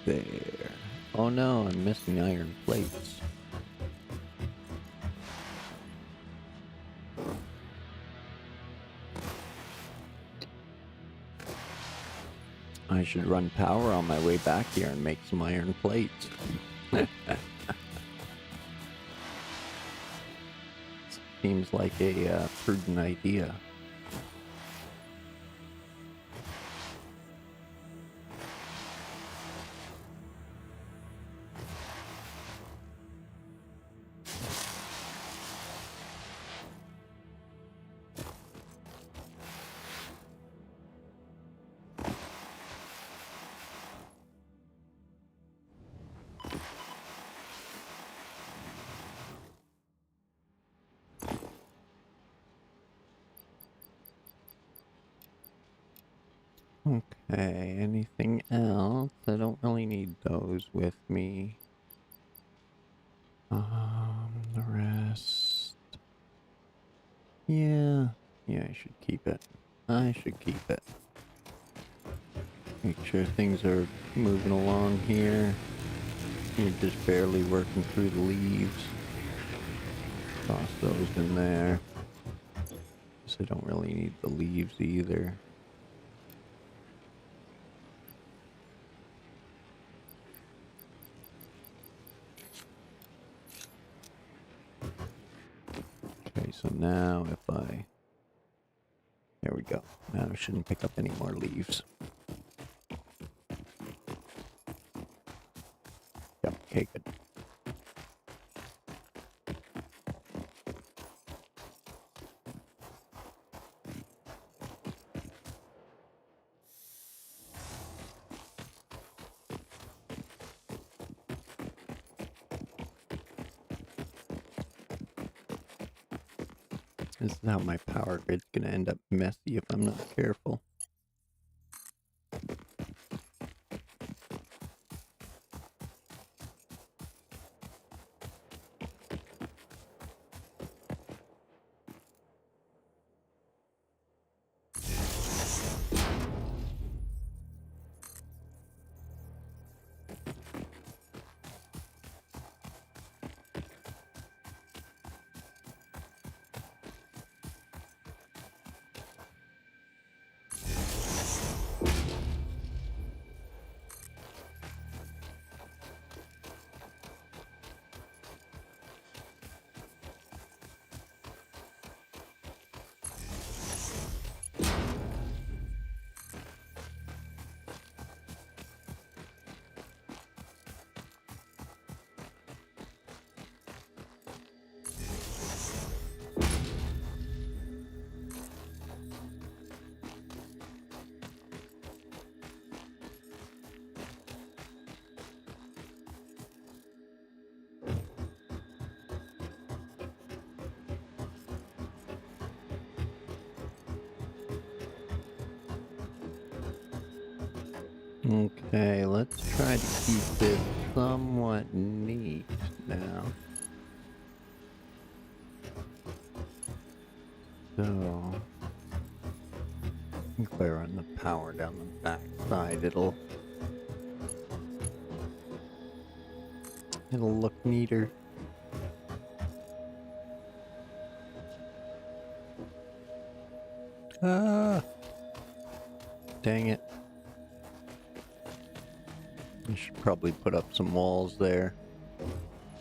there. Oh no, I'm missing iron plates. I should run power on my way back here and make some iron plates. Seems like a prudent idea. Okay, anything else? I don't really need those with me. The rest. Yeah, I should keep it. I should keep it. Make sure things are moving along here. You're just barely working through the leaves. Toss those in there. Guess I don't really need the leaves either. Okay, so now if I... There we go. Now I shouldn't pick up any more leaves. Yep, okay, good. This is how my power grid's gonna end up messy if I'm not careful. Okay, let's try to keep this somewhat neat now. So, if I run the power down the back side, it'll look neater. Ah! Dang it. I should probably put up some walls there.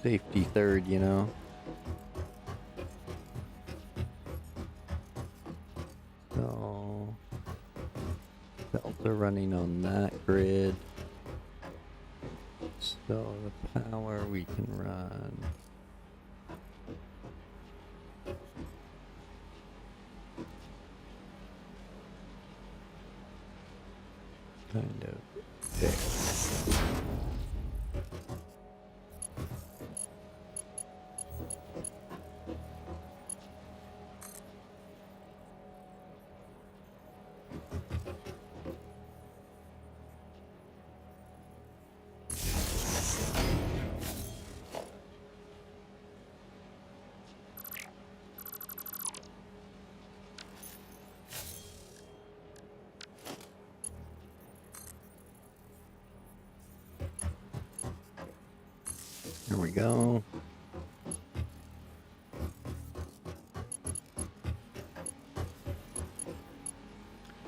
Safety third, you know? So, belts are running on that grid. So the power we can run. Kind of there. Here we go.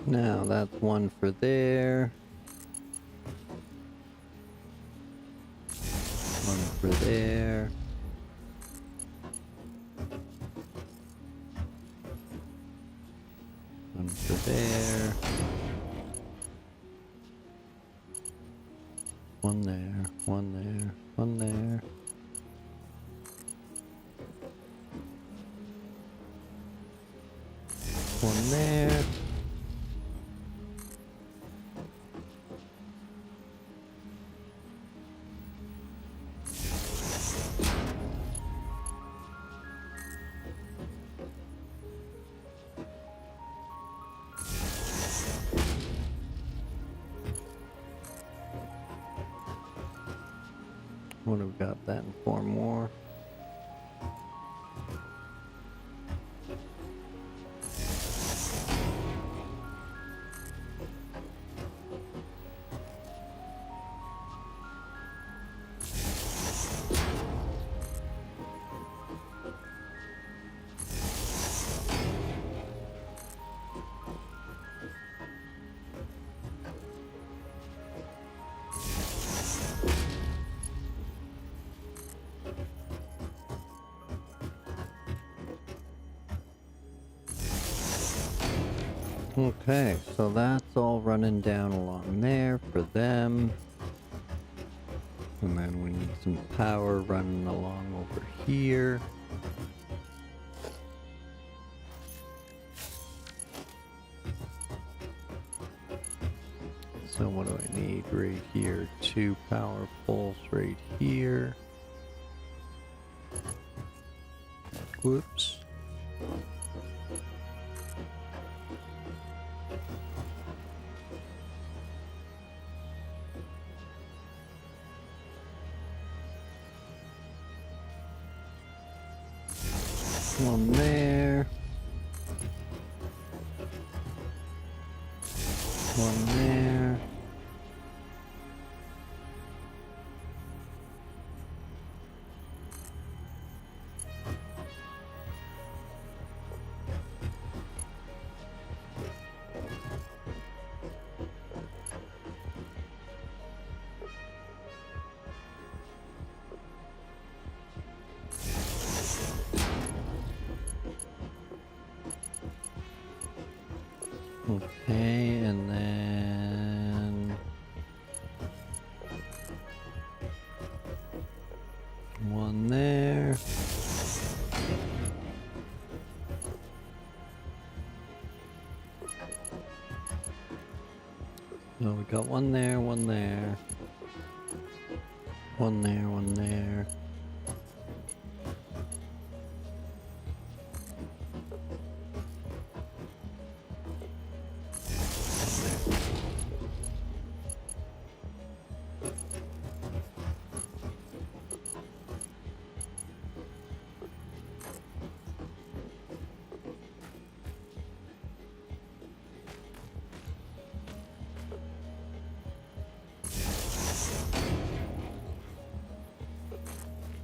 Now that's one for there. One for there. One for there. One there, one there, one there. One there. What have we got that and four more? Okay, so that's all running down along there for them. And then we need some power running along over here. So what do I need right here? 2 power poles right here. Whoops. One there. One there. Okay, and then one there. So we got one there, one there. One there, one there.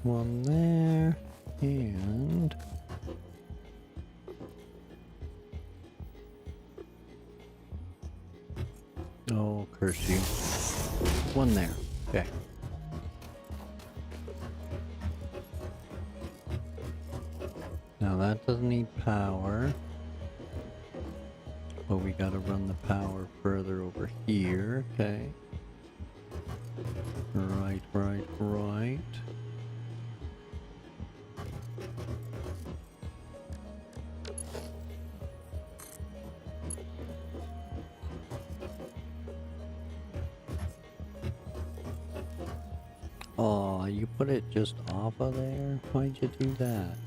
one there, and oh, curse you. One there. Okay. Now that doesn't need power. But we gotta run the power further over here. Okay. Right. Oh, you put it just off of there? Why'd you do that?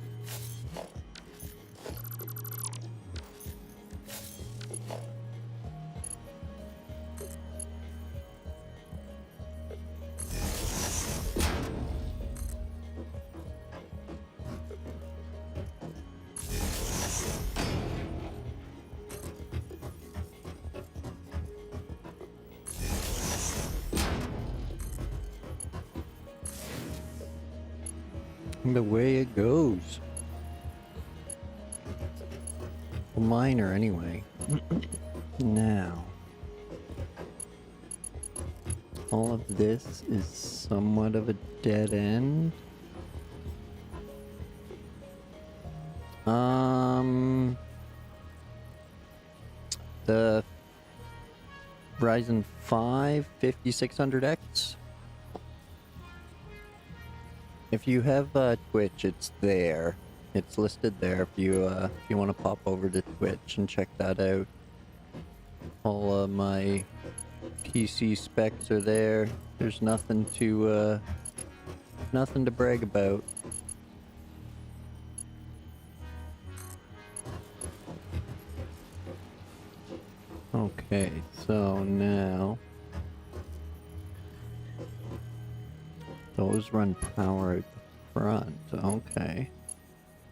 The way it goes. Well, minor anyway. Now, all of this is somewhat of a dead end. The Ryzen 5 5600X. If you have Twitch, it's there. It's listed there if you want to pop over to Twitch and check that out. All of my PC specs are there. There's nothing to brag about. Okay, so now those run power at the front, okay.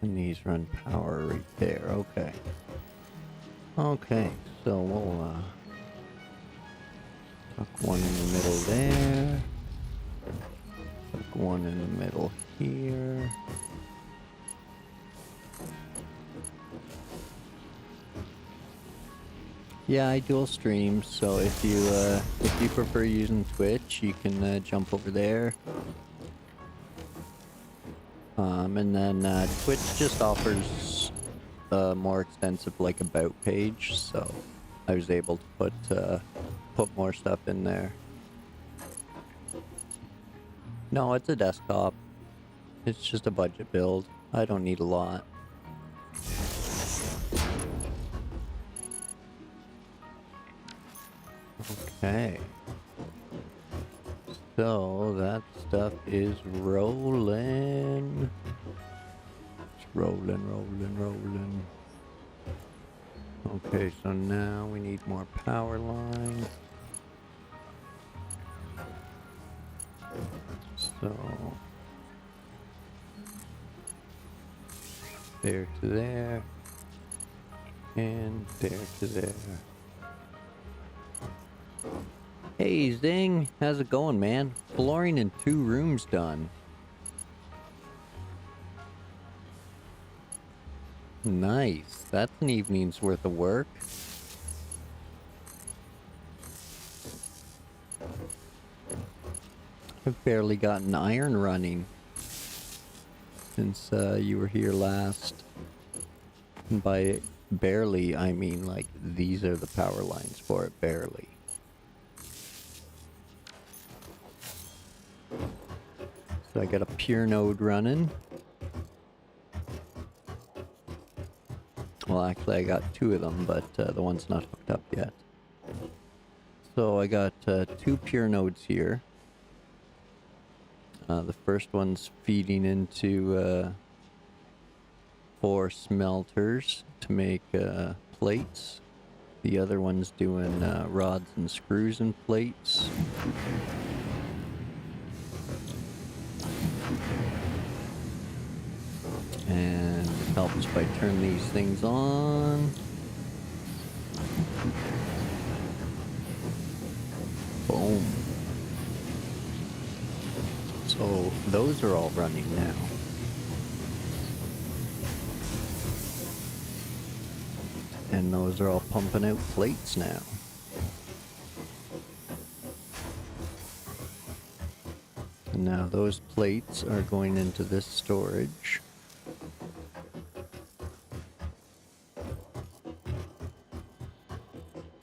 And these run power right there, okay. Okay, so we'll tuck one in the middle there. Tuck one in the middle here. Yeah, I dual stream, so if you prefer using Twitch, you can jump over there. And then Twitch just offers a more extensive like about page, so I was able to put more stuff in there. No, it's a desktop. It's just a budget build. I don't need a lot. Okay. So that stuff is rolling. It's rolling. Okay, so now we need more power lines. So there to there. And there to there. Hey Zing, how's it going, man? Flooring in 2 rooms done. Nice. That's an evening's worth of work. I've barely gotten iron running since you were here last. And by barely, I mean like these are the power lines for it, barely. So I got a pure node running. Well, actually I got 2 of them, but the one's not hooked up yet. So I got 2 pure nodes here. The first one's feeding into 4 smelters to make plates. The other one's doing rods and screws and plates. And it helps if I turn these things on. Boom. So So those are all running now. And those are all pumping out plates now. And now those plates are going into this storage.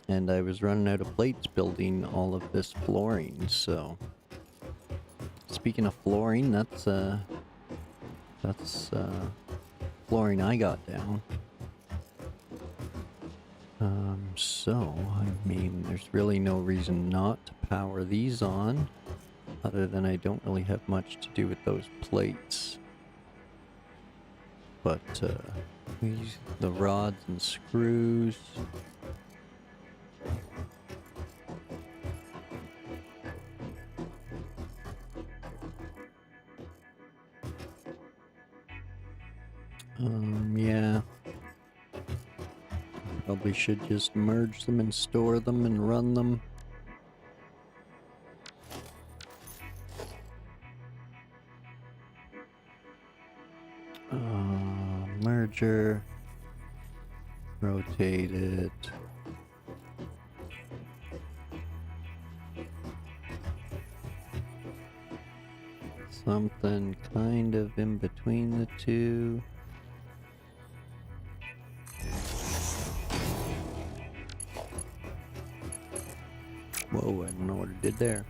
And I was running out of plates building all of this flooring, so... Speaking of flooring, that's flooring I got down. So, I mean, there's really no reason not to power these on, other than I don't really have much to do with those plates. But, the rods and screws... yeah. Probably should just merge them and store them and run them. Merger. Rotate it. Something kind of in between the two. Whoa, I don't know what it did there.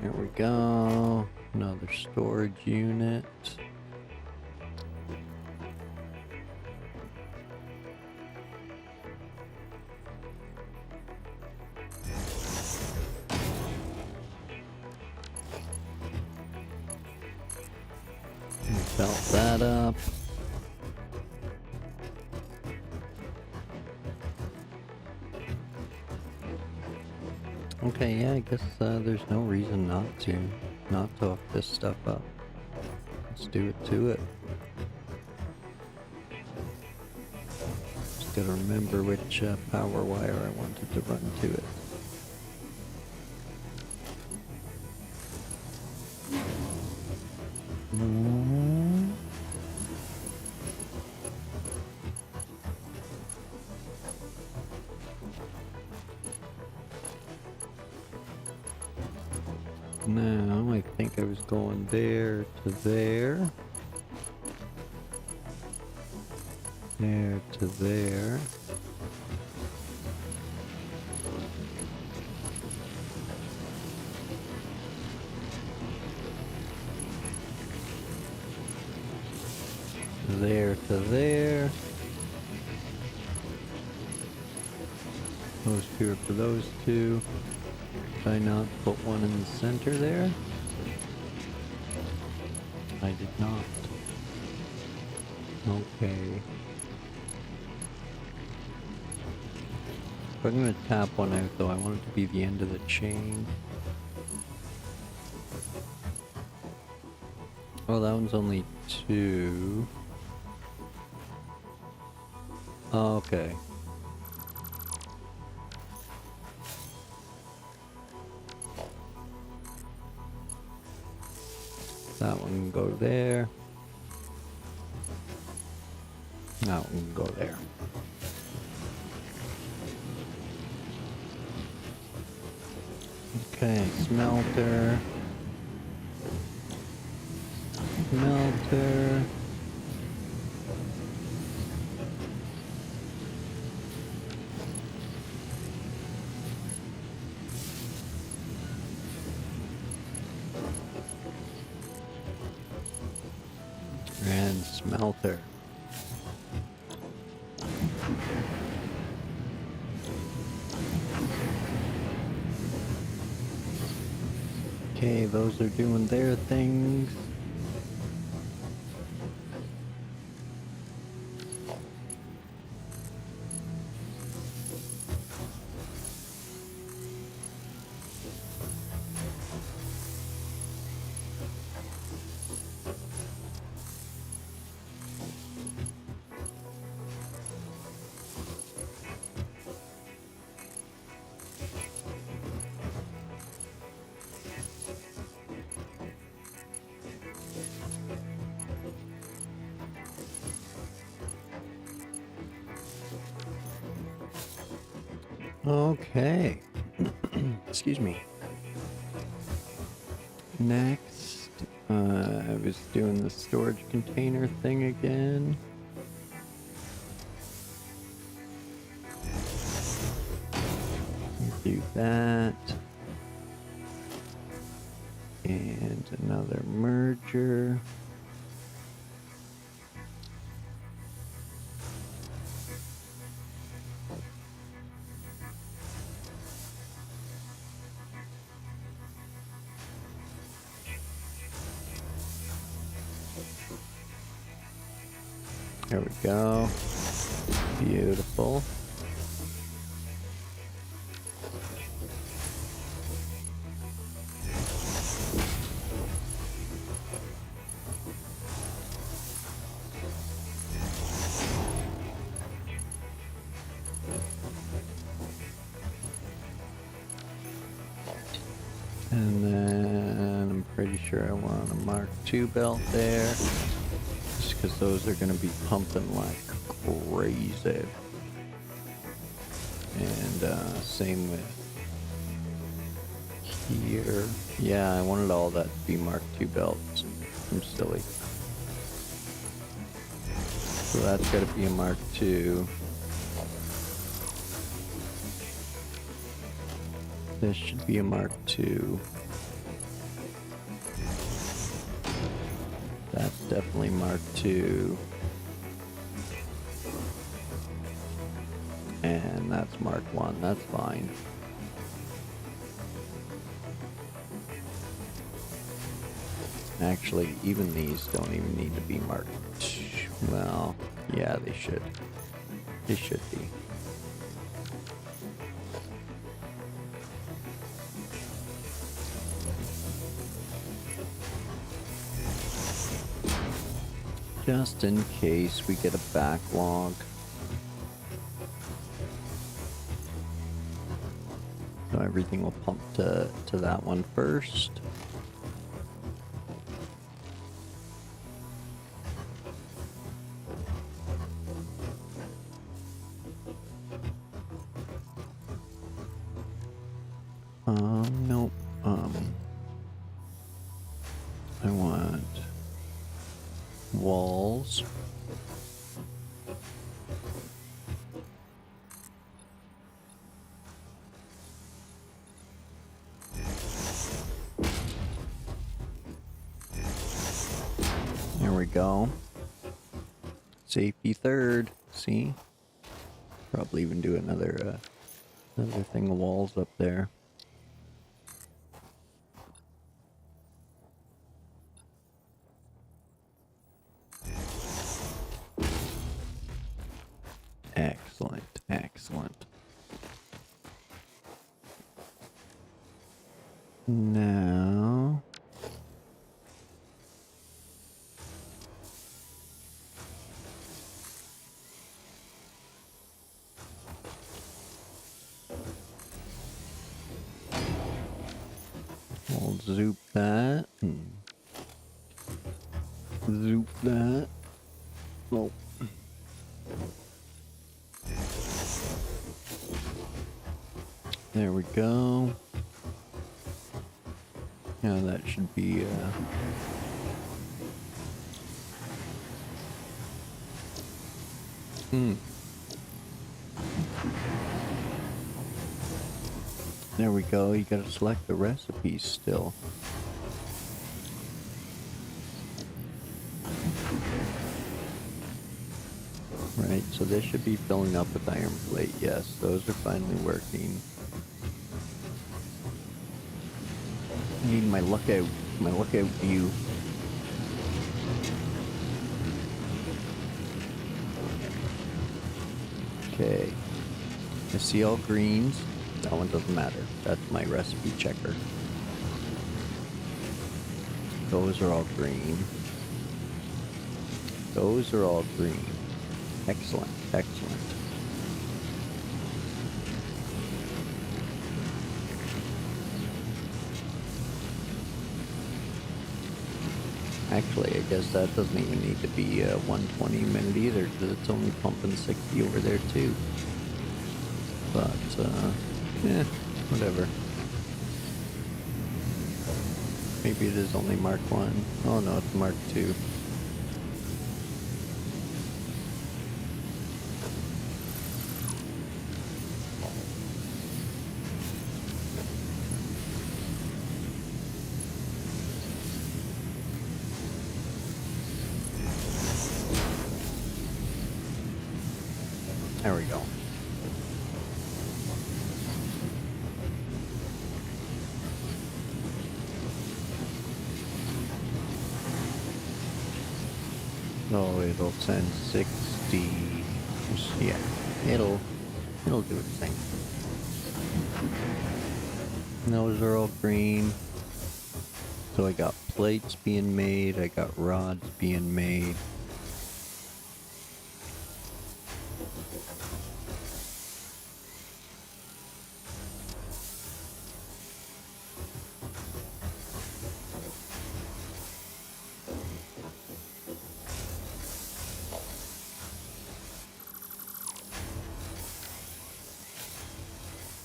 There we go. Another storage unit. Belt that up. Okay, yeah, I guess there's no reason not to hook this stuff up. Let's do it to it. Just gotta remember which power wire I wanted to run to it. Now, I think I was going there to there. There to there. There to there. Those two are for those two. Did I not put one in the center there? I did not. Okay. If I'm gonna tap one out though, I want it to be the end of the chain. Oh, that one's only two. Oh, okay. That one can go there. That one can go there. Okay, smelter. Smelter. And smelter. Okay, those are doing their things. Okay. Excuse me. Next, I was doing the storage container thing again. Do that. And another merger. There we go. Beautiful. And then I'm pretty sure I want a Mark II belt there. Just because those are going to be pumping like crazy. And same with here. Yeah, I wanted all that to be Mark II belts. I'm silly. So that's got to be a Mark II. This should be a Mark II. That's definitely Mark II. And that's Mark I. That's fine. Actually, even these don't even need to be Mark II. Well, yeah, they should. They should be. Just in case we get a backlog. So everything will pump to that one first. Nope. I want walls. There we go. Safety third. See? Probably even do another thing of walls up there. Excellent, excellent. Now... we'll zoop that. Zoop that. Oh. There we go. Yeah, that should be, There we go. You gotta select the recipes still. Right, so this should be filling up with iron plate. Yes, those are finally working. I need my lookout view. Okay. I see all greens. That one doesn't matter. That's my recipe checker. Those are all green. Those are all green. Excellent, excellent. Actually, I guess that doesn't even need to be 120 a minute either, because it's only pumping 60 over there too. But, whatever. Maybe it is only Mark 1. Oh no, it's Mark 2. There we go. Oh, it'll send 60. Yeah, it'll do its thing. And those are all green. So I got plates being made, I got rods being made.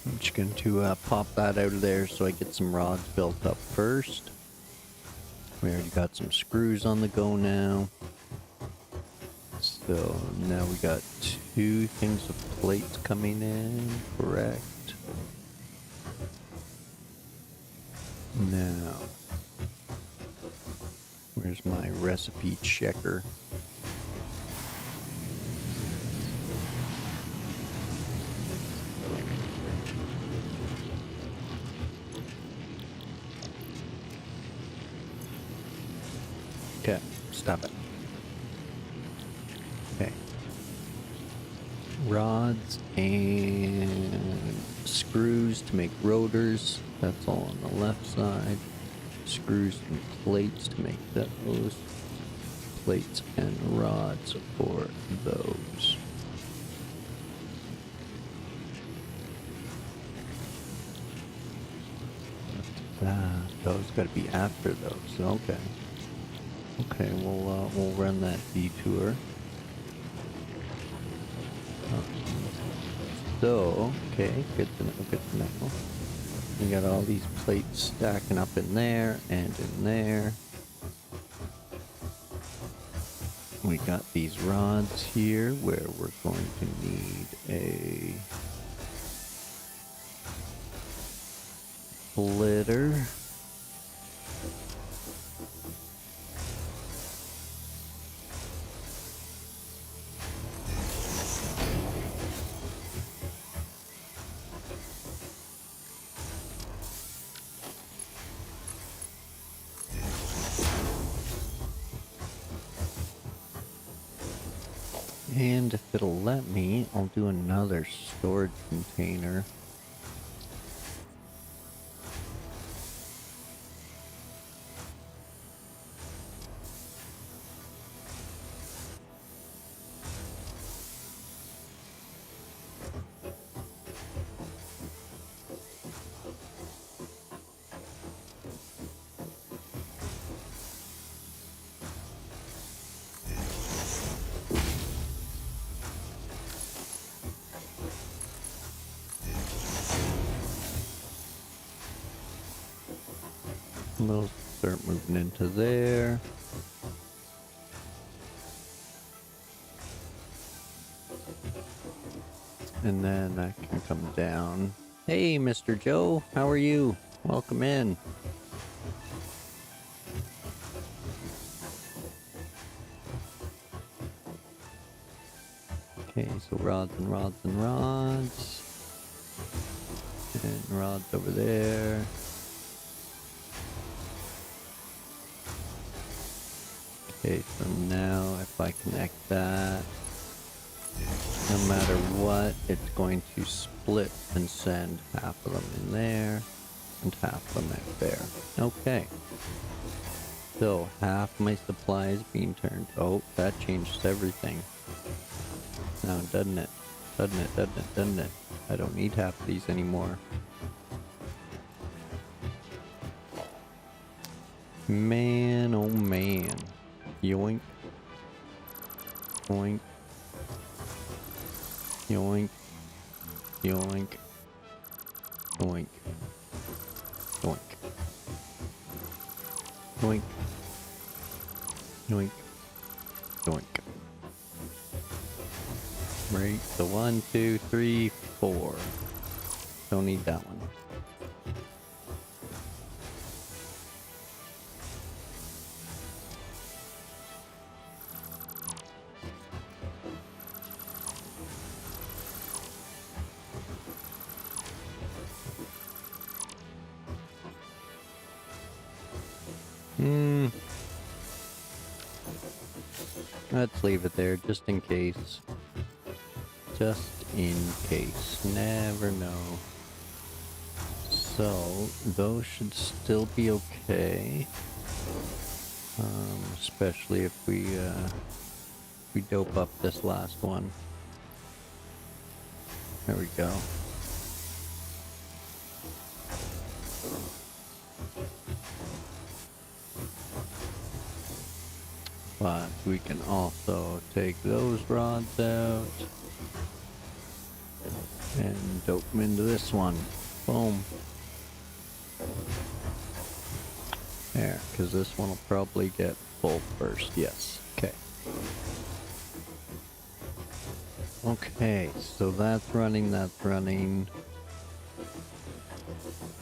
I'm just going to pop that out of there so I get some rods built up first. We already got some screws on the go now. So now we got 2 things of plates coming in, correct? Now, where's my recipe checker? Okay, stop it. Okay. Rods and screws to make rotors. That's all on the left side. Screws and plates to make those. Plates and rods for those. Those got to be after those. Okay. Okay, we'll run that detour. So, okay, good to know, good to know. We got all these plates stacking up in there and in there. We got these rods here where we're going to need a splitter. And if it'll let me, I'll do another storage container. Those start moving into there. And then that can come down. Hey, Mr. Joe, how are you? Welcome in. Okay, so rods and rods and rods. And rods over there. Okay, so now if I connect that, no matter what, it's going to split and send half of them in there and half of them out there. Okay. So half my supply is being turned. Oh, that changes everything. Now, doesn't it? Doesn't it? Doesn't it? Doesn't it? I don't need half of these anymore. Man, oh man. Yoink. Yoink. Yoink. Yoink. Yoink. Yoink. Yoink. Yoink. Yoink. Right, so 1, 2, 3, 4. Don't need that one. Let's leave it there, just in case. Just in case. Never know. So, those should still be okay. Especially if we dope up this last one. There we go. But we can also take those rods out and dope them into this one. Boom. There, because this one will probably get full first. Yes. Okay. Okay, so that's running, that's running.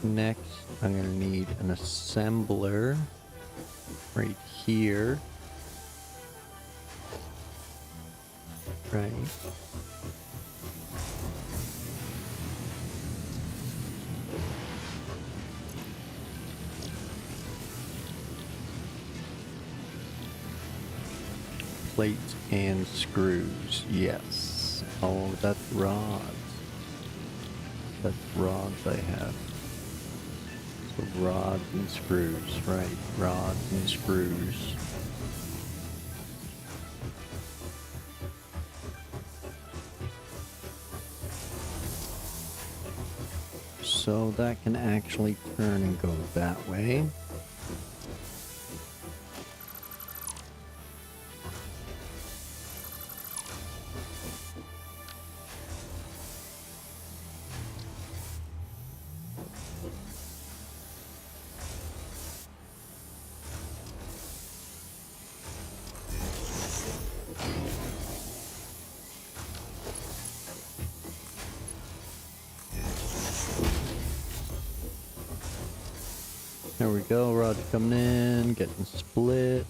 Next, I'm going to need an assembler right here. Right. Plates and screws, yes. Oh, that's rods. That's rods I have. So rods and screws, right. Rods and screws. So that can actually turn and go that way. There we go, rods coming in, getting split.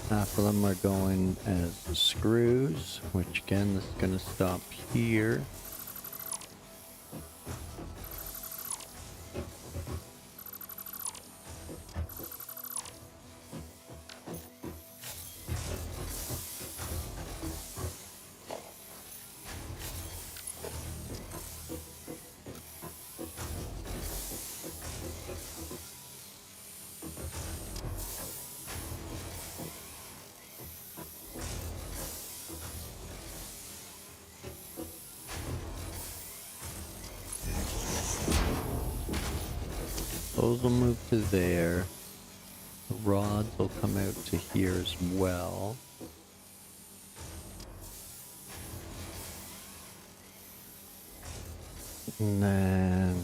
Half of them are going as screws, which again, this is going to stop here. Those will move to there. The rods will come out to here as well. And then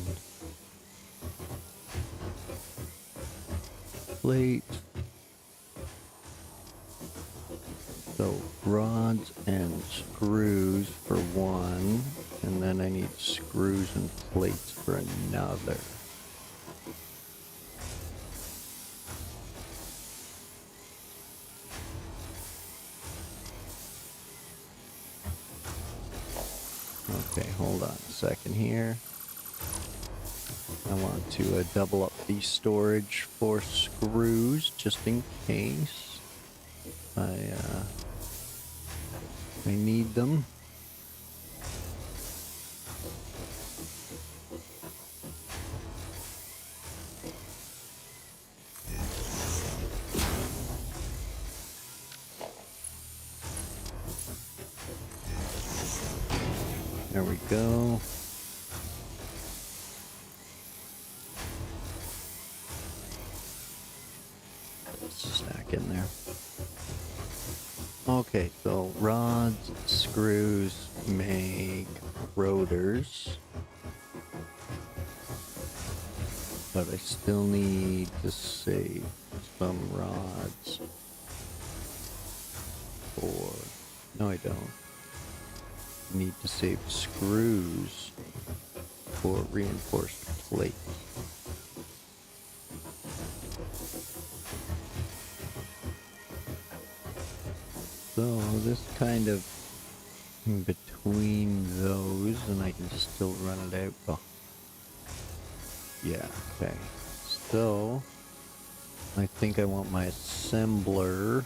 plate. So rods and screws for one, and then I need screws and plates for another. Okay, hold on a second here. I want to double up the storage for screws just in case I need them. There we go. Stack in there. Okay, so rods, screws make rotors, but I still need to save some rods for... No, I don't. Need to save screws for reinforced plate. So this kind of in between those, and I can still run it out. Oh, yeah, okay. So I think I want my assembler.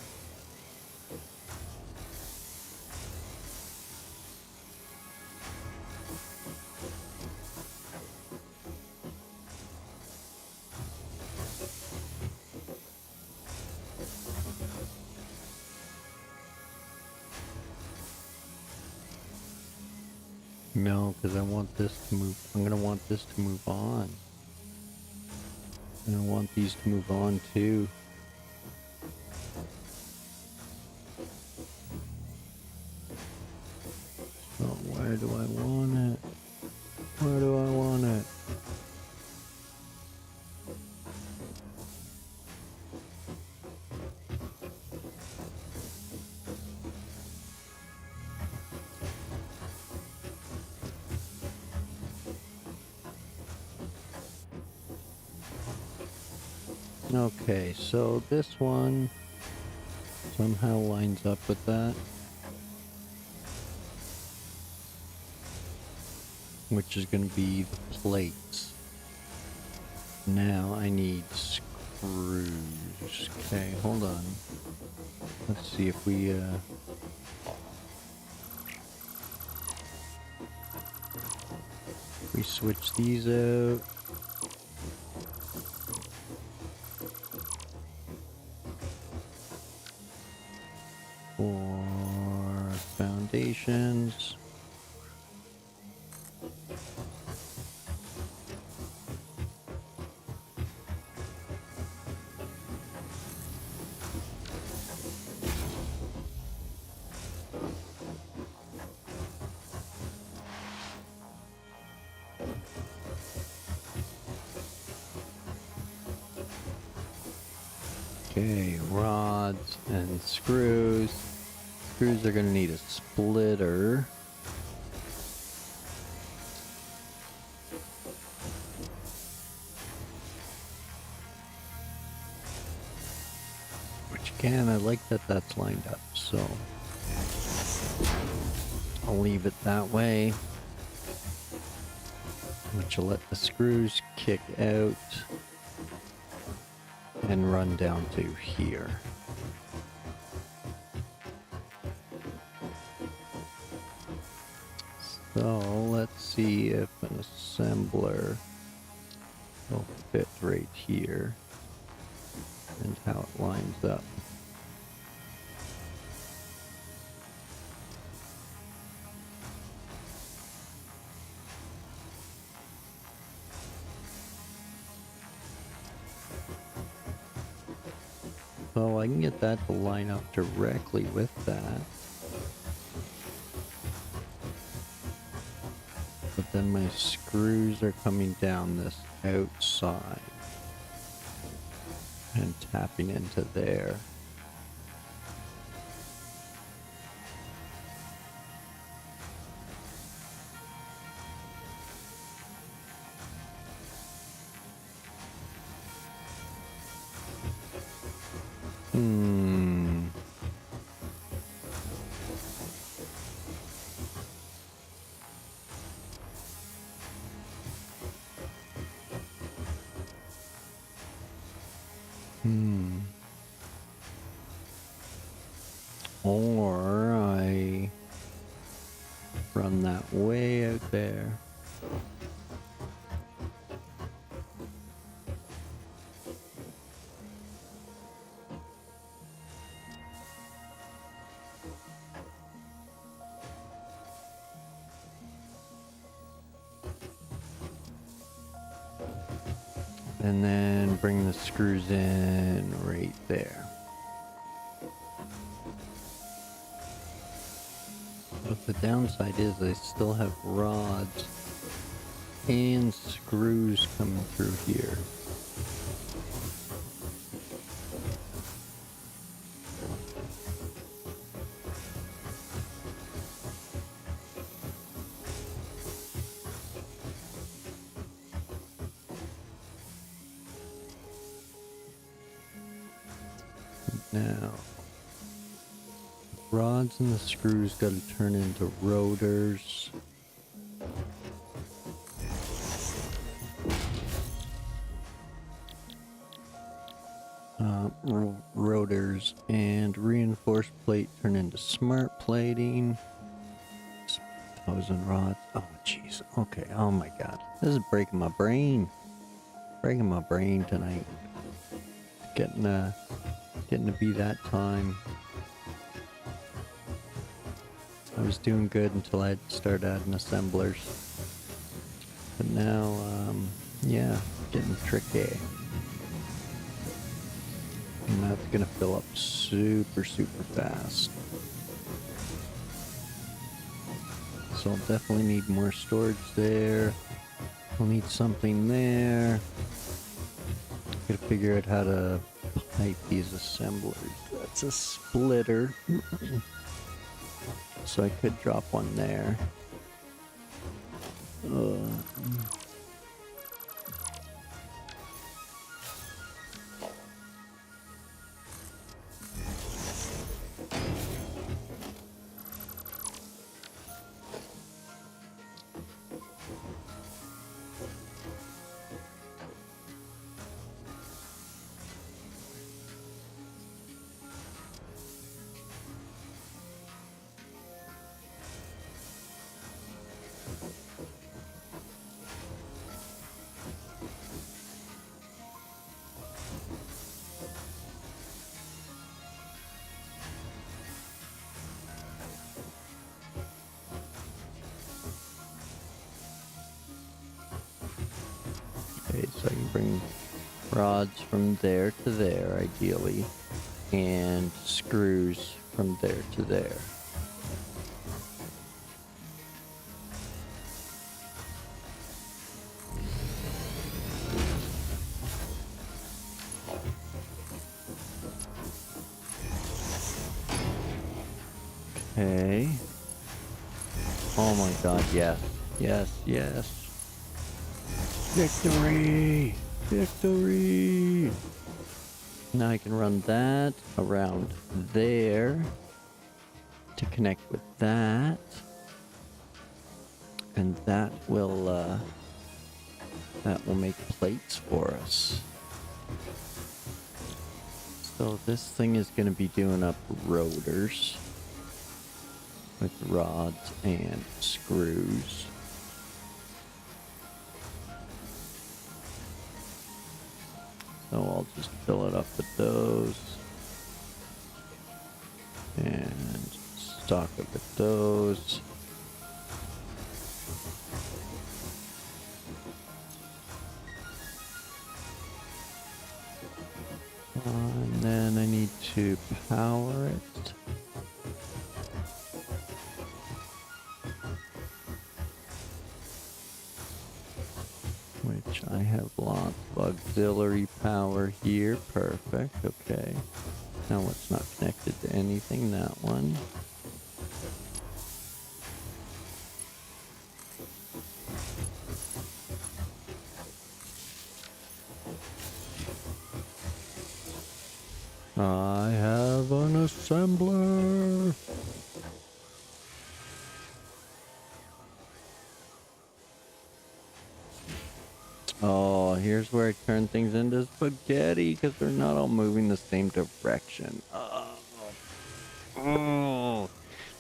No, because I want this to move. I'm gonna want this to move on. And I want these to move on too. So where do I want it? Where do I want it? Okay, so this one somehow lines up with that, which is going to be the plates. Now I need screws. Okay, hold on. Let's see if we switch these out. For foundations. Okay, rods and screws. Screws are going to need a splitter. Which again, I like that that's lined up, so I'll leave it that way. Which will let the screws kick out and run down to here. So let's see if an assembler will fit right here and how it lines up. So I can get that to line up directly with that. But then my screws are coming down this outside and tapping into there. Hmm. Or I run that way out there. And then bring the screws in right there. The downside is I still have rods and screws coming through here. Now, rods and the screws got to turn into rotors. Rotors and reinforced plate turn into smart plating. 1,000 rods. Oh, jeez. Okay. Oh my God. This is breaking my brain. Breaking my brain tonight. Getting to be that time. I was doing good until I started adding assemblers. But now, yeah, getting tricky. And that's gonna fill up super fast. So I'll definitely need more storage there. I'll need something there. Gotta figure out how to pipe these assemblers. That's a splitter. So I could drop one there. Okay, so I can bring rods from there to there, ideally, and screws from there to there. Okay. Oh my God, yes. Yes. Victory! Victory! Now I can run that around there to connect with that. And that will make plates for us. So this thing is going to be doing up rotors with rods and screws. So I'll just fill it up with those and stock it with those. And then I need to power it. Which I have lots of auxiliary power here. Perfect. Okay. Now what's not connected to anything? That one. I have an assembler. Oh, here's where I turn things into spaghetti because they're not all moving the same direction. Oh,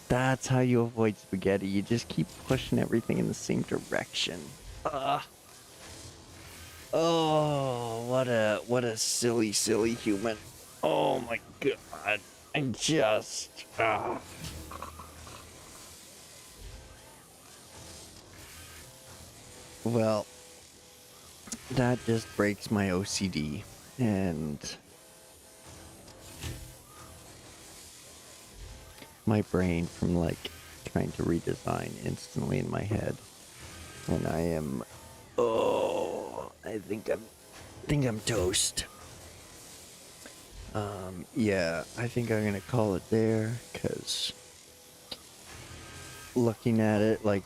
that's how you avoid spaghetti. You just keep pushing everything in the same direction. Oh, what a silly human. Oh my God. I just Well, that just breaks my OCD and my brain from like trying to redesign instantly in my head. And I am, oh, I think I'm toast. Yeah, I think I'm gonna call it there, because looking at it, like,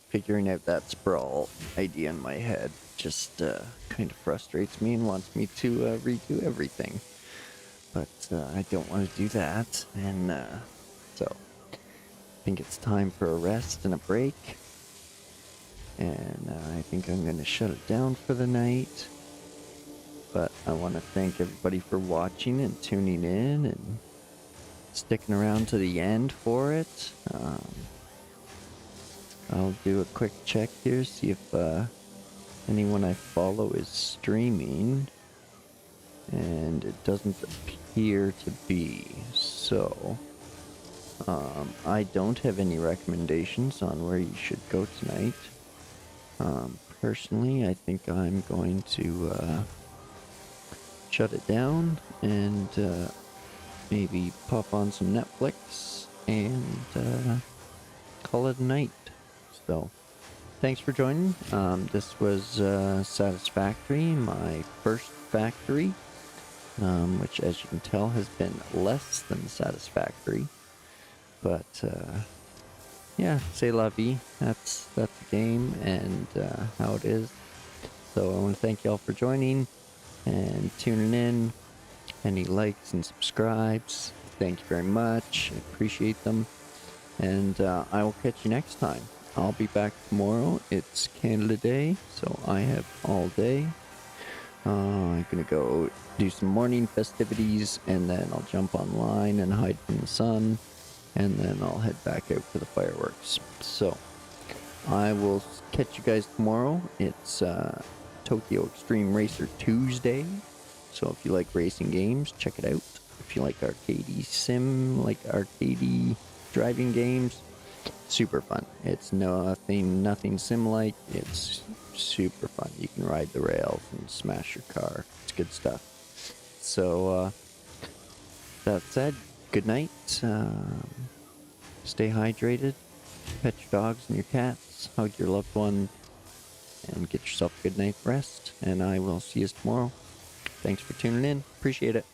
figuring out that sprawl idea in my head just kind of frustrates me and wants me to redo everything. But I don't want to do that, and so I think it's time for a rest and a break. And I think I'm going to shut it down for the night. But I want to thank everybody for watching and tuning in and sticking around to the end for it. I'll do a quick check here, see if anyone I follow is streaming. And it doesn't appear to be. So, I don't have any recommendations on where you should go tonight. Personally, I think I'm going to shut it down and maybe pop on some Netflix and call it a night. So, thanks for joining. This was Satisfactory, my first factory, which, as you can tell, has been less than satisfactory. But yeah, c'est la vie. That's the game and how it is. So I want to thank y'all for joining and tuning in. Any likes and subscribes, thank you very much. I appreciate them. And I will catch you next time. I'll be back tomorrow. It's Canada Day, so I have all day. I'm gonna go do some morning festivities, and then I'll jump online and hide from the sun, and then I'll head back out for the fireworks. So I will catch you guys tomorrow. It's Tokyo Extreme Racer Tuesday, so if you like racing games, check it out. If you like arcadey sim, like arcadey driving games, super fun. It's nothing sim-like. It's super fun. You can ride the rails and smash your car. It's good stuff. So, that said, good night. Stay hydrated. Pet your dogs and your cats. Hug your loved one. And get yourself a good night's rest. And I will see you tomorrow. Thanks for tuning in. Appreciate it.